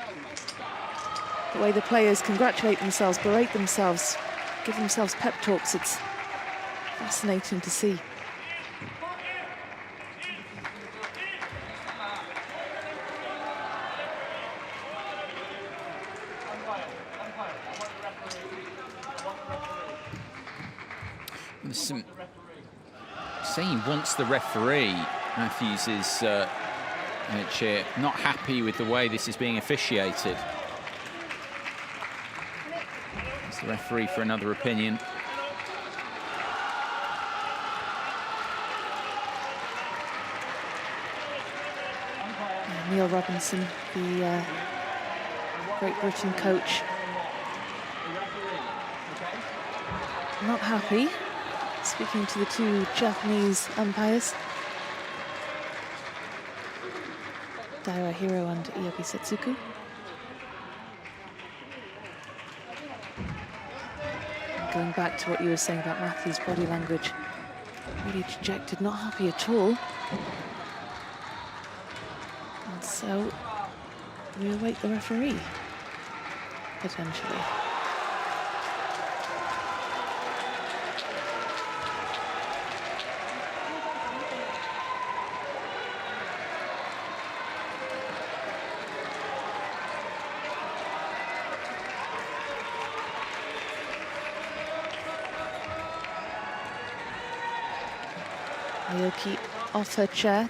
The way the players congratulate themselves, berate themselves, give themselves pep talks. It's fascinating to see. Saying he wants the referee. Matthews is not happy with the way this is being officiated. It's the referee for another opinion. Neil Robinson, the Great Britain coach, not happy, speaking to the two Japanese umpires, Daira Hiro and Ioki Setsuku. And going back to what you were saying about Matthew's body language, really dejected, not happy at all. And so we await the referee, potentially. Aoki off her chair,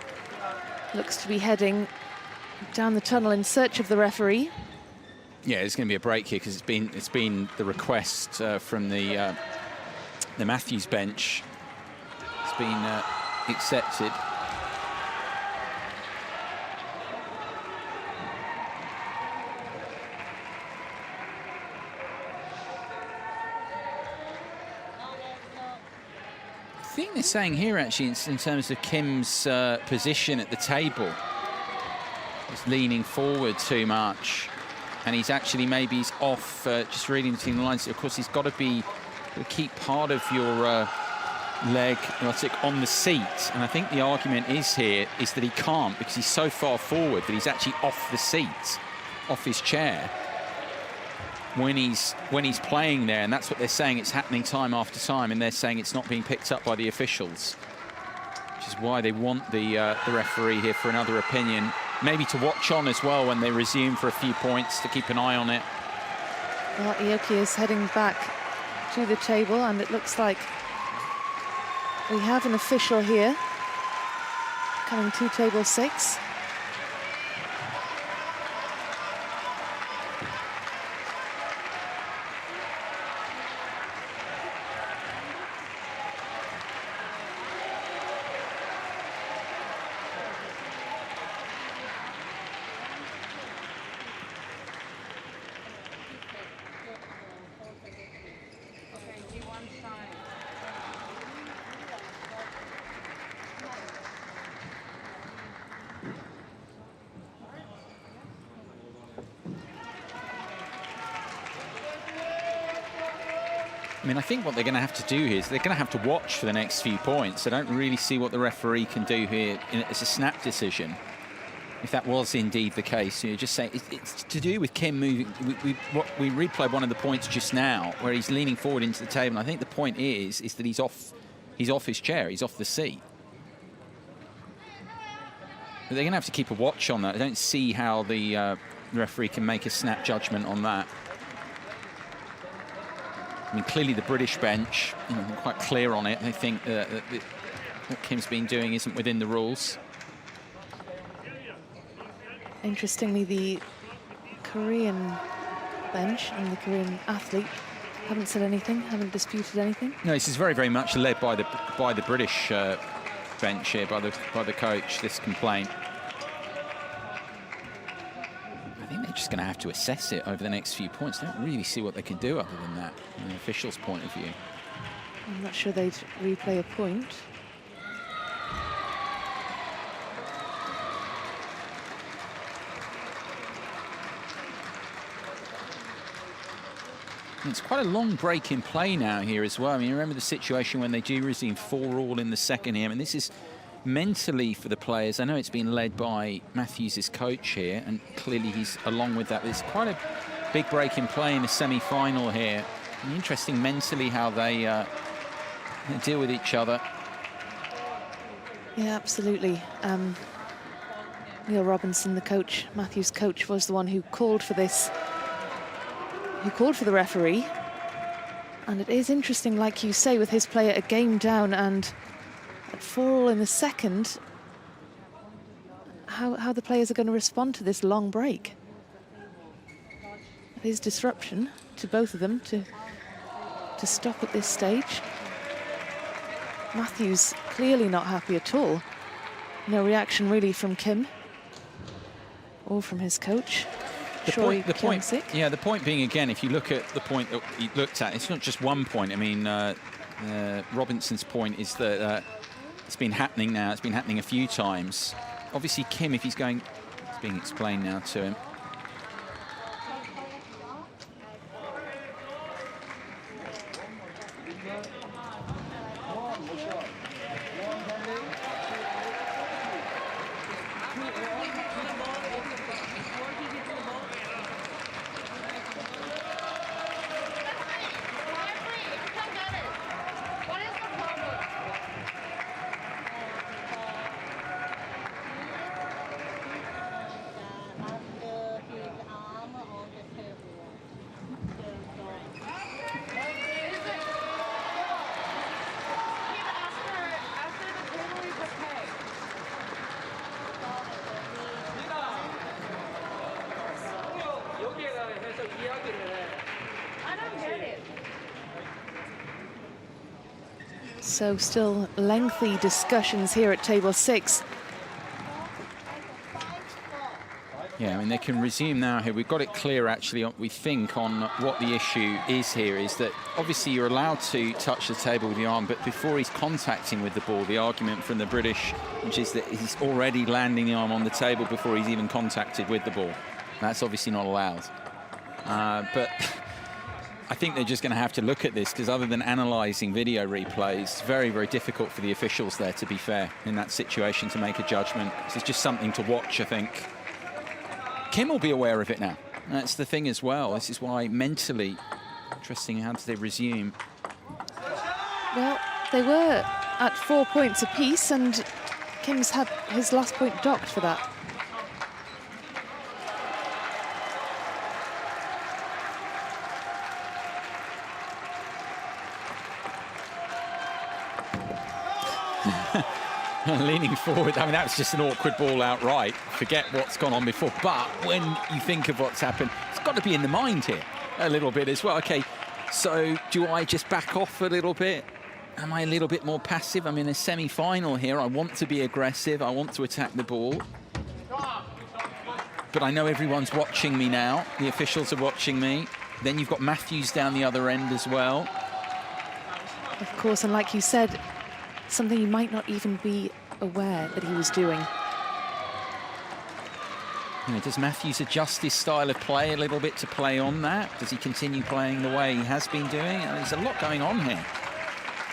looks to be heading down the tunnel in search of the referee. Yeah, there's going to be a break here because it's been the request from the Matthews bench. It's been accepted. I think they're saying here, actually, in terms of Kim's position at the table, he's leaning forward too much, and he's actually he's off. Just reading between the lines, of course, he's got to keep part of your leg on the seat, and I think the argument is that he can't because he's so far forward that he's actually off the seat, off his chair. When he's playing there, and that's what they're saying. It's happening time after time, and they're saying it's not being picked up by the officials, which is why they want the referee here for another opinion, maybe to watch on as well when they resume for a few points, to keep an eye on it. Well, Ioki is heading back to the table, and it looks like we have an official here coming to table 6. I mean, I think what they're going to have to do here is they're going to have to watch for the next few points. I don't really see what the referee can do here as a snap decision. if that was indeed the case. You know, just saying it's to do with Kim moving. We replayed one of the points just now where he's leaning forward into the table. And I think the point is that he's off his chair. He's off the seat. But they're going to have to keep a watch on that. I don't see how the referee can make a snap judgment on that. I mean, clearly the British bench, you know, quite clear on it. They think that what Kim's been doing isn't within the rules. Interestingly, the Korean bench and the Korean athlete haven't said anything, haven't disputed anything. No, this is very, very much led by the British bench here, by the coach, this complaint. I think they're just going to have to assess it over the next few points. They don't really see what they can do other than that, from the officials' point of view. I'm not sure they'd replay a point. It's quite a long break in play now here as well. I mean, you remember the situation when they do resume 4-all in the second here. I mean, this is mentally for the players. I know it's been led by Matthews' coach here, and clearly he's along with that. It's quite a big break in play in the semi-final here. And interesting mentally how they deal with each other. Yeah, absolutely. Neil Robinson, the coach, Matthews' coach, was the one who called for this. Who called for the referee. And it is interesting, like you say, with his player a game down and at 4-all in the second, how the players are going to respond to this long break. It is disruption to both of them to stop at this stage. Matthews clearly not happy at all. No reaction really from Kim or from his coach. The point being, again, if you look at the point that he looked at, it's not just one point. I mean, Robinson's point is that it's been happening now. It's been happening a few times. Obviously, Kim, if he's going, it's being explained now to him. So still lengthy discussions here at table 6. Yeah, I mean, they can resume now here. We've got it clear, actually, we think, on what the issue is here, is that obviously you're allowed to touch the table with your arm, but before he's contacting with the ball, the argument from the British, which is that he's already landing the arm on the table before he's even contacted with the ball. That's obviously not allowed. But I think they're just going to have to look at this, because other than analysing video replays, it's very, very difficult for the officials there, to be fair, in that situation to make a judgment. This is just something to watch, I think. Kim will be aware of it now. That's the thing as well. This is why mentally, interesting, how do they resume? Well, they were at 4 points apiece, and Kim's had his last point docked for that. Leaning forward, I mean, that's just an awkward ball outright. Forget what's gone on before. But when you think of what's happened, it's got to be in the mind here a little bit as well. OK, so do I just back off a little bit? Am I a little bit more passive? I'm in a semi-final here. I want to be aggressive. I want to attack the ball. But I know everyone's watching me now. The officials are watching me. Then you've got Matthews down the other end as well. Of course, and like you said, something he might not even be aware that he was doing. You know, does Matthews adjust his style of play a little bit to play on that? Does he continue playing the way he has been doing? There's a lot going on here.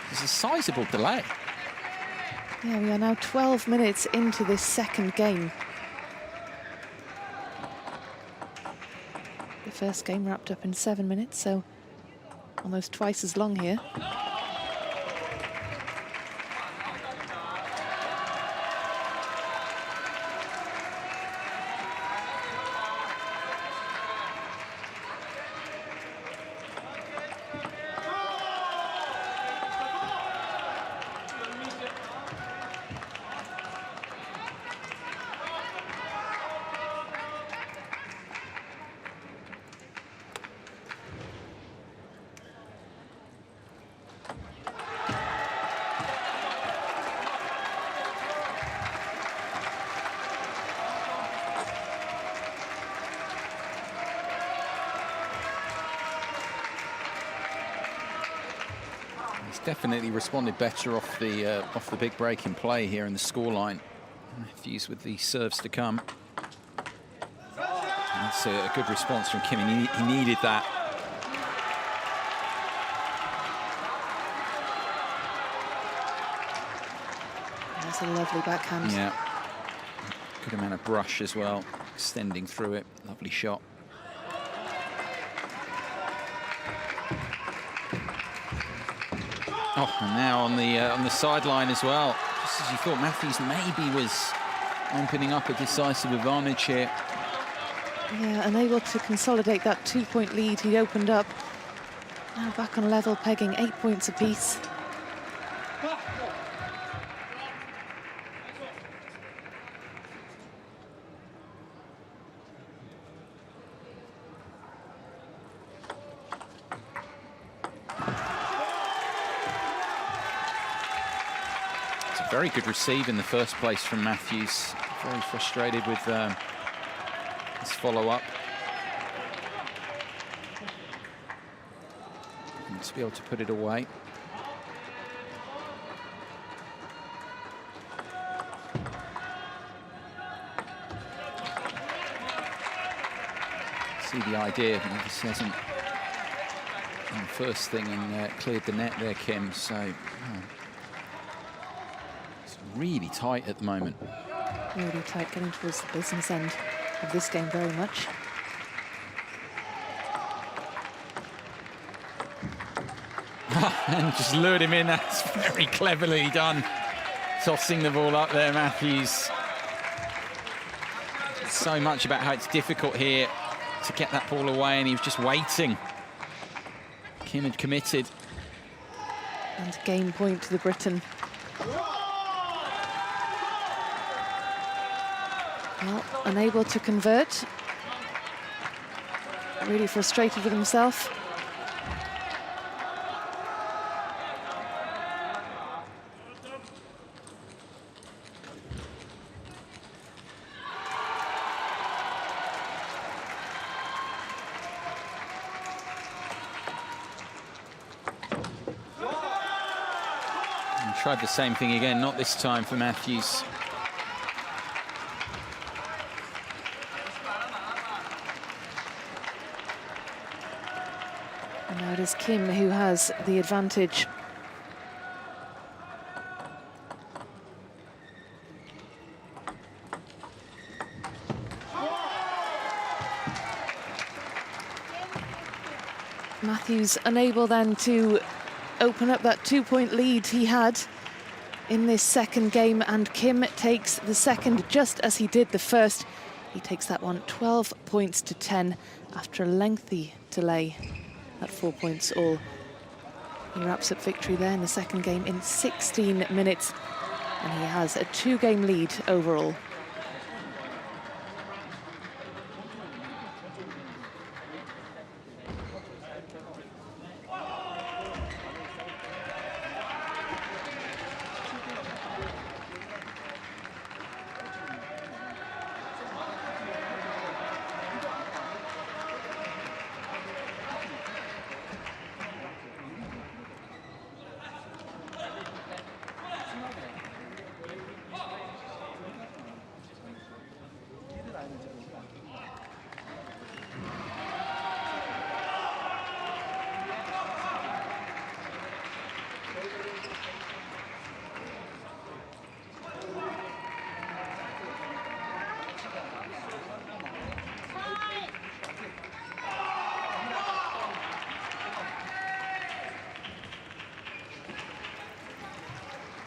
There's a sizable delay. Yeah, we are now 12 minutes into this second game. first game wrapped up in 7 minutes, so almost twice as long here. Definitely responded better off the big break in play here in the scoreline. Matthews with the serves to come. That's a good response from Kim. He needed that. That's a lovely backhand. Yeah. Good amount of brush as well, extending through it. Lovely shot. Oh, and now on the sideline as well. Just as you thought, Matthews maybe was opening up a decisive advantage here. Yeah, unable to consolidate that 2-point lead he opened up. Now back on level pegging, 8 points apiece. Very good receive in the first place from Matthews. Very frustrated with his follow-up. To be able to put it away. See the idea, but he just hasn't done the first thing and cleared the net there, Kim. So. Really tight at the moment. Really tight, getting towards the business end of this game very much. And just lured him in. That's very cleverly done. Tossing the ball up there, Matthews. So much about how it's difficult here to get that ball away, and he was just waiting. Kim had committed. And game point to the Briton. Well, unable to convert. Really frustrated with himself. And tried the same thing again, not this time for Matthews. It is Kim who has the advantage. Matthews unable then to open up that 2-point lead he had in this second game, and Kim takes the second just as he did the first. He takes that one 12 points to 10 after a lengthy delay. At 4 points all. He wraps up victory there in the second game in 16 minutes, and he has a 2-game lead overall.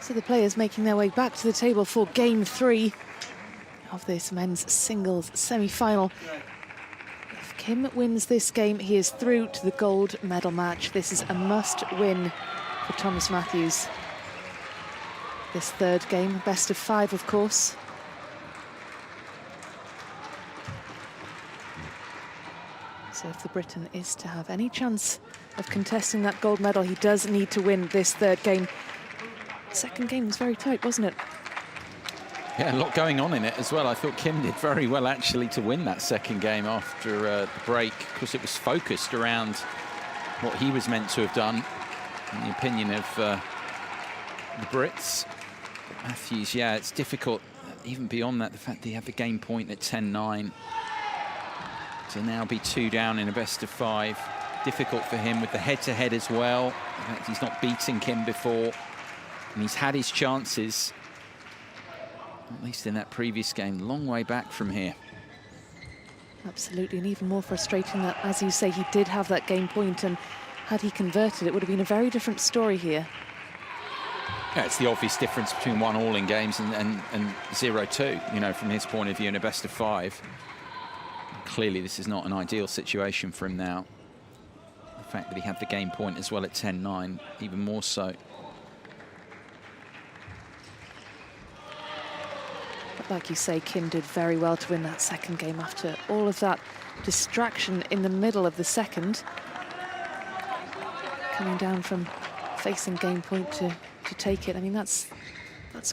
So the players making their way back to the table for game 3 of this men's singles semi-final. If Kim wins this game, he is through to the gold medal match. This is a must-win for Thomas Matthews. This third game, best of 5, of course. So if the Briton is to have any chance of contesting that gold medal, he does need to win this third game. Second game was very tight, wasn't it? Yeah, a lot going on in it as well. I thought Kim did very well, actually, to win that second game after the break, because it was focused around what he was meant to have done, in the opinion of the Brits. But Matthews, yeah, it's difficult, even beyond that, the fact that he had the game point at 10-9. To now be 2 down in a best of 5. Difficult for him with the head-to-head as well. In fact, he's not beaten Kim before. And he's had his chances, at least in that previous game, long way back from here. Absolutely, and even more frustrating that, as you say, he did have that game point, and had he converted, it would have been a very different story here. Yeah, it's the obvious difference between 1-1 in games and 0-2, you know, from his point of view in a best of 5. Clearly, this is not an ideal situation for him now. The fact that he had the game point as well at 10-9, even more so. But like you say, Kim did very well to win that second game after all of that distraction in the middle of the second. Coming down from facing game point to take it. I mean, that's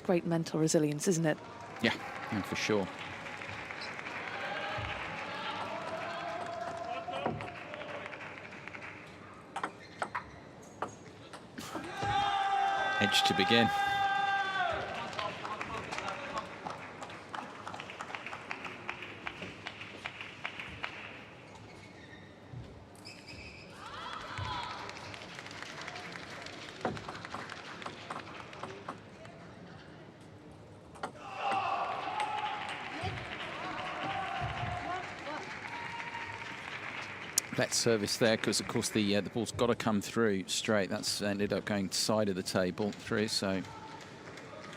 great mental resilience, isn't it? Yeah, for sure. Edge to begin. That service there, because of course the ball's got to come through straight. That's ended up going to side of the table through. So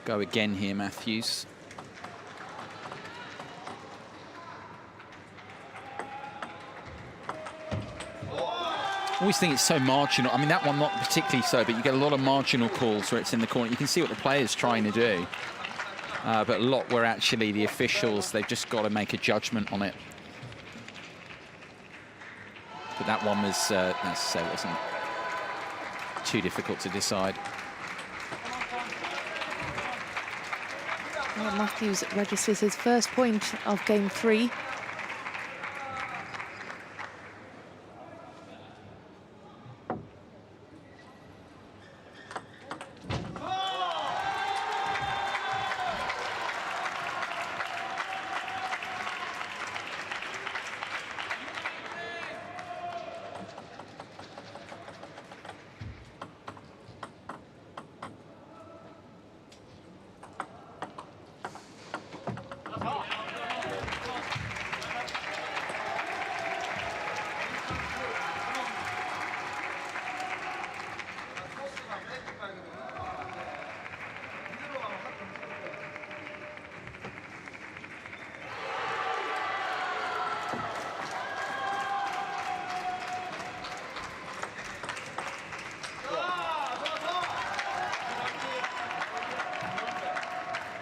go again here, Matthews. Always think it's so marginal. I mean, that one not particularly so, but you get a lot of marginal calls where it's in the corner. You can see what the player's trying to do, but a lot where actually the officials, they've just got to make a judgment on it. But that one was, as I say, wasn't too difficult to decide. Well, Matthews registers his first point of game 3.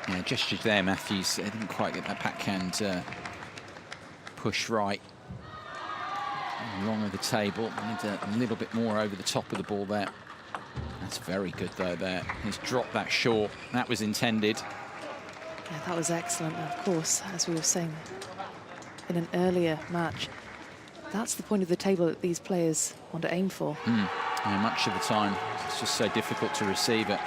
Yeah, gestures there, Matthews. Didn't quite get that backhand push right. Wrong of the table. Need a little bit more over the top of the ball there. That's very good though there. He's dropped that short. That was intended. Yeah, that was excellent. Of course, as we were saying in an earlier match, that's the point of the table that these players want to aim for. Yeah, much of the time, it's just so difficult to receive it.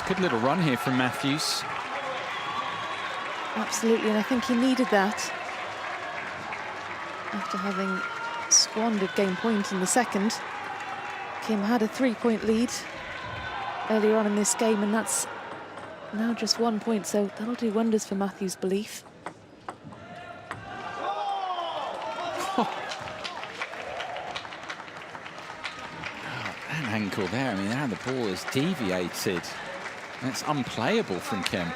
It's a good little run here from Matthews. Absolutely, and I think he needed that after having squandered game point in the second. Kim had a 3-point lead earlier on in this game, and that's now just 1 point, so that'll do wonders for Matthews' belief. That ankle there, I mean, how the ball is deviated. That's unplayable from Kim.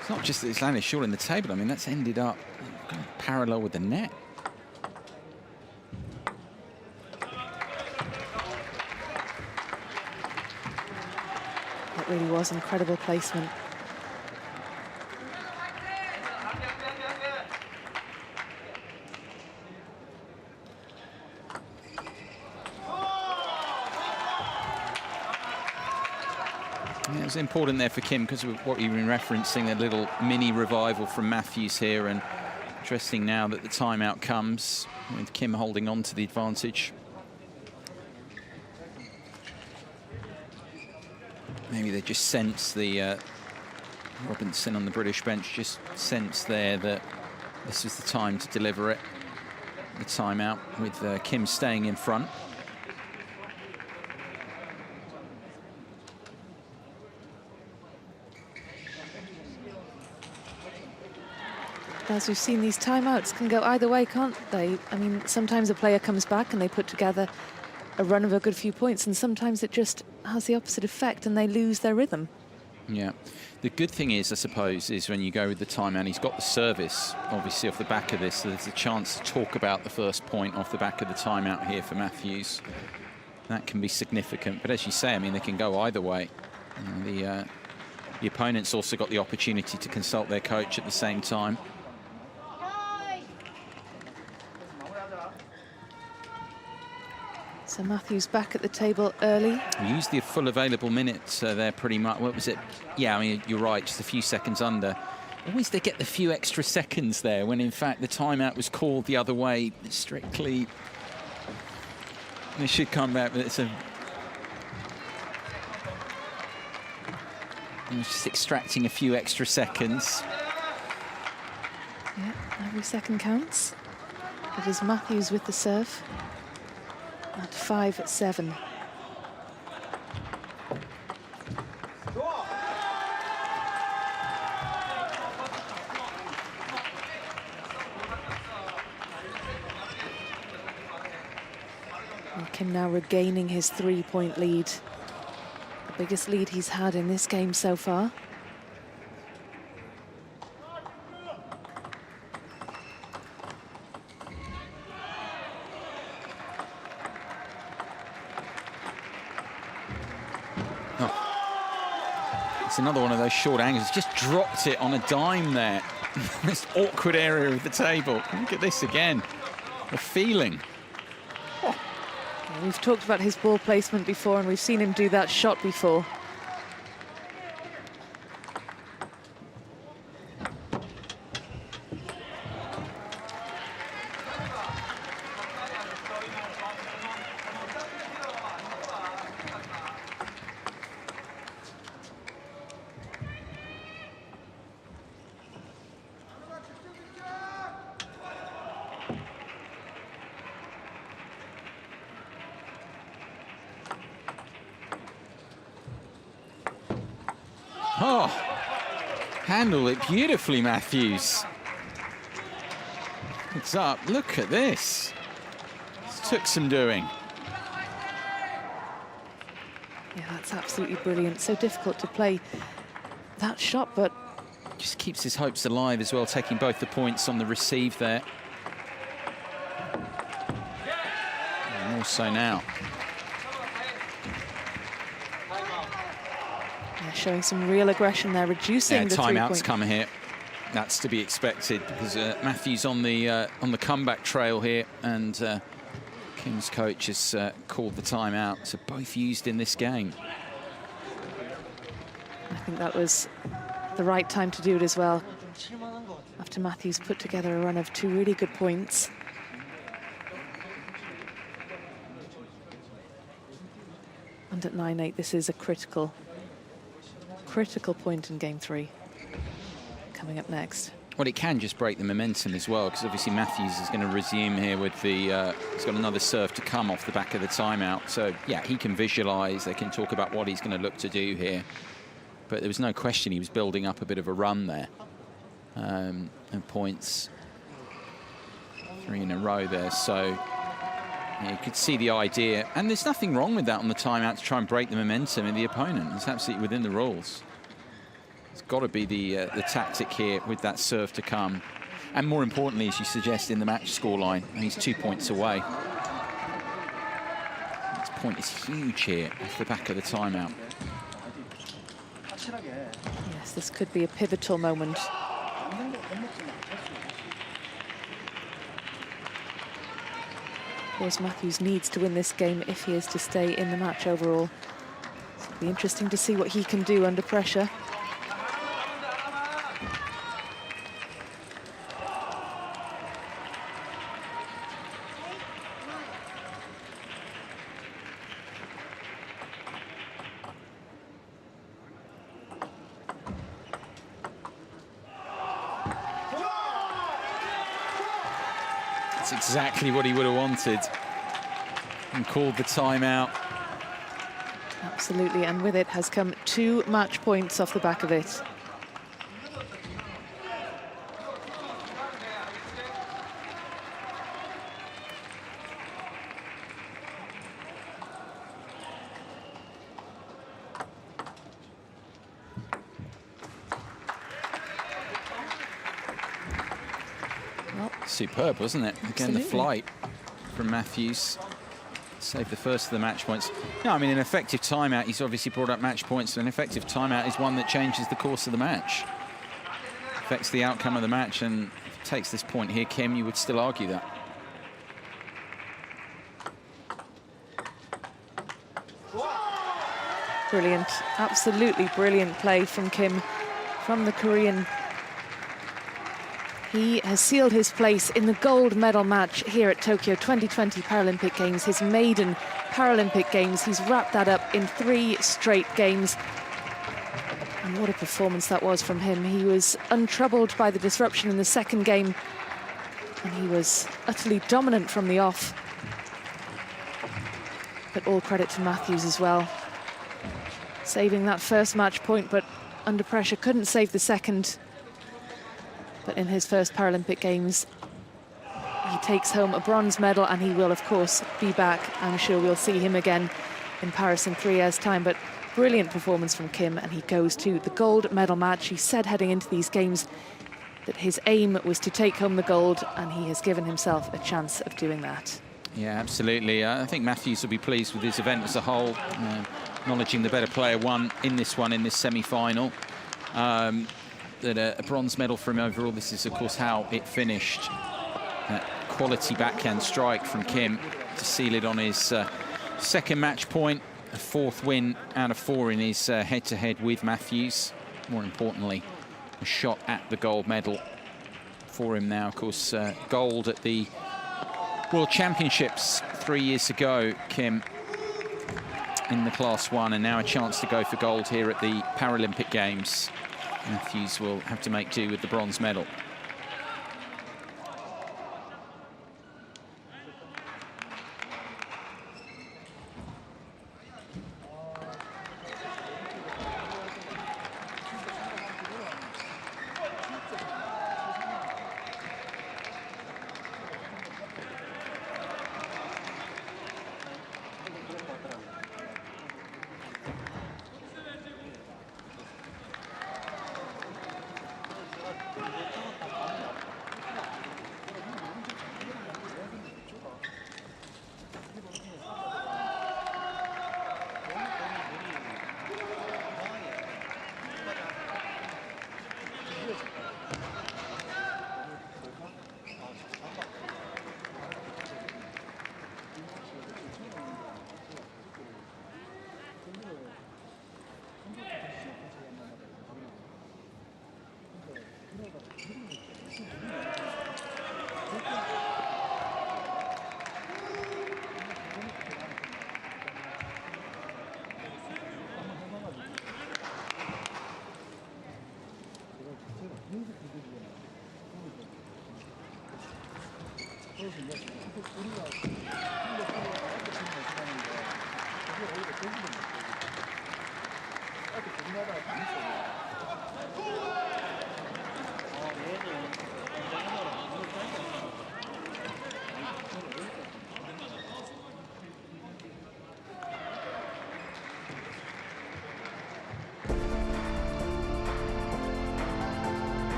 It's not just that it's landed short in the table, I mean, that's ended up parallel with the net. That really was incredible placement. Yeah, it was important there for Kim because of what you've been referencing, a little mini revival from Matthews here, and interesting now that the timeout comes with Kim holding on to the advantage. Maybe they just sense the Robinson on the British bench just sense there that this is the time to deliver it. The timeout with Kim staying in front. As we've seen, these timeouts can go either way, can't they? I mean, sometimes a player comes back and they put together a run of a good few points, and sometimes it just has the opposite effect and they lose their rhythm. Yeah. The good thing is, I suppose, is when you go with the timeout, he's got the service, obviously, off the back of this, so there's a chance to talk about the first point off the back of the timeout here for Matthews. That can be significant, but as you say, I mean, they can go either way. The opponent's also got the opportunity to consult their coach at the same time. So Matthews back at the table early. We used the full available minutes there pretty much. What was it? Yeah, I mean, you're right, just a few seconds under. Always they get the few extra seconds there when in fact the timeout was called the other way strictly. They should come back, but it's a... It was just extracting a few extra seconds. Yeah, every second counts. It is Matthews with the serve at 5-7. And Kim now regaining his 3-point lead. The biggest lead he's had in this game so far. It's another one of those short angles. Just dropped it on a dime there. This awkward area of the table. Look at this again. The feeling. Oh. We've talked about his ball placement before, and we've seen him do that shot before. Oh, handle it beautifully, Matthews. It's up. Look at this. This took some doing. Yeah, that's absolutely brilliant. So difficult to play that shot, but just keeps his hopes alive as well, taking both the points on the receive there. And more so now. Showing some real aggression there, reducing the 3-point. Timeouts come here. That's to be expected because Matthews on the comeback trail here, and Kim's coach has called the timeout. So both used in this game. I think that was the right time to do it as well. After Matthews put together a run of 2 really good points. And at 9-8, this is a critical critical point in game 3 coming up next. Well, it can just break the momentum as well, because obviously Matthews is going to resume here with the, he's got another serve to come off the back of the timeout. So, yeah, he can visualise, they can talk about what he's going to look to do here. But there was no question he was building up a bit of a run there. And points, 3 in a row there. So, yeah, you could see the idea. And there's nothing wrong with that on the timeout to try and break the momentum of the opponent. It's absolutely within the rules. It's got to be the tactic here with that serve to come. And more importantly, as you suggest, in the match scoreline, he's 2 points away. This point is huge here off the back of the timeout. Yes, this could be a pivotal moment. Of course, Matthews needs to win this game if he is to stay in the match overall. So it'll be interesting to see what he can do under pressure. That's exactly what he would have wanted and called the timeout. Absolutely, and with it has come 2 match points off the back of it. Superb, wasn't it? Again, Absolutely. the flight from Matthews saved the first of the match points. No, I mean, an effective timeout, he's obviously brought up match points. So an effective timeout is one that changes the course of the match, affects the outcome of the match, and if it takes this point here, Kim, you would still argue that. Brilliant, absolutely brilliant play from Kim, from the Korean. He has sealed his place in the gold medal match here at Tokyo 2020 Paralympic Games, his maiden Paralympic Games. He's wrapped that up in 3 straight games. And what a performance that was from him. He was untroubled by the disruption in the second game, and he was utterly dominant from the off. But all credit to Matthews as well. Saving that first match point, but under pressure couldn't save the second. But in his first Paralympic Games, he takes home a bronze medal, and he will, of course, be back. I'm sure we'll see him again in Paris in 3 years' time. But brilliant performance from Kim, and he goes to the gold medal match. He said heading into these games that his aim was to take home the gold, and he has given himself a chance of doing that. Yeah, absolutely. I think Matthews will be pleased with his event as a whole, acknowledging the better player won in this semi-final. That a bronze medal for him overall. This is, of course, how it finished. That quality backhand strike from Kim to seal it on his second match point, a 4th win out of 4 in his head-to-head with Matthews. More importantly, a shot at the gold medal for him now. Of course, gold at the World Championships 3 years ago, Kim, in the Class 1, and now a chance to go for gold here at the Paralympic Games. Matthews will have to make do with the bronze medal.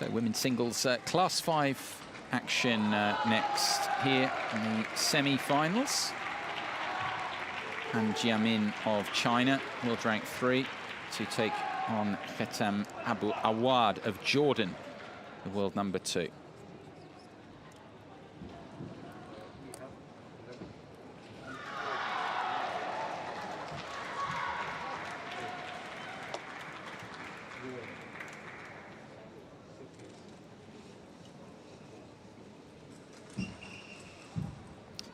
So women's singles class 5 action next here in the semi-finals. Han Jiamin of China, world rank 3, to take on Khetam Abu Awad of Jordan, the world number 2.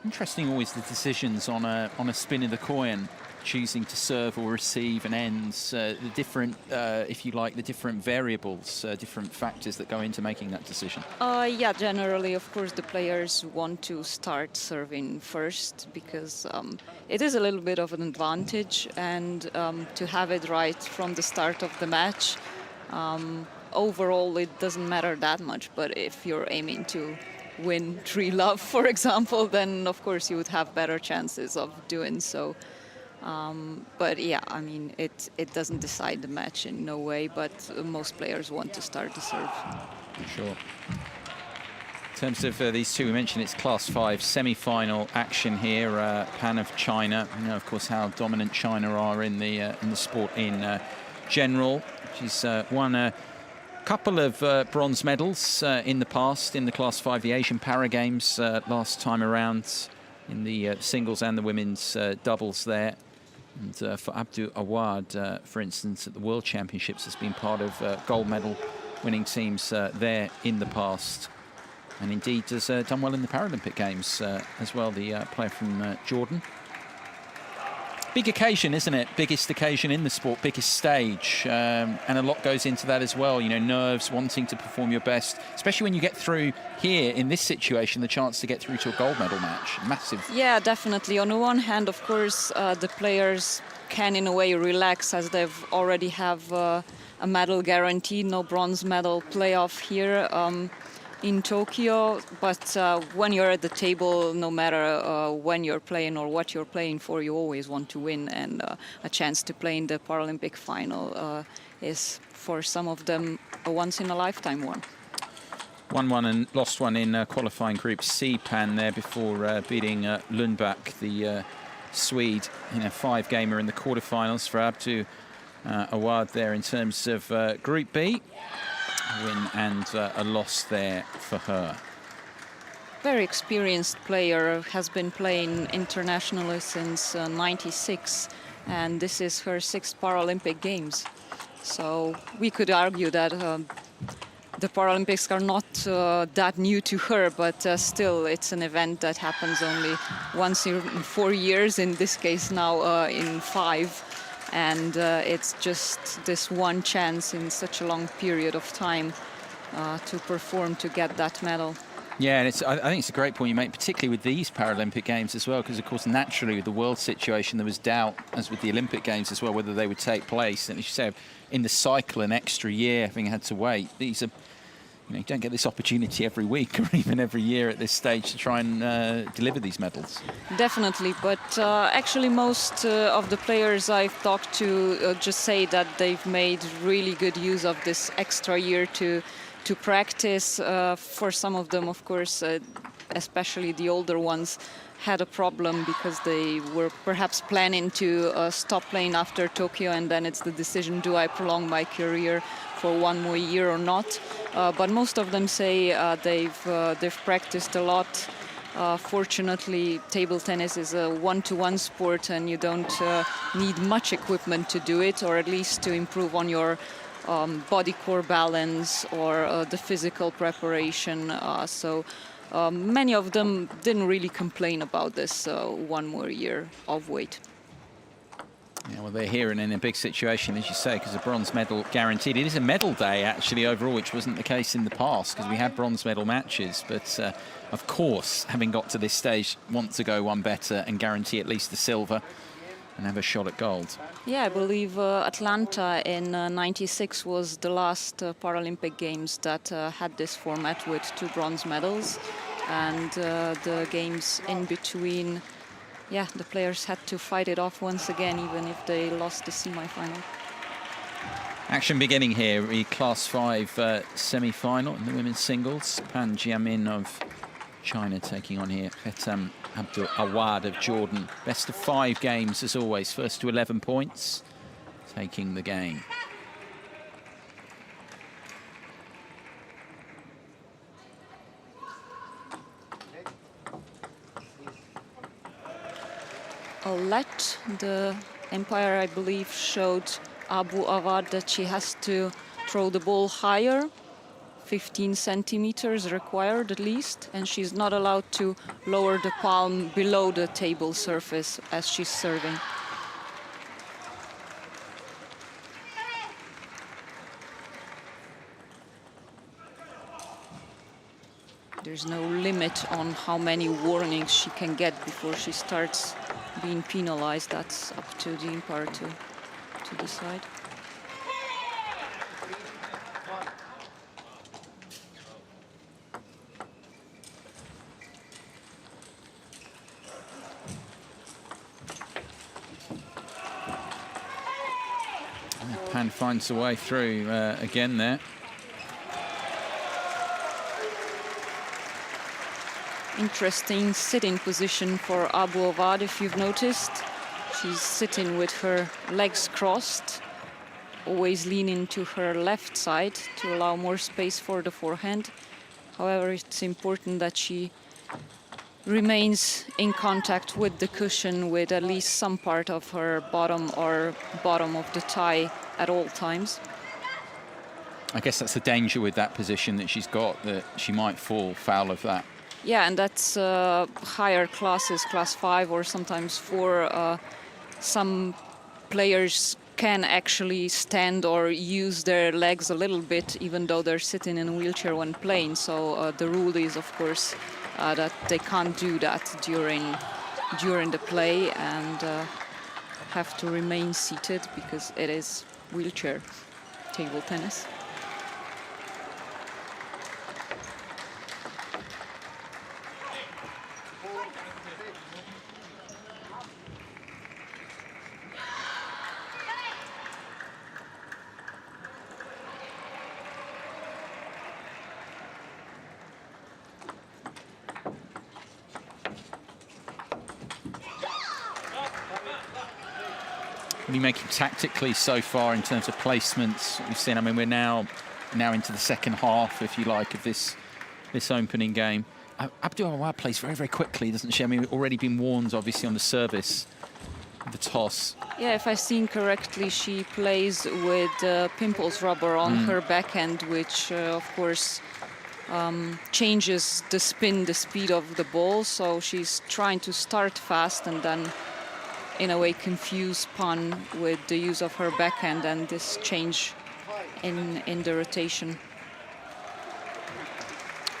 Interesting always the decisions on a spin of the coin, choosing to serve or receive and ends, the different, if you like, the different variables, different factors that go into making that decision. Yeah, generally, of course, the players want to start serving first because it is a little bit of an advantage, and to have it right from the start of the match, overall, it doesn't matter that much. But if you're aiming to win 3-love, for example, then of course you would have better chances of doing so. But yeah, I mean, it doesn't decide the match in no way, but most players want to start to serve. Sure. In terms of these two we mentioned, it's class 5 semi-final action here. Pan of China. You know, of course, how dominant China are in the sport in general. She's won a couple of bronze medals in the past in the class 5, the Asian Para Games last time around, in the singles and the women's doubles there. And for Abdu Awad, for instance, at the World Championships, has been part of gold medal winning teams there in the past. And indeed has done well in the Paralympic Games as well, the player from Jordan. Big occasion, isn't it? Biggest occasion in the sport, biggest stage. And a lot goes into that as well. You know, nerves, wanting to perform your best, especially when you get through here in this situation, the chance to get through to a gold medal match. Massive. Yeah, definitely. On the one hand, of course, the players can in a way relax as they've already have a medal guaranteed, no bronze medal playoff here in Tokyo. But when you're at the table, no matter when you're playing or what you're playing for, you always want to win. And a chance to play in the Paralympic final is, for some of them, a once-in-a-lifetime one. Won one and lost one in qualifying Group C, Pan, there before beating Lundbäck, the Swede, in a 5-gamer in the quarterfinals for Abdu Awad there in terms of Group B. A win and a loss there for her. Very experienced player, has been playing internationally since '96, and this is her 6th Paralympic Games. So we could argue that the Paralympics are not that new to her, but still it's an event that happens only once in 4 years, in this case now in 5. And it's just this one chance in such a long period of time to perform, to get that medal. Yeah, and I think it's a great point you make, particularly with these Paralympic Games as well, because of course naturally with the world situation there was doubt, as with the Olympic Games as well, whether they would take place. And as you say, in the cycle an extra year having had to wait, these are, you know, you don't get this opportunity every week or even every year at this stage to try and deliver these medals. Definitely, but actually most of the players I've talked to just say that they've made really good use of this extra year to practice. For some of them, of course, especially the older ones, had a problem because they were perhaps planning to stop playing after Tokyo, and then it's the decision, do I prolong my career for one more year or not? But most of them say they've practiced a lot. Fortunately, table tennis is a one-to-one sport, and you don't need much equipment to do it, or at least to improve on your body core balance or the physical preparation. So many of them didn't really complain about this one more year of wait. Yeah, well, they're here and in a big situation, as you say, because a bronze medal guaranteed. It is a medal day, actually, overall, which wasn't the case in the past, because we had bronze medal matches. But, of course, having got to this stage, want to go one better and guarantee at least the silver and have a shot at gold. Yeah, I believe Atlanta in '96 was the last Paralympic Games that had this format with 2 bronze medals. And the games in between, yeah, the players had to fight it off once again, even if they lost the semi-final. Action beginning here, the Class 5 semi-final in the women's singles. Pan Jiamin of China taking on here Fetam Abdul Awad of Jordan. Best of 5 games as always. First to 11 points, taking the game. Let the umpire, I believe, showed Abu Awad that she has to throw the ball higher, 15 centimeters required at least, and she's not allowed to lower the palm below the table surface as she's serving. There's no limit on how many warnings she can get before she starts being penalized. That's up to the umpire to decide. Pan finds a way through again there. Interesting sitting position for Abu Awad, if you've noticed. She's sitting with her legs crossed, always leaning to her left side to allow more space for the forehand. However, it's important that she remains in contact with the cushion with at least some part of her bottom or bottom of the thigh at all times. I guess that's the danger with that position that she's got, that she might fall foul of that. Yeah, and that's higher classes, class 5 or sometimes 4. Some players can actually stand or use their legs a little bit, even though they're sitting in a wheelchair when playing. So the rule is, of course, that they can't do that during the play and have to remain seated because it is wheelchair table tennis. What are you making tactically so far in terms of placements? We've seen, I mean, we're now into the second half, if you like, of this opening game. Abdul Awad plays very, very quickly, doesn't she? I mean, we've already been warned, obviously, on the service, the toss. Yeah, if I've seen correctly, she plays with pimples rubber on her backhand, which, of course, changes the spin, the speed of the ball. So she's trying to start fast and then, in a way, confuse Pan with the use of her backhand and this change in the rotation.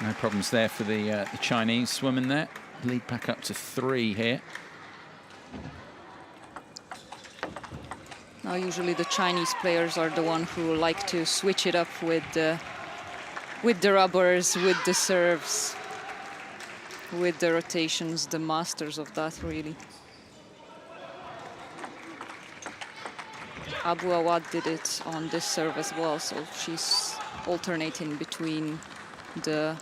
No problems there for the Chinese woman there. Lead back up to 3 here. Now, usually the Chinese players are the one who like to switch it up with the rubbers, with the serves, with the rotations, the masters of that, really. Abu Awad did it on this serve as well, so she's alternating between the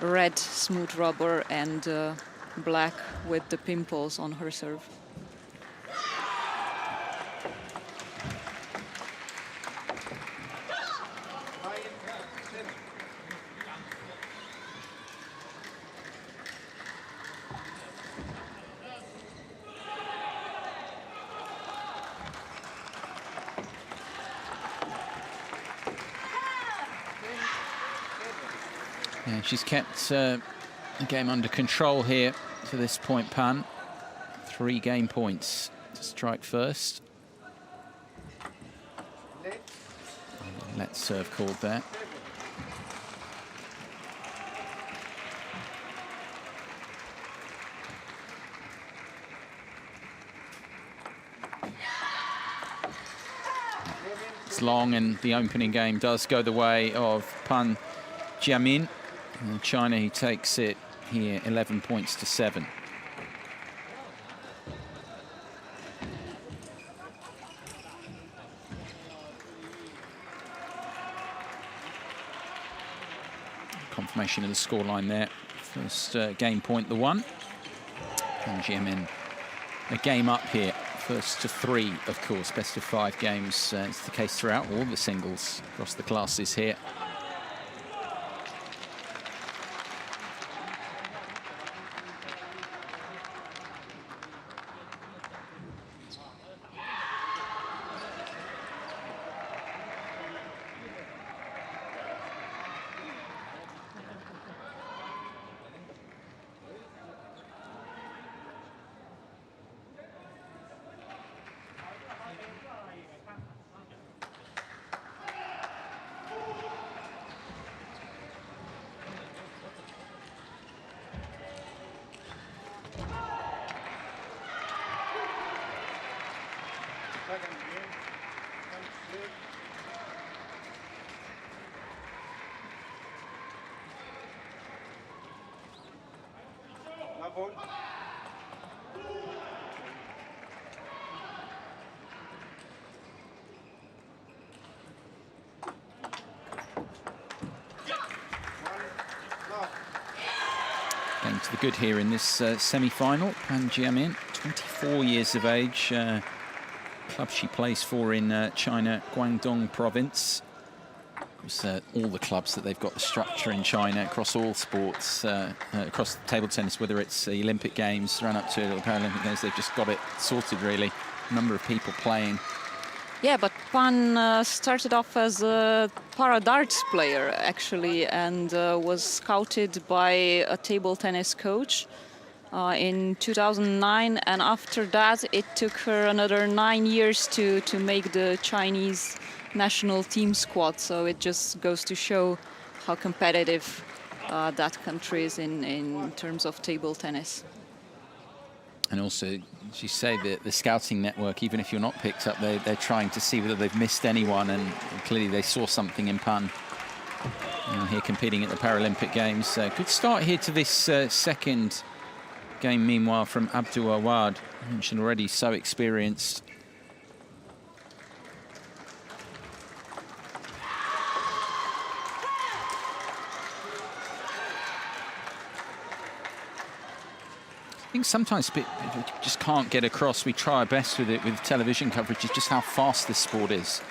red smooth rubber and black with the pimples on her serve. Yeah, she's kept the game under control here to this point, Pan. 3 game points to strike first. Let's serve called there. It's long, and the opening game does go the way of Pan Jiamin. And China, who takes it here 11 points to 7. Confirmation of the scoreline there. First game point, the one. And Jiamin a game up here. First to 3, of course, best of 5 games. It's the case throughout all the singles across the classes here. Going to the good here in this semi-final. Pan Jiamin, 24 years of age. Club she plays for in China, Guangdong province. All the clubs that they've got the structure in China across all sports, across table tennis, whether it's the Olympic Games, run up to the Paralympic Games, they've just got it sorted really. Number of people playing. Yeah, but Pan started off as a para darts player actually, and was scouted by a table tennis coach in 2009, and after that it took her another 9 years to make the Chinese national team squad. So it just goes to show how competitive that country is in terms of table tennis. And also, as you say, the scouting network, even if you're not picked up, they're trying to see whether they've missed anyone, and clearly they saw something in Pan. Here competing at the Paralympic Games. Good start here to this second game, meanwhile, from Abdul Awad. I mentioned already, so experienced. I think sometimes we just can't get across. We try our best with it with television coverage. It's just how fast this sport is.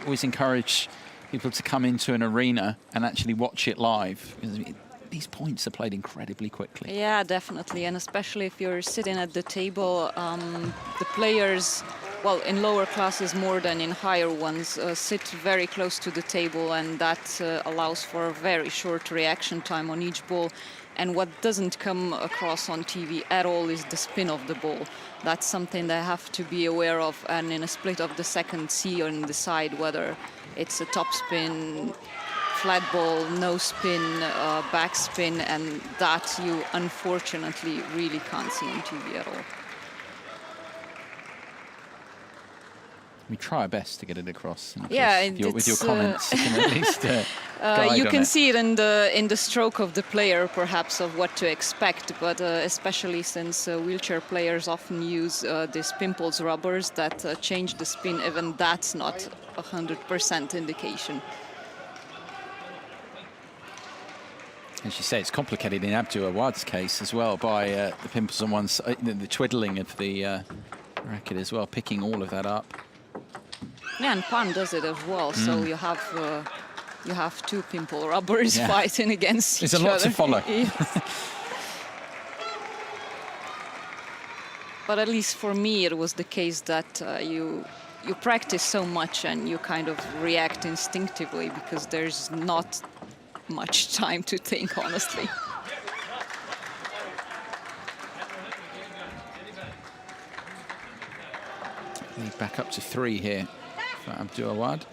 Always encourage people to come into an arena and actually watch it live. These points are played incredibly quickly. Yeah, definitely, and especially if you're sitting at the table, the players, well, in lower classes more than in higher ones, sit very close to the table, and that allows for a very short reaction time on each ball. And what doesn't come across on TV at all is the spin of the ball. That's something they have to be aware of, and in a split of the second see and decide whether it's a top spin, flat ball, no spin, back spin, and that you unfortunately really can't see on TV at all. We try our best to get it across. Yeah, with your comments, you can at least you can see it in the stroke of the player, perhaps, of what to expect. But especially since wheelchair players often use these pimples rubbers that change the spin, even that's not 100% indication. As you say, it's complicated in Abdul Awad's case as well by the pimples on one side, the twiddling of the racket as well, picking all of that up. Yeah, and Pan does it as well. So you have two pimple rubbers fighting against each other. There's a lot to follow. Yes. But at least for me, it was the case that you practice so much and you kind of react instinctively because there's not much time to think, honestly. Back up to 3 here for Abdul Awad.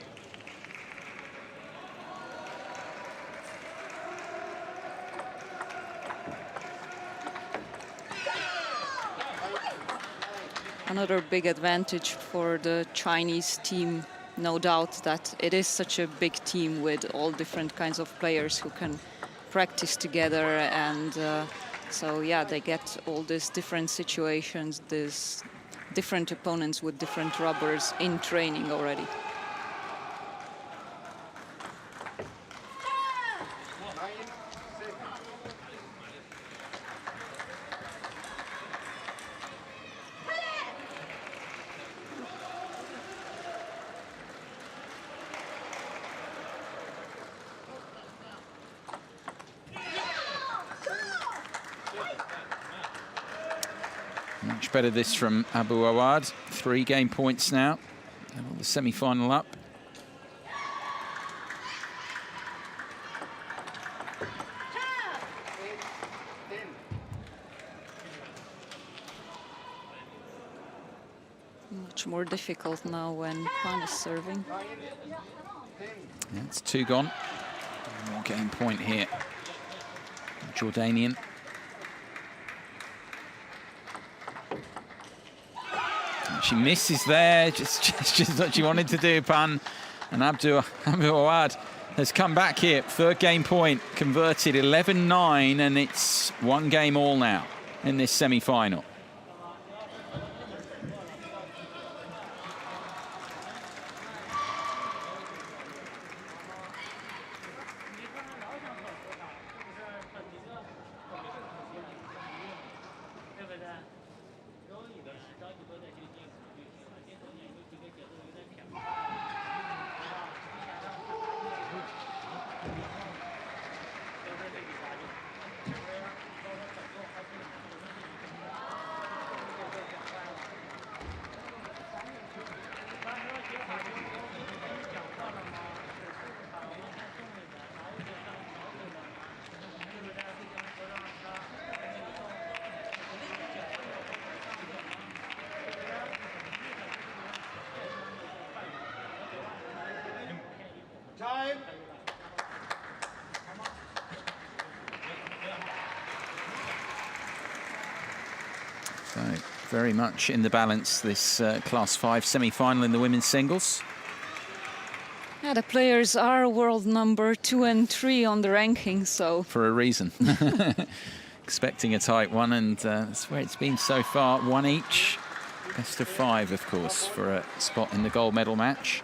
Another big advantage for the Chinese team, no doubt, that it is such a big team with all different kinds of players who can practice together, and so yeah, they get all these different situations, these different opponents with different rubbers in training already. Much better this from Abu Awad. 3 game points now. And the semi-final up. Much more difficult now when Pan is serving. Yeah, it's 2 gone. One more game point here. Jordanian. She misses there, just what she wanted to do, Pan. And Abu Awad has come back here. 3rd game point, converted 11-9, and it's 1 game all now in this semi-final. So very much in the balance, this Class 5 semi-final in the women's singles. Yeah, the players are world number 2 and 3 on the ranking, so... For a reason. Expecting a tight one, and that's where it's been so far. 1 each. Best of 5, of course, for a spot in the gold medal match.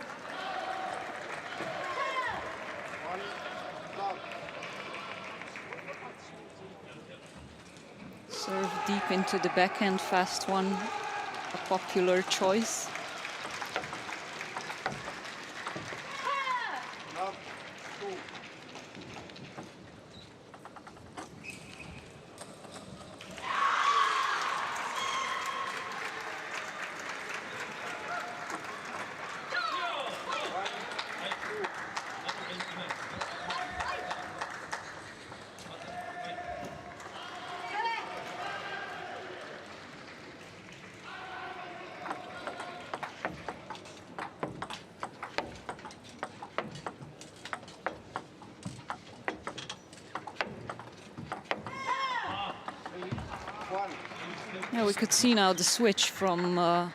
Serve deep into the backhand, fast one, a popular choice. Yeah, we could see now the switch from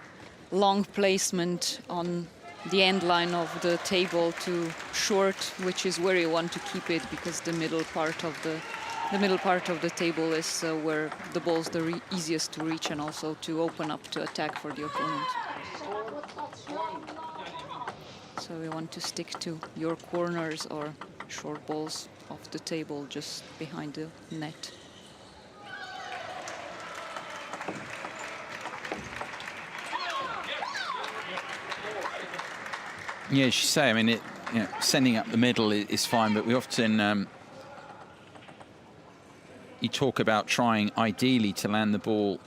long placement on the end line of the table to short, which is where you want to keep it, because the middle part of the table is where the ball's the easiest to reach and also to open up to attack for the opponent. So we want to stick to your corners or short balls off the table just behind the net. Yeah, as you say, I mean, sending up the middle is fine, but we often you talk about trying ideally to land the ball,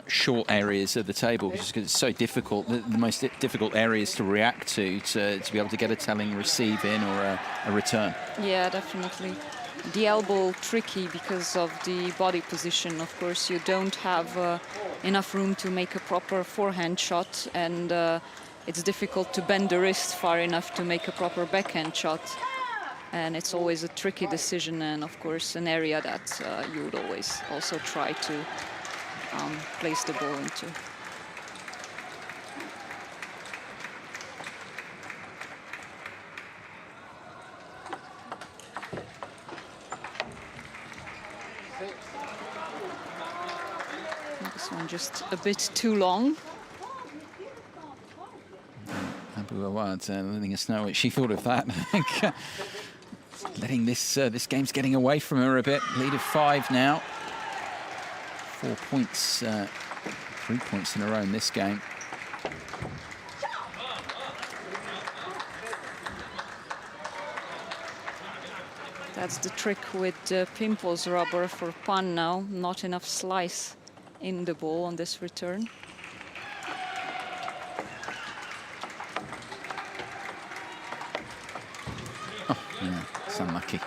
short areas of the table, just because it's so difficult. The most difficult areas to react to be able to get a telling receive in or a return. Yeah, definitely. The elbow tricky because of the body position. Of course, you don't have enough room to make a proper forehand shot, and it's difficult to bend the wrist far enough to make a proper backhand shot. And it's always a tricky decision, and of course an area that you would always also try to place the ball into. This one just a bit too long. Abu Awad letting us know what she thought of that. I think letting this game's getting away from her a bit. Lead of 5 now. 4 points, 3 points in a row in this game. That's the trick with Pimple's rubber for Pan now. Not enough slice in the ball on this return. Oh, yeah, it's unlucky.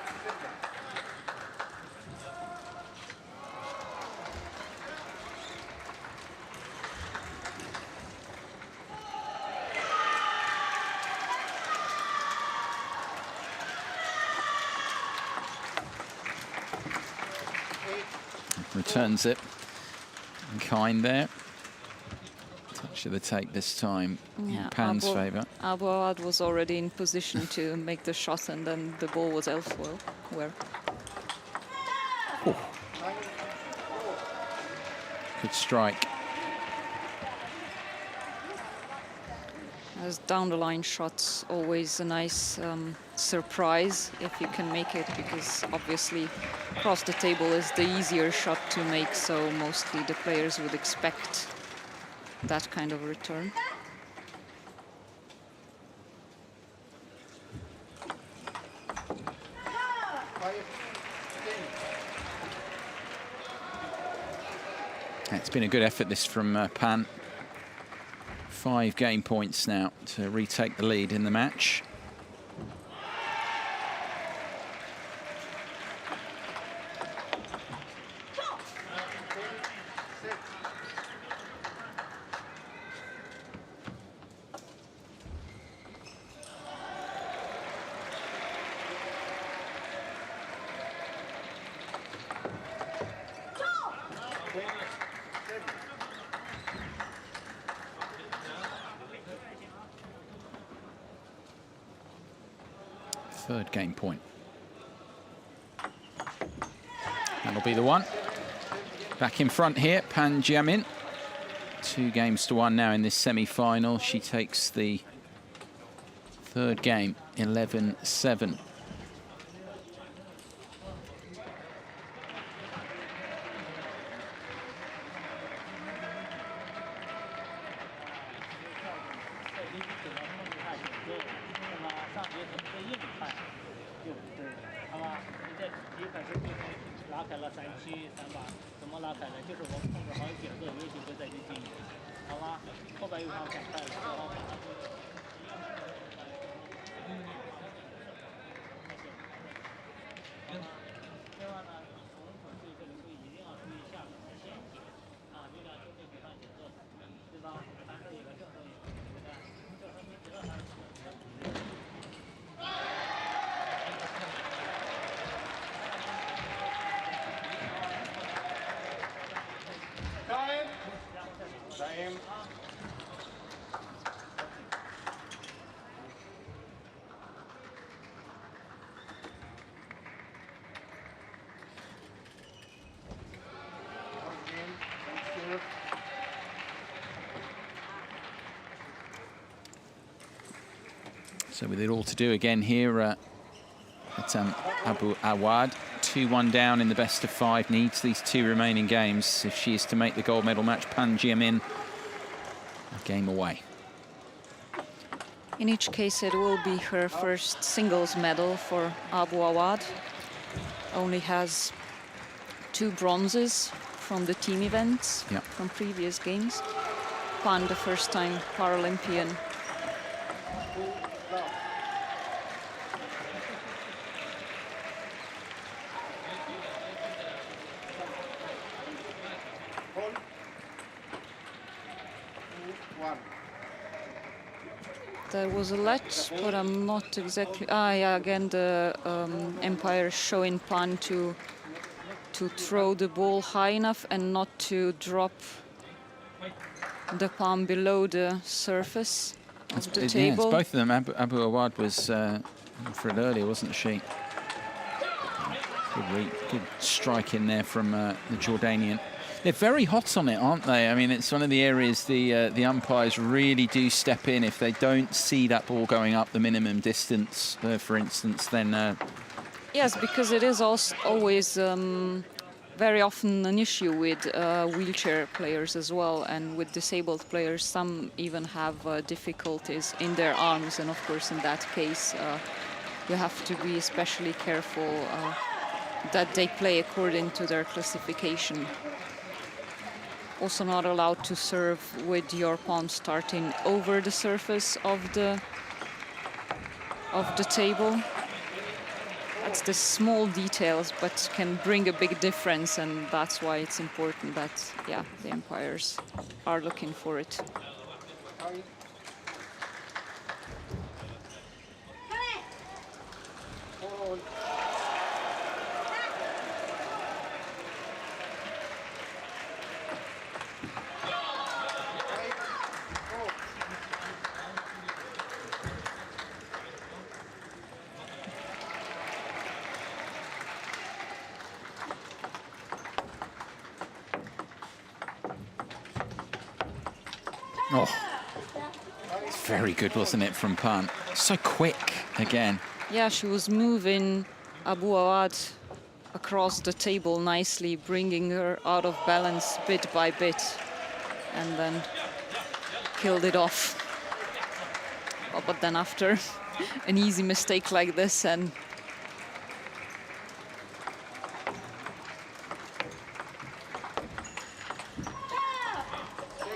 Returns it. And kind there. Touch of the take this time in Pan's favour. Abu Awad was already in position to make the shot, and then the ball was elsewhere. Oh. Good strike. As down the line shots, always a nice surprise if you can make it, because obviously across the table is the easier shot to make, so mostly the players would expect that kind of return. It's been a good effort this from Pan. 5 game points now to retake the lead in the match. Third game point. That'll be the one. Back in front here, Pan Jiamin. 2-1 now in this semi-final. She takes the third game, 11-7. So with it all to do again here at Abu Awad, 2-1 down in the best of 5, needs these 2 remaining games if she is to make the gold medal match. Pan Jiamin, a game away. In each case, it will be her first singles medal for Abu Awad. Only has 2 bronzes from the team events from previous games. Pan, the first time Paralympian. There was a latch, but I'm not exactly. Yeah, again the umpire showing Pan to throw the ball high enough and not to drop the palm below the surface of the table. It's both of them. Abu Awad was for it earlier, wasn't she? Good strike in there from the Jordanian. They're very hot on it, aren't they? I mean, it's one of the areas the umpires really do step in. If they don't see that ball going up the minimum distance, for instance, then... Yes, because it is also always very often an issue with wheelchair players as well, and with disabled players, some even have difficulties in their arms, and of course in that case you have to be especially careful that they play according to their classification. also not allowed to serve with your palm starting over the surface of the table. That's the small details, but can bring a big difference, and that's why it's important that, yeah, the umpires are looking for it. Oh, it's very good, wasn't it, from Pan? So quick again. Yeah, she was moving Abu Awad across the table nicely, bringing her out of balance bit by bit, and then killed it off. Oh, but then after an easy mistake like this, and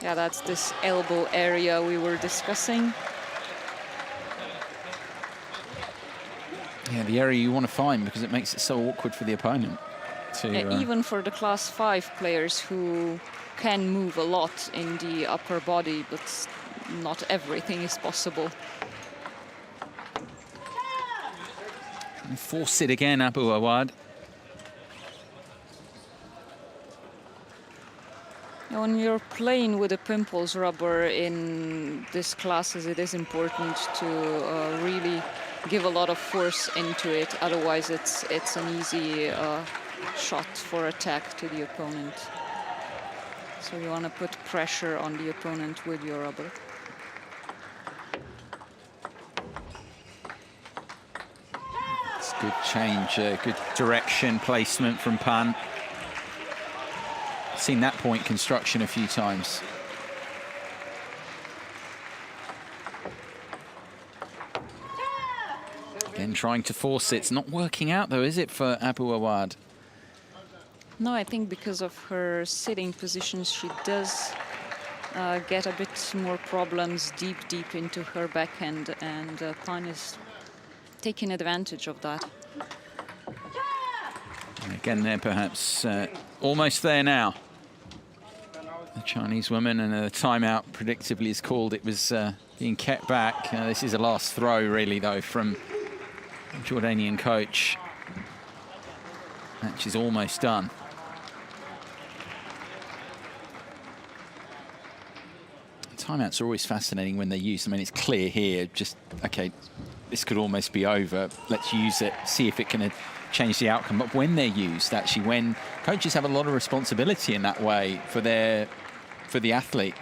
yeah, that's this elbow area we were discussing. Yeah, the area you want to find because it makes it so awkward for the opponent. Yeah, even for the Class 5 players who can move a lot in the upper body, but not everything is possible. And force it again, Abu Awad. When you're playing with a pimples rubber in these classes, it is important to really give a lot of force into it. Otherwise, it's an easy shot for attack to the opponent. So you want to put pressure on the opponent with your rubber. It's good change, good direction placement from Pan. Seen that point construction a few times. Again, trying to force it. It's not working out, though, is it, for Abu Awad? No, I think because of her sitting positions, she does get a bit more problems deep into her backhand, and Pan is taking advantage of that. And again, they're perhaps almost there now. The Chinese woman, and a timeout predictably is called. It was being kept back. This is a last throw, really, though, from Jordanian coach. Match is almost done. Timeouts are always fascinating when they're used. I mean, it's clear here, just, okay, this could almost be over. Let's use it, see if it can change the outcome. But when they're used, actually, when coaches have a lot of responsibility in that way for the athlete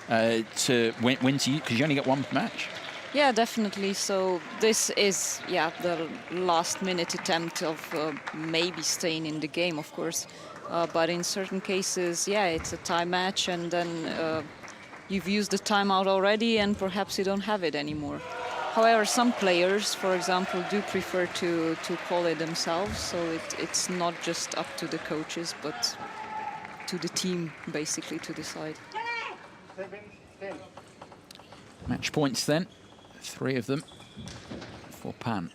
to when to use, because you only get one match. Yeah, definitely. So this is, yeah, the last-minute attempt of maybe staying in the game, of course. But in certain cases, yeah, it's a time match, and then you've used the timeout already, and perhaps you don't have it anymore. However, some players, for example, do prefer to call it themselves, so it's not just up to the coaches, but to the team, basically, to decide. Match points then, 3 of them for Pan.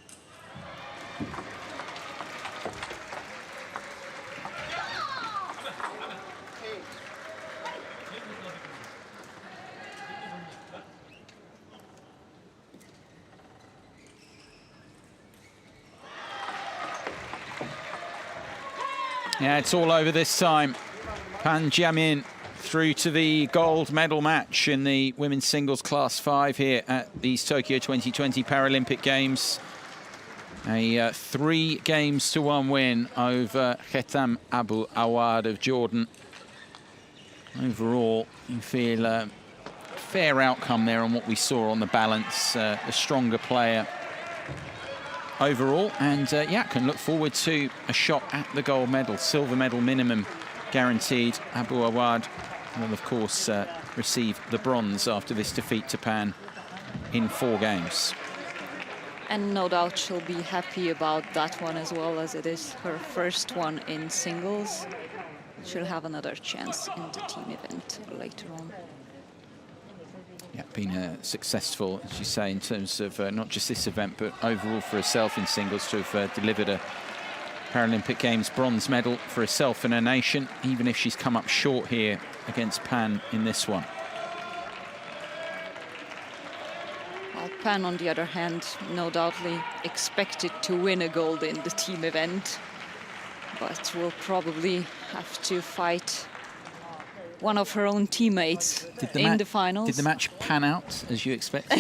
Yeah, it's all over this time. Pan Jiamin through to the gold medal match in the women's singles class 5 here at these Tokyo 2020 Paralympic Games. A 3-1 win over Khetam Abu Awad of Jordan. Overall, you feel a fair outcome there on what we saw on the balance. A stronger player overall, and yeah, can look forward to a shot at the gold medal. Silver medal minimum guaranteed. Abu Awad will, of course, receive the bronze after this defeat to Pan in 4 games. And no doubt she'll be happy about that one as well, as it is her first one in singles. she'll have another chance in the team event later on. Yeah, been successful, as you say, in terms of not just this event, but overall for herself in singles, to have delivered a Paralympic Games bronze medal for herself and her nation, even if she's come up short here against Pan in this one. Well, Pan, on the other hand, no doubtly expected to win a gold in the team event, but will probably have to fight one of her own teammates in the finals. Did the match pan out as you expected?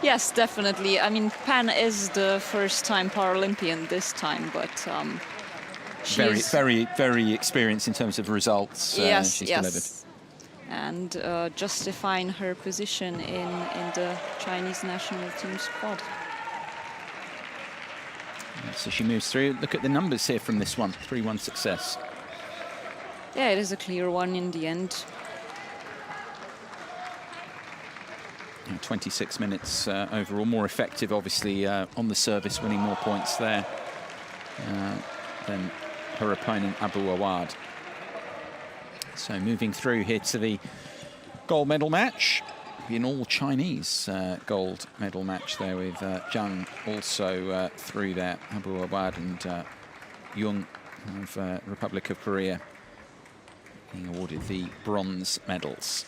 Yes, definitely. I mean, Pan is the first-time Paralympian this time, but she's very experienced in terms of results. She's delivered. And justifying her position in the Chinese national team squad. So she moves through. Look at the numbers here from this one. 3-1 success. Yeah, it is a clear one in the end. 26 minutes overall, more effective, obviously, on the service, winning more points there than her opponent, Abu Awad. So moving through here to the gold medal match. An all-Chinese gold medal match there with Zhang also through there, Abu Awad and Jung of Republic of Korea being awarded the bronze medals.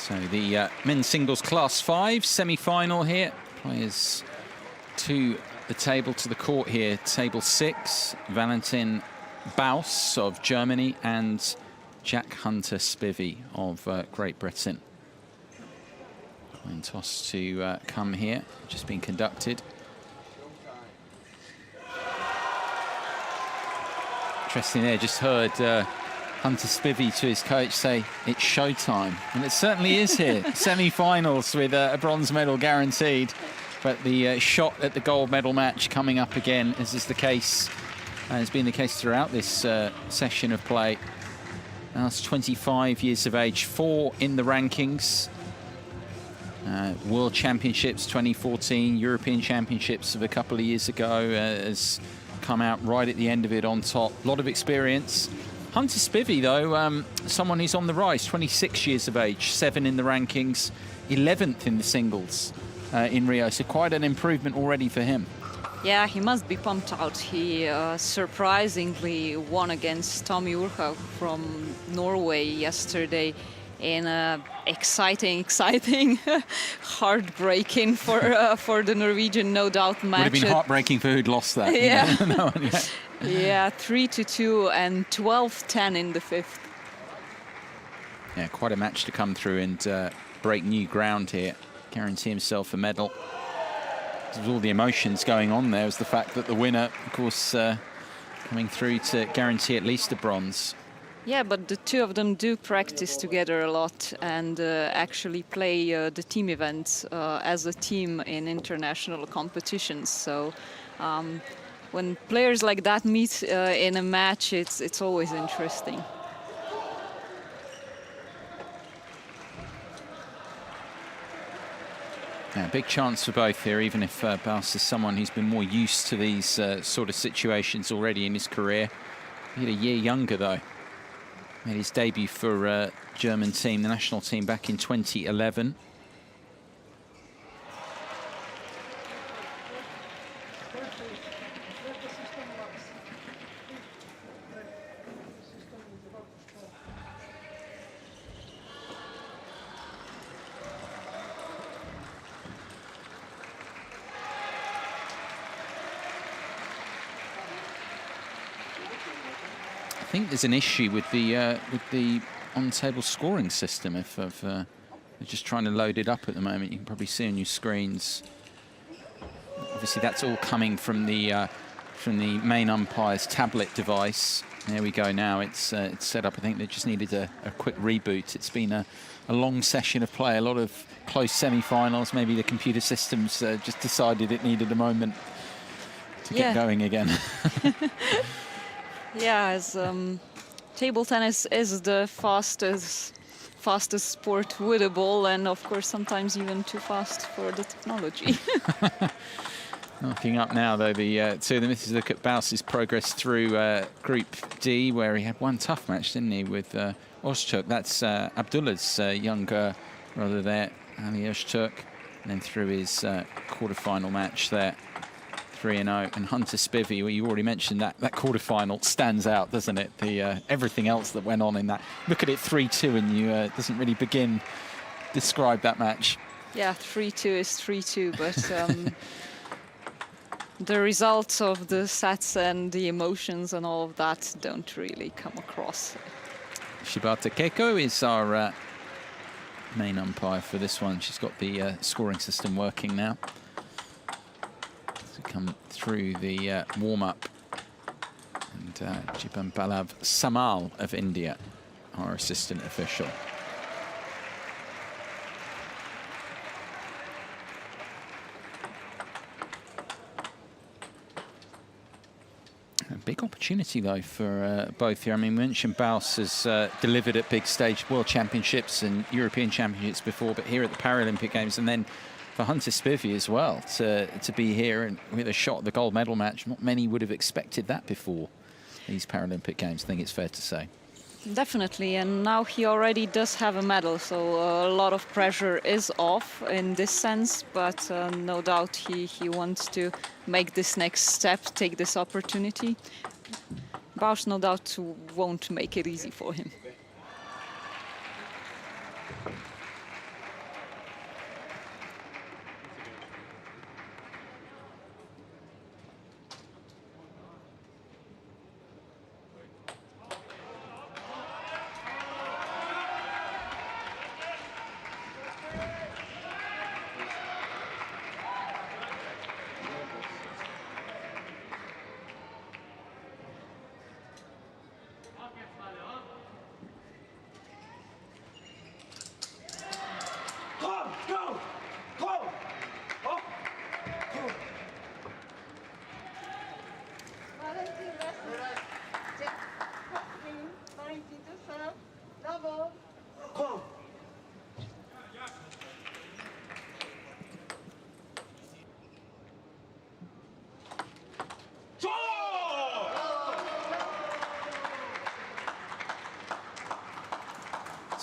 So the men's singles class 5 semi-final here. Players to the table, to the court here. Table 6, Valentin Baus of Germany and Jack Hunter Spivey of Great Britain. Coin toss to come here, just been conducted. Interesting there, just heard Hunter Spivey to his coach say, it's showtime. And it certainly is here. Semi-finals with a bronze medal guaranteed. But the shot at the gold medal match coming up again, as is the case, has been the case throughout this session of play. Now it's 25 years of age, 4 in the rankings. World Championships 2014, European Championships of a couple of years ago, has come out right at the end of it on top. A lot of experience. Hunter Spivey, though, someone who's on the rise, 26 years of age, 7 in the rankings, 11th in the singles in Rio. So quite an improvement already for him. Yeah, he must be pumped out. He surprisingly won against Tommy Urha from Norway yesterday in exciting, heartbreaking for the Norwegian, no doubt, match. Would have been heartbreaking for who'd lost that. Yeah. You know? No one, yeah. Yeah, 3-2 and 12-10 in the 5th. Yeah, quite a match to come through and break new ground here. Guarantee himself a medal. There's all the emotions going on there. Was the fact that the winner, of course, coming through to guarantee at least a bronze. Yeah, but the two of them do practice together a lot and actually play the team events as a team in international competitions. So when players like that meet in a match, it's always interesting. Yeah, big chance for both here, even if Baus is someone who's been more used to these sort of situations already in his career. He's a year younger, though. Made his debut for German team, the national team, back in 2011. I think there's an issue with the on-table scoring system. If they're just trying to load it up at the moment, you can probably see on your screens. Obviously, that's all coming from the main umpire's tablet device. There we go. Now it's set up. I think they just needed a quick reboot. It's been a long session of play, a lot of close semi-finals. Maybe the computer systems just decided it needed a moment to get going again. Yeah, as table tennis is the fastest sport with a ball, and of course sometimes even too fast for the technology. Knocking up now, though, the two of them. This is a look at Baus's progress through Group D, where he had one tough match, didn't he, with Öztürk. That's Abdullah's younger brother there, Ali Öztürk, and then through his quarterfinal match there. 3-0, and Hunter Spivey, well, you already mentioned that quarterfinal stands out, doesn't it? The everything else that went on in that. Look at it, 3-2, and you doesn't really describe that match. Yeah, 3-2 is 3-2, but the results of the sets and the emotions and all of that don't really come across. Shibata Keiko is our main umpire for this one. She's got the scoring system working now. Come through the warm-up, and Jiban Balav Samal of India, our assistant official. A big opportunity, though, for both here. I mean, we mentioned Baus has delivered at big stage World Championships and European Championships before, but here at the Paralympic Games, and then for Hunter Spivey as well to be here and with a shot at the gold medal match. Not many would have expected that before these Paralympic Games, I think it's fair to say. Definitely, and now he already does have a medal, so a lot of pressure is off in this sense, but no doubt he wants to make this next step, take this opportunity. Baus no doubt won't make it easy for him.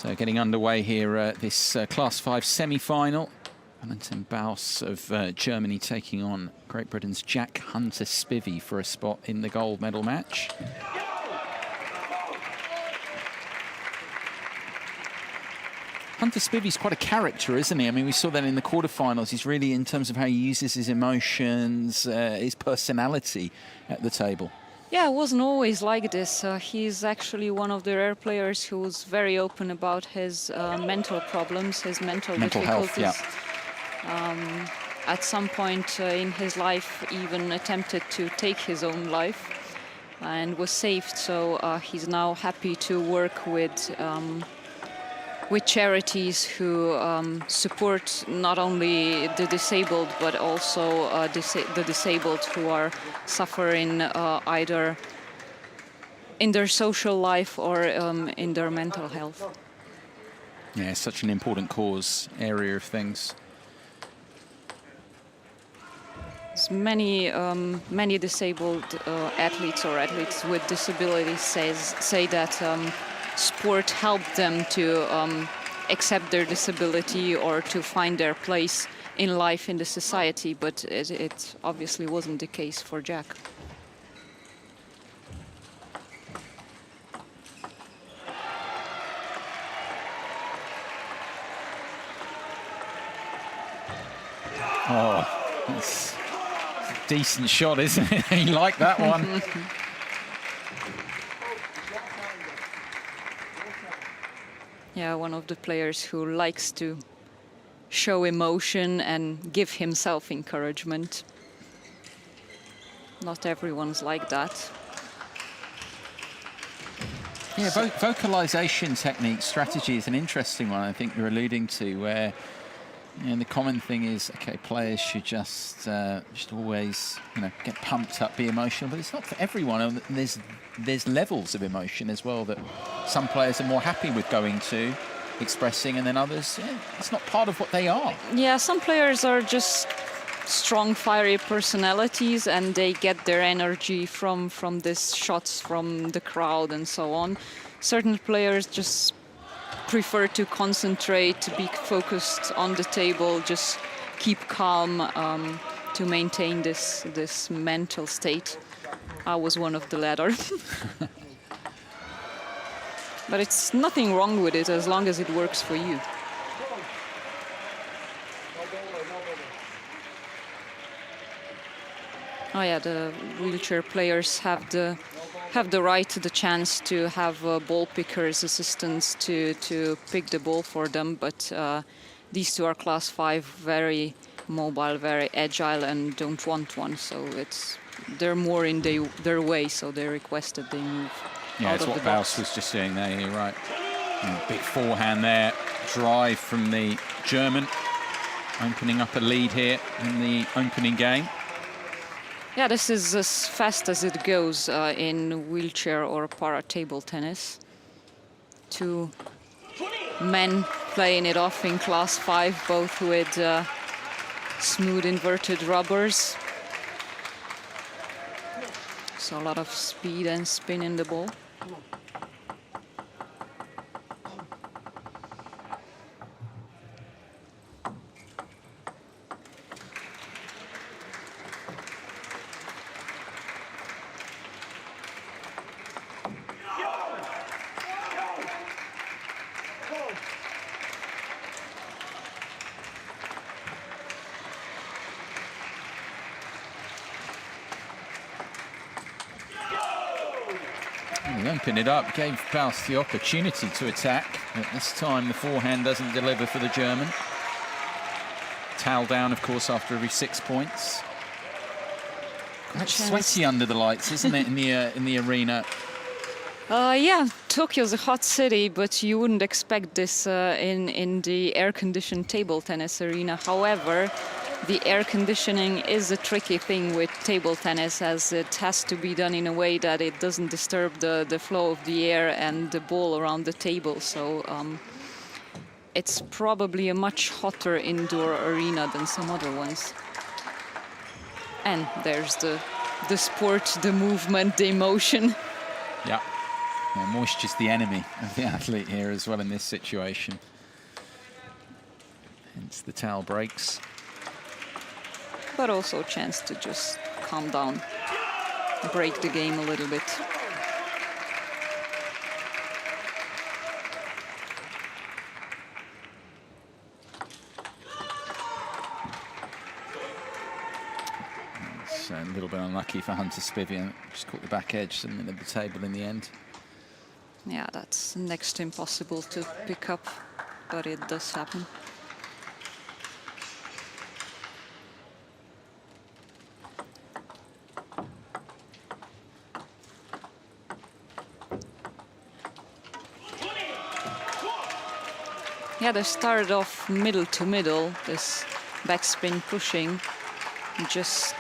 So getting underway here, this Class 5 semi-final. Valentin Baus of Germany taking on Great Britain's Jack Hunter-Spivey for a spot in the gold medal match. Hunter-Spivey's quite a character, isn't he? I mean, we saw that in the quarterfinals. He's really, in terms of how he uses his emotions, his personality at the table. Yeah, it wasn't always like this. He's actually one of the rare players who's very open about his mental problems, his mental difficulties. Health, yeah. At some point in his life, even attempted to take his own life and was saved. So he's now happy to work with charities who support not only the disabled, but also the disabled who are suffering either in their social life or in their mental health. Yeah, such an important cause area of things. Many disabled athletes or athletes with disabilities say that sport helped them to accept their disability or to find their place in life in the society, but it obviously wasn't the case for Jack. Oh, that's a decent shot, isn't it? He liked that one. Yeah, one of the players who likes to show emotion and give himself encouragement. Not everyone's like that. Yeah, vocalization technique, strategy is an interesting one, I think you're alluding to, where the common thing is, okay, players should just always, get pumped up, be emotional, but it's not for everyone. And there's levels of emotion as well that some players are more happy with going to, expressing, and then others, it's not part of what they are. Yeah, some players are just strong, fiery personalities, and they get their energy from these shots from the crowd and so on. Certain players just prefer to concentrate, to be focused on the table, just keep calm to maintain this mental state. I was one of the latter. But it's nothing wrong with it as long as it works for you. Oh yeah, the wheelchair players have the right, the chance to have ball pickers, assistants to pick the ball for them. But these two are Class 5, very mobile, very agile, and don't want one. So they're more in their way. So they request that they move. Yeah, it's what Baus was just saying there. You're right. Big forehand there, drive from the German, opening up a lead here in the opening game. Yeah, this is as fast as it goes in wheelchair or para table tennis. Two men playing it off in Class 5, both with smooth inverted rubbers. So a lot of speed and spin in the ball. Opened it up, gave Baus the opportunity to attack. But this time the forehand doesn't deliver for the German. Towel down, of course, after every 6 points. Quite sweaty under the lights, isn't it, in the arena? Yeah, Tokyo's a hot city, but you wouldn't expect this in the air-conditioned table tennis arena. However, the air conditioning is a tricky thing with table tennis, as it has to be done in a way that it doesn't disturb the flow of the air and the ball around the table. So it's probably a much hotter indoor arena than some other ones. And there's the sport, the movement, the emotion. Yeah. Yeah, moisture's the enemy of the athlete here as well in this situation. Hence the towel breaks. But also a chance to just calm down, break the game a little bit. It's a little bit unlucky for Hunter Spivey. Just caught the back edge and at the table in the end. Yeah, that's next to impossible to pick up, but it does happen. Yeah, they started off middle to middle, this backspin pushing, just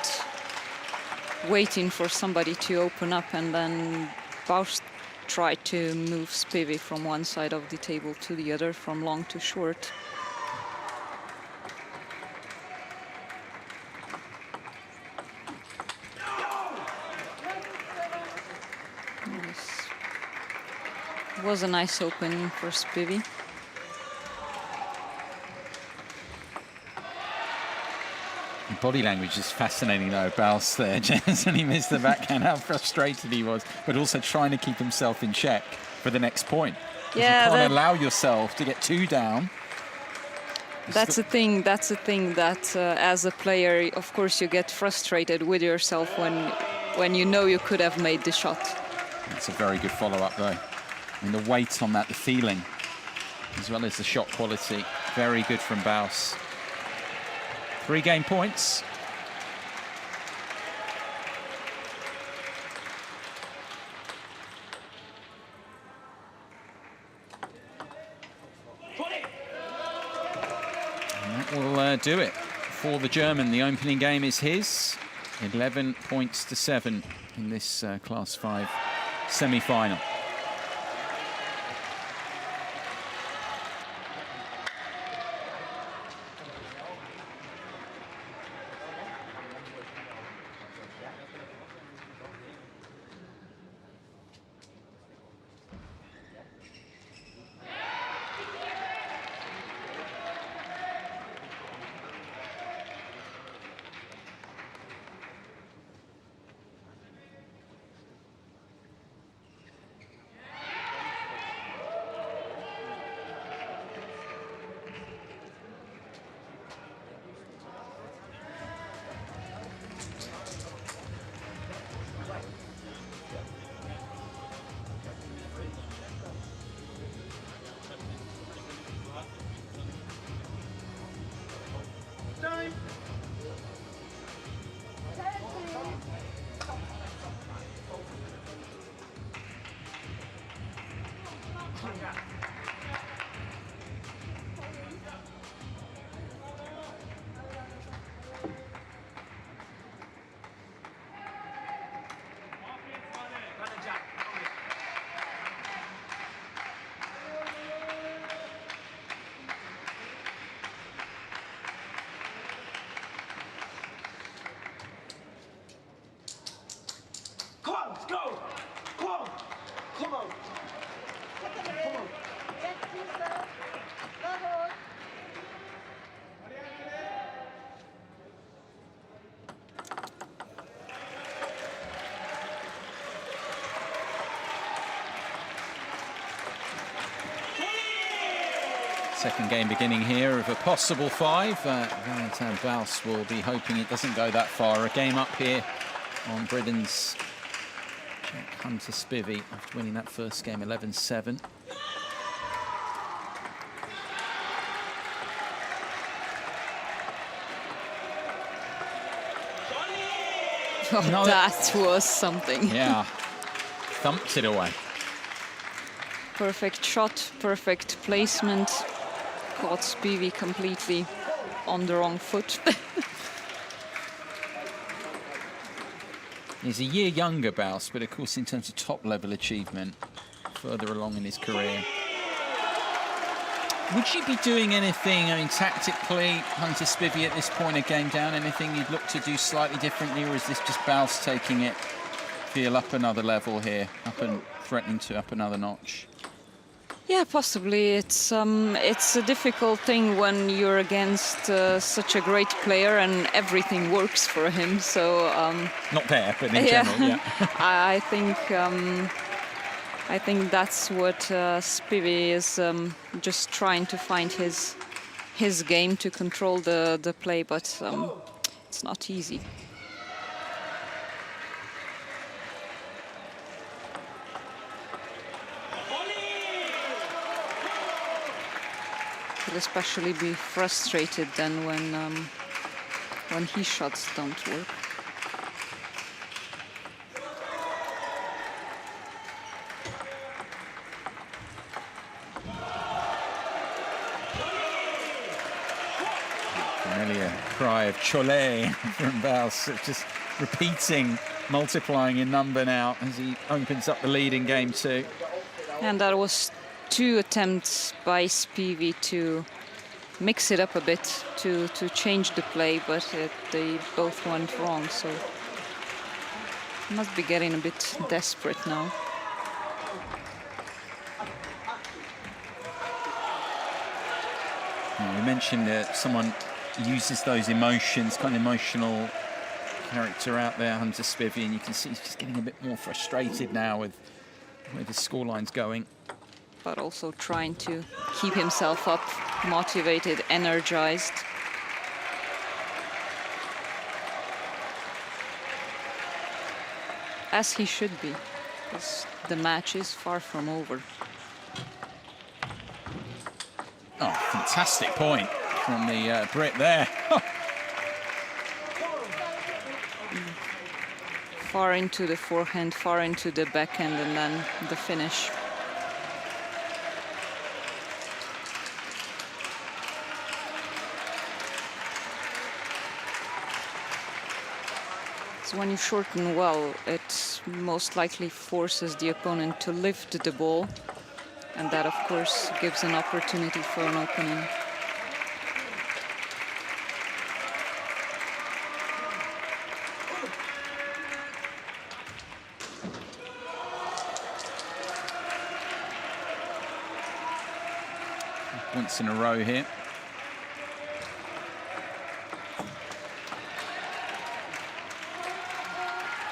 waiting for somebody to open up, and then Baus tried to move Spivey from one side of the table to the other, from long to short. This was a nice opening for Spivey. Body language is fascinating though, Baus there. Jensen, he missed the backhand, how frustrated he was, but also trying to keep himself in check for the next point. Yeah, you can't allow yourself to get too down. That's a thing that as a player, of course, you get frustrated with yourself when you know you could have made the shot. That's a very good follow-up though. And the weight on that, the feeling, as well as the shot quality, very good from Baus. 3 game points. And that will do it for the German. The opening game is his. 11 points to 7 in this Class 5 semi-final. Second game beginning here of a possible 5. Valentin Baus will be hoping it doesn't go that far. A game up here on Britain's Hunter Spivey after winning that first game 11-7. Oh, no, that was something. Yeah, thumped it away. Perfect shot, perfect placement. Caught Spivey completely on the wrong foot. He's a year younger, Baus, but of course in terms of top-level achievement, further along in his career. Would you be doing anything, I mean, tactically, Hunter Spivey at this point, a game down, anything you'd look to do slightly differently, or is this just Baus taking it, feel up another level here, up and threatening to up another notch? Yeah, possibly. It's a difficult thing when you're against such a great player and everything works for him. So not there, but in general, yeah. I think that's what Spivey is just trying to find his game to control the play, but it's not easy. He'll especially be frustrated then when his shots don't work. Familiar cry of Cholet from Baus, just repeating, multiplying in number now as he opens up the lead in game 2. And that was 2 attempts by Spivey to mix it up a bit, to change the play, but they both went wrong, so he must be getting a bit desperate now. We mentioned that someone uses those emotions, kind of emotional character out there, Hunter Spivey, and you can see he's just getting a bit more frustrated now with where the scoreline's going. But also trying to keep himself up, motivated, energized. As he should be, because the match is far from over. Oh, fantastic point from the Brit there. Far into the forehand, far into the backhand, and then the finish. So when you shorten well, it most likely forces the opponent to lift the ball, and that, of course, gives an opportunity for an opening. Points in a row here.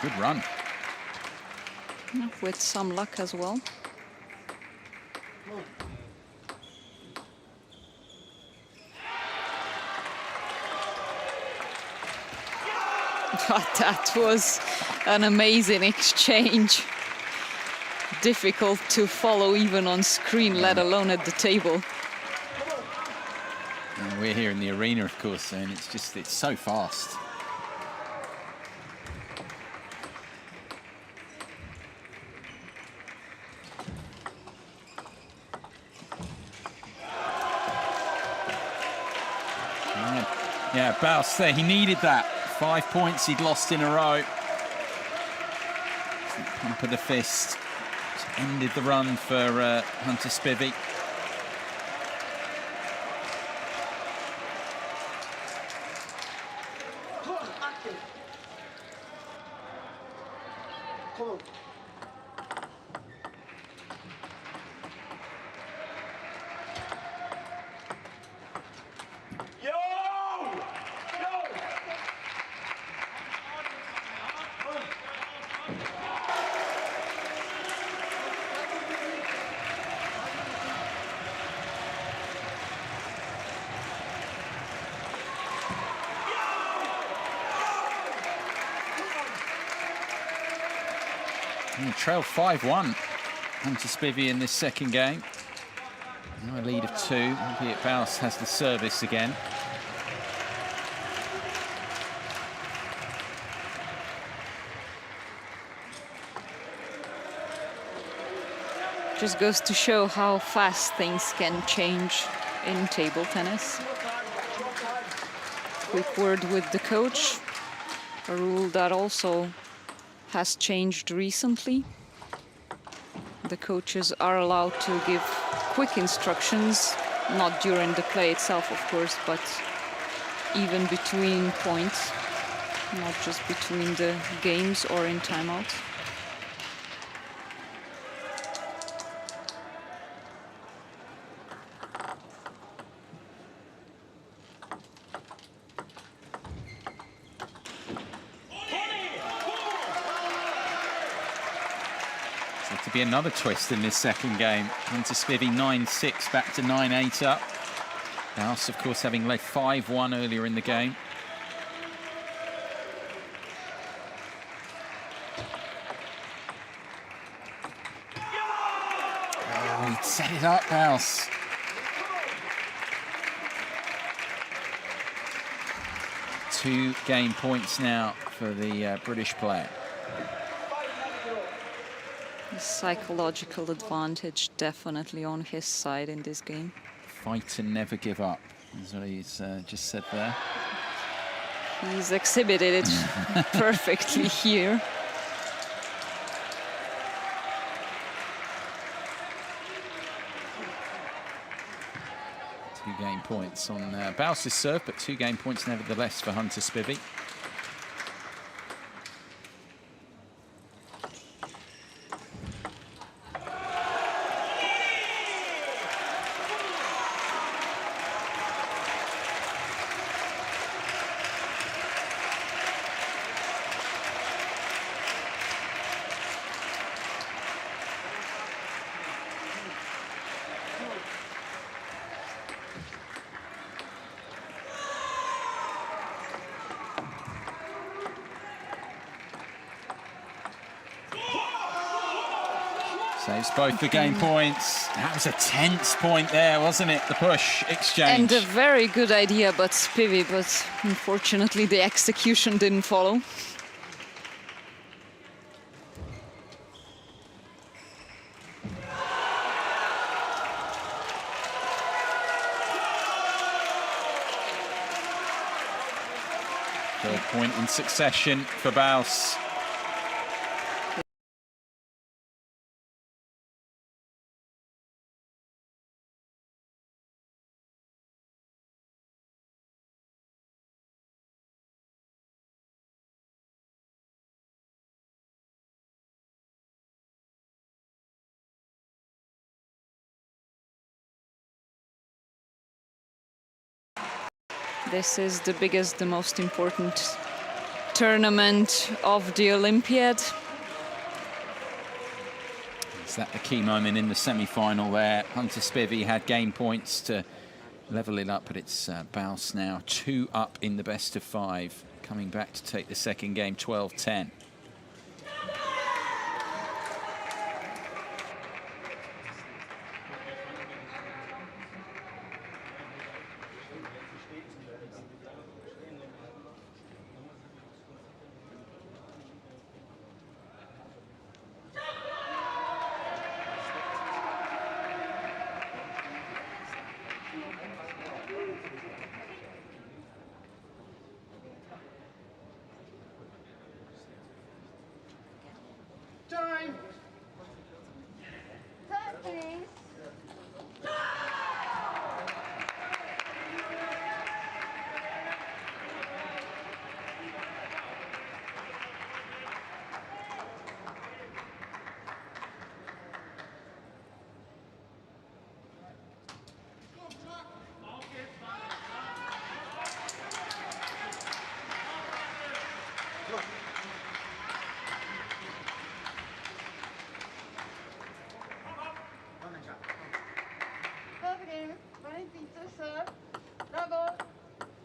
Good run. With some luck as well. But that was an amazing exchange. Difficult to follow even on screen, let alone at the table. And we're here in the arena, of course, and it's so fast. Yeah, Baus there, he needed that. 5 points he'd lost in a row. Pump of the fist. Just ended the run for Hunter Spivey. Trail 5-1 Hunter Spivey in this second game. Now a lead of 2, albeit Baus has the service again. Just goes to show how fast things can change in table tennis. Quick word with the coach, a rule that also has changed recently. The coaches are allowed to give quick instructions, not during the play itself, of course, but even between points, not just between the games or in timeout. maybe another twist in this second game. Hunter Spivey 9-6, back to 9-8 up. Baus, of course, having led 5-1 earlier in the game. Oh, he set it up, Baus. Two game points now for the British player. The psychological advantage definitely on his side in this game. Fight and never give up, is what he's just said there. He's exhibited it perfectly here. Two game points on Baus's serve, but 2 game points nevertheless for Hunter Spivey. Saves both the game points. That was a tense point there, wasn't it? The push exchange. And a very good idea by Spivey, but unfortunately the execution didn't follow. Third point in succession for Baus. This is the biggest, the most important tournament of the Olympiad. Is that the key moment in the semi-final there? Hunter Spivey had game points to level it up, but it's Baus now 2 up in the best of 5, coming back to take the second game 12-10. Time, please.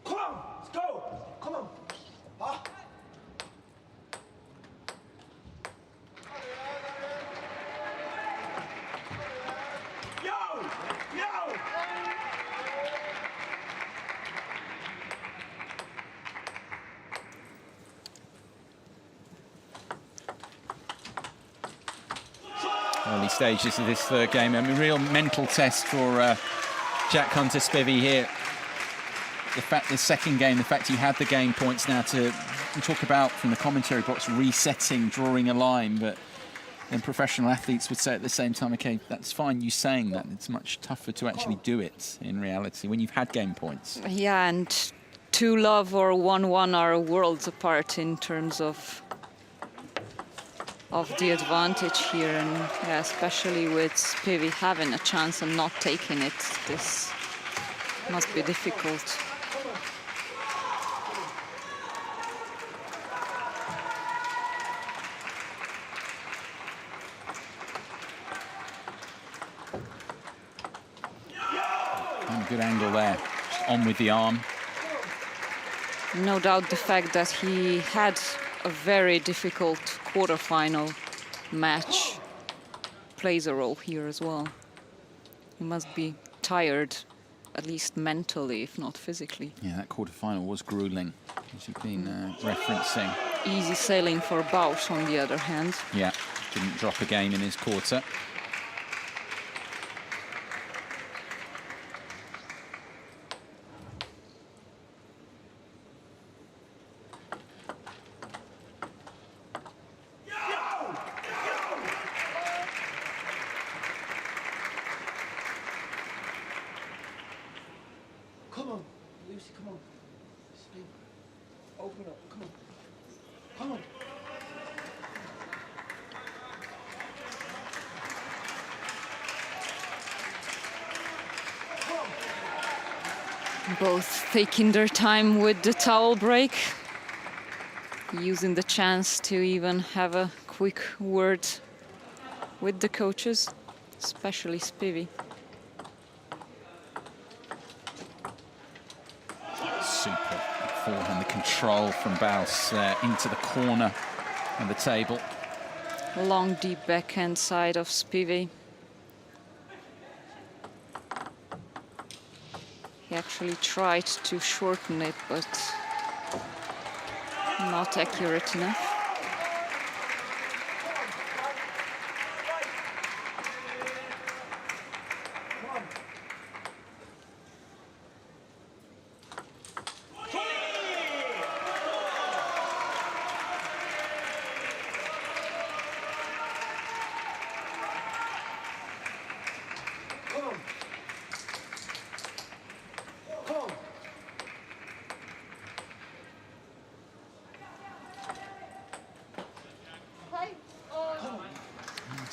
Come on, let's go. Come on. Ah. Yo, yo. Early stages of this third game. I mean, real mental test for Jack Hunter Spivey here. The fact, the second game, the fact he had the game points now to talk about from the commentary box, resetting, drawing a line, but then professional athletes would say at the same time, okay, that's fine you saying that. It's much tougher to actually do it in reality when you've had game points. Yeah, and 2-love or 1-1 are worlds apart in terms of the advantage here, and yeah, especially with Spivey having a chance and not taking it, this must be difficult. Good angle there. Just on with the arm. No doubt the fact that he had a very difficult quarterfinal match plays a role here as well. He must be tired, at least mentally, if not physically. Yeah, that quarterfinal was grueling, as you've been referencing. Easy sailing for Bausch, on the other hand. Yeah, didn't drop a game in his quarter. Come on, Lucy, come on. Spin. Open up, come on. Come on. Both taking their time with the towel break, using the chance to even have a quick word with the coaches, especially Spivey. Super forehand, the control from Baus into the corner of the table. Long, deep backhand side of Spivey. He actually tried to shorten it, but not accurate enough.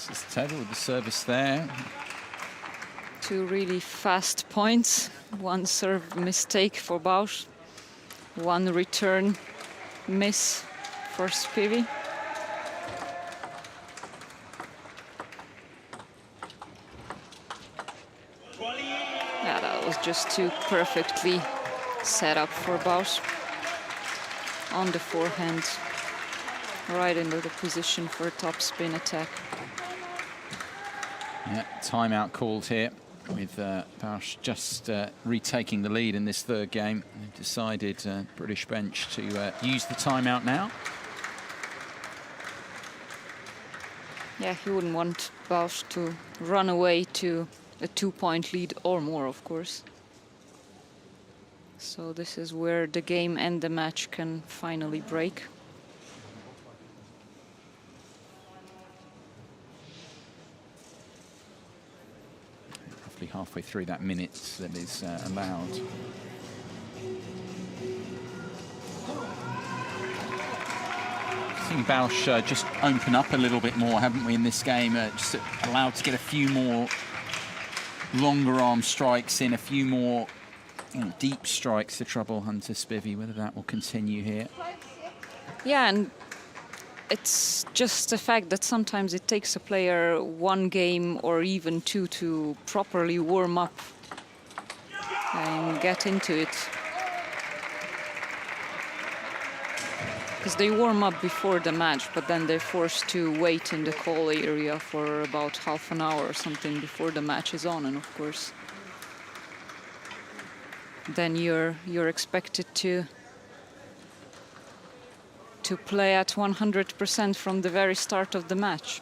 This is Tedder with the service there. Two really fast points. One serve mistake for Bausch. One return miss for Spivey. Yeah, that was just too perfectly set up for Bausch. On the forehand, right into the position for a top spin attack. Yeah, timeout called here with Bausch just retaking the lead in this third game. They've decided, British bench, to use the timeout now. Yeah, he wouldn't want Bausch to run away to a 2-point lead or more, of course. So this is where the game and the match can finally break. Roughly halfway through that minute that is allowed. Seeing Bausch just open up a little bit more, haven't we, in this game? Just allowed to get a few more longer arm strikes in, a few more deep strikes to trouble Hunter Spivey. Whether that will continue here. Yeah, and it's just the fact that sometimes it takes a player one game or even two to properly warm up and get into it. Because they warm up before the match, but then they're forced to wait in the call area for about half an hour or something before the match is on, and of course then you're expected to play at 100% from the very start of the match.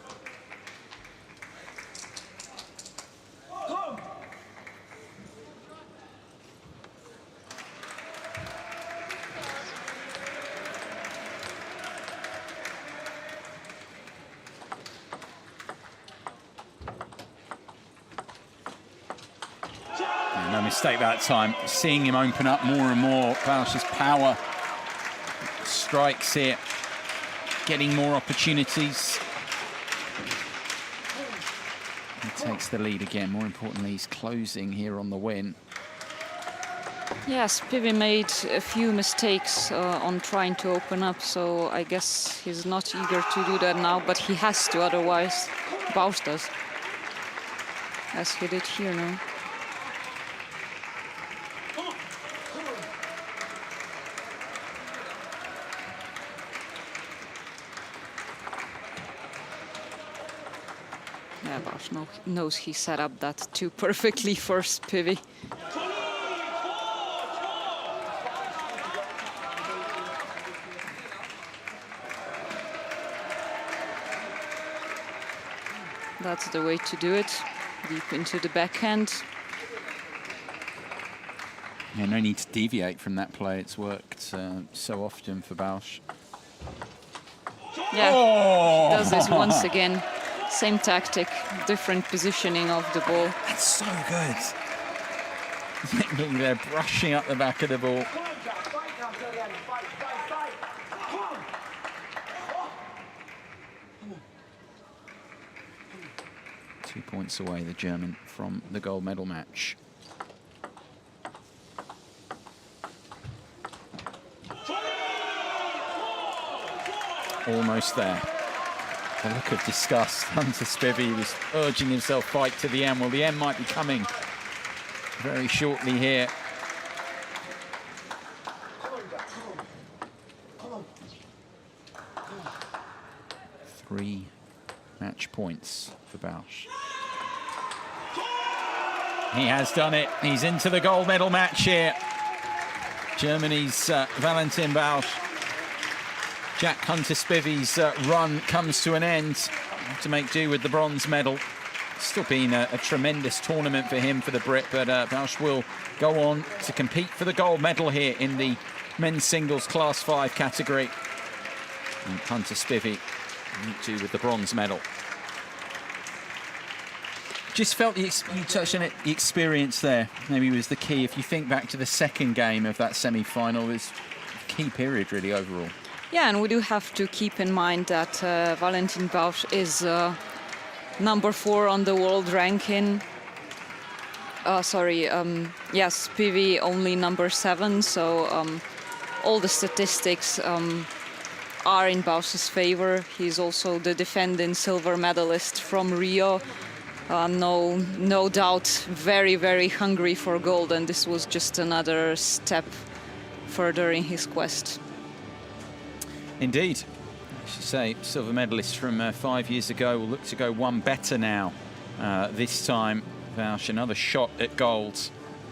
No mistake that time. Seeing him open up more and more. Bausch's power strikes here, getting more opportunities. He takes the lead again. More importantly, he's closing here on the win. Yes, Spivey made a few mistakes on trying to open up, so I guess he's not eager to do that now, but he has to, otherwise Bausch does, as he did here now. Yeah, Bausch knows he set up that too perfectly for Spivey. That's the way to do it, deep into the backhand. Yeah, no need to deviate from that play. It's worked so often for Bausch. Yeah, he does this once again. Same tactic, different positioning of the ball. That's so good. Look, they're brushing up the back of the ball. 2 points away, the German, from the gold medal match. Almost there. The look of disgust. Hunter Spivey was urging himself fight to the end. Well, the end might be coming very shortly here. Three match points for Bausch. He has done it. He's into the gold medal match here. Germany's Valentin Bausch. Jack Hunter Spivey's run comes to an end. Have to make do with the bronze medal. Still been a tremendous tournament for him, for the Brit, but Bausch will go on to compete for the gold medal here in the men's singles class 5 category. And Hunter Spivey make do with the bronze medal. Just felt you touched on it, the experience there maybe was the key. If you think back to the second game of that semi-final, it was a key period really overall. Yeah, and we do have to keep in mind that Valentin Bausch is number 4 on the world ranking. Yes, Spivey only number 7, so all the statistics are in Bausch's favor. He's also the defending silver medalist from Rio. No doubt very, very hungry for gold, and this was just another step further in his quest. Indeed. I should say, silver medalist from 5 years ago will look to go one better now. This time, Bausch, another shot at gold.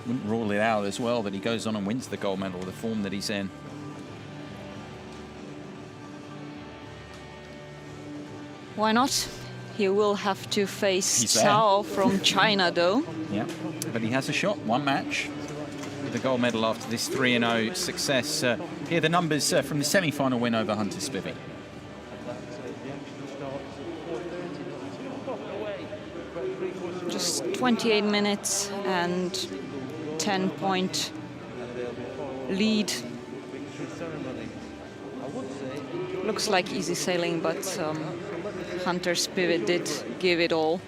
Wouldn't rule it out as well that he goes on and wins the gold medal with the form that he's in. Why not? He will have to face Cao from China, though. Yeah, but he has a shot, one match. The gold medal after this 3-0 success. Here are the numbers from the semi-final win over Hunter Spivey. Just 28 minutes and 10-point lead. Looks like easy sailing, but Hunter Spivey did give it all.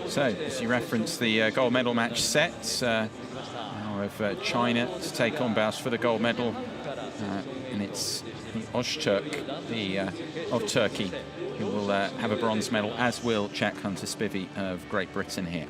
So, as you referenced, the gold medal match set. Of China to take on Bausch for the gold medal, and it's the Öztürk of Turkey who will have a bronze medal, as will Jack Hunter Spivey of Great Britain here.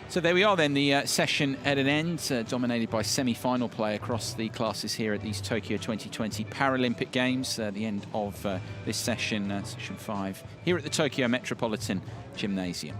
So there we are then, the session at an end, dominated by semi-final play across the classes here at these Tokyo 2020 Paralympic Games. The end of this session, session 5, here at the Tokyo Metropolitan Gymnasium.